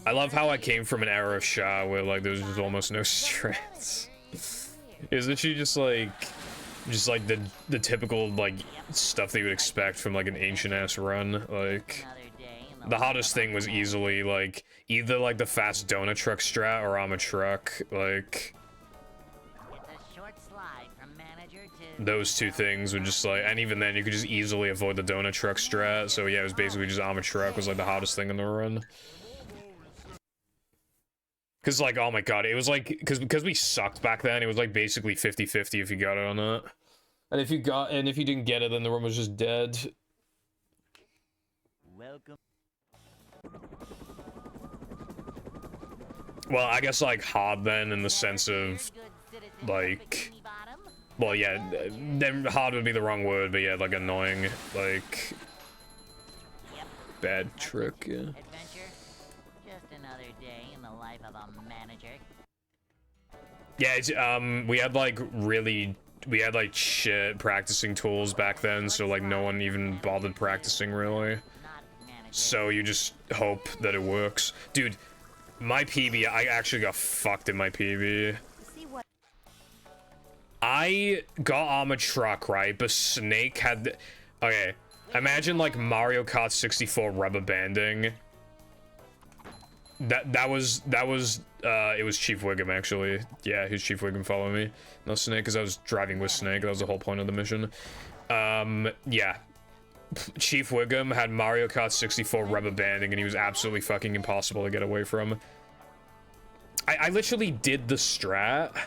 I love how I came from an era of Sha where like there's just almost no strats. Isn't she just like the typical like stuff that you would expect from like an ancient ass run? Like the hottest thing was easily like either like the fast donut truck strat or I'm a truck. Like those two things were just like, and even then you could just easily avoid the donut truck strat. So yeah, it was basically just I'm a truck was like the hottest thing in the run. Cause like, oh my god, it was like, cause we sucked back then, it was like basically 50-50 if you got it or not. And if you didn't get it, then the room was just dead. Welcome. Well, I guess like hard then in the sense of like, well yeah, then hard would be the wrong word, but yeah, like annoying, like bad trick, yeah. Yeah, it's, we had like shit practicing tools back then, so like no one even bothered practicing really. So you just hope that it works. Dude, my PB, I actually got fucked in my PB. I got Armored Truck, right? But Snake had, okay, imagine like Mario Kart 64 rubber banding. That was it was Chief Wiggum actually. Yeah, who's Chief Wiggum following me? No Snake, because I was driving with Snake. That was the whole point of the mission. Yeah. Chief Wiggum had Mario Kart 64 rubber banding, and he was absolutely fucking impossible to get away from. I literally did the strat.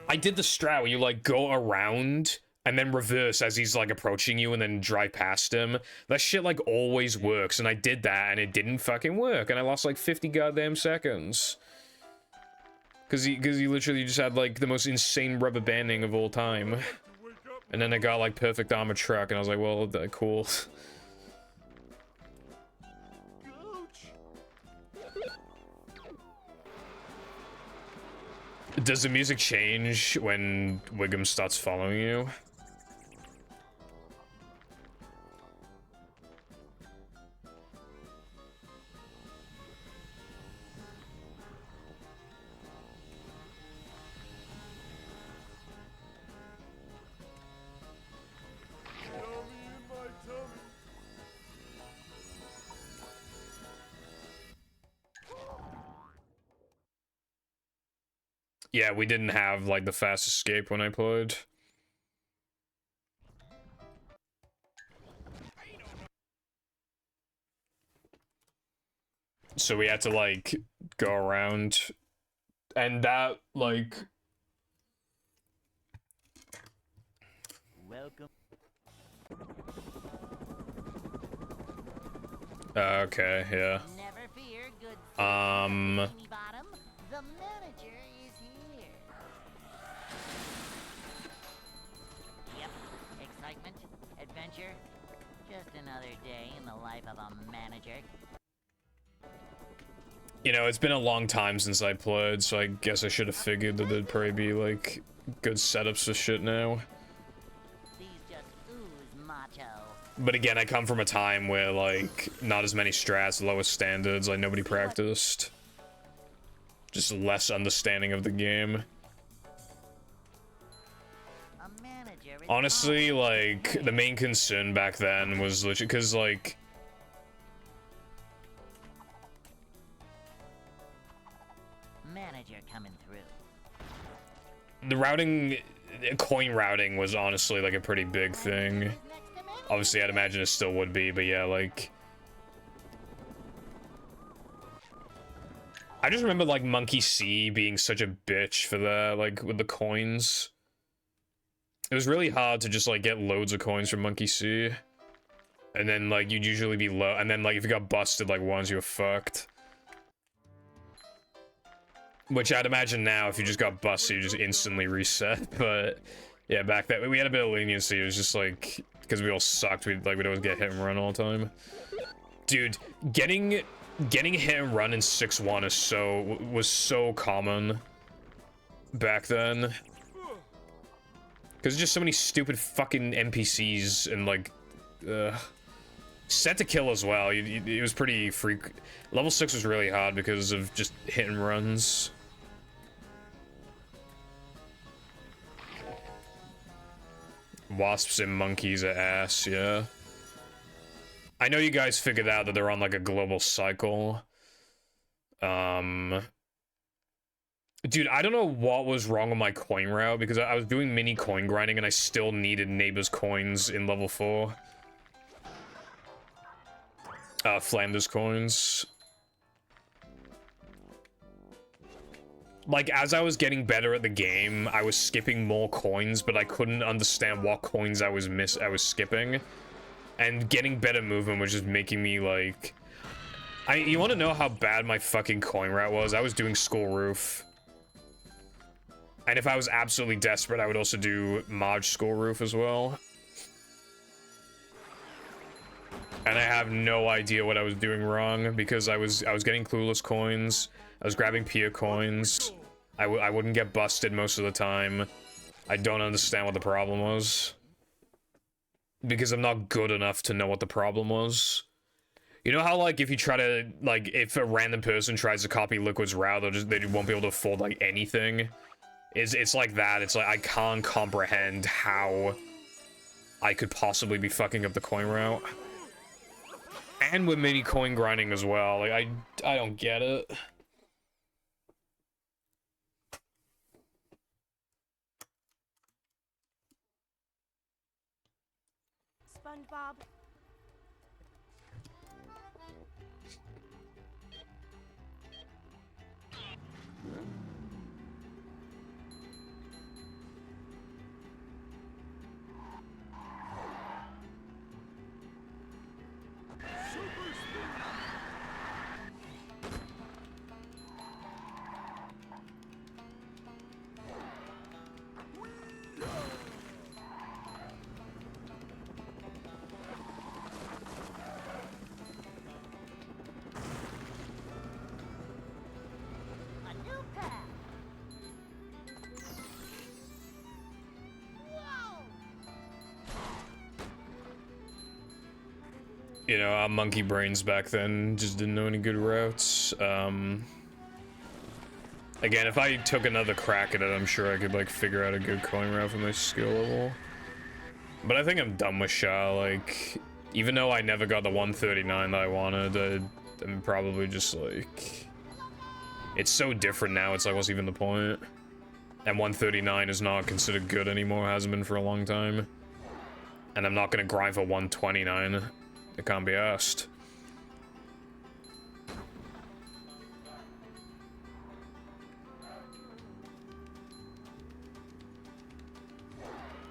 I did the strat where you, like, go around and then reverse as he's, like, approaching you and then drive past him. That shit, like, always works, and I did that, and it didn't fucking work, and I lost, like, 50 goddamn seconds. Because he literally just had, like, the most insane rubber banding of all time. And then I got, like, perfect armor truck, and I was like, well, cool. Does the music change when Wiggum starts following you? Yeah, we didn't have, like, the fast escape when I played. So we had to, like, go around. And that, like... Welcome. Okay, yeah. Never fear, good Um... Bikini Bottom. The manager is here. Yep. Excitement, adventure. Just another day in the life of a manager. You know, it's been a long time since I played, so I guess I should have figured that there'd probably be, like, good setups for shit now. These just ooze macho. But again, I come from a time where, like, not as many strats, lowest standards, like, nobody practiced. Just less understanding of the game. A manager is Honestly, always like, the main concern back then was literally, because, like... manager coming through. The routing, coin routing was honestly, like, a pretty big thing. Obviously, I'd imagine it still would be, but yeah, like... I just remember, like, Monkey C being such a bitch for that, like, with the coins. It was really hard to just, like, get loads of coins from Monkey C. And then, like, you'd usually be low, and then, like, if you got busted, like, once, you were fucked. Which I'd imagine now, if you just got busted, you just instantly reset, but... Yeah, back then, we had a bit of leniency, it was just, like... Because we all sucked, we'd always get hit and run all the time. Dude, getting hit and run in 6-1 was so common back then. Because just so many stupid fucking NPCs and, like, set to kill as well. It was pretty freak. Level 6 was really hard because of just hit and runs. Wasps and monkeys are ass, yeah. I know you guys figured out that they're on, like, a global cycle. Dude, I don't know what was wrong with my coin route, because I was doing mini coin grinding and I still needed neighbors' coins in level 4. Flanders coins. Like, as I was getting better at the game, I was skipping more coins, but I couldn't understand what coins I was skipping. And getting better movement was just making me, like... You want to know how bad my fucking coin route was? I was doing School Roof. And if I was absolutely desperate, I would also do Marge School Roof as well. And I have no idea what I was doing wrong, because I was getting clueless coins, I was grabbing Pia coins, I wouldn't get busted most of the time. I don't understand what the problem was. Because I'm not good enough to know what the problem was. You know how, like, if you try to, like, if a random person tries to copy Liquid's route, they won't be able to afford, like, anything? It's like that. It's like, I can't comprehend how I could possibly be fucking up the coin route. And with mini coin grinding as well. Like, I don't get it. SpongeBob. Super speed! A new path. Whoa! You know, I'm monkey brains back then, just didn't know any good routes. Again, if I took another crack at it, I'm sure I could, like, figure out a good coin route for my skill level. But I think I'm done with Sha, like, even though I never got the 139 that I wanted, I'm probably just, like... It's so different now, it's like, what's even the point? And 139 is not considered good anymore, hasn't been for a long time. And I'm not gonna grind for 129. It can't be asked.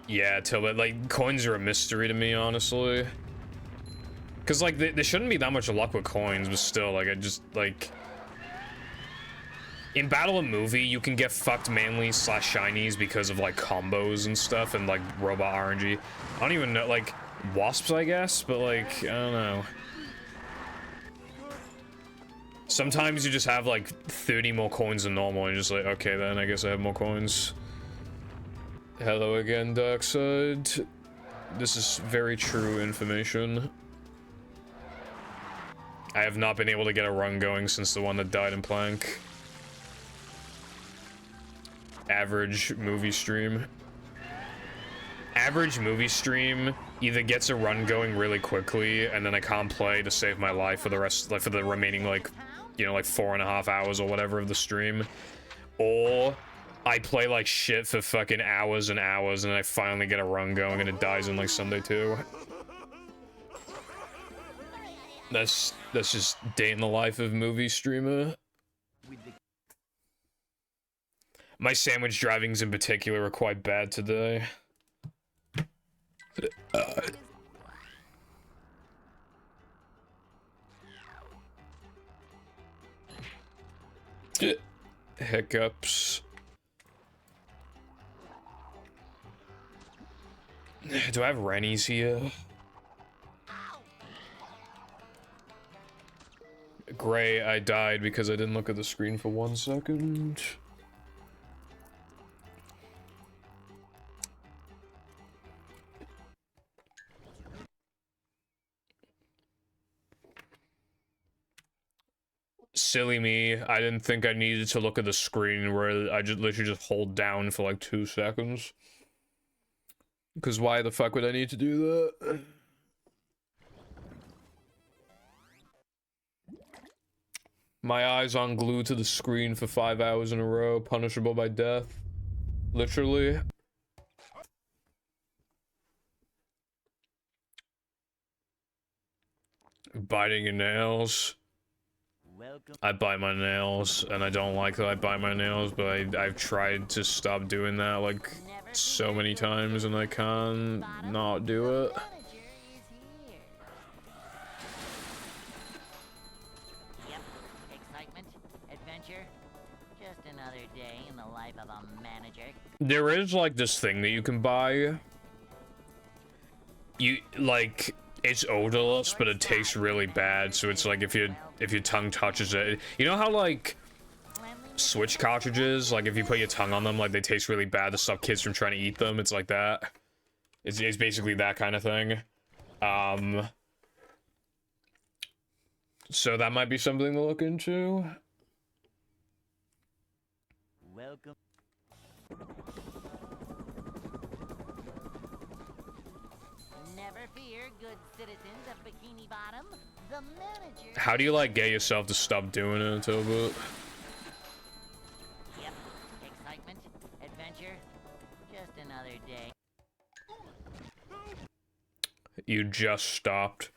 Yeah, Tilbit, like, coins are a mystery to me, honestly. Because, like, there shouldn't be that much luck with coins, but still, like, I just, like... In Battle of Movie, you can get fucked manly slash shinies because of, like, combos and stuff, and, like, robot RNG. I don't even know, like, wasps, I guess? But, like, I don't know. Sometimes you just have, like, 30 more coins than normal, and you're just like, okay, then, I guess I have more coins. Hello again, Darkside. This is very true information. I have not been able to get a run going since the one that died in Plank. Average movie stream. Average movie stream either gets a run going really quickly, and then I can't play to save my life for the rest, like, for the remaining, like, you know, like 4.5 hours or whatever of the stream, or I play like shit for fucking hours and hours, and I finally get a run going, and it dies in like Sunday too. That's just day in the life of movie streamer. My sandwich drivings in particular are quite bad today. Hiccups. Do I have Rennies here? Gray, I died because I didn't look at the screen for 1 second. Silly me, I didn't think I needed to look at the screen where I just literally just hold down for like 2 seconds. Because why the fuck would I need to do that? My eyes on glued to the screen for 5 hours in a row, punishable by death. Literally. Biting your nails. I bite my nails, and I don't like that I bite my nails, but I've tried to stop doing that, like, so many times, and I can't not do it. Yep, excitement, adventure, just another day in the life of a manager. There is, like, this thing that you can buy. You, like, it's odorless, but it tastes really bad, so it's like if your tongue touches it. You know how, like, Switch cartridges, like, if you put your tongue on them, like, they taste really bad to stop kids from trying to eat them? It's like that. It's basically that kind of thing. So that might be something to look into. Welcome. Never fear, good citizens of Bikini Bottom. The manager. How do you, like, get yourself to stop doing it until bit? Yep, excitement, adventure, just another day. You just stopped.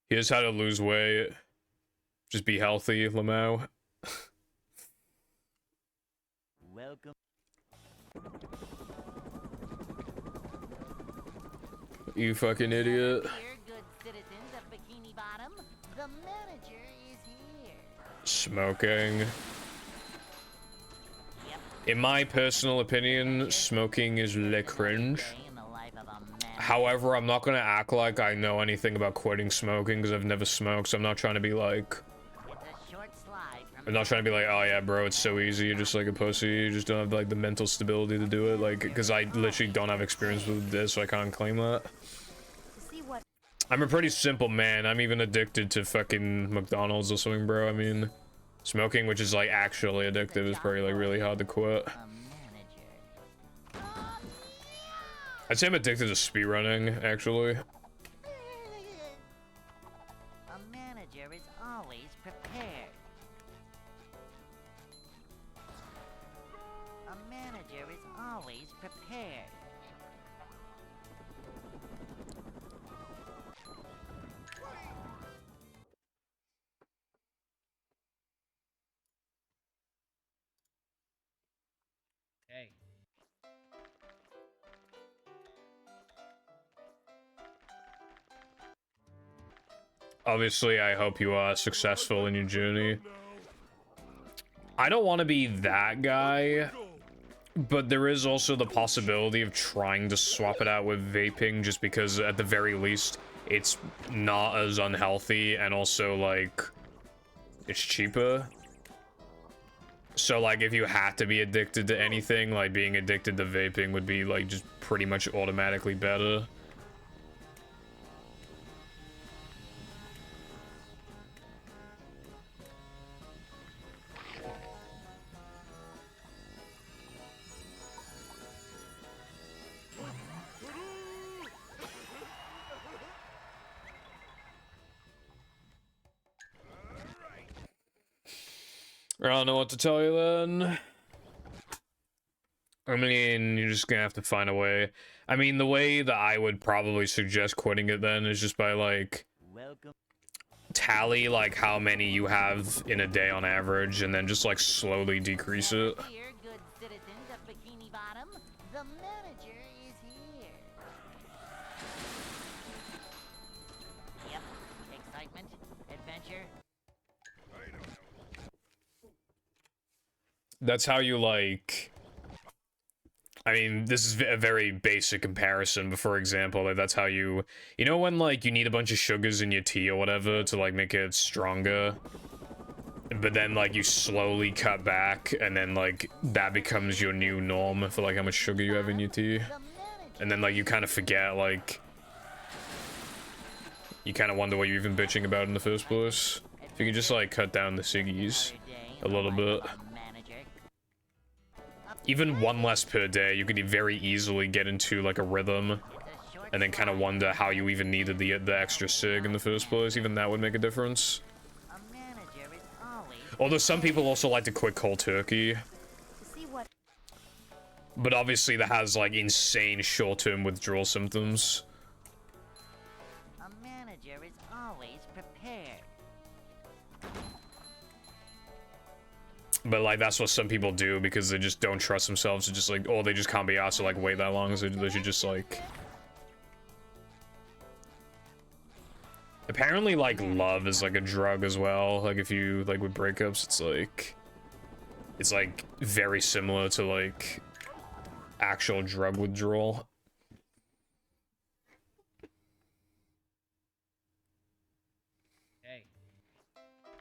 Here's how to lose weight. Just be healthy, Lamau. Welcome. You fucking idiot. Here, good citizens of Bikini Bottom. The manager is here. Smoking. Yep. In my personal opinion, smoking is le cringe. Day in the life of a manager. However, I'm not gonna act like I know anything about quitting smoking because I've never smoked, so I'm not trying to be like... It's a short slide from I'm not trying to be like, oh yeah, bro, it's so easy, you're just like a pussy, you just don't have like the mental stability to do it, like, because I literally don't have experience with this, so I can't claim that. See what? I'm a pretty simple man, I'm even addicted to fucking McDonald's or something, bro. I mean, smoking, which is like actually addictive, is probably like really hard to quit. a manager. I'd say I'm addicted to speedrunning, actually. A manager is always prepared. A manager is always prepared. Hey. Obviously, I hope you are successful in your journey. I don't want to be that guy, but there is also the possibility of trying to swap it out with vaping, just because at the very least, it's not as unhealthy, and also, like, it's cheaper. So, like, if you had to be addicted to anything, like, being addicted to vaping would be, like, just pretty much automatically better. I don't know what to tell you then. I mean, you're just gonna have to find a way. I mean, the way that I would probably suggest quitting it then is just by, like, Welcome. tally, like, how many you have in a day on average, and then just, like, slowly decrease it. Here, good citizens of Bikini Bottom. The manager is here. Yep. Excitement, adventure. That's how you, like... I mean, this is a very basic comparison, but for example, like, that's how you... You know when, like, you need a bunch of sugars in your tea or whatever to, like, make it stronger? But then, like, you slowly cut back, and then, like, that becomes your new norm for, like, how much sugar you have in your tea. The manager. And then, like, you kind of forget, like... You kind of wonder what you're even bitching about in the first place. If you could just, like, cut down the ciggies a little bit. Even one less per day, you could very easily get into, like, a rhythm. And then kind of wonder how you even needed the extra cig in the first place. Even that would make a difference. A manager is always Although some people also like to quit cold turkey. To see what? But obviously that has, like, insane short-term withdrawal symptoms. a manager is always prepared. But, like, that's what some people do because they just don't trust themselves to just, like, oh, they just can't be asked to, like, wait that long, so they should just, like... Apparently, like, love is, like, a drug as well. Like, if you, like, with breakups, it's, like, very similar to, like, actual drug withdrawal. Hey.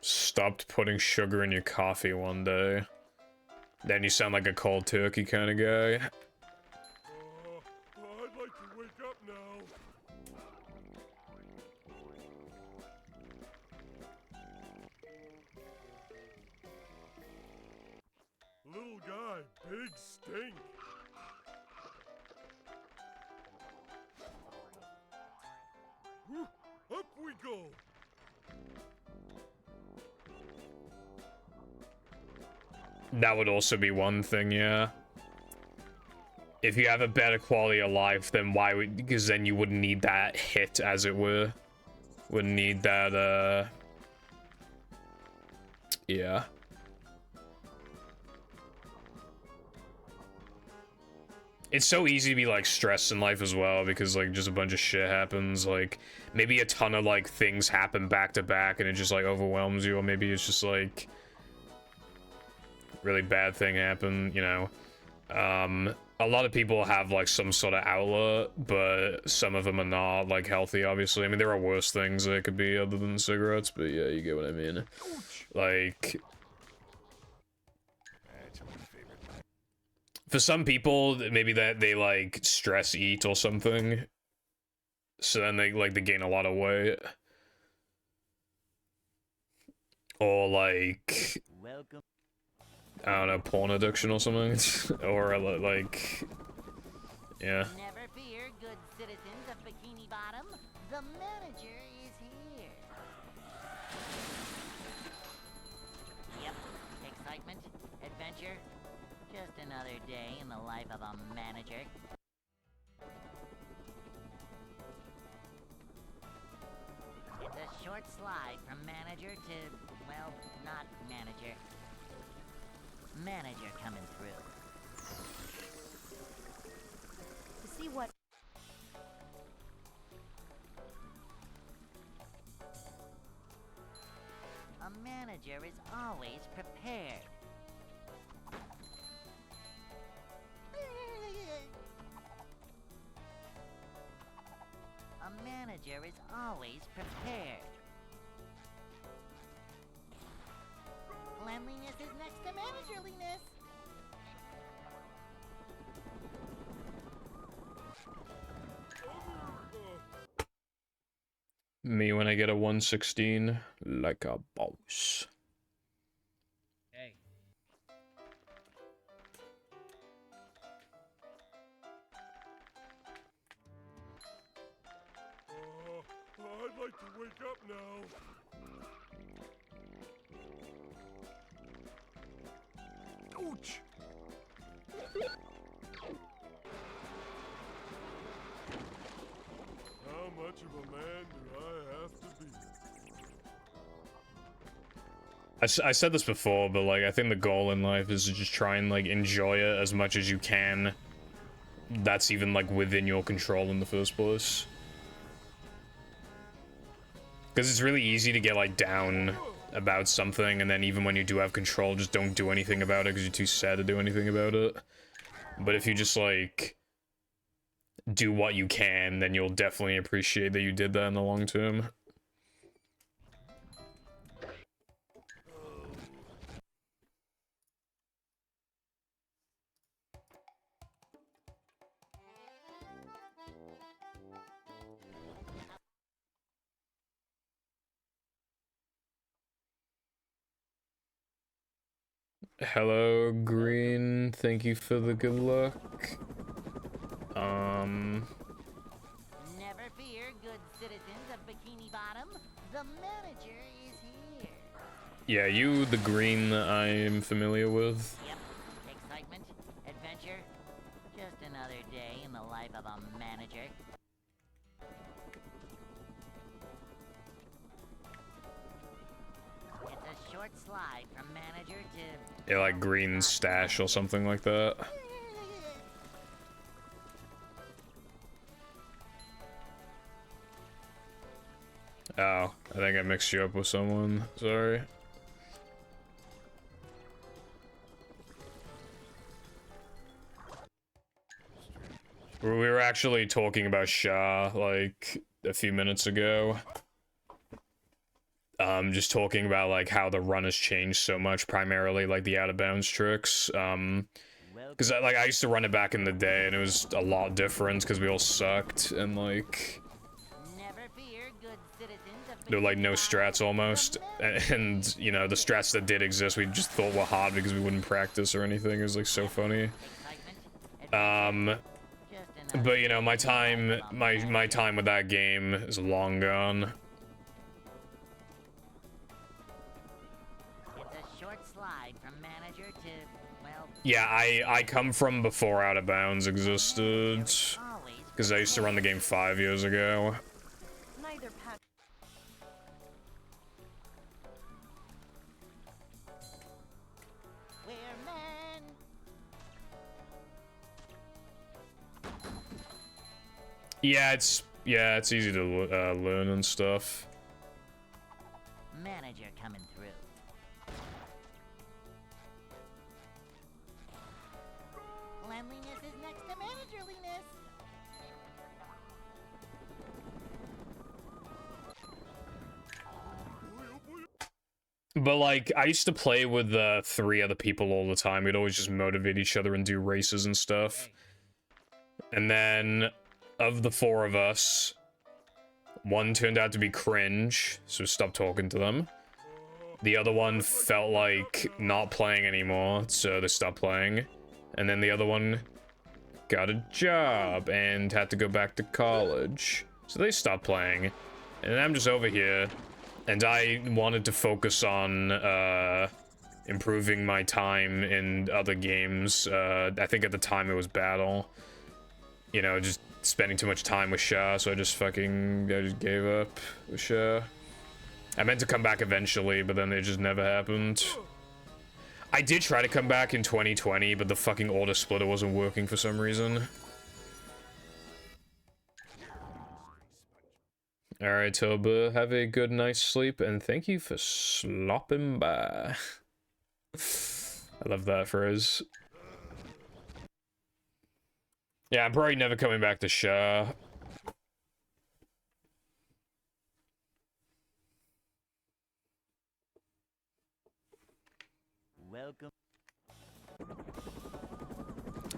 Stopped putting sugar in your coffee one day. Then you sound like a cold turkey kind of guy. I'd like to wake up now. Little guy, big stink. Whew, up we go. That would also be one thing, yeah. if you have a better quality of life, then why would, because then you wouldn't need that hit, as it were. Wouldn't need that, yeah. It's so easy to be, like, stressed in life as well, because, like, just a bunch of shit happens, like, maybe a ton of, like, things happen back to back, and it just, like, overwhelms you, or maybe it's just, like, really bad thing happen, you know. A lot of people have, like, some sort of outlet, but some of them are not, like, healthy, obviously. I mean, there are worse things that could be other than cigarettes, but yeah, you get what I mean. Like, for some people, maybe that they, like, stress eat or something, so then they, like, they gain a lot of weight. Or, like, Welcome. I don't know, porn addiction or something. Or, like, yeah. Never fear, good citizens of Bikini Bottom. The manager is here. Yep, excitement, adventure. Just another day in the life of a manager. It's a short slide from manager to, well, not manager. Manager coming through. To see what... A manager is always prepared. A manager is always prepared. Cleanliness is next to managerliness. Me when I get a 116, like a boss. Hey. I'd like to wake up now. Ouch! How much of a man do I have to be? I said this before, but, like, I think the goal in life is to just try and, like, enjoy it as much as you can. That's even, like, within your control in the first place. Because it's really easy to get, like, down about something, and then even when you do have control, just don't do anything about it because you're too sad to do anything about it. But if you just, like, do what you can, then you'll definitely appreciate that you did that in the long term. Hello, Green. Thank you for the good luck. Never fear, good citizens of Bikini Bottom. The manager is here. Yeah, you, the Green that I'm familiar with. Yep, excitement, adventure. Just another day in the life of a manager. It's a short slide from manager to... Yeah, like Green's stash or something like that. Oh, I think I mixed you up with someone. Sorry. We were actually talking about Shah, like, a few minutes ago. Just talking about, like, how the run has changed so much, primarily, like, the out-of-bounds tricks. Because, like, I used to run it back in the day, and it was a lot different, because we all sucked, and, like... There were, like, no strats, almost. And, you know, the strats that did exist, we just thought were hard because we wouldn't practice or anything. It was, like, so funny. But, you know, my time with that game is long gone. It's a short slide from manager to, well, Yeah, I come from before Out of Bounds existed. Always Because I used to run the game 5 years ago. neither Pat. we're men. Yeah, it's easy to learn and stuff. Manager coming through. Cleanliness is next to managerliness. But like, I used to play with 3 other people all the time. We'd always just motivate each other and do races and stuff. And then, of the 4 of us, 1 turned out to be cringe, so stopped talking to them. The other one felt like not playing anymore, so they stopped playing. And then the other one got a job and had to go back to college, so they stopped playing. And I'm just over here, and I wanted to focus on improving my time in other games. I think at the time it was Battle. You know, just spending too much time with Shah, so I just gave up with Shah. I meant to come back eventually, but then it just never happened. I did try to come back in 2020, but the fucking order splitter wasn't working for some reason. Alright, Toba, have a good night's sleep, and thank you for slopping by. I love that phrase. Yeah, I'm probably never coming back to Shah. Welcome.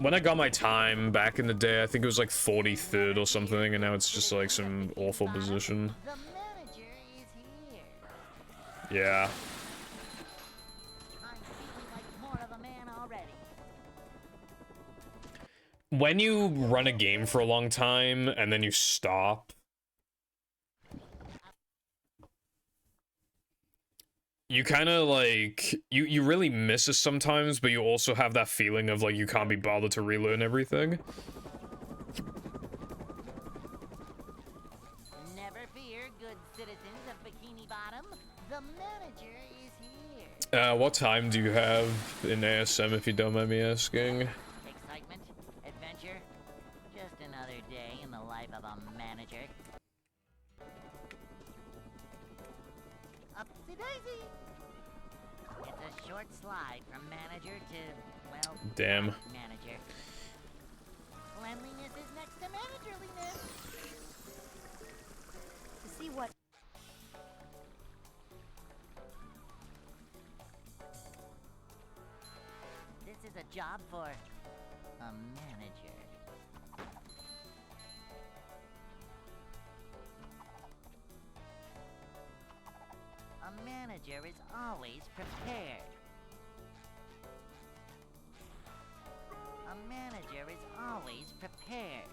When I got my time back in the day, I think it was like 43rd or something, and now it's just like some awful position. The manager is here. Yeah. I'm feeling like more of a man already. When you run a game for a long time and then you stop, you kind of like you really miss it sometimes, but you also have that feeling of like you can't be bothered to relearn everything. Never fear, good citizens of Bikini Bottom. The manager is here. What time do you have in ASM, if you don't mind me asking? Excitement, adventure, just another day in the life of a manager. Upsy daisy. It's a short slide from manager to, well, Damn. manager. Cleanliness is next to managerliness. To see what This is a job for a manager. A manager is always prepared. A manager is always prepared.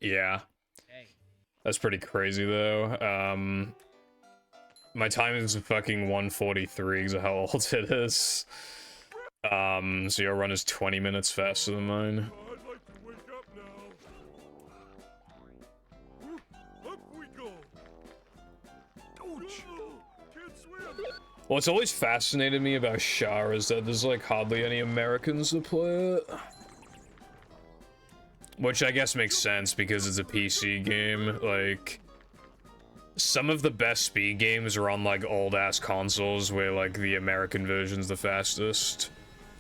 Yeah. Hey. That's pretty crazy, though. My time is fucking 1:43 because of how old it is. So your run is 20 minutes faster than mine. I'd like to wake up now. Up we go. Ouch. Can't swim. What's always fascinated me about Shah is that there's like hardly any Americans that play it. Which I guess makes sense because it's a PC game. Like, some of the best speed games are on like old ass consoles where like the American version's the fastest.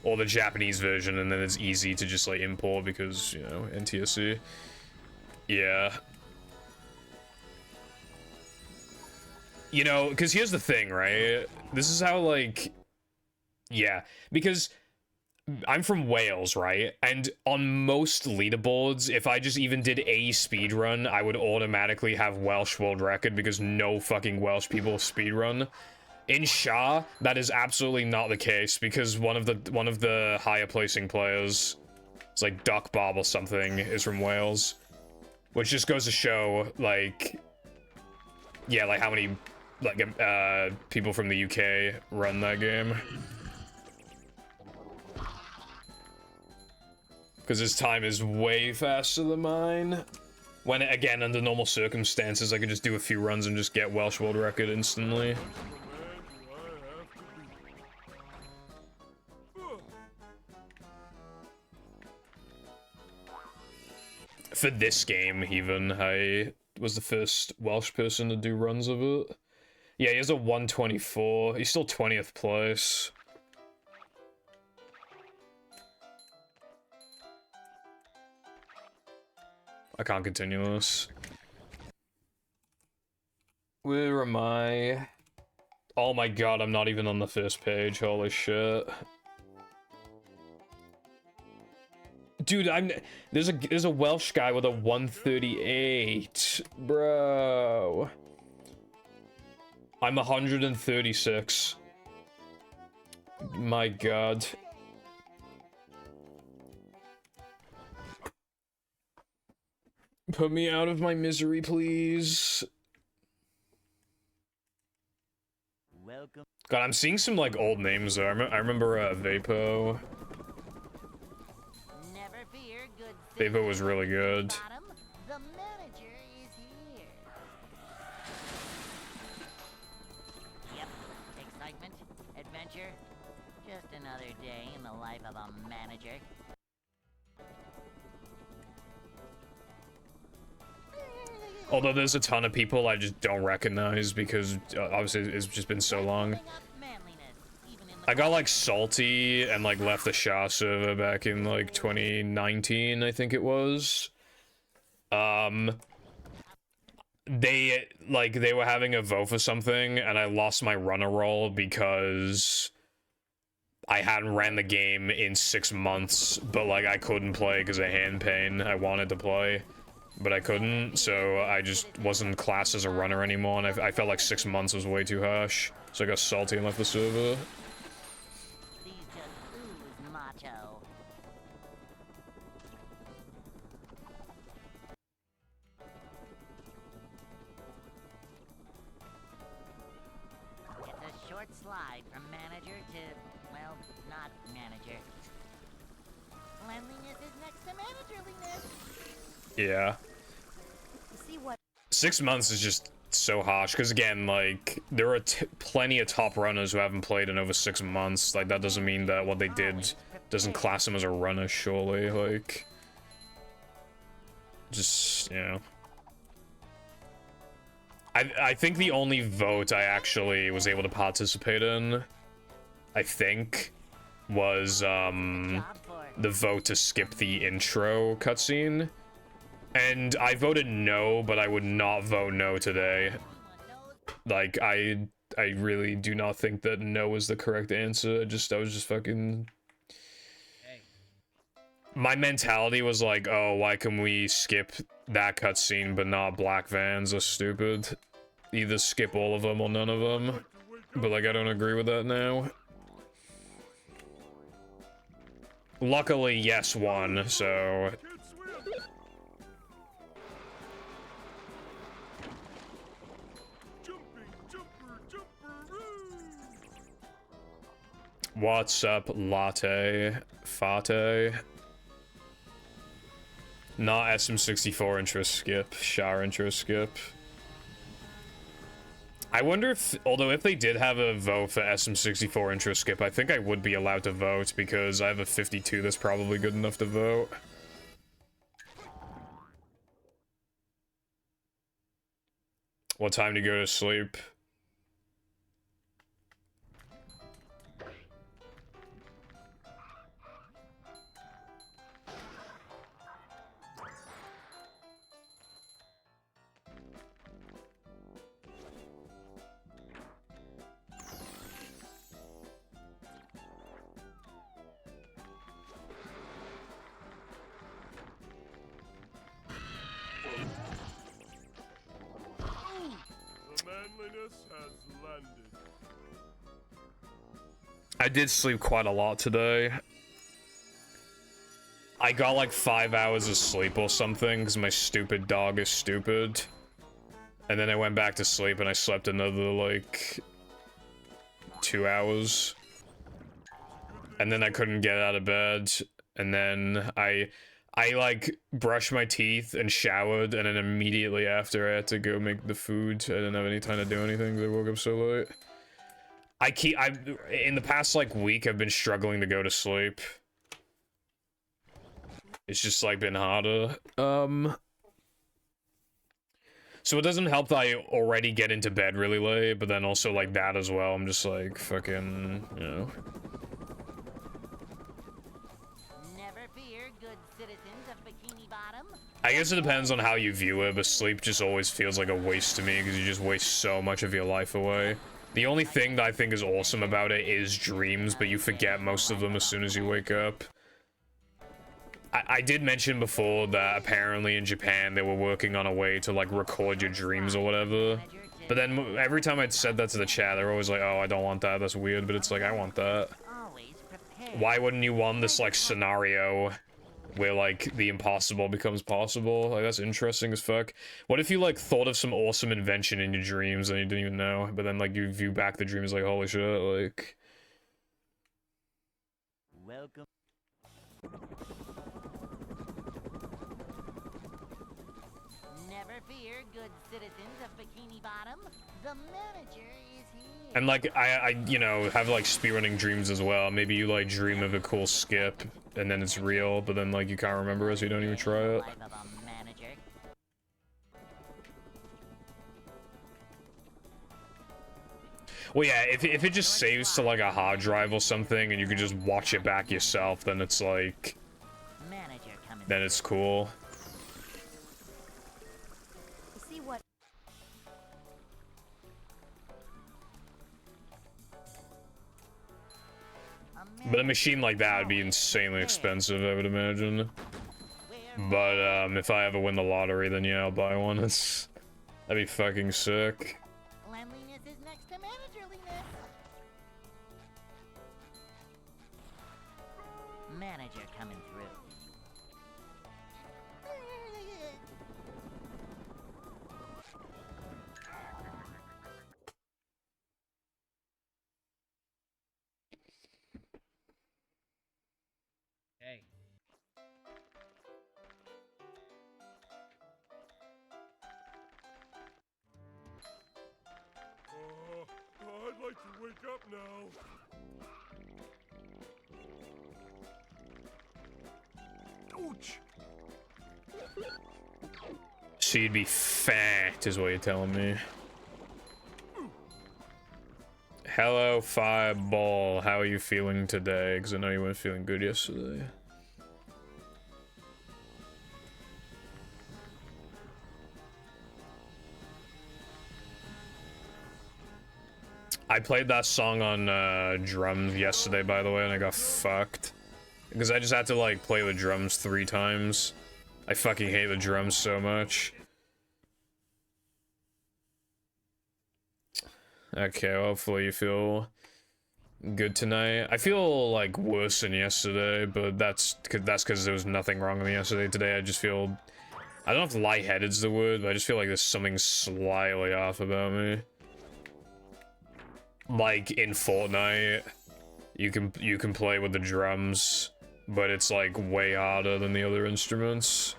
Or the Japanese version, and then it's easy to just like import because, you know, NTSC. Yeah. You know, because here's the thing, right? This is how, like... Yeah, because I'm from Wales, right? And on most leaderboards, if I just even did a speedrun, I would automatically have Welsh world record because no fucking Welsh people speedrun. In Shah, that is absolutely not the case because one of the higher placing players It's like Duck Bob or something is from Wales. Which just goes to show, like... Yeah, like how many, like, people from the UK run that game. Because his time is way faster than mine. When, again, under normal circumstances, I could just do a few runs and just get Welsh World Record instantly. For this game, even, I was the first Welsh person to do runs of it. Yeah, he has a 124. He's still 20th place. I can't continue this. Where am I? Oh my god, I'm not even on the first page. Holy shit. Dude, there's a Welsh guy with a 138. Bro. I'm 136. My god. Put me out of my misery, please. Welcome. God, I'm seeing some, like, old names, though. I remember, Vapo. Never fear, good Vapo was really good. bottom. The manager is here. Yep. Excitement, adventure. Just another day in the life of a manager. Although there's a ton of people I just don't recognize because, obviously, it's just been so long. I got, like, salty and, like, left the Shah server back in, like, 2019, I think it was. They were having a vote for something, and I lost my runner role because I hadn't ran the game in 6 months, but, like, I couldn't play because of hand pain. I wanted to play, but I couldn't, so I just wasn't classed as a runner anymore, and I felt like 6 months was way too harsh, so I got salty and left the server. These just ooze macho. It's a short slide from manager to, well, not manager. Cleanliness is next to managerliness. Yeah. See what 6 months is just so harsh, because again, like, there are plenty of top runners who haven't played in over 6 months. Like, that doesn't mean that what they did doesn't class them as a runner, surely. Like, just, you know. I think the only vote I actually was able to participate in, I think, was, the vote to skip the intro cutscene. And I voted no, but I would not vote no today. Like, I really do not think that no is the correct answer. I was just fucking... Hey. My mentality was like, oh, why can we skip that cutscene but not black vans? Are stupid. Either skip all of them or none of them. But, like, I don't agree with that now. Luckily, yes won, so... What's up, latte? Fate? Not SM64 intro skip, Shah intro skip. I wonder if, although if they did have a vote for SM64 intro skip, I think I would be allowed to vote because I have a 52 that's probably good enough to vote. What time to go to sleep? I did sleep quite a lot today. I got like 5 hours of sleep or something because my stupid dog is stupid. And then I went back to sleep and I slept another like 2 hours. And then I couldn't get out of bed. And then I like brushed my teeth and showered, and then immediately after I had to go make the food. I didn't have any time to do anything because I woke up so late. In the past like week I've been struggling to go to sleep. It's just like been harder. So it doesn't help that I already get into bed really late, but then also like that as well. I'm just like fucking, you know. Never fear, good citizens of Bikini Bottom. I guess it depends on how you view it, but sleep just always feels like a waste to me because you just waste so much of your life away. The only thing that I think is awesome about it is dreams, but you forget most of them as soon as you wake up. I did mention before that apparently in Japan they were working on a way to like record your dreams or whatever. But then every time I'd said that to the chat, they're always like, oh, I don't want that, that's weird. But it's like, I want that. Always prepared. Why wouldn't you want this like scenario where like the impossible becomes possible? Like that's interesting as fuck. What if you like thought of some awesome invention in your dreams and you didn't even know, but then like you view back the dreams like, holy shit, like... Welcome. Never fear, good citizens of Bikini Bottom. The manager is here. And like I you know, have like speedrunning dreams as well. Maybe you like dream of a cool skip and then it's real, but then like you can't remember it so you don't even try it. Life of a manager. Well yeah, if it just saves to like a hard drive or something and you can just watch it back yourself, then it's like, Manager coming. then it's cool. See what? But a machine like that would be insanely expensive, I would imagine. But if I ever win the lottery, then yeah, I'll buy one. That'd be fucking sick. Cleanliness is next to managerliness. Manager coming through. Hey. I'd like to wake up now. Ouch! So you'd be fat, is what you're telling me. Hello, Fireball. How are you feeling today? Because I know you weren't feeling good yesterday. I played that song on drums yesterday, by the way, and I got fucked. Because I just had to, like, play the drums 3 times. I fucking hate the drums so much. Okay, well, hopefully you feel good tonight. I feel, like, worse than yesterday, but that's because there was nothing wrong with me yesterday. Today, I just feel... I don't know if lightheaded's the word, but I just feel like there's something slightly off about me. Like, in Fortnite, you can play with the drums, but it's, like, way harder than the other instruments.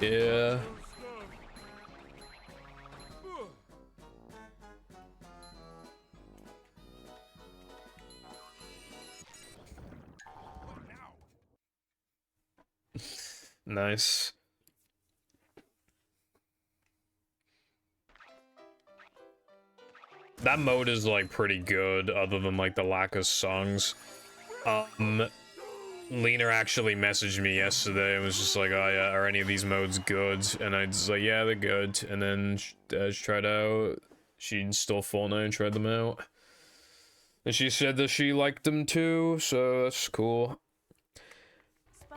Yeah. Nice. That mode is like pretty good, other than like the lack of songs. Lena actually messaged me yesterday and was just like, oh yeah, are any of these modes good? And I was like, yeah, they're good. And then she tried out, she installed Fortnite and tried them out. And she said that she liked them too, so that's cool.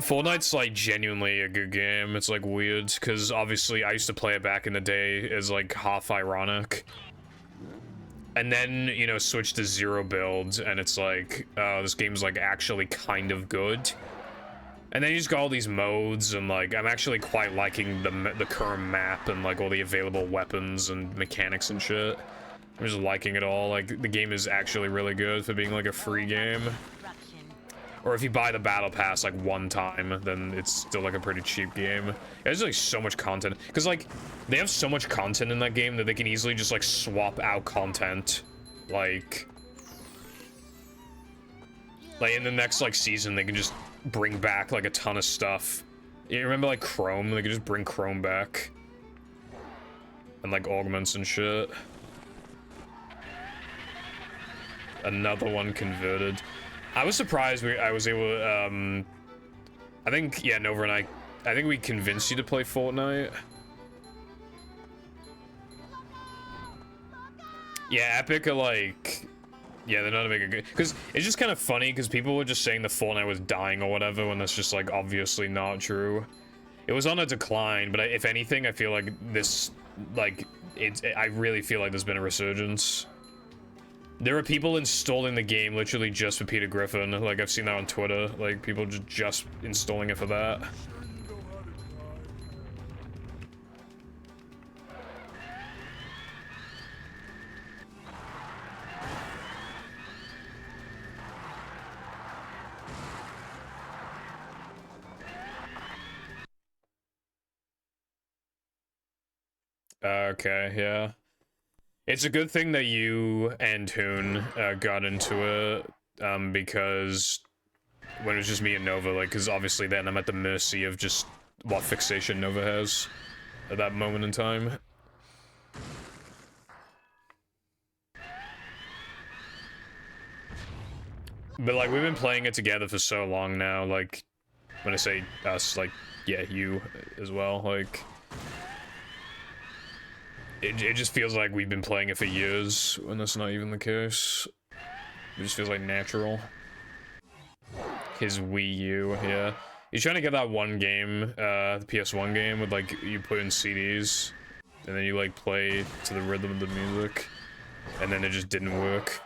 Fortnite's like genuinely a good game. It's like weird because obviously I used to play it back in the day as like half ironic, and then you know switch to zero builds and it's like this game's like actually kind of good. And then you just got all these modes and like I'm actually quite liking the current map and like all the available weapons and mechanics and shit. I'm just liking it all. Like the game is actually really good for being like a free game. Or if you buy the battle pass like one time, then it's still like a pretty cheap game. There's like so much content because like they have so much content in that game that they can easily just like swap out content. Like in the next like season they can just bring back like a ton of stuff. You remember like Chrome? They could just bring Chrome back and like augments and shit. Another one converted. I was surprised I was able to, I think, yeah, Nova and I think we convinced you to play Fortnite. Yeah, Epic are like, yeah, they're not making good, because it's just kind of funny, because people were just saying the Fortnite was dying or whatever, when that's just, like, obviously not true. It was on a decline, but if anything, I feel like this, like, I really feel like there's been a resurgence. There are people installing the game literally just for Peter Griffin. Like, I've seen that on Twitter. Like, people just installing it for that. Sure you know how to Okay, yeah. It's a good thing that you and Hoon got into it, because when it was just me and Nova, like, because obviously then I'm at the mercy of just what fixation Nova has at that moment in time. But, like, we've been playing it together for so long now, like, when I say us, like, yeah, you as well, like... It just feels like we've been playing it for years, when that's not even the case. It just feels like natural. His Wii U, yeah. He's trying to get that one game, the PS1 game, with like, you put in CDs, and then you like play to the rhythm of the music, and then it just didn't work.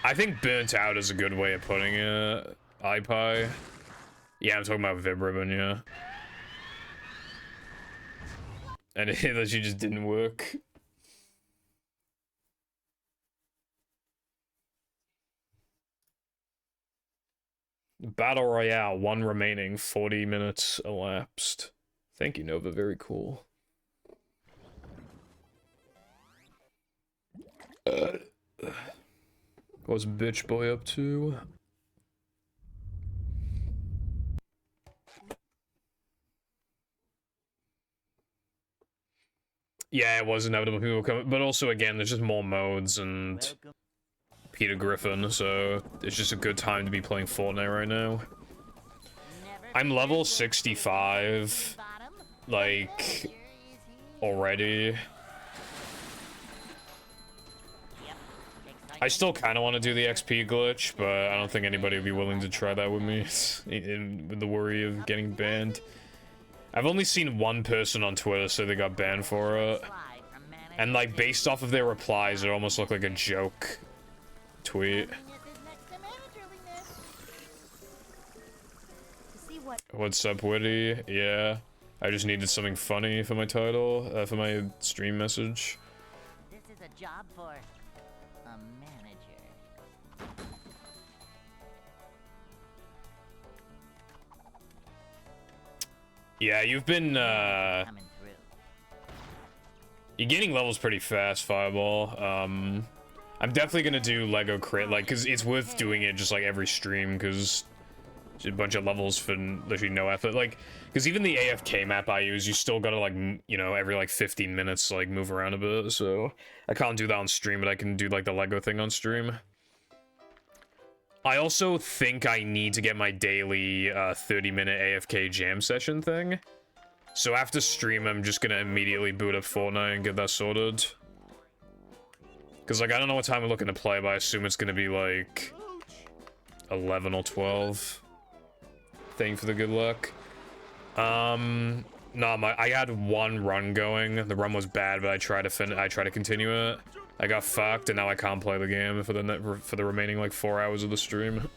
I think burnt out is a good way of putting it, iPie. Yeah, I'm talking about Vibribbon, yeah. And it literally just didn't work. Battle Royale, 1 remaining, 40 minutes elapsed. Thank you, Nova, very cool. What's Bitch Boy up to? Yeah, it was inevitable people come, but also again, there's just more modes and Peter Griffin, so it's just a good time to be playing Fortnite right now. I'm level 65, like, already. I still kind of want to do the XP glitch, but I don't think anybody would be willing to try that with me, with the worry of getting banned. I've only seen one person on Twitter say they got banned for it. And like, based off of their replies, it almost looked like a joke tweet. What's up, Witty? Yeah. I just needed something funny for my title, for my stream message. This is a job for a manager. Yeah, you've been, you're gaining levels pretty fast, Fireball. I'm definitely gonna do Lego Crit, like, cause it's worth doing it just like every stream, cause it's a bunch of levels for literally no effort. Like, cause even the AFK map I use, you still gotta like, you know, every like 15 minutes, like move around a bit, so I can't do that on stream, but I can do like the Lego thing on stream. I also think I need to get my daily 30-minute AFK jam session thing. So after stream, I'm just gonna immediately boot up Fortnite and get that sorted. Because, like, I don't know what time I'm looking to play, but I assume it's going to be, like, 11 or 12. Thank you for the good luck. No, I had one run going. The run was bad, but I tried to continue it. I got fucked, and now I can't play the game for the remaining, like, 4 hours of the stream.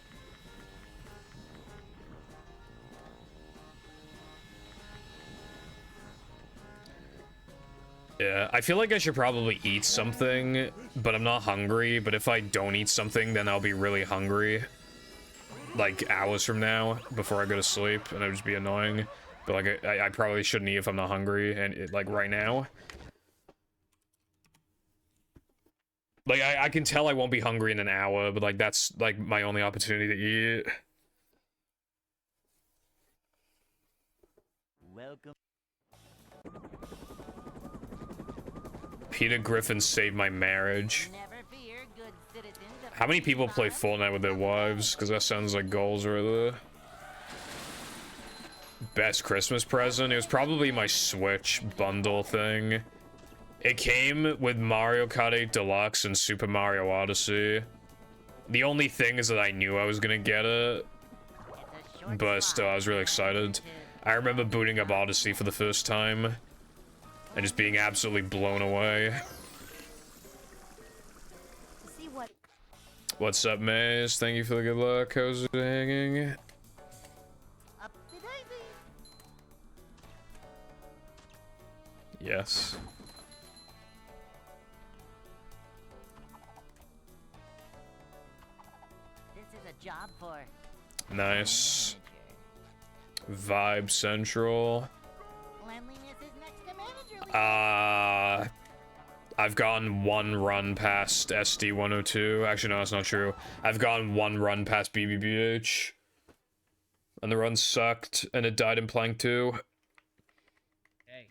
Yeah, I feel like I should probably eat something, but I'm not hungry. But if I don't eat something, then I'll be really hungry, like, hours from now, before I go to sleep, and it'll just be annoying. But, like, I probably shouldn't eat if I'm not hungry, and, like, right now. Like, I can tell I won't be hungry in an hour, but, like, that's, like, my only opportunity to eat. Welcome. Peter Griffin saved my marriage. Never fear, good citizens of How many people play Bottom. Fortnite with their wives? Because that sounds like goals right there. Best Christmas present? It was probably my Switch bundle thing. It came with Mario Kart 8 Deluxe and Super Mario Odyssey. The only thing is that I knew I was gonna get it, It's a short but still, I was really excited. I remember booting up Odyssey for the first time and just being absolutely blown away. See what? What's up, Maze? Thank you for the good luck. How's it hanging? Up to daisy. Yes. This is a job for Nice. manager. Vibe Central. Cleanliness is next to manager. I've gotten one run past SD102. Actually, no, that's not true. I've gotten one run past BBBH. And the run sucked, and it died in Plank 2. Hey.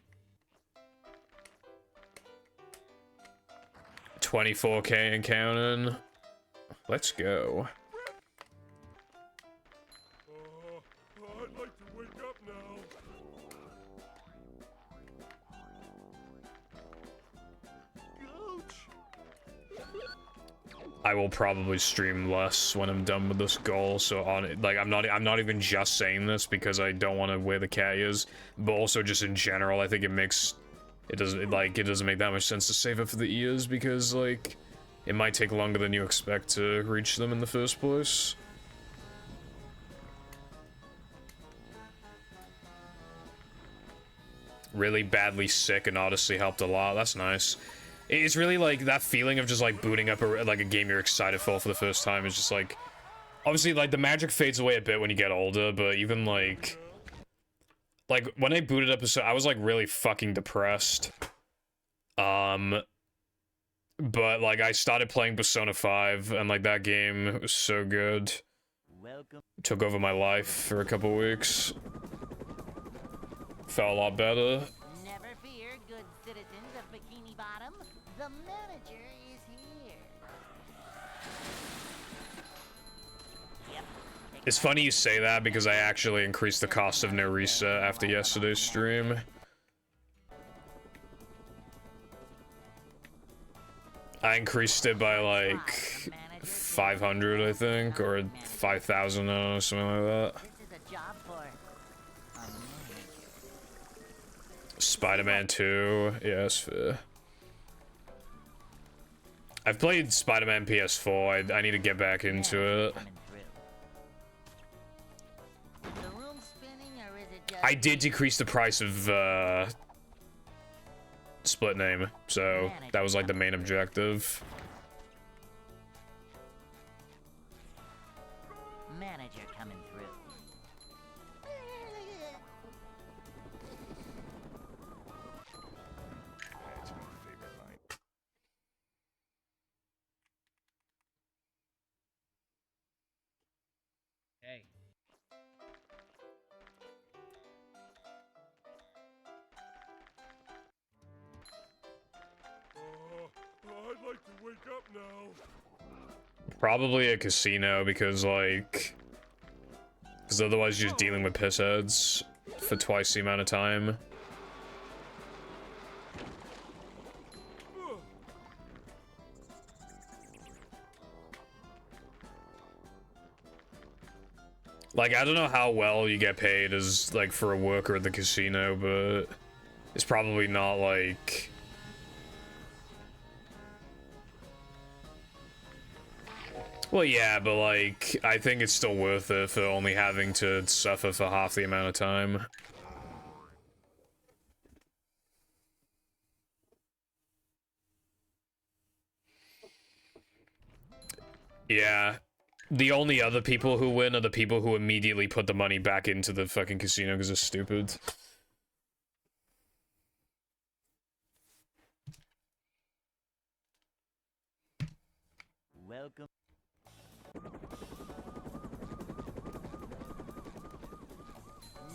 24k and counting. Let's go. I'd like to wake up now. Ouch! I will probably stream less when I'm done with this goal. So I'm not even just saying this because I don't want to wear the cat ears, but also just in general, I think it doesn't make that much sense to save it for the ears because like it might take longer than you expect to reach them in the first place. Really badly sick and Odyssey helped a lot. That's nice. It's really like that feeling of just like booting up a game you're excited for the first time. It's just like, obviously like the magic fades away a bit when you get older, but even like when I booted up, I was like really fucking depressed. But like I started playing Persona 5 and like that game was so good. Welcome. Took over my life for a couple weeks. Felt a lot better. Never fear, good citizens of Bikini Bottom. The manager is here. Yep. It's funny you say that because I actually increased the cost of no reset after yesterday's stream. I increased it by like 500, I think, or 5,000, I don't know, something like that. This is a job for a manager. Spider-Man 2, yes. I've played Spider-Man PS4. I need to get back into it. Coming through. Is the room spinning or is it just I did decrease the price of split name, so that was like the main objective. manager coming through? That's my favorite line. Hey. I'd like to wake up now. Probably a casino because otherwise you're just dealing with piss heads for twice the amount of time. Like, I don't know how well you get paid as, like, for a worker at the casino, but it's probably not, like... Well, yeah, but, like, I think it's still worth it for only having to suffer for half the amount of time. Yeah. The only other people who win are the people who immediately put the money back into the fucking casino because they're stupid. Welcome.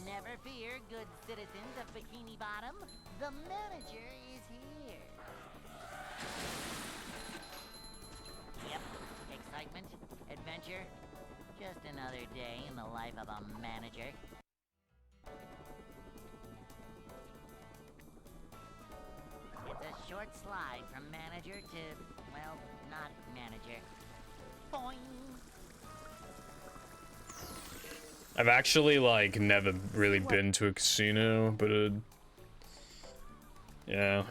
Never fear, good citizens of Bikini Bottom. The manager is here. Yep, excitement, adventure. Just another day in the life of a manager. It's a short slide from manager to, well, not manager. Boing! I've actually, like, never really been to a casino, but, yeah.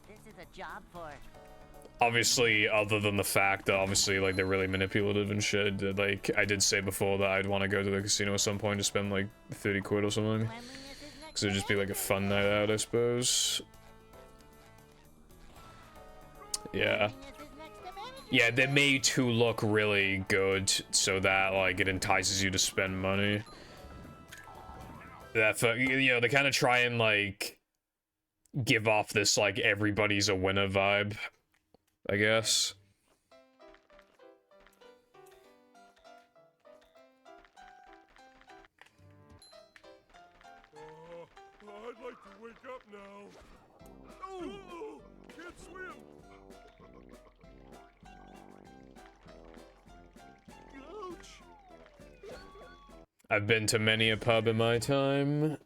This is a job for... Obviously, other than the fact that, obviously, like, they're really manipulative and shit, that, like, I did say before that I'd want to go to the casino at some point to spend, like, 30 quid or something. Because it'd just be, like, a fun night out, I suppose. Yeah. Yeah, they're made to look really good so that, like, it entices you to spend money. That, you know, they kind of try and, like, give off this, like, everybody's a winner vibe, I guess. I'd like to wake up now. Oh, can't swim. Ouch. I've been to many a pub in my time.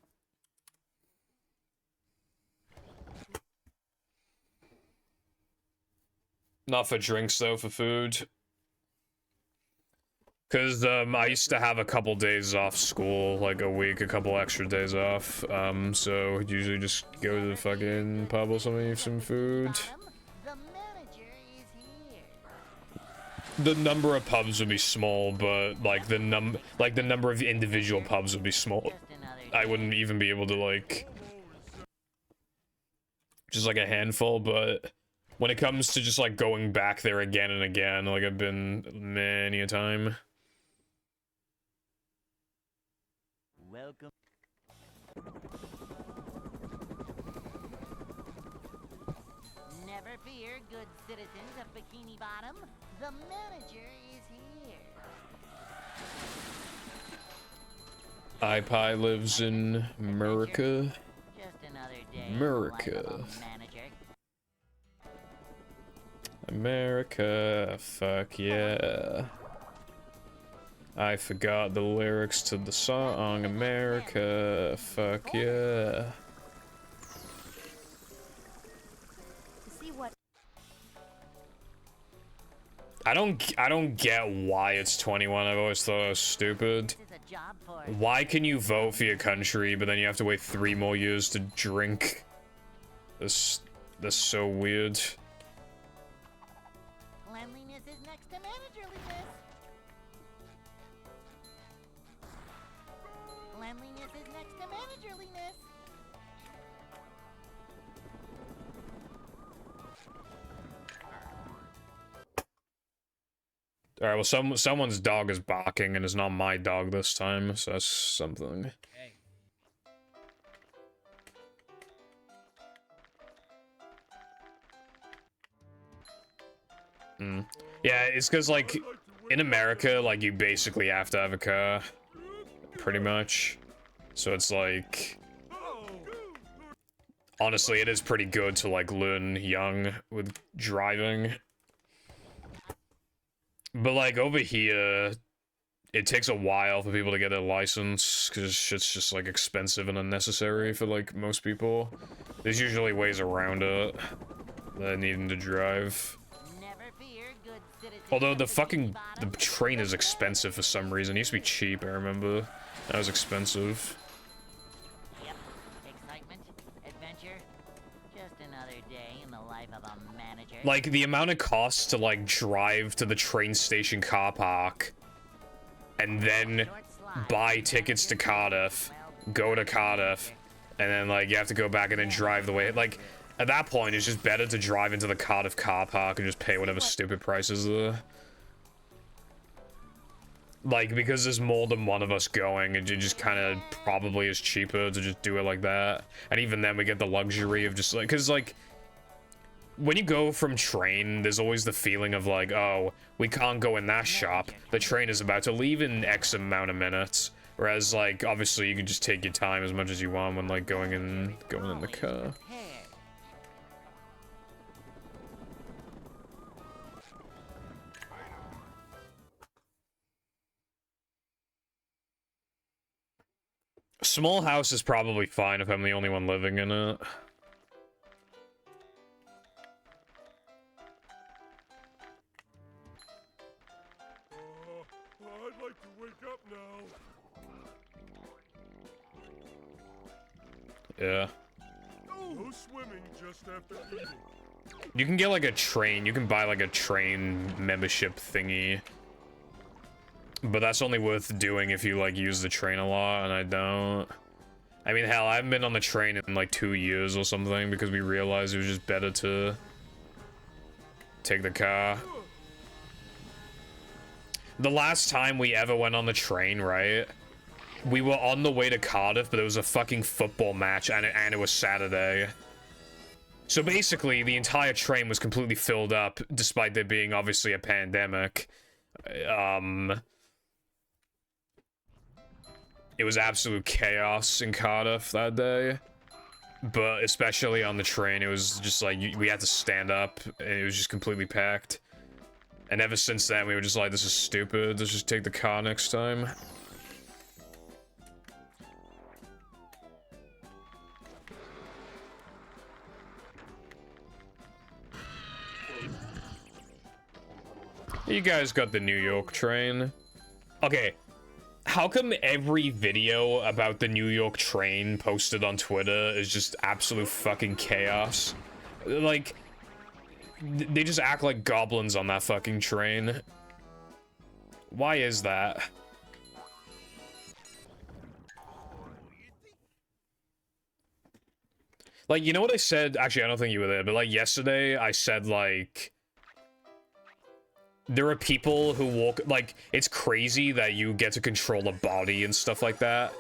Not for drinks, though, for food. Because, I used to have a couple days off school, like a week, a couple extra days off. So usually just go to the fucking pub or something, eat some food. The manager is here. The number of pubs would be small, but, like, the number of individual pubs would be small. Just another I wouldn't even be able to, like... Just, like, a handful, but... When it comes to just, like, going back there again and again, like, I've been many a time. Welcome. Never fear, good citizens of Bikini Bottom. The manager is here. iPie lives in America. Just another day. America. In the life of a manager. America, fuck yeah. I forgot the lyrics to the song America, fuck yeah. See what? I don't get why it's 21. I've always thought it was stupid. This is a job for... Why can you vote for your country, but then you have to wait 3 more years to drink? That's so weird. Cleanliness is next to managerliness. Cleanliness is next to managerliness. Alright, well, someone's dog is barking, and it's not my dog this time, so that's something. Hey. Yeah, it's because, like, in America, like, you basically have to have a car. Pretty much. So it's like... Honestly, it is pretty good to, like, learn young with driving. But, like, over here, it takes a while for people to get their license, because shit's just, like, expensive and unnecessary for, like, most people. There's usually ways around it, needing to drive. Never fear, good citizens Although the train is expensive for some reason. It used to be cheap, I remember. That was expensive. Yep. Excitement, adventure, just another day in the life of a manager. Like, the amount it costs to, like, drive to the train station car park, and then buy tickets to Cardiff, go to Cardiff, and then, like, you have to go back and then drive the way, like, at that point, it's just better to drive into the Cardiff car park and just pay whatever stupid prices there. Like, because there's more than one of us going, it just kind of probably is cheaper to just do it like that. And even then, we get the luxury of just, like, because, like, when you go from train, there's always the feeling of, like, oh, we can't go in that shop. The train is about to leave in X amount of minutes. Whereas, like, obviously, you can just take your time as much as you want when, like, going in the car. Small house is probably fine if I'm the only one living in it. I'd like to wake up now. Yeah. No swimming just after eating. You can get, like, a train. You can buy, like, a train membership thingy. But that's only worth doing if you, like, use the train a lot, and I don't. I mean, hell, I haven't been on the train in, like, 2 years or something because we realized it was just better to take the car. The last time we ever went on the train, right? We were on the way to Cardiff, but there was a fucking football match, and it was Saturday. So basically, the entire train was completely filled up, despite there being, obviously, a pandemic. It was absolute chaos in Cardiff that day. But especially on the train, it was just like, we had to stand up, and it was just completely packed. And ever since then, we were just like, this is stupid, let's just take the car next time. You guys got the New York train. Okay. How come every video about the New York train posted on Twitter is just absolute fucking chaos? Like, they just act like goblins on that fucking train. Why is that? Like, you know what I said? Actually, I don't think you were there, but, like, yesterday I said, like, there are people who walk, like, it's crazy that you get to control a body and stuff like that,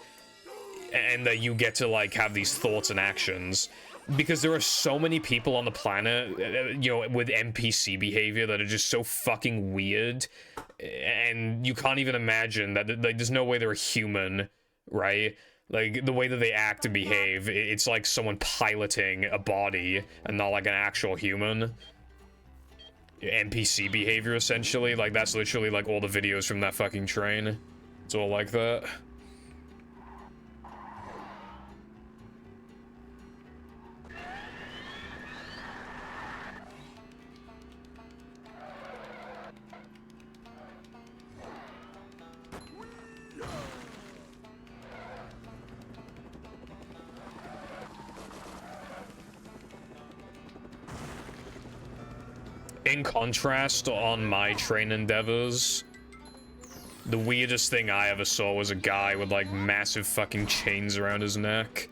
and that you get to, like, have these thoughts and actions, because there are so many people on the planet, you know, with NPC behavior that are just so fucking weird, and you can't even imagine that, like, there's no way they're a human, right? Like, the way that they act and behave, it's like someone piloting a body and not like an actual human. NPC behavior, essentially. Like, that's literally, like, all the videos from that fucking train. It's all like that. In contrast, on my train endeavors, the weirdest thing I ever saw was a guy with, like, massive fucking chains around his neck.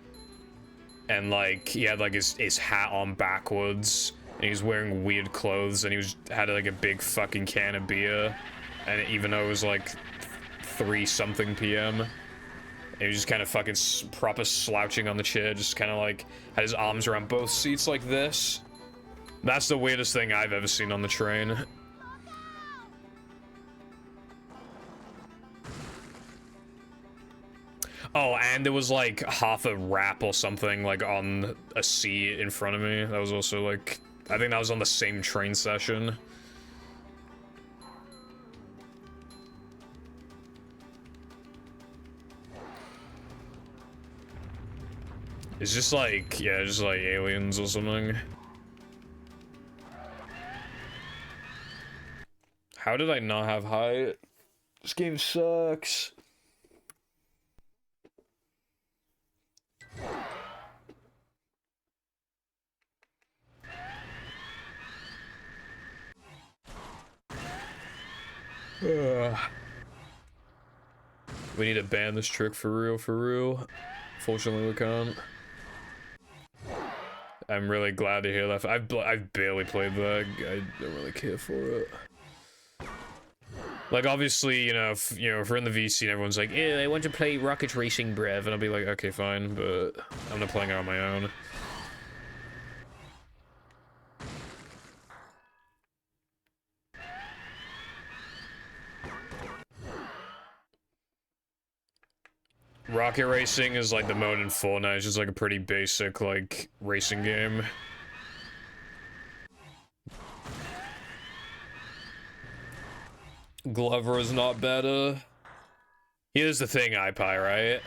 And, like, he had, like, his hat on backwards. And he was wearing weird clothes, and had, like, a big fucking can of beer. And even though it was, like, 3-something p.m., he was just kind of fucking proper slouching on the chair, just kind of, like, had his arms around both seats like this. That's the weirdest thing I've ever seen on the train. Oh, and there was, like, half a wrap or something, like, on a seat in front of me. That was also, like, I think that was on the same train session. It's just like, yeah, just like aliens or something. How did I not have height? This game sucks. We need to ban this trick for real, for real. Fortunately, we can't. I'm really glad to hear that. I've barely played that. I don't really care for it. Like, obviously, if we're in the VC and everyone's like, "Yeah, I want to play Rocket Racing, Brev," and I'll be like, "Okay, fine," but I'm not playing it on my own. Rocket Racing is like the mode in Fortnite. It's just like a pretty basic, like, racing game. Glover is not better. Here's the thing, iPie, right?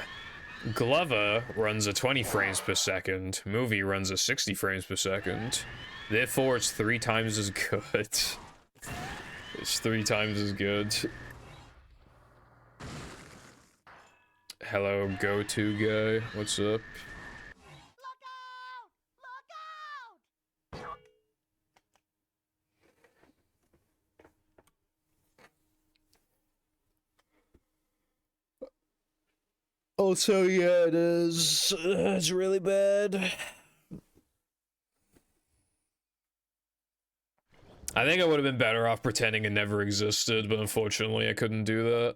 Glover runs at 20 frames per second. Movie runs at 60 frames per second. Therefore, it's 3 times as good. It's 3 times as good. Hello, go-to guy. What's up? Also, yeah, it is. It's really bad. I think I would have been better off pretending it never existed, but unfortunately I couldn't do that.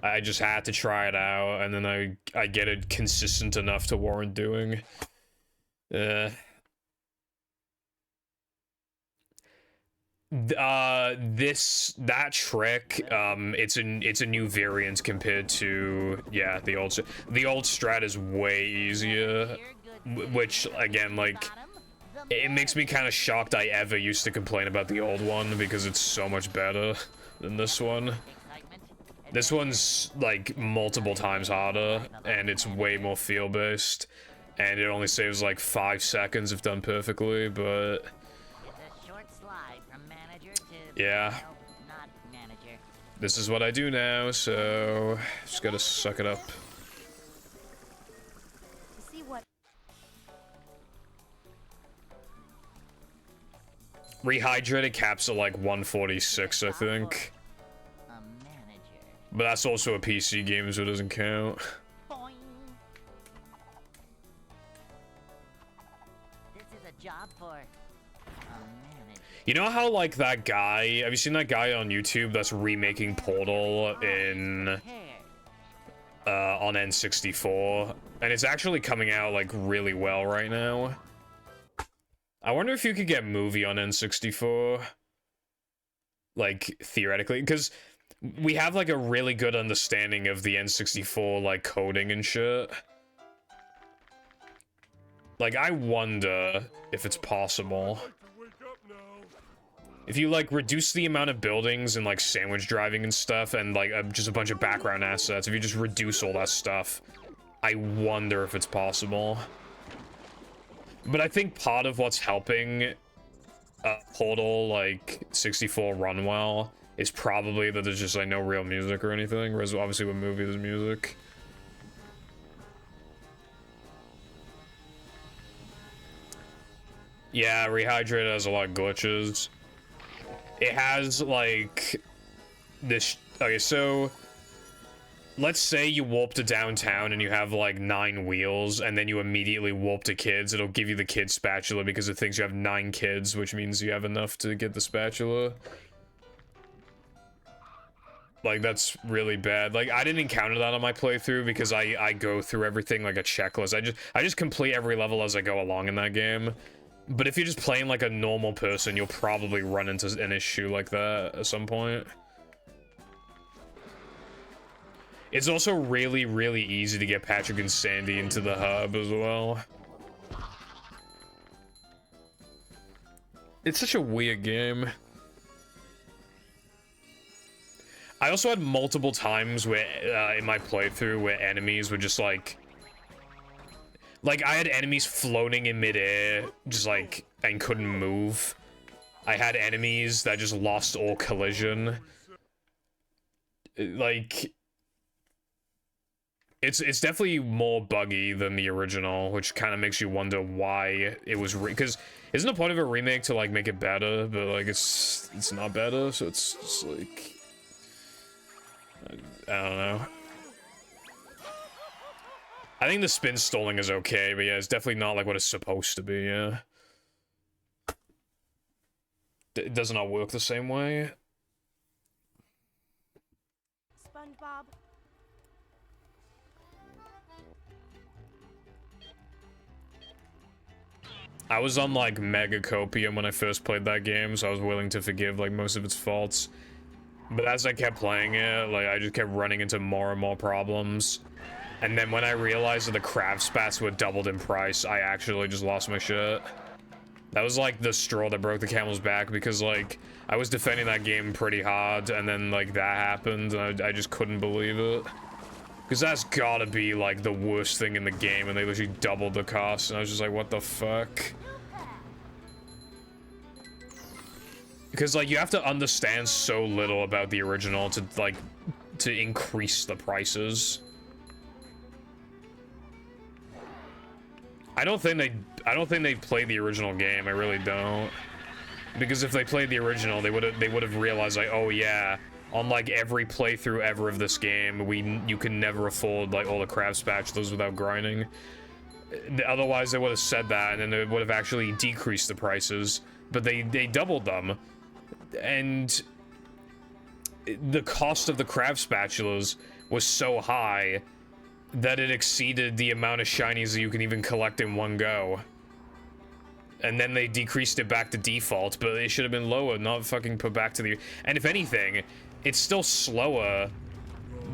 I just had to try it out, and then I get it consistent enough to warrant doing. That trick, it's a new variant compared to, yeah, the old strat is way easier, which, again, like, it makes me kind of shocked I ever used to complain about the old one, because it's so much better than this one. This one's, like, multiple times harder, and it's way more feel-based, and it only saves, like, 5 seconds if done perfectly, but... yeah. This is what I do now, so... just gotta suck it up. Rehydrated caps at, like, 146, I think. But that's also a PC game, so it doesn't count. This is a job for you know how, like, that guy... have you seen that guy on YouTube that's remaking Portal in... on N64? And it's actually coming out, like, really well right now. I wonder if you could get movie on N64. Like, theoretically. Because... we have, like, a really good understanding of the N64, like, coding and shit. Like, I wonder if it's possible. If you, like, reduce the amount of buildings and, like, sandwich driving and stuff, and, like, just a bunch of background assets, if you just reduce all that stuff, I wonder if it's possible. But I think part of what's helping Portal, like, 64 run well is probably that there's just, like, no real music or anything, whereas obviously with movie there's music. Yeah, Rehydrated has a lot of glitches. It has, like, this... okay, so... let's say you warp to downtown and you have, like, 9 wheels, and then you immediately warp to kids. It'll give you the kid spatula because it thinks you have 9 kids, which means you have enough to get the spatula. Like, that's really bad. Like, I didn't encounter that on my playthrough because I go through everything like a checklist. I just complete every level as I go along in that game. But if you're just playing like a normal person, you'll probably run into an issue like that at some point. It's also really, really easy to get Patrick and Sandy into the hub as well. It's such a weird game. I also had multiple times where, in my playthrough, where enemies were just like... I had enemies floating in midair, just like, and couldn't move. I had enemies that just lost all collision. Like, it's definitely more buggy than the original, which kind of makes you wonder why it was because isn't the point of a remake to like make it better, but like it's not better, so it's just like I don't know. I think the spin stalling is okay, but yeah, it's definitely not like what it's supposed to be. Yeah, it does not work the same way. SpongeBob. I was on like mega copium when I first played that game, so I was willing to forgive like most of its faults. But as I kept playing it, like I just kept running into more and more problems. And then when I realized that the crab spats were doubled in price, I actually just lost my shit. That was like the straw that broke the camel's back, because like I was defending that game pretty hard, and then like that happened, and I just couldn't believe it. Because that's gotta be like the worst thing in the game, and they literally doubled the cost, and I was just like, what the fuck? Because like you have to understand so little about the original to like to increase the prices. I don't think they played the original game. I really don't. Because if they played the original, they would have realized like, oh yeah, on like every playthrough ever of this game, you can never afford like all the crab spatulas without grinding. Otherwise, they would have said that, and then they would have actually decreased the prices. But they doubled them, and the cost of the crab spatulas was so high that it exceeded the amount of shinies that you can even collect in one go. And then they decreased it back to default, but it should have been lower, not fucking put back to the... And if anything, it's still slower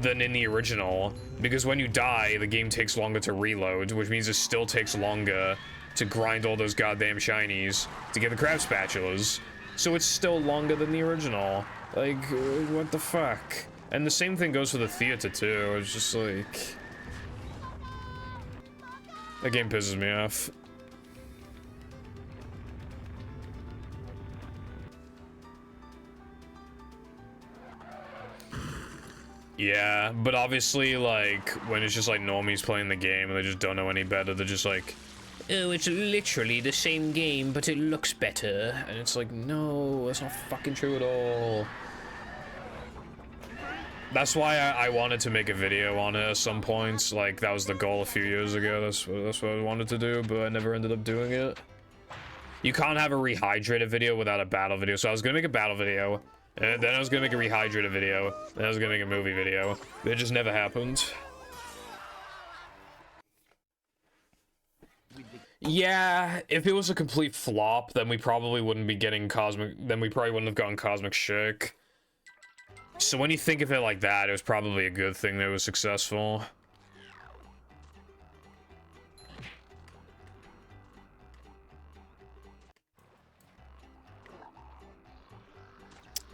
than in the original, because when you die, the game takes longer to reload, which means it still takes longer to grind all those goddamn shinies to get the crab spatulas. So it's still longer than the original. Like, what the fuck? And the same thing goes for the theater, too. It's just like... That game pisses me off. Yeah, but obviously, like, when it's just like normies playing the game and they just don't know any better, they're just like, oh, it's literally the same game, but it looks better. And it's like, no, that's not fucking true at all. That's why I wanted to make a video on it at some points. Like, that was the goal a few years ago. That's what I wanted to do, but I never ended up doing it. You can't have a rehydrated video without a battle video. So I was gonna make a battle video, and then I was gonna make a rehydrated video, then I was gonna make a movie video. It just never happened. Yeah, if it was a complete flop, then we probably wouldn't be getting Cosmic... Then we probably wouldn't have gotten Cosmic Shake. So when you think of it like that, it was probably a good thing that it was successful.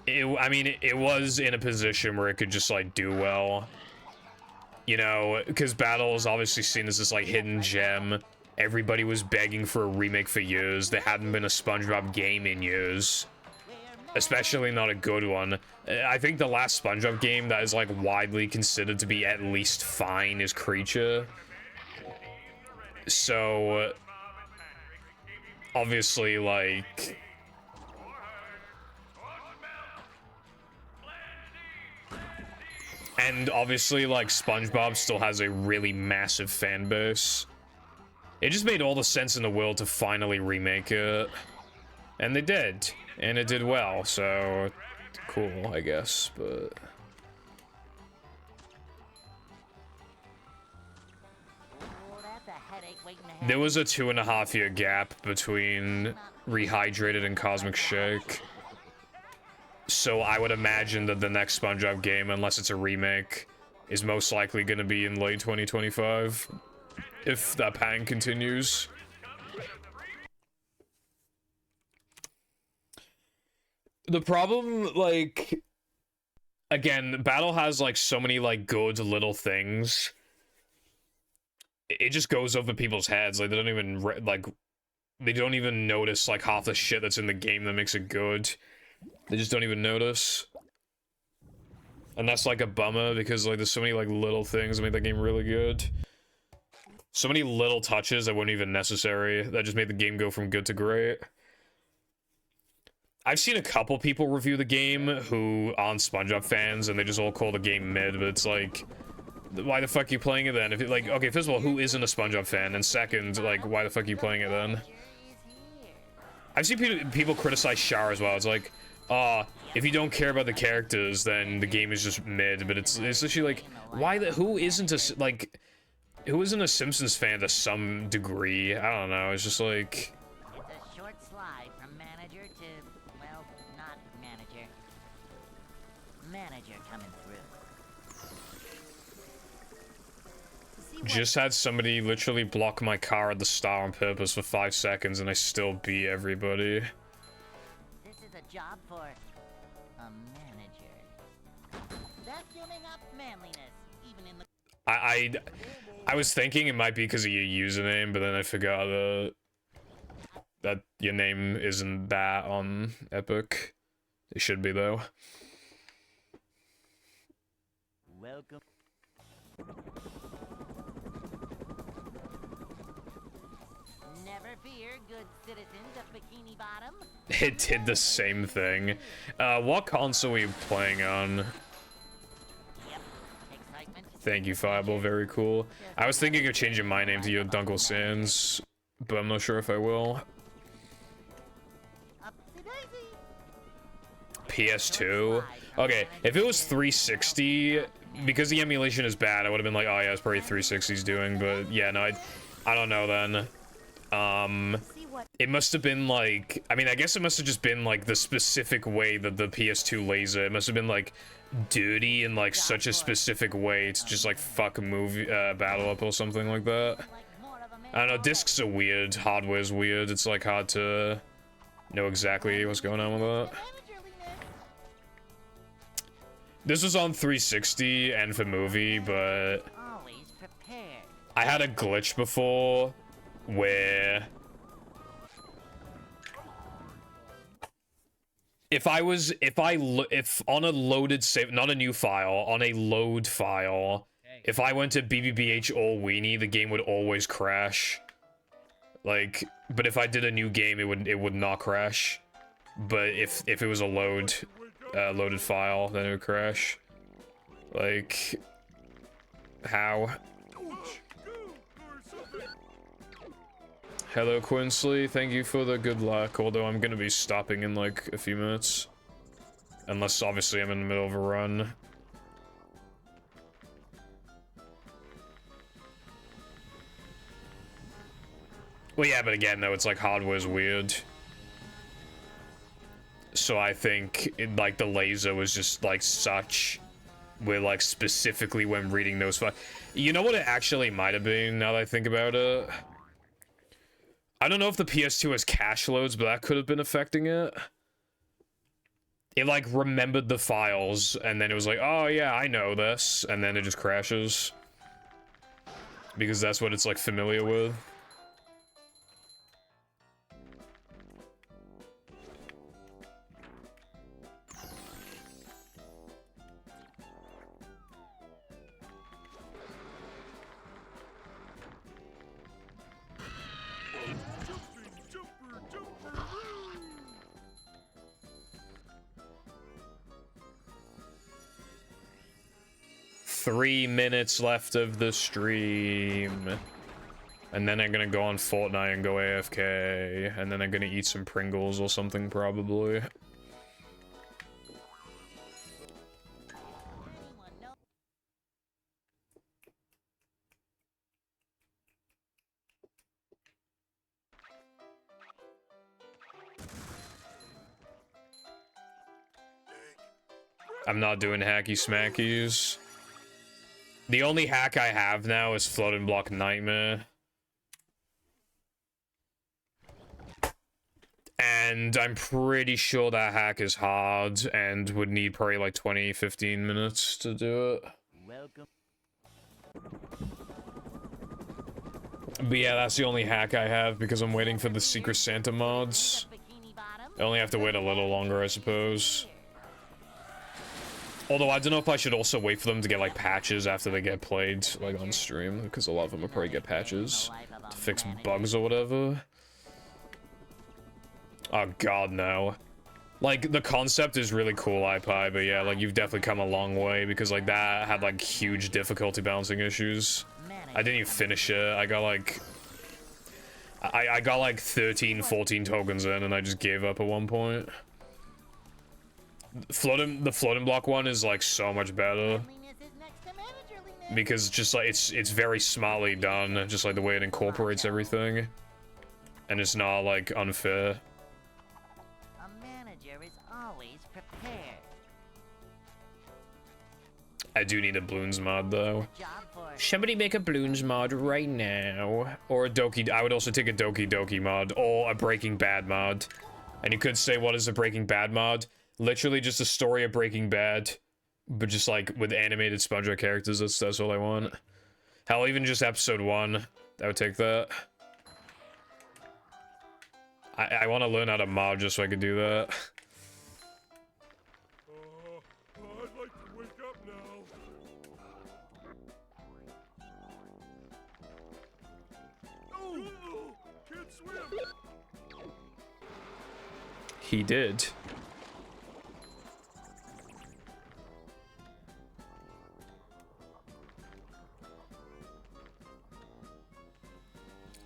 I mean, it was in a position where it could just, like, do well. You know, because Battle is obviously seen as this, like, hidden gem. Everybody was begging for a remake for years. There hadn't been a SpongeBob game in years. Especially not a good one. I think the last SpongeBob game that is, like, widely considered to be at least fine is Creature. So... obviously, like... and obviously, like, SpongeBob still has a really massive fan base. It just made all the sense in the world to finally remake it. And they did. And it did well, so... cool, I guess, but... there was a 2.5-year gap between Rehydrated and Cosmic Shake. So I would imagine that the next SpongeBob game, unless it's a remake, is most likely going to be in late 2025. If that pattern continues. The problem, like... again, Battle has, like, so many, like, good little things. It just goes over people's heads. Like, they don't even, like... they don't even notice like half the shit that's in the game that makes it good. They just don't even notice. And that's like a bummer because like there's so many like little things that make that game really good. So many little touches that weren't even necessary that just made the game go from good to great. I've seen a couple people review the game who aren't SpongeBob fans and they just all call the game mid, but it's like, why the fuck are you playing it then? If it, like, okay, first of all, who isn't a SpongeBob fan? And second, like, why the fuck are you playing it then? I've seen people criticize Char as well. It's like, if you don't care about the characters, then the game is just mid. But it's literally like, why the who isn't a Simpsons fan to some degree? I don't know. It's just like. It's a short slide from manager to, well, not manager. Manager coming through. Just had somebody literally block my car at the star on purpose for 5 seconds and I still beat everybody. This is a job for a manager. Vacuuming up manliness, even in the... I was thinking it might be because of your username, but then I forgot that your name isn't that on Epic. It should be though. Welcome. Never fear, good citizens of Bikini Bottom. It did the same thing. What console are you playing on? Yep. Excitement. Thank you, Fireball. Very cool. I was thinking of changing my name to your Dunkel Sands, but I'm not sure if I will. PS2? Okay, if it was 360, because the emulation is bad, I would have been like, oh yeah, it's probably 360's doing, but yeah, no, I don't know then. It must have been like, I mean, I guess it must have just been like the specific way that the PS2 laser, it must have been like dirty in like such a specific way to just like fuck a movie, battle up or something like that. I don't know, discs are weird, hardware's weird, it's like hard to know exactly what's going on with that. This was on 360 and for movie, but Always prepared. I had a glitch before where if on a loaded save, not a new file, on a load file, if I went to BBBH all weenie, the game would always crash. Like, but if I did a new game, it would not crash. But if it was a loaded file, then it would crash. Like, how? Hello, Quinsley. Thank you for the good luck. Although I'm gonna be stopping in like a few minutes, unless obviously I'm in the middle of a run. Well, yeah, but again, though, it's like hardware's weird. So I think like the laser was just like such, where like specifically when reading those you know what it actually might have been now that I think about it? I don't know if the PS2 has cache loads, but that could have been affecting it. It like remembered the files and then it was like, oh yeah, I know this, and then it just crashes. Because that's what it's like familiar with. Jumper, jumper, woo! 3 minutes left of the stream. And then I'm gonna go on Fortnite and go AFK. And then I'm gonna eat some Pringles or something, probably. I'm not doing hacky smackies. The only hack I have now is Floating Block Nightmare. And I'm pretty sure that hack is hard and would need probably like 20-15 minutes to do it. Welcome. But yeah, that's the only hack I have because I'm waiting for the Secret Santa mods. I only have to wait a little longer, I suppose. Although I don't know if I should also wait for them to get like patches after they get played like on stream, because a lot of them will probably get patches to fix bugs or whatever. Oh god, no. Like, the concept is really cool, iPie, but yeah, like, you've definitely come a long way, because, like, that had, like, huge difficulty balancing issues. I didn't even finish it. I got, like... I got, like, 13, 14 tokens in, and I just gave up at one point. The floating block one is, like, so much better. Because, just, like, it's very smartly done, just, like, the way it incorporates everything. And it's not, like, unfair. I do need a bloons mod though. Somebody make a bloons mod right now. Or a Doki. I would also take a Doki Doki mod. Or a Breaking Bad mod. And you could say, what is a Breaking Bad mod? Literally just a story of Breaking Bad. But just like with animated SpongeBob characters. That's all I want. Hell, even just episode 1. I would take that. I want to learn how to mod just so I could do that. I'd like to wake up now. Oh, can't swim. He did.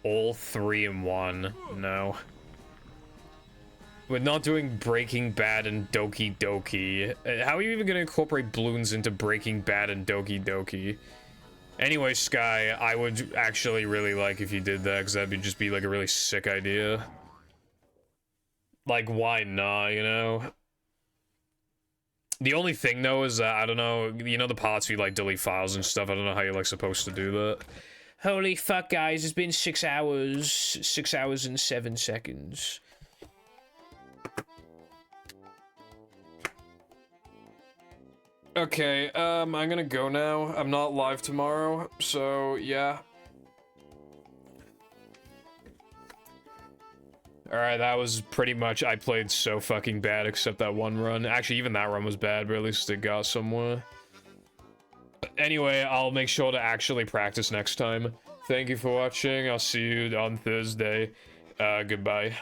All 3 in 1. No. We're not doing Breaking Bad and Doki Doki. How are you even gonna incorporate bloons into Breaking Bad and Doki Doki? Anyway, Sky, I would actually really like if you did that, because that'd just be like a really sick idea. Like, why not, you know? The only thing, though, is that, I don't know, you know the parts where you, like, delete files and stuff? I don't know how you're, like, supposed to do that. Holy fuck, guys, it's been 6 hours. 6 hours and 7 seconds. Okay, I'm gonna go now. I'm not live tomorrow, so yeah. Alright, that was pretty much, I played so fucking bad except that one run. Actually, even that run was bad, but at least it got somewhere. Anyway, I'll make sure to actually practice next time. Thank you for watching. I'll see you on Thursday. Goodbye.